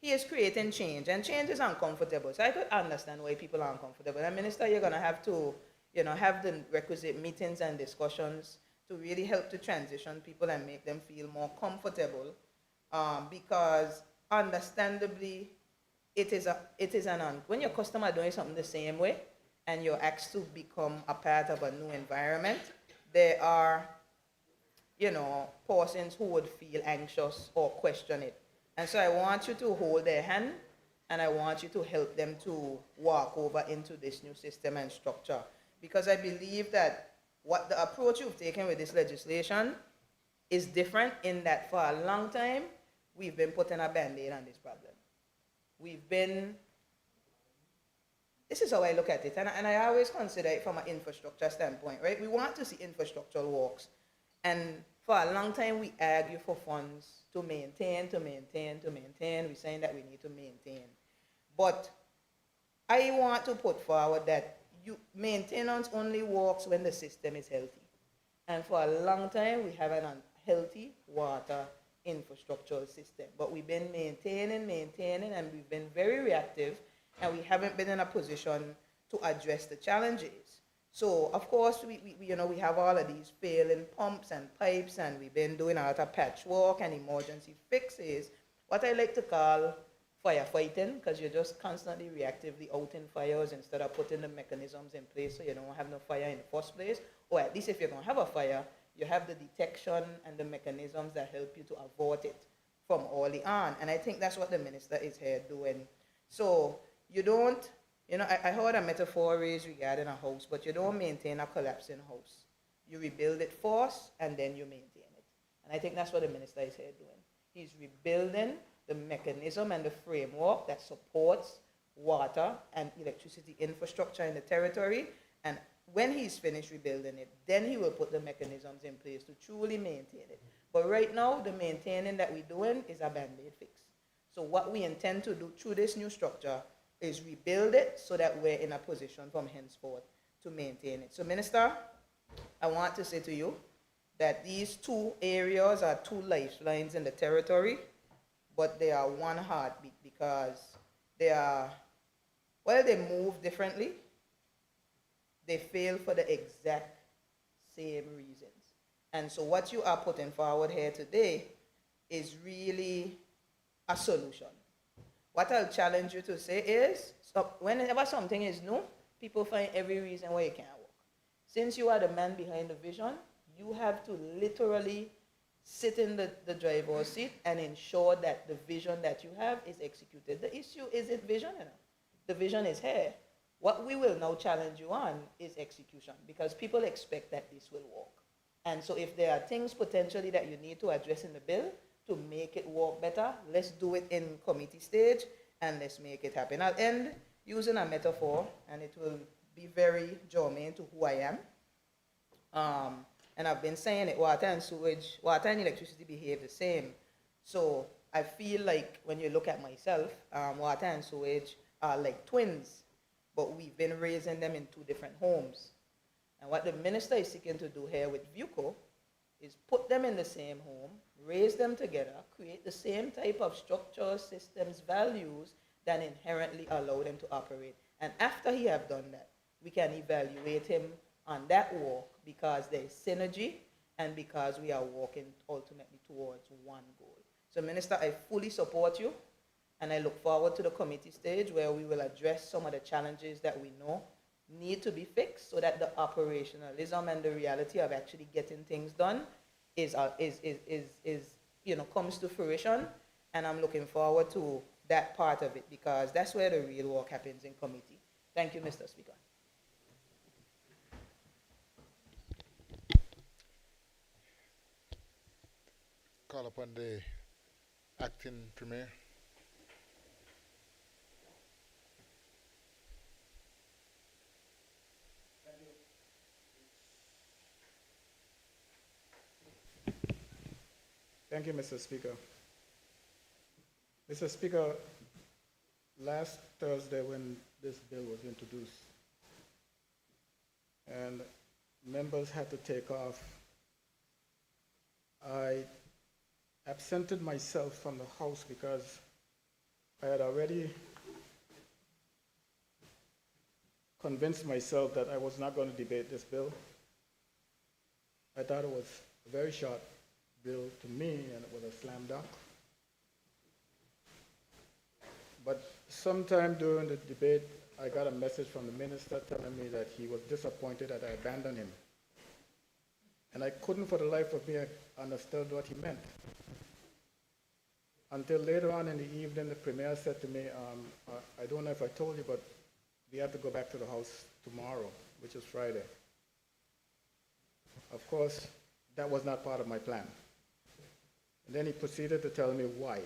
he is creating change, and change is uncomfortable. So I could understand why people are uncomfortable. And Minister, you're going to have to, have the requisite meetings and discussions to really help to transition people and make them feel more comfortable, because understandably, when your customer doing something the same way and you're asked to become a part of a new environment, there are, persons who would feel anxious or question it. And so I want you to hold their hand, and I want you to help them to walk over into this new system and structure. Because I believe that what the approach you've taken with this legislation is different in that for a long time, we've been putting a Band-Aid on this problem. This is how I look at it, and I always consider it from an infrastructure standpoint, right? We want to see infrastructural works, and for a long time we argue for funds to maintain. We're saying that we need to maintain. But I want to put forward that maintenance only works when the system is healthy. And for a long time, we haven't healthy water infrastructural system. But we've been maintaining, and we've been very reactive, and we haven't been in a position to address the challenges. So, of course, we have all of these failing pumps and pipes, and we've been doing a lot of patchwork and emergency fixes, what I like to call firefighting, because you're just constantly reactively outing fires instead of putting the mechanisms in place so you don't have no fire in the first place. Or at least if you're going to have a fire, you have the detection and the mechanisms that help you to avert it from early on. And I think that's what the minister is here doing. So you don't, I heard a metaphor raised regarding a house, but you don't maintain a collapsing house. You rebuild it first, and then you maintain it. And I think that's what the minister is here doing. He's rebuilding the mechanism and the framework that supports water and electricity infrastructure in the territory. And when he's finished rebuilding it, then he will put the mechanisms in place to truly maintain it. But right now, the maintaining that we're doing is a band-aid fix. So what we intend to do through this new structure is rebuild it so that we're in a position from henceforth to maintain it. So, Minister, I want to say to you that these two areas are two lifelines in the territory, but they are one heartbeat because they move differently. They fail for the exact same reasons. And so what you are putting forward here today is really a solution. What I'll challenge you to say is, whenever something is new, people find every reason why it can't work. Since you are the man behind the vision, you have to literally sit in the driver's seat and ensure that the vision that you have is executed. The issue isn't vision enough. The vision is here. What we will now challenge you on is execution, because people expect that this will work. And so if there are things potentially that you need to address in the bill to make it work better, let's do it in committee stage and let's make it happen. I'll end using a metaphor, and it will be very germane to who I am. And I've been saying it, water and sewage, water and electricity behave the same. So I feel like when you look at myself, water and sewage are like twins, but we've been raising them in two different homes. And what the minister is seeking to do here with VUCO is put them in the same home, raise them together, create the same type of structures, systems, values that inherently allow them to operate. And after he have done that, we can evaluate him on that work, because there is synergy and because we are working ultimately towards one goal. So, Minister, I fully support you, and I look forward to the committee stage where we will address some of the challenges that we know need to be fixed so that the operationalism and the reality of actually getting things done comes to fruition. And I'm looking forward to that part of it, because that's where the real work happens in committee. Thank you, Mr. Speaker. Call upon the acting premier. Thank you, Mr. Speaker. Mr. Speaker, last Thursday when this bill was introduced and members had to take off, I absented myself from the House because I had already convinced myself that I was not going to debate this bill. I thought it was a very short bill to me, and it was a slam dunk. But sometime during the debate, I got a message from the minister telling me that he was disappointed that I abandoned him. And I couldn't for the life of me understand what he meant. Until later on in the evening, the premier said to me, I don't know if I told you, but we have to go back to the House tomorrow, which is Friday. Of course, that was not part of my plan. And then he proceeded to tell me why.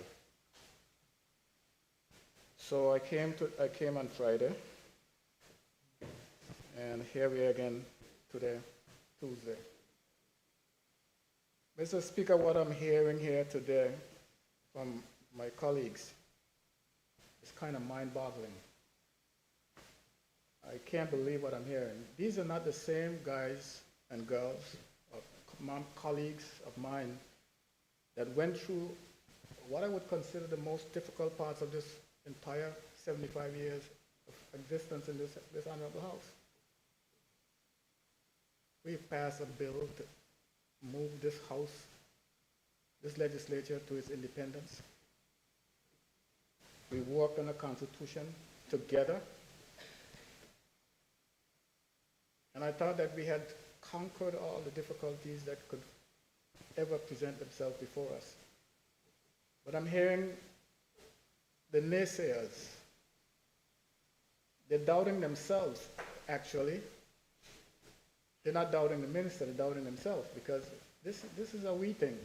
So I came on Friday, and here we are again today, Tuesday. Mr. Speaker, what I'm hearing here today from my colleagues is kind of mind-boggling. I can't believe what I'm hearing. These are not the same guys and girls, or colleagues of mine that went through what I would consider the most difficult parts of this entire 75 years of existence in this honorable house. We passed a bill to move this house, this legislature, to its independence. We worked on a constitution together. And I thought that we had conquered all the difficulties that could ever present themselves before us. But I'm hearing the naysayers. They're doubting themselves, actually. They're not doubting the minister, they're doubting themselves, because this is a we thing.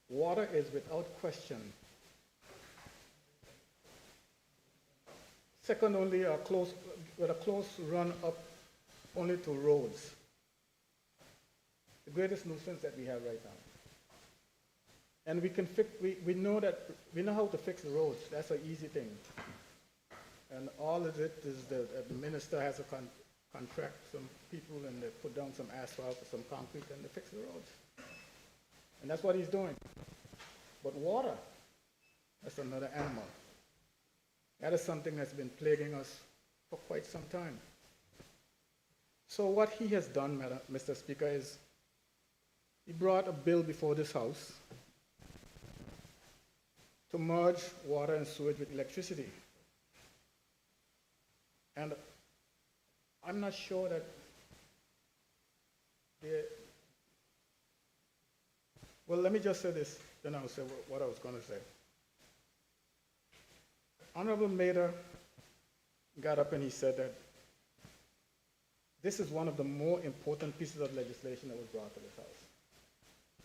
Water is without question second only with a close run up only to roads. The greatest nuisance that we have right now. And we can fix, we know how to fix the roads. That's an easy thing. And all of it is the minister has a contract some people and they put down some asphalt or some concrete and they fix the roads. And that's what he's doing. But water, that's another animal. That is something that's been plaguing us for quite some time. So what he has done, Mr. Speaker, is he brought a bill before this House to merge water and sewage with electricity. And I'm not sure that well, let me just say this, then I'll say what I was going to say. Honorable Mayor got up and he said that this is one of the more important pieces of legislation that was brought to this House.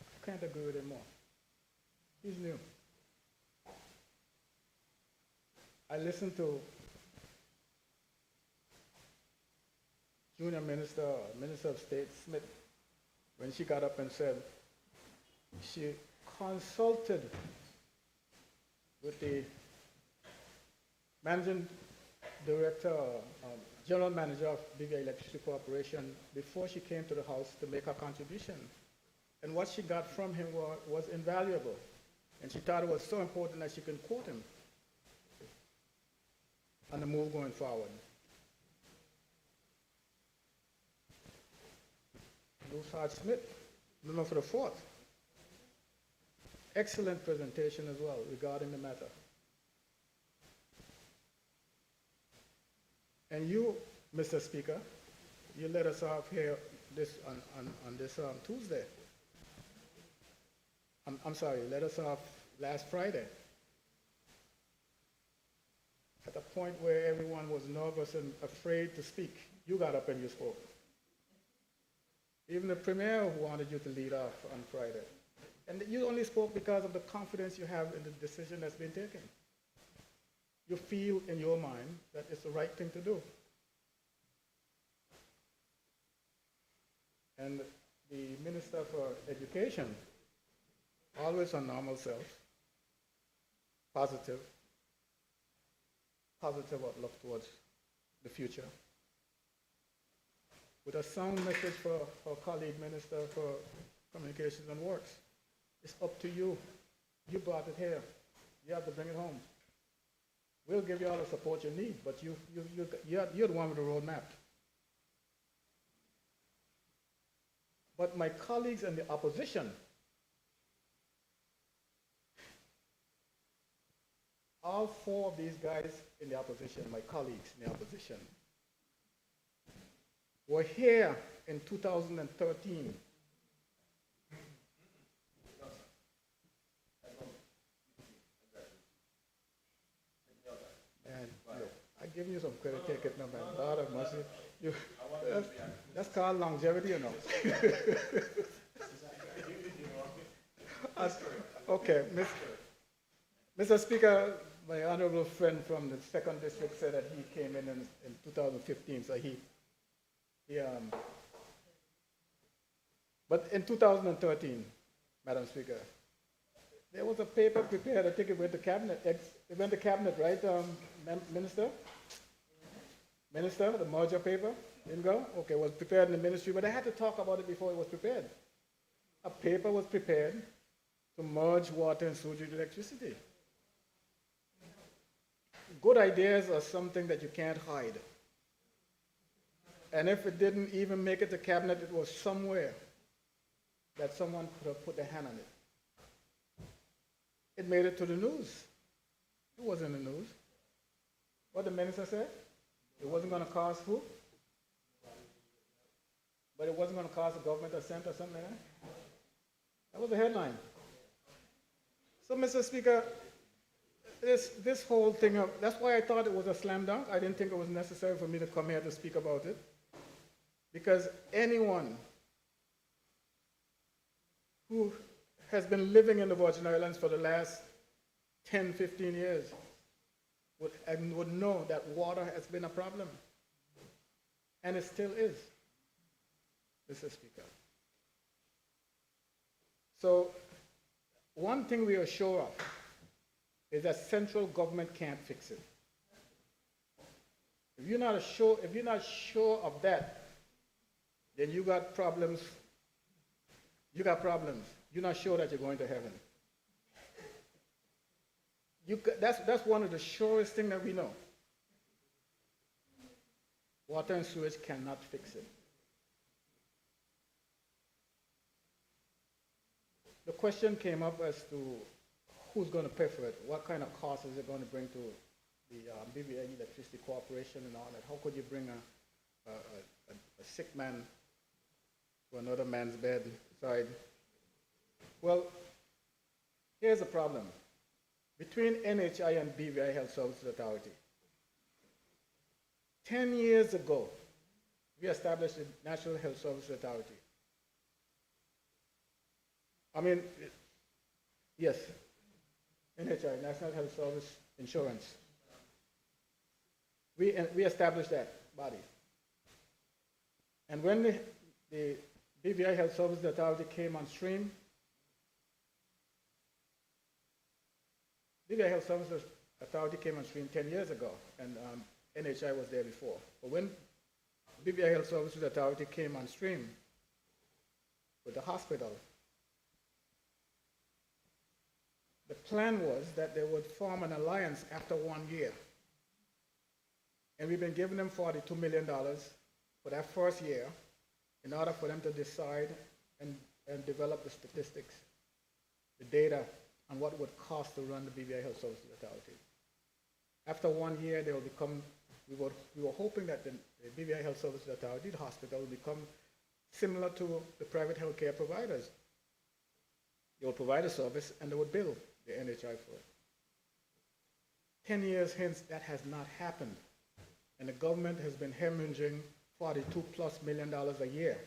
I can't agree with him more. He's new. I listened to Junior Minister of State Smith when she got up and said she consulted with the managing director, general manager of Big Electricity Corporation before she came to the House to make her contribution. And what she got from him was invaluable. And she thought it was so important that she could quote him on the move going forward. Bruce Hart Smith, member for the 4th. Excellent presentation as well regarding the matter. And you, Mr. Speaker, you let us off here on this Tuesday. I'm sorry, you let us off last Friday. At a point where everyone was nervous and afraid to speak, you got up and you spoke. Even the Premier wanted you to lead off on Friday. And you only spoke because of the confidence you have in the decision that's been taken. You feel in your mind that it's the right thing to do. And the Minister for Education, always on normal self, positive outlook towards the future, with a sound message for our colleague Minister for Communications and Works. It's up to you. You brought it here. You have to bring it home. We'll give you all the support you need, but you're the one with the roadmap. But my colleagues in the opposition, all 4 of these guys in the opposition, my colleagues in the opposition, were here in 2013. And look, I give you some credit, take it, no man. God of mercy. That's called longevity, you know. Okay, Mr. Speaker, my honorable friend from the 2nd District said that he came in 2015, so but in 2013, Madam Speaker, there was a paper prepared. I think it went to cabinet. It went to cabinet, right, Minister? Minister, the merger paper. Didn't go? Okay, it was prepared in the ministry, but I had to talk about it before it was prepared. A paper was prepared to merge water and sewage with electricity. Good ideas are something that you can't hide. And if it didn't even make it to cabinet, it was somewhere that someone could have put their hand on it. It made it to the news. It wasn't in the news. What the minister said? It wasn't going to cost who? But it wasn't going to cost the government a cent or something like that? That was the headline. So, Mr. Speaker, this whole thing, that's why I thought it was a slam dunk. I didn't think it was necessary for me to come here to speak about it. Because anyone who has been living in the Virgin Islands for the last 10, 15 years would know that water has been a problem. And it still is, Mr. Speaker. So, one thing we are sure of is that central government can't fix it. If you're not sure of that, then you got problems. You got problems. You're not sure that you're going to heaven. That's one of the surest things that we know. Water and sewage cannot fix it. The question came up as to who's going to pay for it. What kind of cost is it going to bring to the BVI Electricity Corporation and all that? How could you bring a sick man to another man's bedside? Well, here's the problem. Between NHI and BVI Health Services Authority, 10 years ago, we established the National Health Services Authority. Yes, NHI, National Health Service Insurance. We established that body. And when the BVI Health Services Authority came on stream, BVI Health Services Authority came on stream 10 years ago, and NHI was there before. But when BVI Health Services Authority came on stream with the hospital, the plan was that they would form an alliance after 1 year. And we've been giving them $42 million for that first year in order for them to decide and develop the statistics, the data on what it would cost to run the BVI Health Services Authority. After 1 year, they will become, we were hoping that the BVI Health Services Authority, the hospital, will become similar to the private healthcare providers. They will provide a service and they would bill the NHI for it. 10 years hence, that has not happened. And the government has been hemorrhaging $42+ million a year,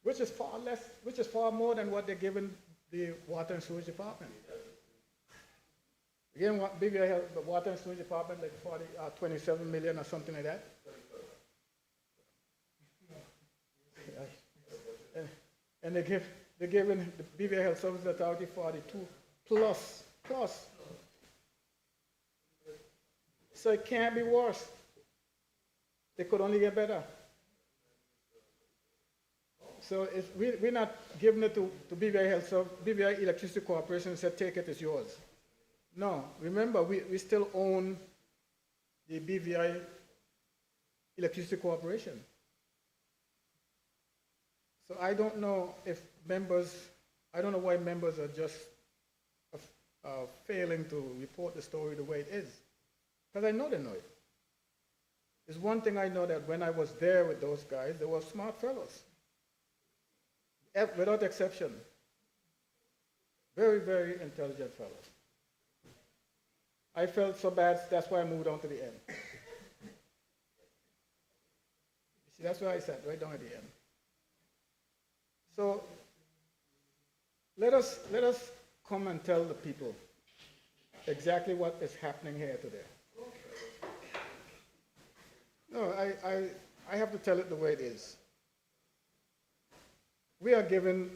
which is far more than what they're giving the Water and Sewage Department. Again, BVI Health, the Water and Sewage Department, like 27 million or something like that. And they're giving the BVI Health Services Authority 42 plus. So it can't be worse. It could only get better. So we're not giving it to BVI Health Services, BVI Electricity Corporation and said, take it, it's yours. No, remember, we still own the BVI Electricity Corporation. So I don't know why members are just failing to report the story the way it is. Because I know they know it. There's one thing I know, that when I was there with those guys, they were smart fellows. Without exception. Very, very intelligent fellows. I felt so bad, that's why I moved on to the end. See, that's where I sat, right down at the end. So let us come and tell the people exactly what is happening here today. No, I have to tell it the way it is. We are giving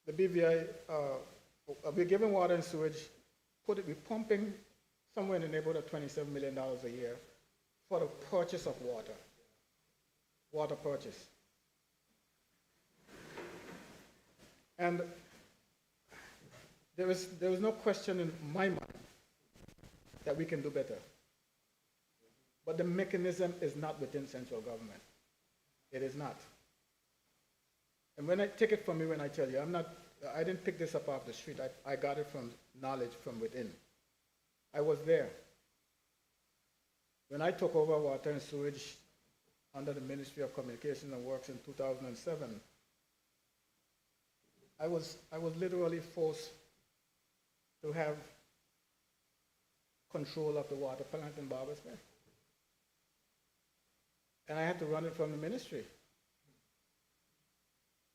the BVI, we're giving water and sewage, we're pumping somewhere in the neighborhood of $27 million a year for the purchase of water, water purchase. And there is no question in my mind that we can do better. But the mechanism is not within central government. It is not. And when I take it from me, when I tell you, I didn't pick this up off the street. I got it from knowledge from within. I was there. When I took over water and sewage under the Ministry of Communications and Works in 2007, I was literally forced to have control of the water plant in Barbers Bay. And I had to run it from the ministry.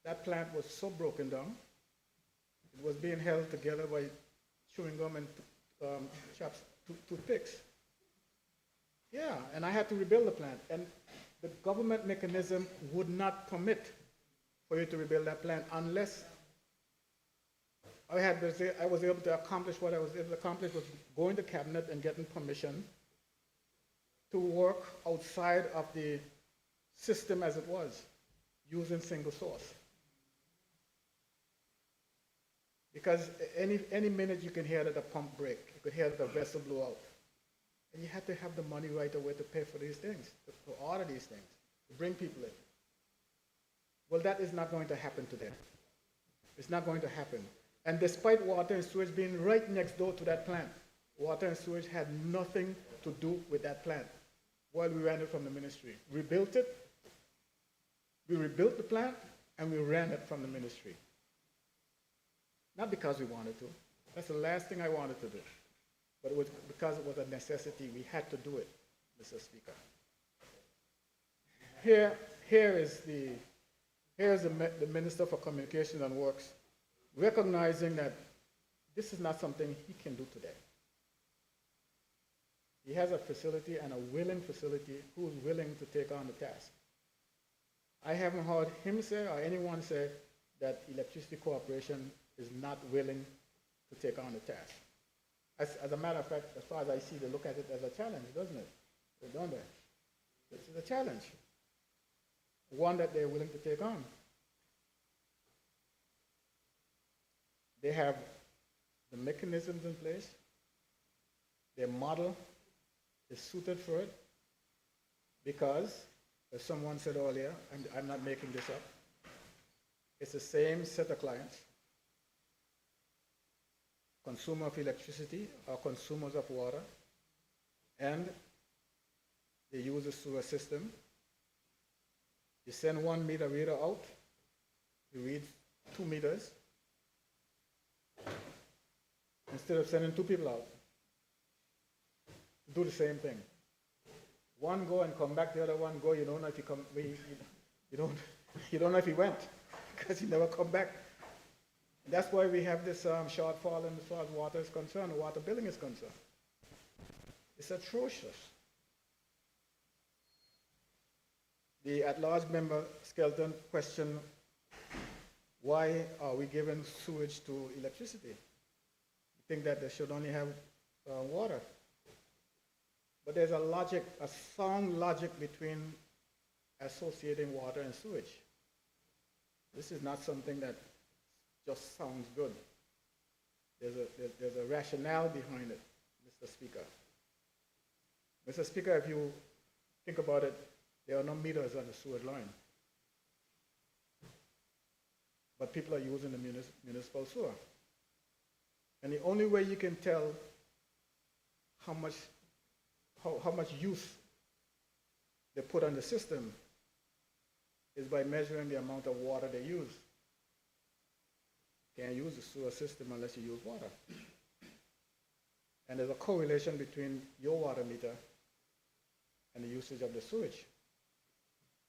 That plant was so broken down. It was being held together by chewing gum and toothpicks. Yeah, and I had to rebuild the plant. And the government mechanism would not permit for you to rebuild that plant unless I was able to accomplish what I was able to accomplish was going to cabinet and getting permission to work outside of the system as it was, using single source. Because any minute you can hear that the pump break, you could hear that the vessel blow out. And you had to have the money right away to pay for these things, to order these things, to bring people in. Well, that is not going to happen today. It's not going to happen. And despite water and sewage being right next door to that plant, water and sewage had nothing to do with that plant while we ran it from the ministry. We built it, we rebuilt the plant, and we ran it from the ministry. Not because we wanted to. That's the last thing I wanted to do. But it was because it was a necessity. We had to do it, Mr. Speaker. Here's the Minister for Communications and Works recognizing that this is not something he can do today. He has a facility and a willing facility who's willing to take on the task. I haven't heard him say or anyone say that Electricity Corporation is not willing to take on the task. As a matter of fact, as far as I see, they look at it as a challenge, doesn't it? Don't they? This is a challenge, one that they're willing to take on. They have the mechanisms in place. Their model is suited for it because, as someone said earlier, I'm not making this up, it's the same set of clients, consumer of electricity or consumers of water, and they use a sewer system. You send 1 meter reader out, you read 2 meters, instead of sending 2 people out. Do the same thing. One go and come back, the other one go, you don't know if he come, you don't know if he went, because he never come back. That's why we have this shortfall in as far as water is concerned, water billing is concerned. It's atrocious. The at-large member, Skelton, questioned why are we giving sewage to electricity? You think that they should only have water. But there's a logic, a sound logic between associating water and sewage. This is not something that just sounds good. There's a rationale behind it, Mr. Speaker. Mr. Speaker, if you think about it, there are no meters on the sewer line. But people are using the municipal sewer. And the only way you can tell how much use they put on the system is by measuring the amount of water they use. You can't use the sewer system unless you use water. And there's a correlation between your water meter and the usage of the sewage.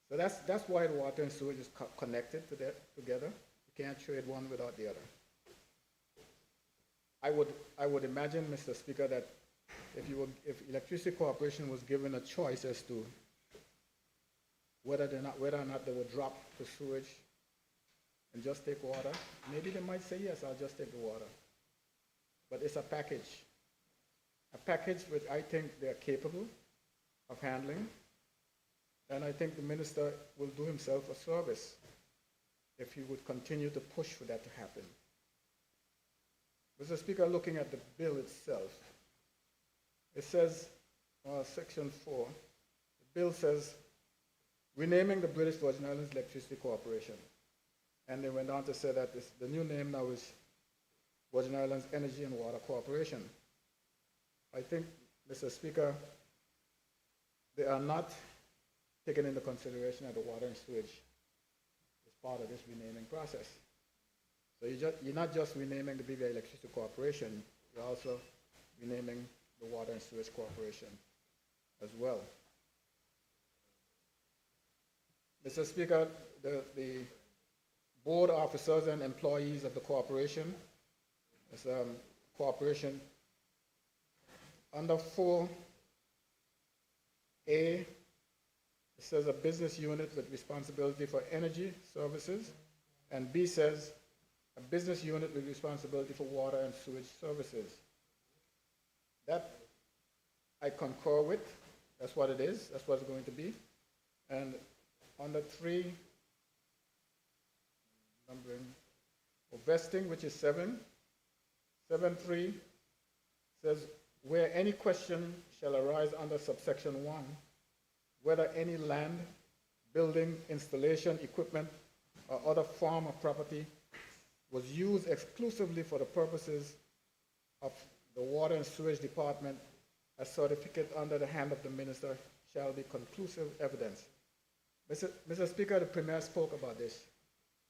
So that's why the water and sewage is connected together. You can't trade one without the other. I would imagine, Mr. Speaker, that if Electricity Corporation was given a choice as to whether or not they would drop the sewage and just take water, maybe they might say, yes, I'll just take the water. But it's a package which I think they're capable of handling. And I think the minister will do himself a service if he would continue to push for that to happen. Mr. Speaker, looking at the bill itself, it says, Section 4, the bill says, renaming the British Virgin Islands Electricity Corporation. And they went on to say that the new name now is Virgin Islands Energy and Water Corporation. I think, Mr. Speaker, they are not taken into consideration that the water and sewage is part of this renaming process. So you're not just renaming the BVI Electricity Corporation, you're also renaming the Water and Sewage Corporation as well. Mr. Speaker, the board officers and employees of the corporation, this corporation, under 4A, it says a business unit with responsibility for energy services, and B says a business unit with responsibility for water and sewage services. That I concur with. That's what it is. That's what it's going to be. And under 3, numbering, vesting, which is 7.3 says, where any question shall arise under subsection 1, whether any land, building, installation, equipment, or other form of property was used exclusively for the purposes of the Water and Sewage Department, a certificate under the hand of the minister shall be conclusive evidence. Mr. Speaker, the Premier spoke about this,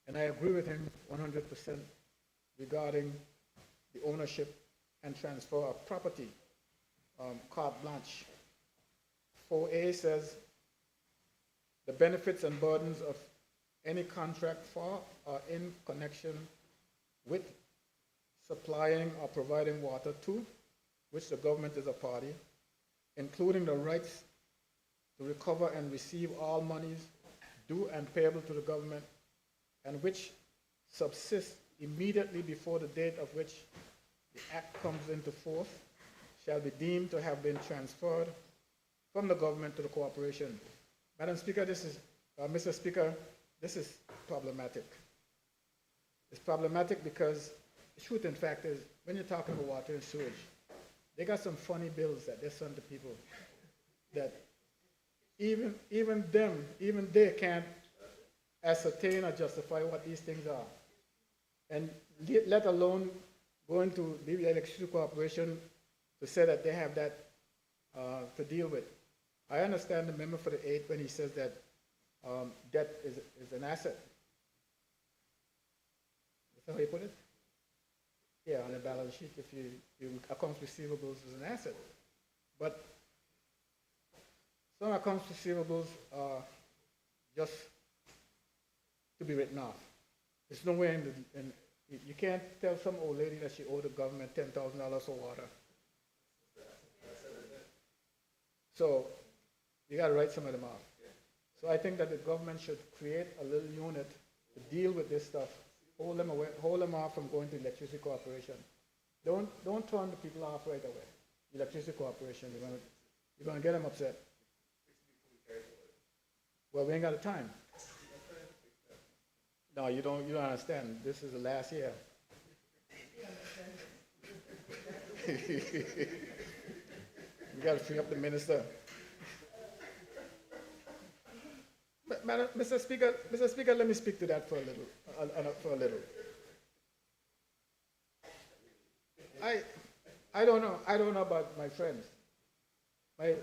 and I agree with him 100% regarding the ownership and transfer of property, carte blanche. 4A says the benefits and burdens of any contract for or in connection with supplying or providing water to which the government is a party, including the rights to recover and receive all monies due and payable to the government, and which subsist immediately before the date of which the act comes into force, shall be deemed to have been transferred from the government to the corporation. Madam Speaker, Mr. Speaker, this is problematic. It's problematic because the truth, in fact, is when you're talking about water and sewage, they got some funny bills that they send to people that even they can't ascertain or justify what these things are. And let alone going to BVI Electricity Corporation to say that they have that to deal with. I understand the member for the 8th when he says that debt is an asset. Is that how you put it? Yeah, on the balance sheet, if you accounts receivables is an asset. But some accounts receivables are just to be written off. There's nowhere you can't tell some old lady that she owed the government $10,000 for water. So you got to write some of them off. So I think that the government should create a little unit to deal with this stuff. Hold them off from going to Electricity Corporation. Don't turn the people off right away. Electricity Corporation, you're going to get them upset. Well, we ain't got the time. No, you don't understand. This is the last year. We got to free up the minister. Madam, Mr. Speaker, let me speak to that for a little. I don't know about my friends. My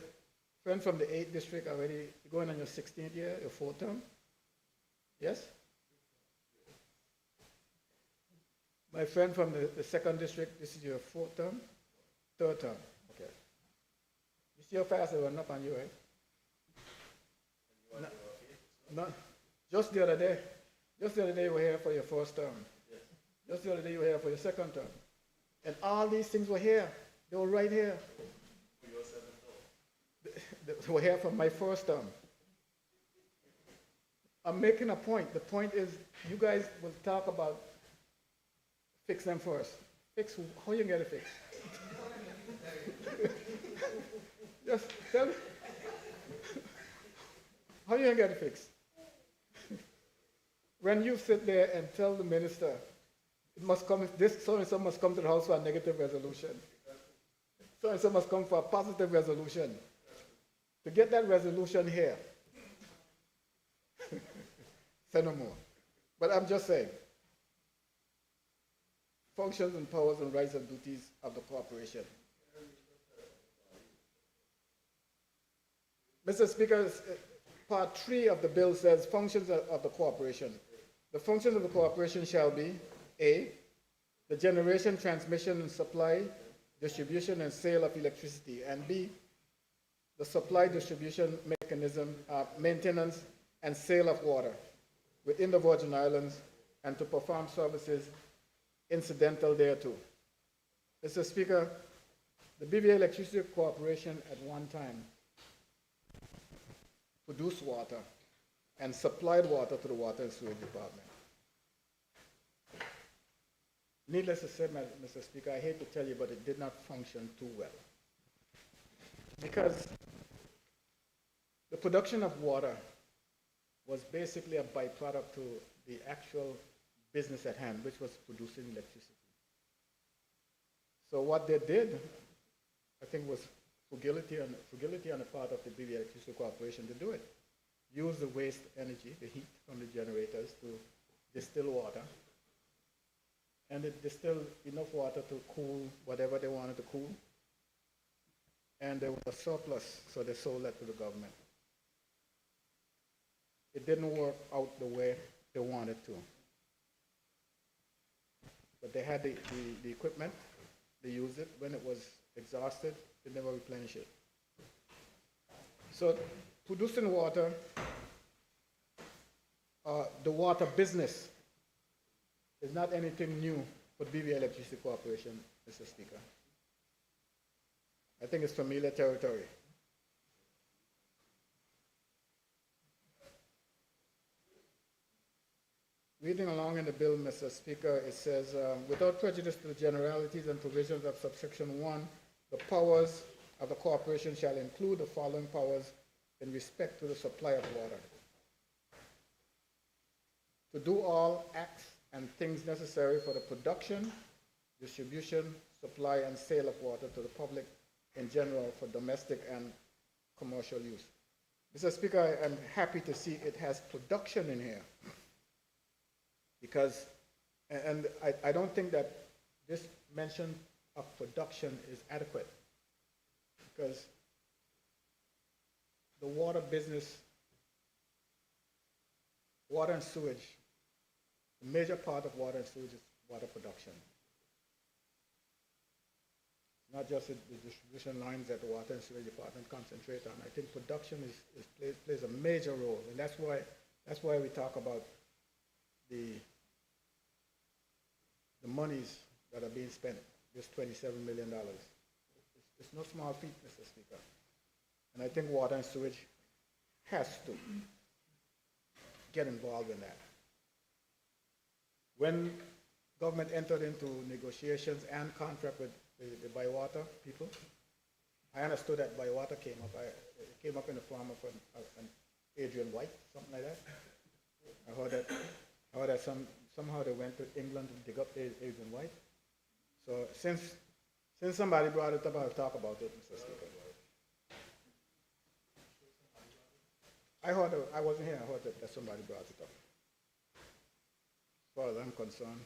friend from the 8th district already going on your 16th year, your 4th term. Yes? My friend from the 2nd district, this is your 4th term? 3rd term, okay. You see how fast they run up on you, right? No, just the other day you were here for your 1st term. Just the other day you were here for your 2nd term. And all these things were here. They were right here. For your 7th term? They were here for my 1st term. I'm making a point. The point is, you guys will talk about fix them first. Fix how you get it fixed. Just tell me. How you gonna get it fixed? When you sit there and tell the minister, it must come, this so-and-so must come to the house for a negative resolution. So-and-so must come for a positive resolution. To get that resolution here, say no more. But I'm just saying, functions and powers and rights and duties of the corporation. Mr. Speaker, part 3 of the bill says functions of the corporation. The functions of the corporation shall be A, the generation, transmission, and supply, distribution, and sale of electricity, and B, the supply, distribution, mechanism, maintenance, and sale of water within the Virgin Islands, and to perform services incidental thereto. Mr. Speaker, the BVA Electricity Corporation at one time produced water and supplied water to the Water and Sewage Department. Needless to say, Mr. Speaker, I hate to tell you, but it did not function too well. Because the production of water was basically a byproduct to the actual business at hand, which was producing electricity. So what they did, I think, was frugality on the part of the BVA Electricity Corporation to do it. Use the waste energy, the heat from the generators, to distill water. And it distilled enough water to cool whatever they wanted to cool. And there was a surplus, so they sold that to the government. It didn't work out the way they wanted to. But they had the equipment, they used it. When it was exhausted, they never replenished it. So producing water, the water business is not anything new for BVA Electricity Corporation, Mr. Speaker. I think it's familiar territory. Reading along in the bill, Mr. Speaker, it says, without prejudice to the generalities and provisions of subsection 1, the powers of the corporation shall include the following powers in respect to the supply of water. To do all acts and things necessary for the production, distribution, supply, and sale of water to the public in general for domestic and commercial use. Mr. Speaker, I'm happy to see it has production in here. Because, and I don't think that this mention of production is adequate. Because the water business, water and sewage, the major part of water and sewage is water production. Not just the distribution lines that the Water and Sewage Department concentrate on. I think production plays a major role, and that's why we talk about the monies that are being spent, this $27 million. It's no small feat, Mr. Speaker. And I think water and sewage has to get involved in that. When government entered into negotiations and contract with the Bywater people, I understood that Bywater came up. It came up in the form of an Adrian White, something like that. I heard that somehow they went to England to dig up Adrian White. So since somebody brought it up, I'll talk about it, Mr. Speaker. I wasn't here. I heard that somebody brought it up. As far as I'm concerned,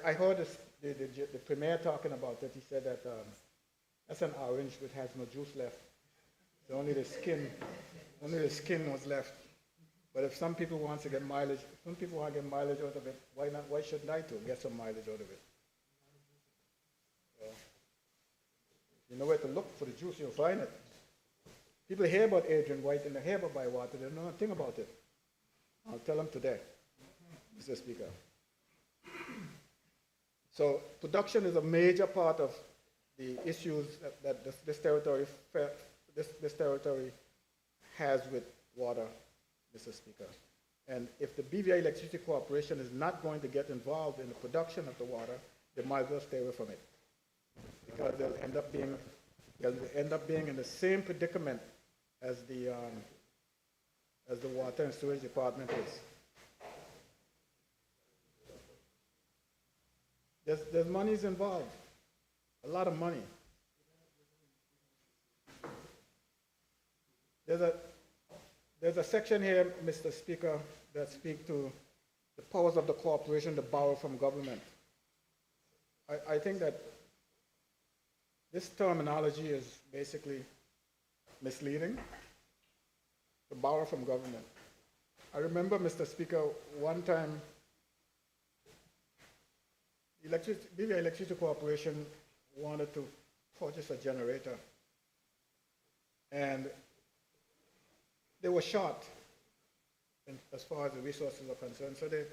I heard the premier talking about it. He said that that's an orange which has no juice left. So only the skin was left. But if some people want to get mileage, out of it, why not? Why shouldn't I too get some mileage out of it? So, you know where to look for the juice, you'll find it. People hear about Adrian White and they hear about Bywater, they don't know nothing about it. I'll tell them today, Mr. Speaker. So production is a major part of the issues that this territory has with water, Mr. Speaker. And if the BVI Electricity Corporation is not going to get involved in the production of the water, they might as well stay away from it. Because they'll end up being in the same predicament as the as the water and sewage department is. There's monies involved, a lot of money. There's a section here, Mr. Speaker, that speaks to the powers of the corporation to borrow from government. I think that this terminology is basically misleading, to borrow from government. I remember, Mr. Speaker, one time, BVI Electricity Corporation wanted to purchase a generator, and they were short as far as the resources are concerned. So they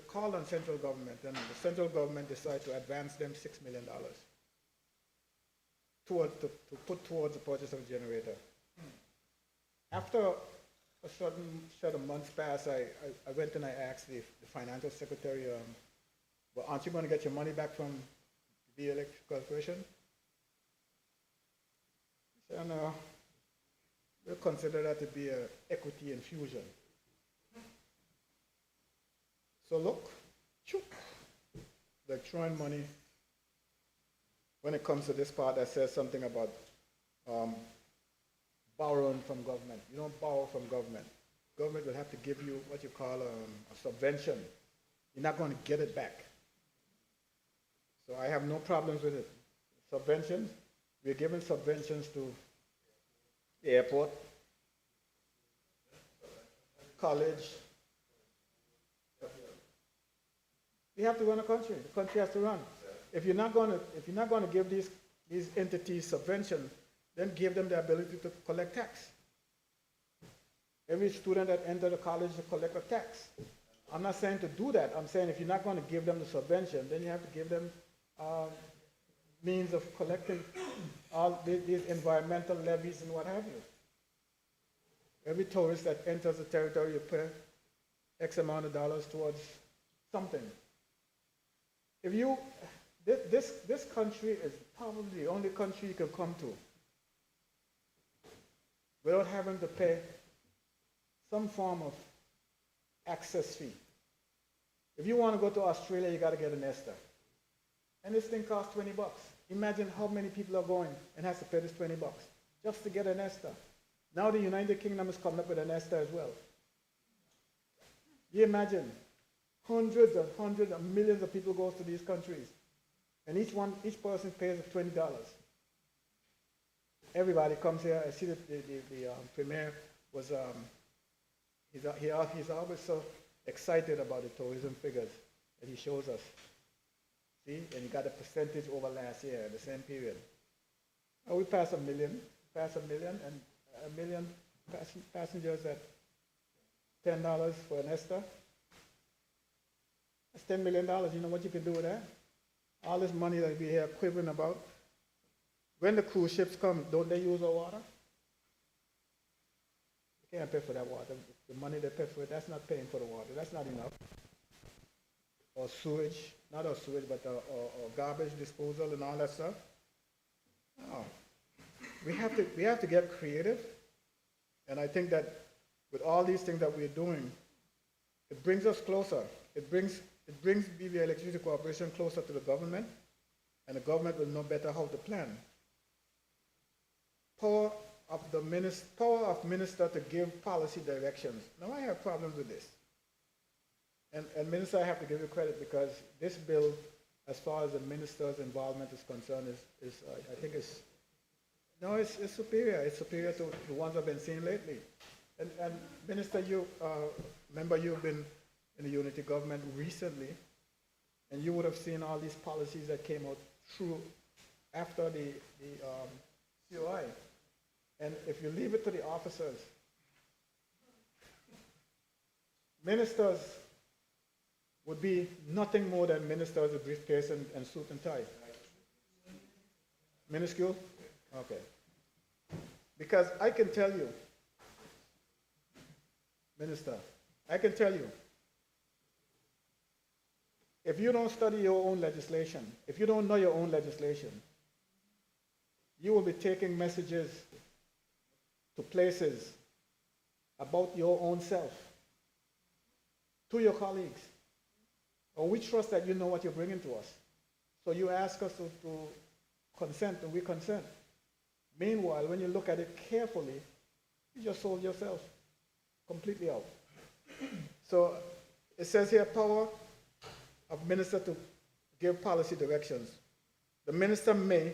called on central government, and the central government decided to advance them $6 million to put towards the purchase of a generator. After a certain set of months passed, I went and I asked the financial secretary, well, aren't you going to get your money back from the Electric Corporation? He said, no, we'll consider that to be an equity infusion. So look, they're throwing money when it comes to this part that says something about borrowing from government. You don't borrow from government. Government will have to give you what you call a subvention. You're not going to get it back. So I have no problems with it. Subventions, we're giving subventions to the airport, college. We have to run a country. The country has to run. If you're not going to give these entities subvention, then give them the ability to collect tax. Every student that enters the college to collect a tax. I'm not saying to do that. I'm saying if you're not going to give them the subvention, then you have to give them means of collecting all these environmental levies and what have you. Every tourist that enters the territory, you pay X amount of dollars towards something. If you, this country is probably the only country you can come to without having to pay some form of access fee. If you want to go to Australia, you got to get an ESTA. And this thing costs $20. Imagine how many people are going and has to pay this $20 just to get an ESTA. Now the United Kingdom is coming up with an ESTA as well. You imagine hundreds of millions of people goes to these countries, and each person pays $20. Everybody comes here. I see that the premier was he's always so excited about the tourism figures that he shows us. See, and he got a percentage over last year, the same period. Oh, we passed a million, and a million passengers at $10 for an ESTA. That's $10 million. You know what you can do with that? All this money that we hear quivering about. When the cruise ships come, don't they use our water? You can't pay for that water. The money they pay for it, that's not paying for the water. That's not enough. Or sewage, not our sewage, but or garbage disposal and all that stuff. No. We have to get creative. And I think that with all these things that we're doing, it brings us closer. It brings BVI Electricity Corporation closer to the government, and the government will know better how to plan. Power of minister to give policy directions. Now I have problems with this. And Minister, I have to give you credit because this bill, as far as the minister's involvement is concerned, I think it's superior. It's superior to the ones I've been seeing lately. And Minister, remember you've been in the unity government recently, and you would have seen all these policies that came out through after the COI. And if you leave it to the officers, ministers would be nothing more than ministers with briefcase and suit and tie. Minuscule? Okay. Because I can tell you, Minister, I can tell you, if you don't study your own legislation, if you don't know your own legislation, you will be taking messages to places about your own self to your colleagues. Or we trust that you know what you're bringing to us. So you ask us to consent, and we consent. Meanwhile, when you look at it carefully, you just sold yourself completely out. So it says here, power of minister to give policy directions. The minister may,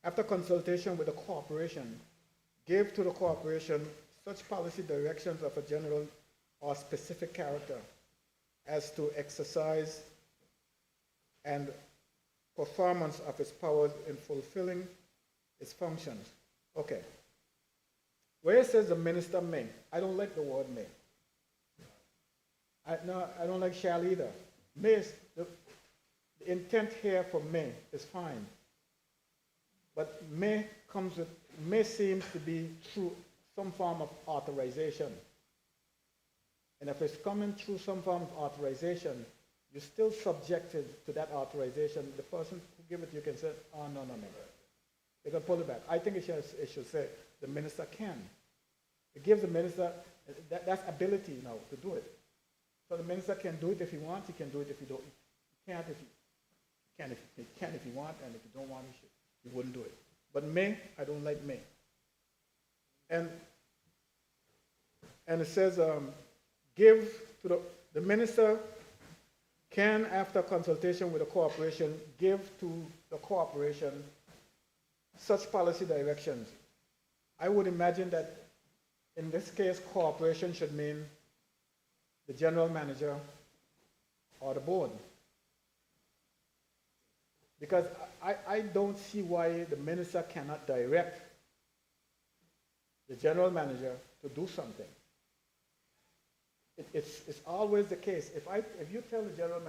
after consultation with the corporation, give to the corporation such policy directions of a general or specific character as to exercise and performance of its powers in fulfilling its functions. Okay. Where it says the minister may, I don't like the word may. I don't like shall either. May is, the intent here for may is fine. But may seems to be through some form of authorization. And if it's coming through some form of authorization, you're still subjected to that authorization. The person who give it to you can say, oh, no. They can pull it back. I think it should say the minister can. It gives the minister, that's ability now to do it. So the minister can do it if he wants, he can do it if he don't. He can't if he can if he wants, and if he don't want, he wouldn't do it. But may, I don't like may. And it says, give to the minister can, after consultation with the corporation, give to the corporation such policy directions. I would imagine that in this case, corporation should mean the general manager or the board. Because I don't see why the minister cannot direct the general manager to do something. It's always the case. If you tell the general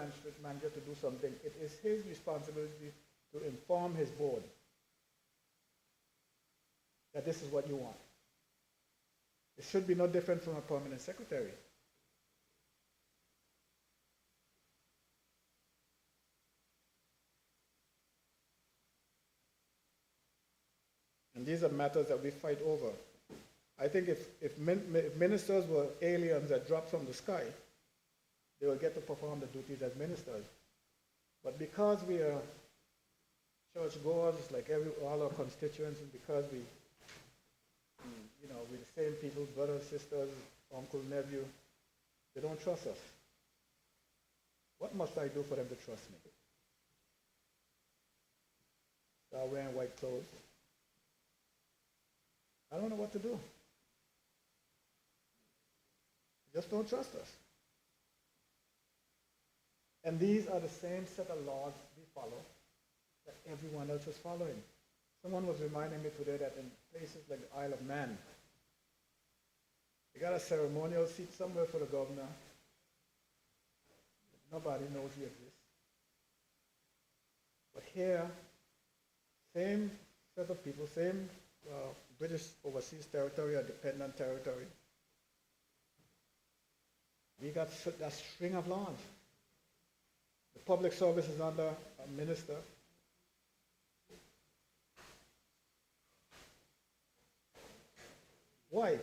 manager to do something, it is his responsibility to inform his board that this is what you want. It should be no different from a permanent secretary. And these are matters that we fight over. I think if ministers were aliens that dropped from the sky, they will get to perform the duties as ministers. But because we are churchgoers, like all our constituents, and because we're the same people, brothers, sisters, uncle, nephew, they don't trust us. What must I do for them to trust me? Start wearing white clothes. I don't know what to do. Just don't trust us. And these are the same set of laws we follow that everyone else is following. Someone was reminding me today that in places like the Isle of Man, they got a ceremonial seat somewhere for the governor. Nobody knows he exists. But here, same set of people, same British overseas territory or dependent territory. We got that string of laws. The public service is under a minister. Why?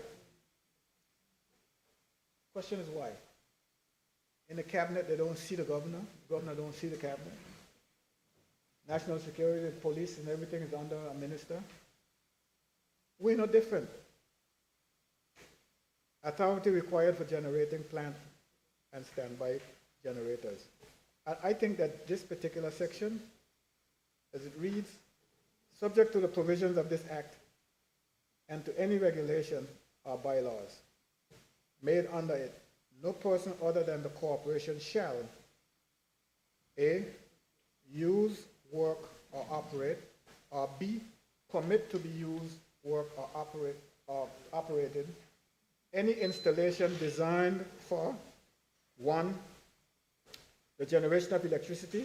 Question is why? In the cabinet, they don't see the governor. The governor don't see the cabinet. National security, police, and everything is under a minister. We're no different. Authority required for generating plant and standby generators. I think that this particular section, as it reads, subject to the provisions of this act and to any regulation or bylaws made under it, no person other than the corporation shall A, use, work, or operate, or B, permit to be used, work, or operated any installation designed for 1, the generation of electricity,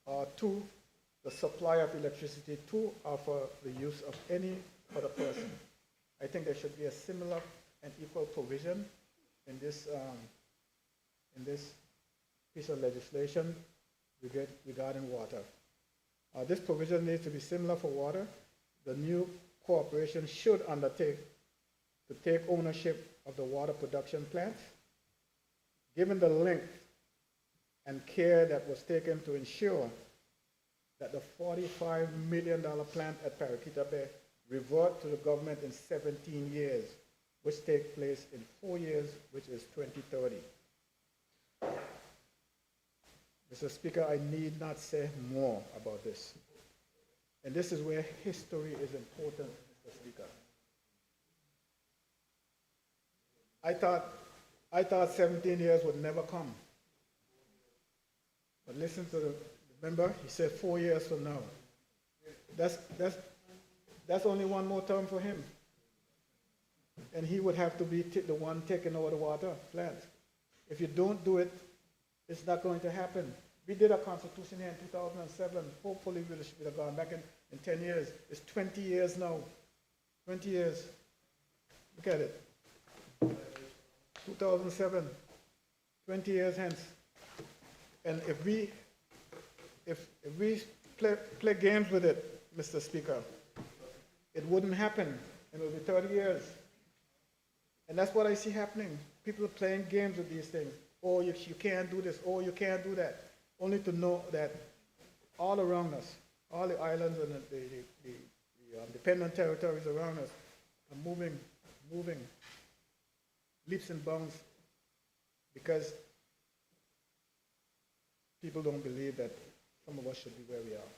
or 2, the supply of electricity to or for the use of any other person. I think there should be a similar and equal provision in this piece of legislation regarding water. This provision needs to be similar for water. The new corporation should undertake to take ownership of the water production plants, given the length and care that was taken to ensure that the $45 million plant at Paraquita Bay revert to the government in 17 years, which take place in 4 years, which is 2030. Mr. Speaker, I need not say more about this. And this is where history is important, Mr. Speaker. I thought 17 years would never come. But listen to the member, he said 4 years from now. That's only one more term for him. And he would have to be the one taking over the water plants. If you don't do it, it's not going to happen. We did a constitution here in 2007. Hopefully we should have gone back in 10 years. It's 20 years now. 20 years. Look at it. 2007. 20 years hence. And if we play games with it, Mr. Speaker, it wouldn't happen. It will be 30 years. And that's what I see happening. People are playing games with these things. Oh, you can't do this. Oh, you can't do that. Only to know that all around us, all the islands and the dependent territories around us are moving leaps and bounds because people don't believe that some of us should be where we are.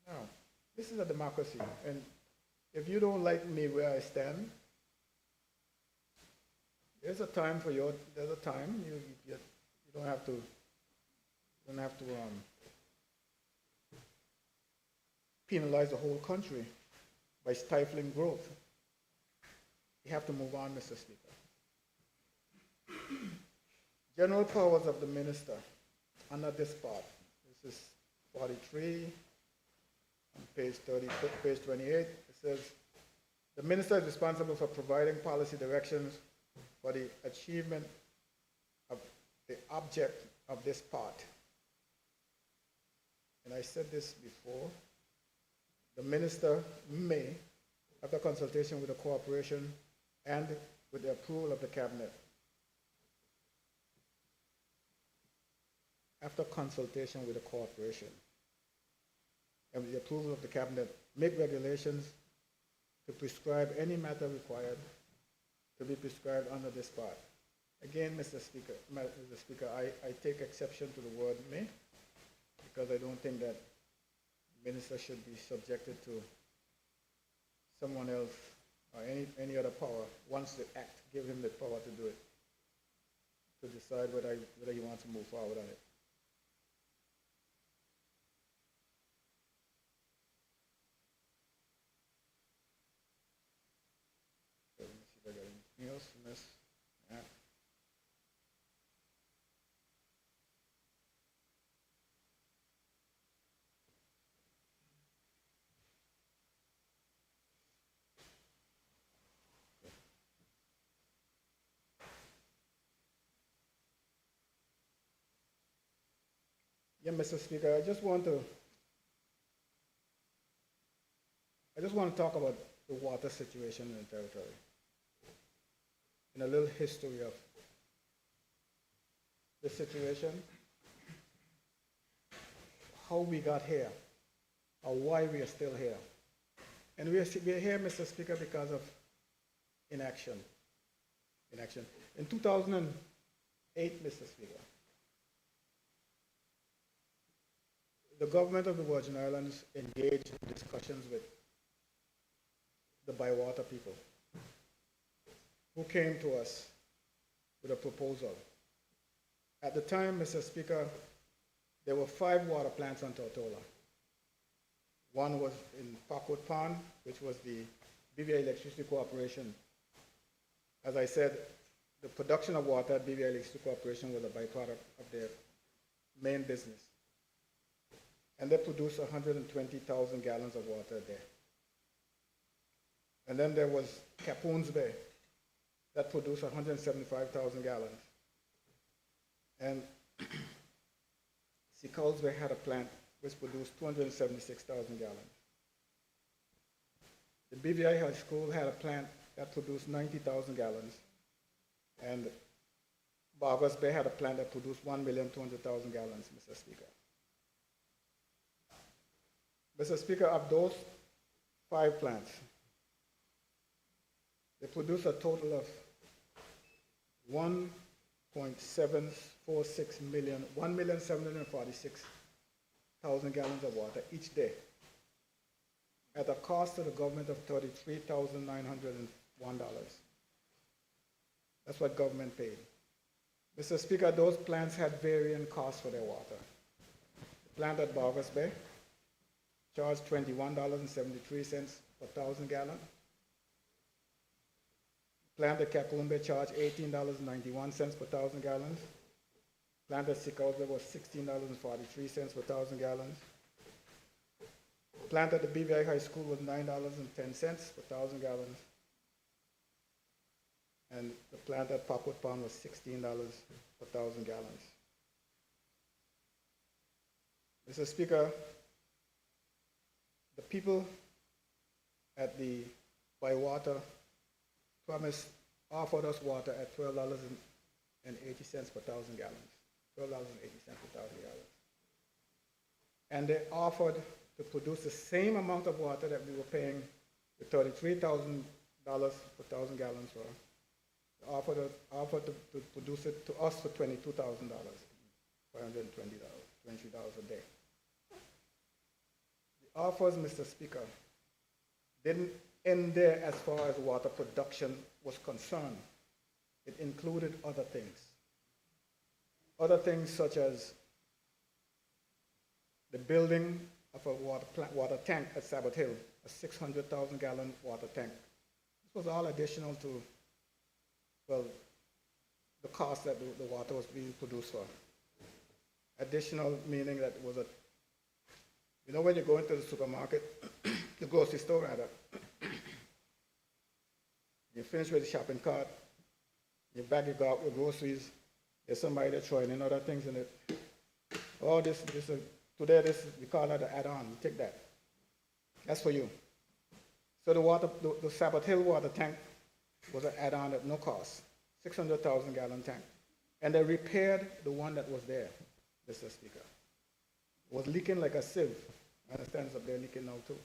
Now, this is a democracy, and if you don't like me where I stand, there's a time for you. There's a time you don't have to penalize the whole country by stifling growth. You have to move on, Mr. Speaker. General powers of the minister under this part. This is 43 on page 30, page 28. It says, the minister is responsible for providing policy directions for the achievement of the object of this part. And I said this before, the minister may, after consultation with the corporation and with the approval of the cabinet, after consultation with the corporation and with the approval of the cabinet, make regulations to prescribe any matter required to be prescribed under this part. Again, Mr. Speaker, I take exception to the word may, because I don't think that the minister should be subjected to someone else or any other power once the act gives him the power to do it, to decide whether he wants to move forward on it. Let me see if I got anything else in this. Yeah. Yeah, Mr. Speaker, I just want to talk about the water situation in the territory and a little history of the situation, how we got here, or why we are still here. And we are here, Mr. Speaker, because of inaction. In 2008, Mr. Speaker, the government of the Virgin Islands engaged in discussions with the Bywater people, who came to us with a proposal. At the time, Mr. Speaker, there were 5 water plants on Tortola. One was in Parkwood Pond, which was the BVI Electricity Corporation. As I said, the production of water at BVI Electricity Corporation was a byproduct of their main business. And they produced 120,000 gallons of water there. And then there was Capoons Bay that produced 175,000 gallons. And Seacouls Bay had a plant which produced 276,000 gallons. The BVI High School had a plant that produced 90,000 gallons, and Bargos Bay had a plant that produced 1,200,000 gallons, Mr. Speaker. Mr. Speaker, of those 5 plants, they produce a total of 1,746,000 gallons of water each day, at a cost to the government of $33,901. That's what government paid. Mr. Speaker, those plants had varying costs for their water. The plant at Bargos Bay charged $21.73 per 1,000 gallons. Plant at Kakumbe charged $18.91 per 1,000 gallons. Plant at Sikauze was $16.43 per 1,000 gallons. Plant at the BVI High School was $9.10 per 1,000 gallons. And the plant at Parkwood Pond was $16 per 1,000 gallons. Mr. Speaker, the people at the Bywater offered us water at $12.80 per 1,000 gallons. $12.80 per 1,000 gallons. And they offered to produce the same amount of water that we were paying the $33,000 per 1,000 gallons for. They offered to produce it to us for $22,000, $520 a day. The offers, Mr. Speaker, didn't end there as far as water production was concerned. It included other things. Other things such as the building of a water tank at Sabbath Hill, a 600,000 gallon water tank. This was all additional to, well, the cost that the water was being produced for. Additional meaning that it was a, you know when you go into the supermarket, the grocery store rather, you finish with the shopping cart, you bag your groceries, there's somebody that's throwing in other things in it. Oh, today we call that an add-on, you take that. That's for you. So the Sabbath Hill water tank was an add-on at no cost, 600,000 gallon tank. And they repaired the one that was there, Mr. Speaker. It was leaking like a sieve. I understand it's up there leaking now too.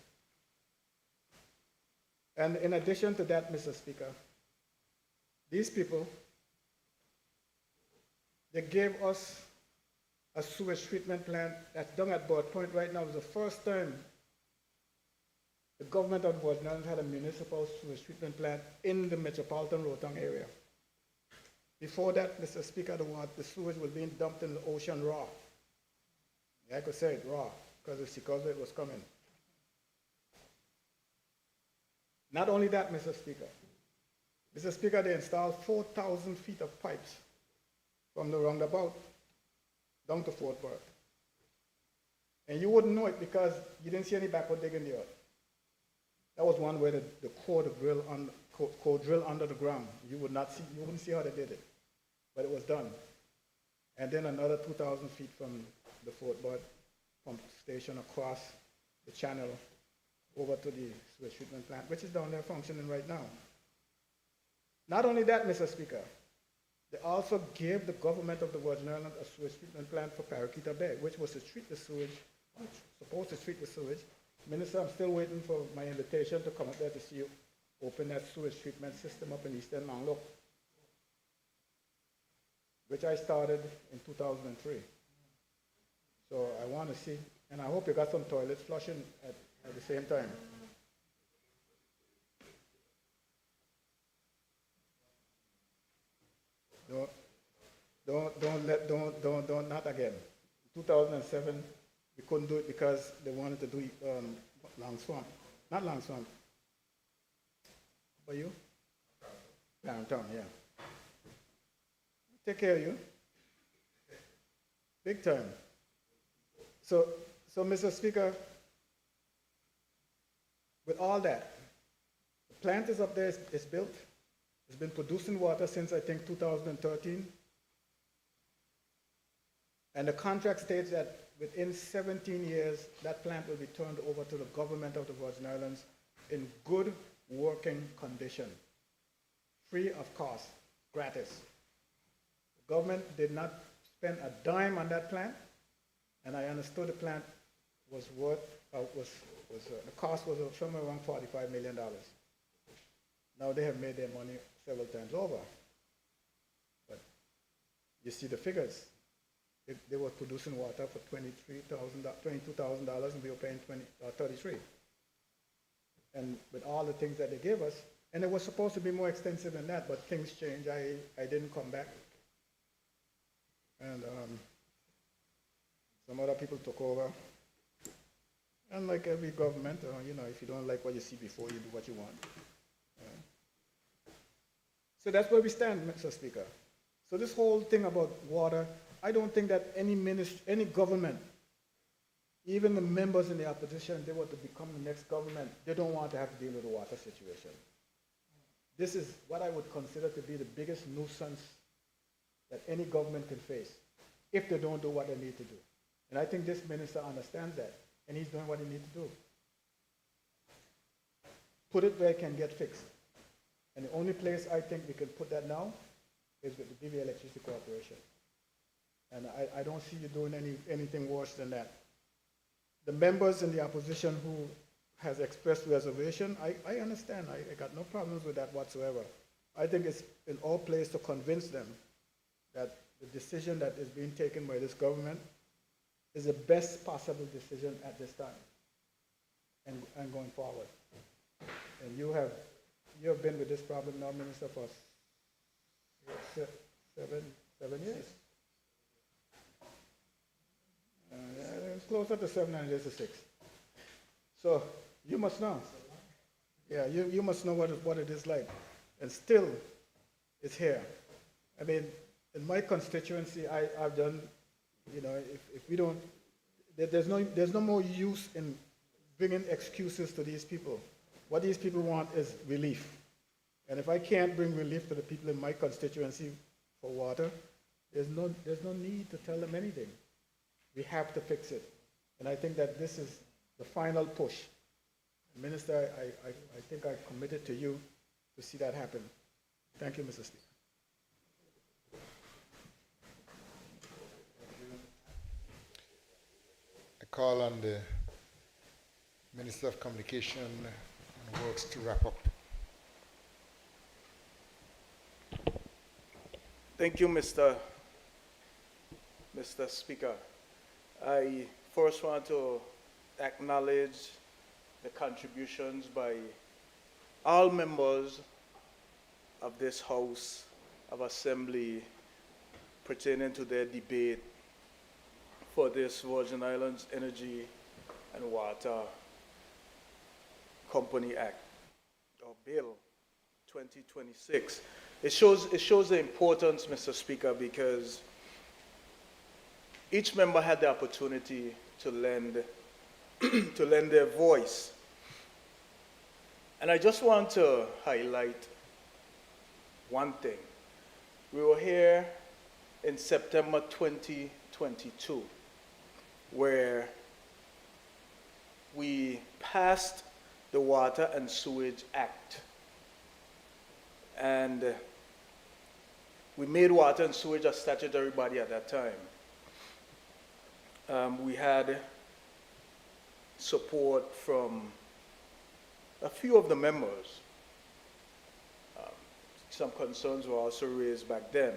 And in addition to that, Mr. Speaker, these people, they gave us a sewage treatment plant that's done at Broad Point right now. It's the first time the government of the Virgin Islands had a municipal sewage treatment plant in the metropolitan Rotong area. Before that, Mr. Speaker, the sewage was being dumped in the ocean raw. Yeah, I could say it raw, because it was coming. Not only that, Mr. Speaker. Mr. Speaker, they installed 4,000 feet of pipes from the roundabout down to Fort Worth. And you wouldn't know it because you didn't see any backward dig in the earth. That was one way the core drill under the ground. You wouldn't see how they did it, but it was done. And then another 2,000 feet from the Fort Worth pump station across the channel over to the sewage treatment plant, which is down there functioning right now. Not only that, Mr. Speaker, they also gave the government of the Virgin Islands a sewage treatment plant for Paraquita Bay, which was to treat the sewage, supposed to treat the sewage. Minister, I'm still waiting for my invitation to come up there to see you open that sewage treatment system up in Eastern Manglok, which I started in 2003. So I want to see, and I hope you got some toilets flushing at the same time. Don't, not again. 2007, we couldn't do it because they wanted to do Long Swamp. Not Long Swamp. For you? Downtown, yeah. Take care of you. Big time. So Mr. Speaker, with all that, the plant is up there, it's built. It's been producing water since, I think, 2013. And the contract states that within 17 years, that plant will be turned over to the government of the Virgin Islands in good working condition, free of cost, gratis. The government did not spend a dime on that plant, and I understood the plant was worth, the cost was somewhere around $45 million. Now they have made their money several times over. But you see the figures. They were producing water for $22,000 and we were paying $33. And with all the things that they gave us, and it was supposed to be more extensive than that, but things changed. I didn't come back. And some other people took over. And like every government, if you don't like what you see before, you do what you want. So that's where we stand, Mr. Speaker. So this whole thing about water, I don't think that any government, even the members in the opposition, they want to become the next government, they don't want to have to deal with the water situation. This is what I would consider to be the biggest nuisance that any government can face if they don't do what they need to do. And I think this minister understands that, and he's doing what he needs to do. Put it where it can get fixed. And the only place I think we can put that now is with the BV Electricity Corporation. And I don't see you doing anything worse than that. The members in the opposition who has expressed reservation, I understand. I got no problems with that whatsoever. I think it's in our place to convince them that the decision that is being taken by this government is the best possible decision at this time and going forward. And you have been with this problem now, Minister, for 7 years? It's closer to 7 than it is to 6. So you must know. Yeah, you must know what it is like. And still, it's here. I mean, in my constituency, I've done, if we don't, there's no more use in bringing excuses to these people. What these people want is relief. And if I can't bring relief to the people in my constituency for water, there's no need to tell them anything. We have to fix it. And I think that this is the final push. Minister, I think I committed to you to see that happen. Thank you, Mr. Speaker. I call on the Minister of Communication and Works to wrap up. Thank you, Mr. Speaker. I first want to acknowledge the contributions by all members of this House of Assembly pertaining to their debate for this Virgin Islands Energy and Water Company Act, or Bill 2026. It shows the importance, Mr. Speaker, because each member had the opportunity to lend their voice. And I just want to highlight one thing. We were here in September 2022, where we passed the Water and Sewage Act. And we made water and sewage a statutory body at that time. We had support from a few of the members. Some concerns were also raised back then.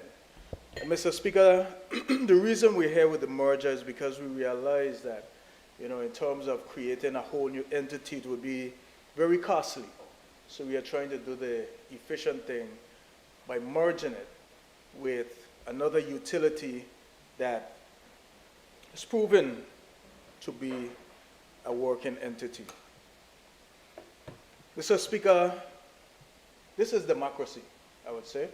And Mr. Speaker, the reason we're here with the merger is because we realized that, in terms of creating a whole new entity, it would be very costly. So we are trying to do the efficient thing by merging it with another utility that is proven to be a working entity. Mr. Speaker, this is democracy, I would say.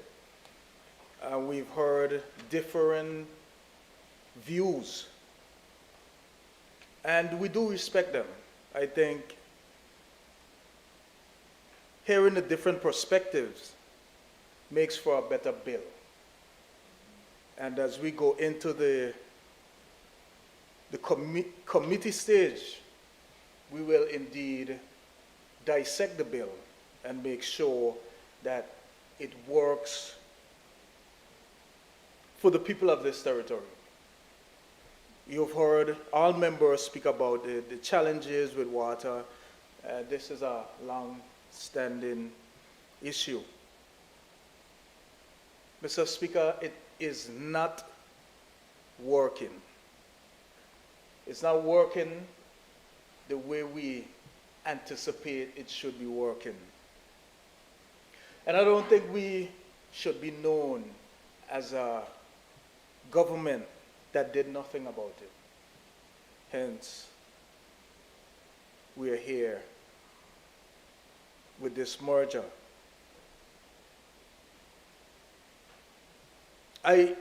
We've heard different views, and we do respect them. I think hearing the different perspectives makes for a better bill. And as we go into the committee stage, we will indeed dissect the bill and make sure that it works for the people of this territory. You've heard all members speak about the challenges with water. This is a long-standing issue. Mr. Speaker, it is not working. It's not working the way we anticipate it should be working. And I don't think we should be known as a government that did nothing about it. Hence, we are here with this merger. I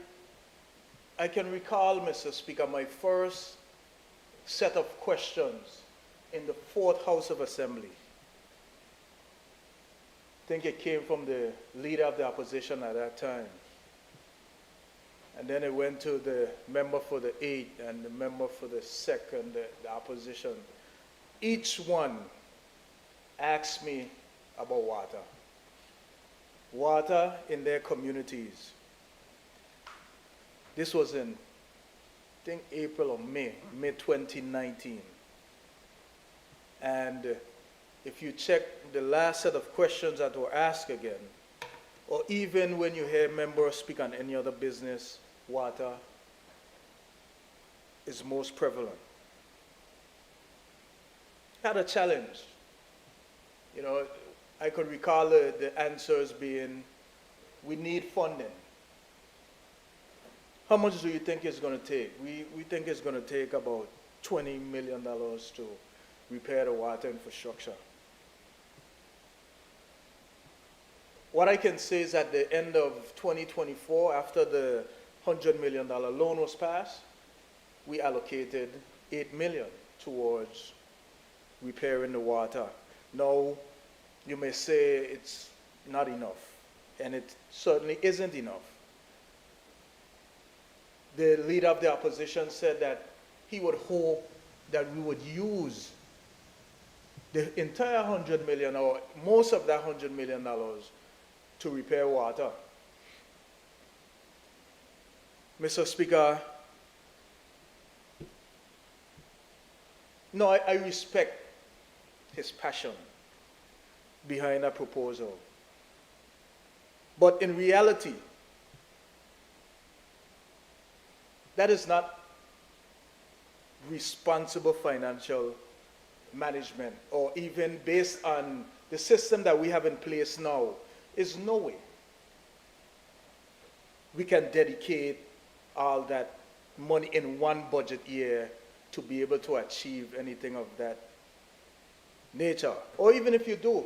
can recall, Mr. Speaker, my first set of questions in the fourth House of Assembly. I think it came from the leader of the opposition at that time. And then it went to the member for the 8th and the member for the 2nd, the opposition. Each one asked me about water. Water in their communities. This was in, I think, April or May 2019. And if you check the last set of questions that were asked again, or even when you hear members speak on any other business, water is most prevalent. Had a challenge. You know, I could recall the answers being, we need funding. How much do you think it's going to take? We think it's going to take about $20 million to repair the water infrastructure. What I can say is at the end of 2024, after the $100 million loan was passed, we allocated $8 million towards repairing the water. Now, you may say it's not enough, and it certainly isn't enough. The leader of the opposition said that he would hope that we would use the entire $100 million, or most of that $100 million, to repair water. Mr. Speaker, no, I respect his passion behind that proposal. But in reality, that is not responsible financial management, or even based on the system that we have in place now. Is no way we can dedicate all that money in one budget year to be able to achieve anything of that nature. Or even if you do,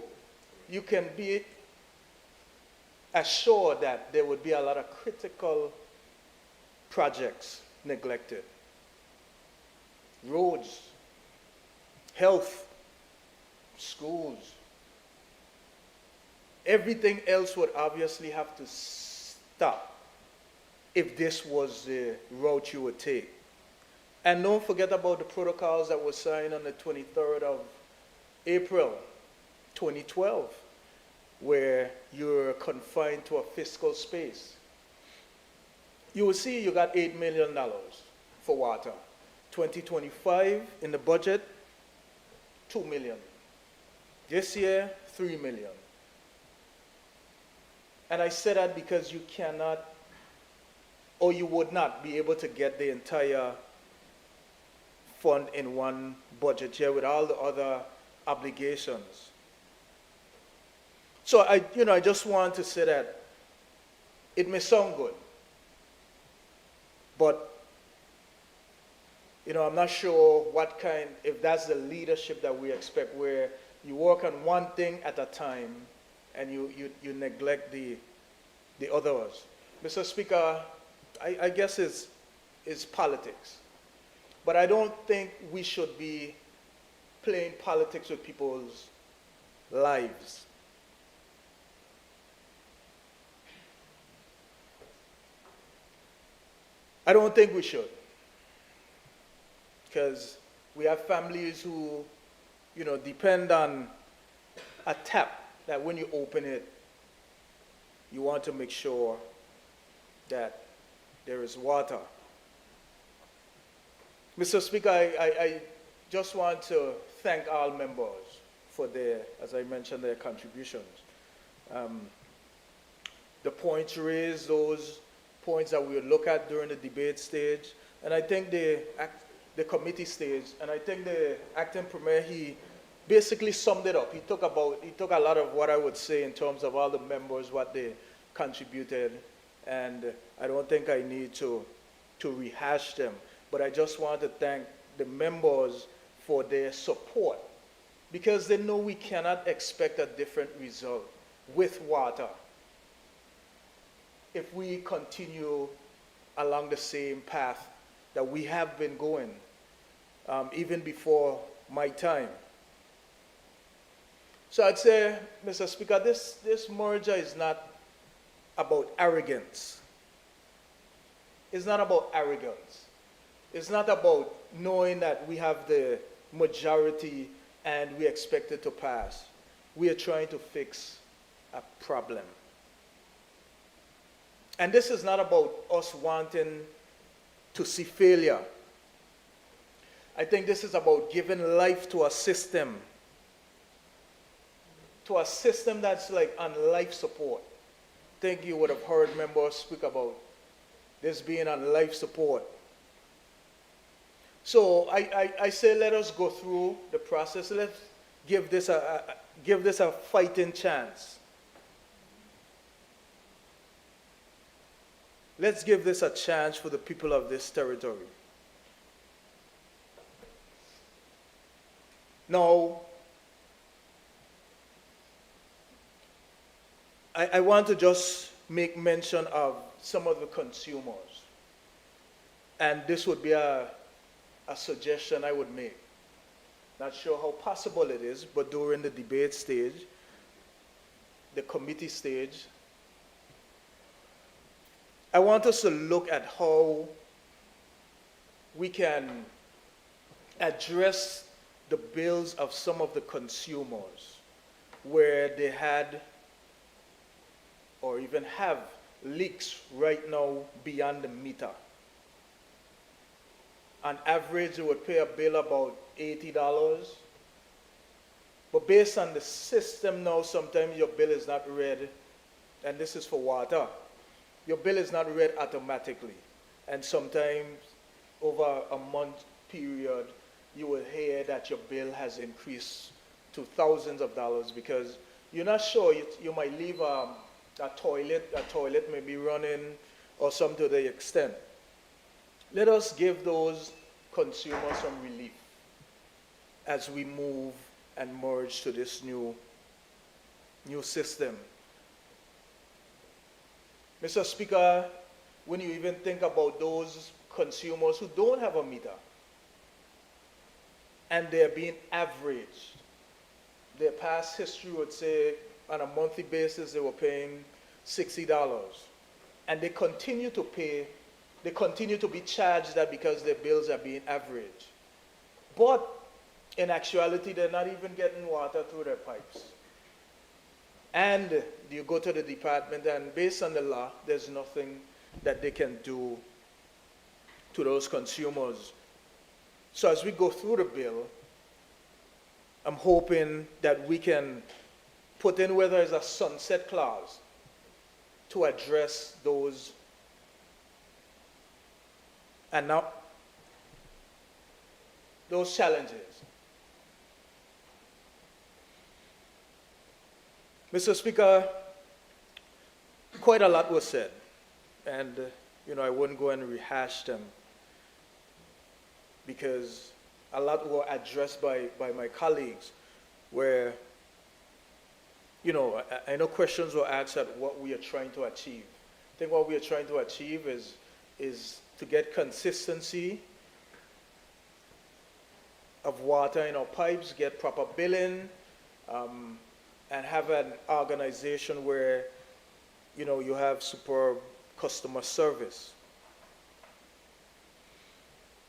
you can be assured that there would be a lot of critical projects neglected. Roads, health, schools. Everything else would obviously have to stop if this was the route you would take. And don't forget about the protocols that were signed on the 23rd of April 2012, where you're confined to a fiscal space. You will see you got $8 million for water. 2025 in the budget, $2 million. This year, $3 million. And I say that because you cannot, or you would not be able to get the entire fund in one budget year with all the other obligations. So I just want to say that it may sound good, but I'm not sure if that's the leadership that we expect, where you work on one thing at a time and you neglect the others. Mr. Speaker, I guess it's politics. But I don't think we should be playing politics with people's lives. I don't think we should. Because we have families who, depend on a tap that when you open it, you want to make sure that there is water. Mr. Speaker, I just want to thank all members for their, as I mentioned, their contributions. The points raised, those points that we will look at during the debate stage, and I think the committee stage, and I think the acting premier, he basically summed it up. He took a lot of what I would say in terms of all the members, what they contributed, and I don't think I need to rehash them, but I just want to thank the members for their support, because they know we cannot expect a different result with water if we continue along the same path that we have been going, even before my time. So I'd say, Mr. Speaker, this merger is not about arrogance. It's not about arrogance. It's not about knowing that we have the majority and we expect it to pass. We are trying to fix a problem. And this is not about us wanting to see failure. I think this is about giving life to a system that's like on life support. I think you would have heard members speak about this being on life support. So I say let us go through the process. Let's give this a fighting chance. Let's give this a chance for the people of this territory. Now, I want to just make mention of some of the consumers. And this would be a suggestion I would make. Not sure how possible it is, but during the debate stage, the committee stage, I want us to look at how we can address the bills of some of the consumers where they had or even have leaks right now beyond the meter. On average, they would pay a bill about $80. But based on the system now, sometimes your bill is not read, and this is for water. Your bill is not read automatically. And sometimes over a month period, you will hear that your bill has increased to thousands of dollars because you're not sure. You might leave a toilet may be running or some to the extent. Let us give those consumers some relief as we move and merge to this new system. Mr. Speaker, when you even think about those consumers who don't have a meter and they're being averaged, their past history would say on a monthly basis they were paying $60, and they continue to pay, they continue to be charged that because their bills are being averaged. But in actuality, they're not even getting water through their pipes. And you go to the department, and based on the law, there's nothing that they can do to those consumers. So as we go through the bill, I'm hoping that we can put in whether it's a sunset clause to address those and now those challenges. Mr. Speaker, quite a lot was said, and I wouldn't go and rehash them because a lot were addressed by my colleagues where, I know questions were asked at what we are trying to achieve. I think what we are trying to achieve is to get consistency of water in our pipes, get proper billing, and have an organization where, you have superb customer service.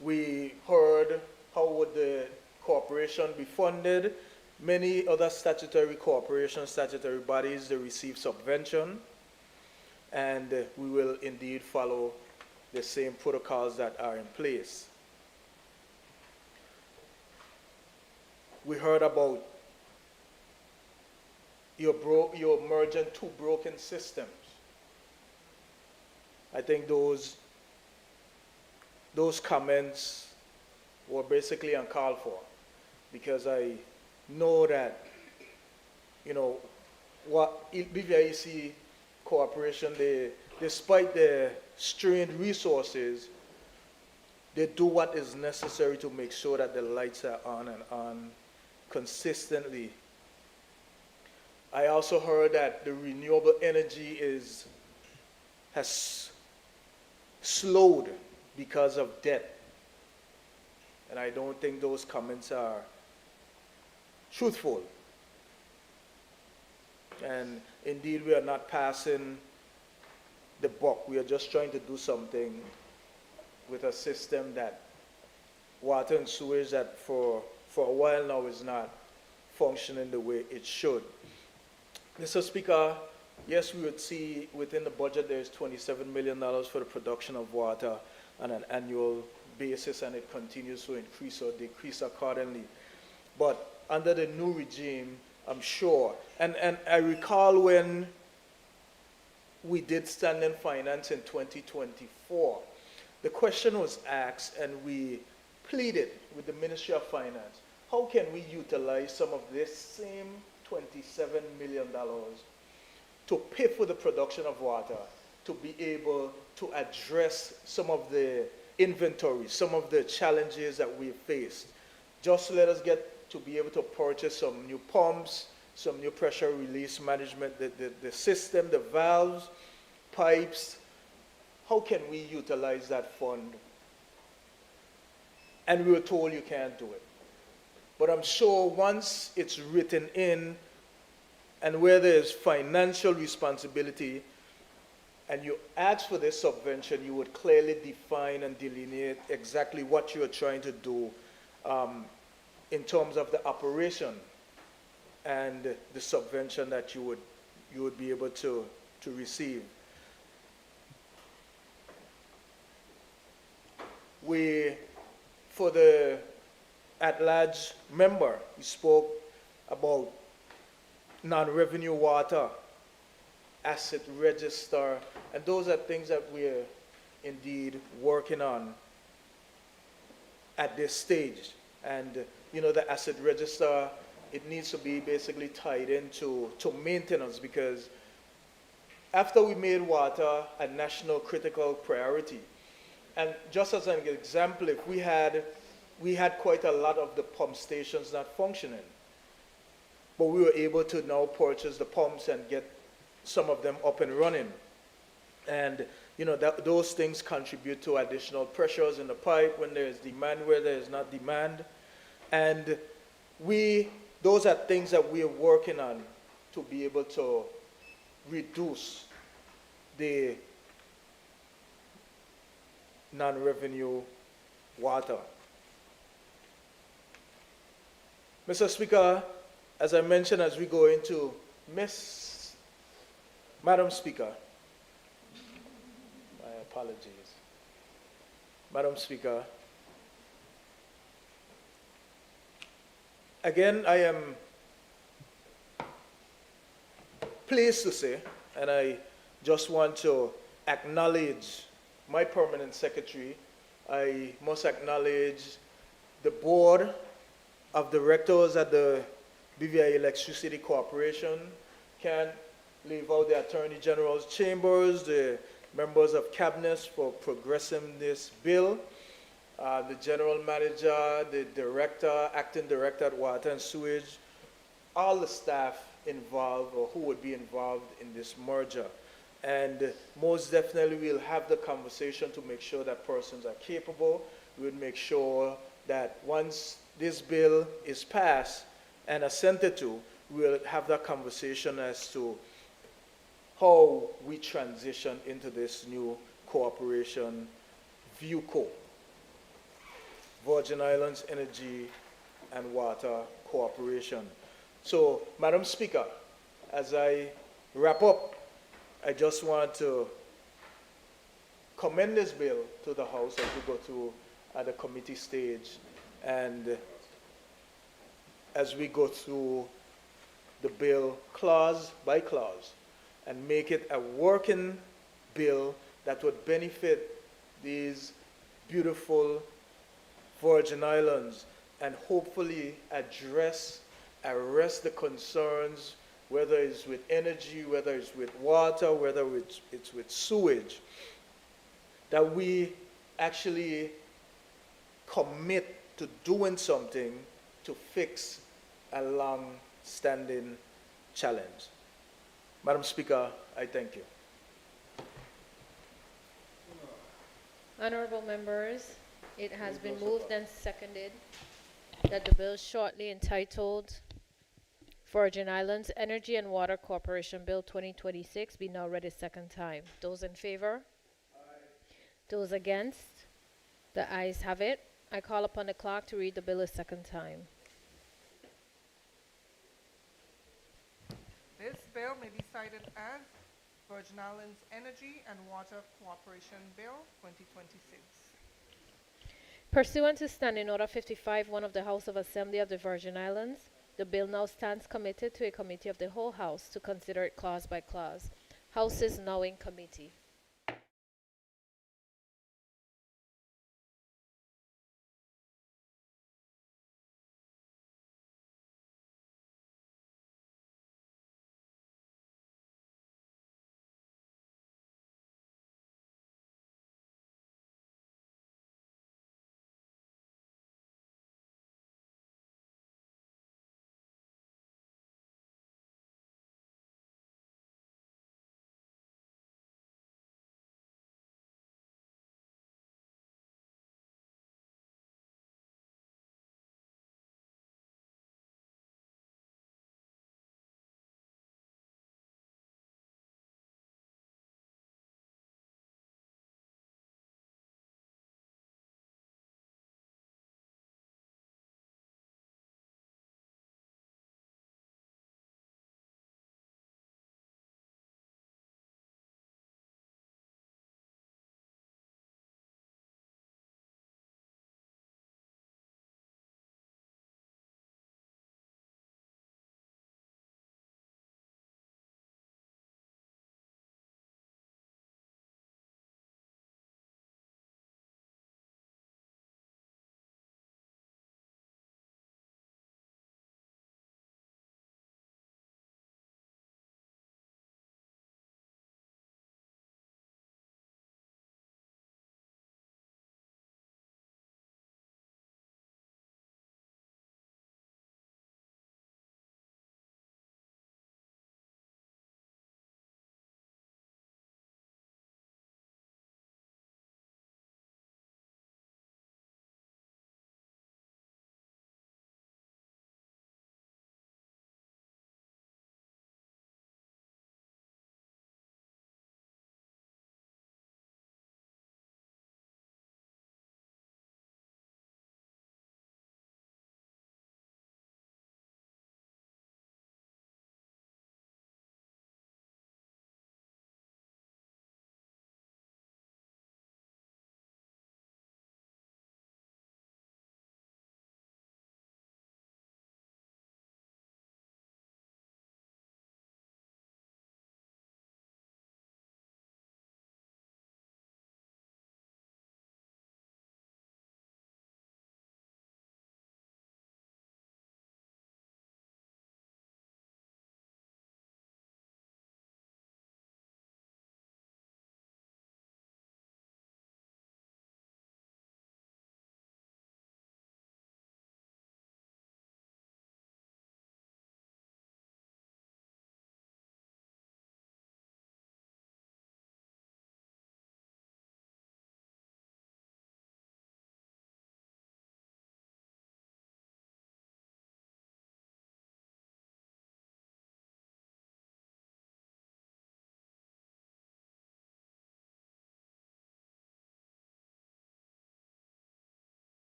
We heard how would the corporation be funded, Many other statutory corporations, statutory bodies, they receive subvention, and we will indeed follow the same protocols that are in place. We heard about you're merging two broken systems. I think those comments were basically uncalled for, because I know that, what BVIC Corporation, despite their strained resources, they do what is necessary to make sure that the lights are on and on consistently. I also heard that the renewable energy has slowed because of debt. And I don't think those comments are truthful. And indeed, we are not passing the buck. We are just trying to do something with a system that water and sewage that for a while now is not functioning the way it should. Mr. Speaker, yes, we would see within the budget there is $27 million for the production of water on an annual basis, and it continues to increase or decrease accordingly. But under the new regime, I'm sure, and I recall when we did standing finance in 2024, the question was asked and we pleaded with the Ministry of Finance, how can we utilize some of this same $27 million to pay for the production of water, to be able to address some of the inventory, some of the challenges that we faced. Just let us get to be able to purchase some new pumps, some new pressure release management, the system, the valves, pipes. How can we utilize that fund? And we were told you can't do it. But I'm sure once it's written in, and where there's financial responsibility, and you ask for this subvention, you would clearly define and delineate exactly what you are trying to do in terms of the operation and the subvention that you would be able to receive. For the at-large member, we spoke about non-revenue water, asset register, and those are things that we're indeed working on at this stage. And the asset register, it needs to be basically tied into maintenance, because after we made water a national critical priority, and just as an example, if we had quite a lot of the pump stations not functioning, but we were able to now purchase the pumps and get some of them up and running. And those things contribute to additional pressures in the pipe when there is demand, where there is not demand. And those are things that we are working on to be able to reduce the non-revenue water. Mr. Speaker, as I mentioned, as we go into Madam Speaker, my apologies. Madam Speaker, again, I am pleased to say, and I just want to acknowledge my permanent secretary. I must acknowledge the board of directors at the BVI Electricity Corporation. Can't leave out the Attorney General's chambers, the members of cabinet for progressing this bill, the general manager, the director, acting director at Water and Sewage, all the staff involved or who would be involved in this merger. And most definitely we'll have the conversation to make sure that persons are capable. We'll make sure that once this bill is passed and assented to, we'll have that conversation as to how we transition into this new cooperation, ViewCo, Virgin Islands Energy and Water Corporation. So, Madam Speaker, as I wrap up, I just want to commend this bill to the House as we go through at the committee stage, and as we go through the bill clause by clause and make it a working bill that would benefit these beautiful Virgin Islands and hopefully arrest the concerns, whether it's with energy, whether it's with water, whether it's with sewage, that we actually commit to doing something to fix a long-standing challenge. Madam Speaker, I thank you. Honorable members, it has been moved and seconded that the bill shortly entitled Virgin Islands Energy and Water Corporation Bill 2026 be now read a second time. Those in favor? Those against? The ayes have it. I call upon the clerk to read the bill a second time. This bill may be cited as Virgin Islands Energy and Water Cooperation Bill 2026. Pursuant to Standing Order 55-1 of the House of Assembly of the Virgin Islands, the bill now stands committed to a committee of the whole House to consider it clause by clause. House is now in committee.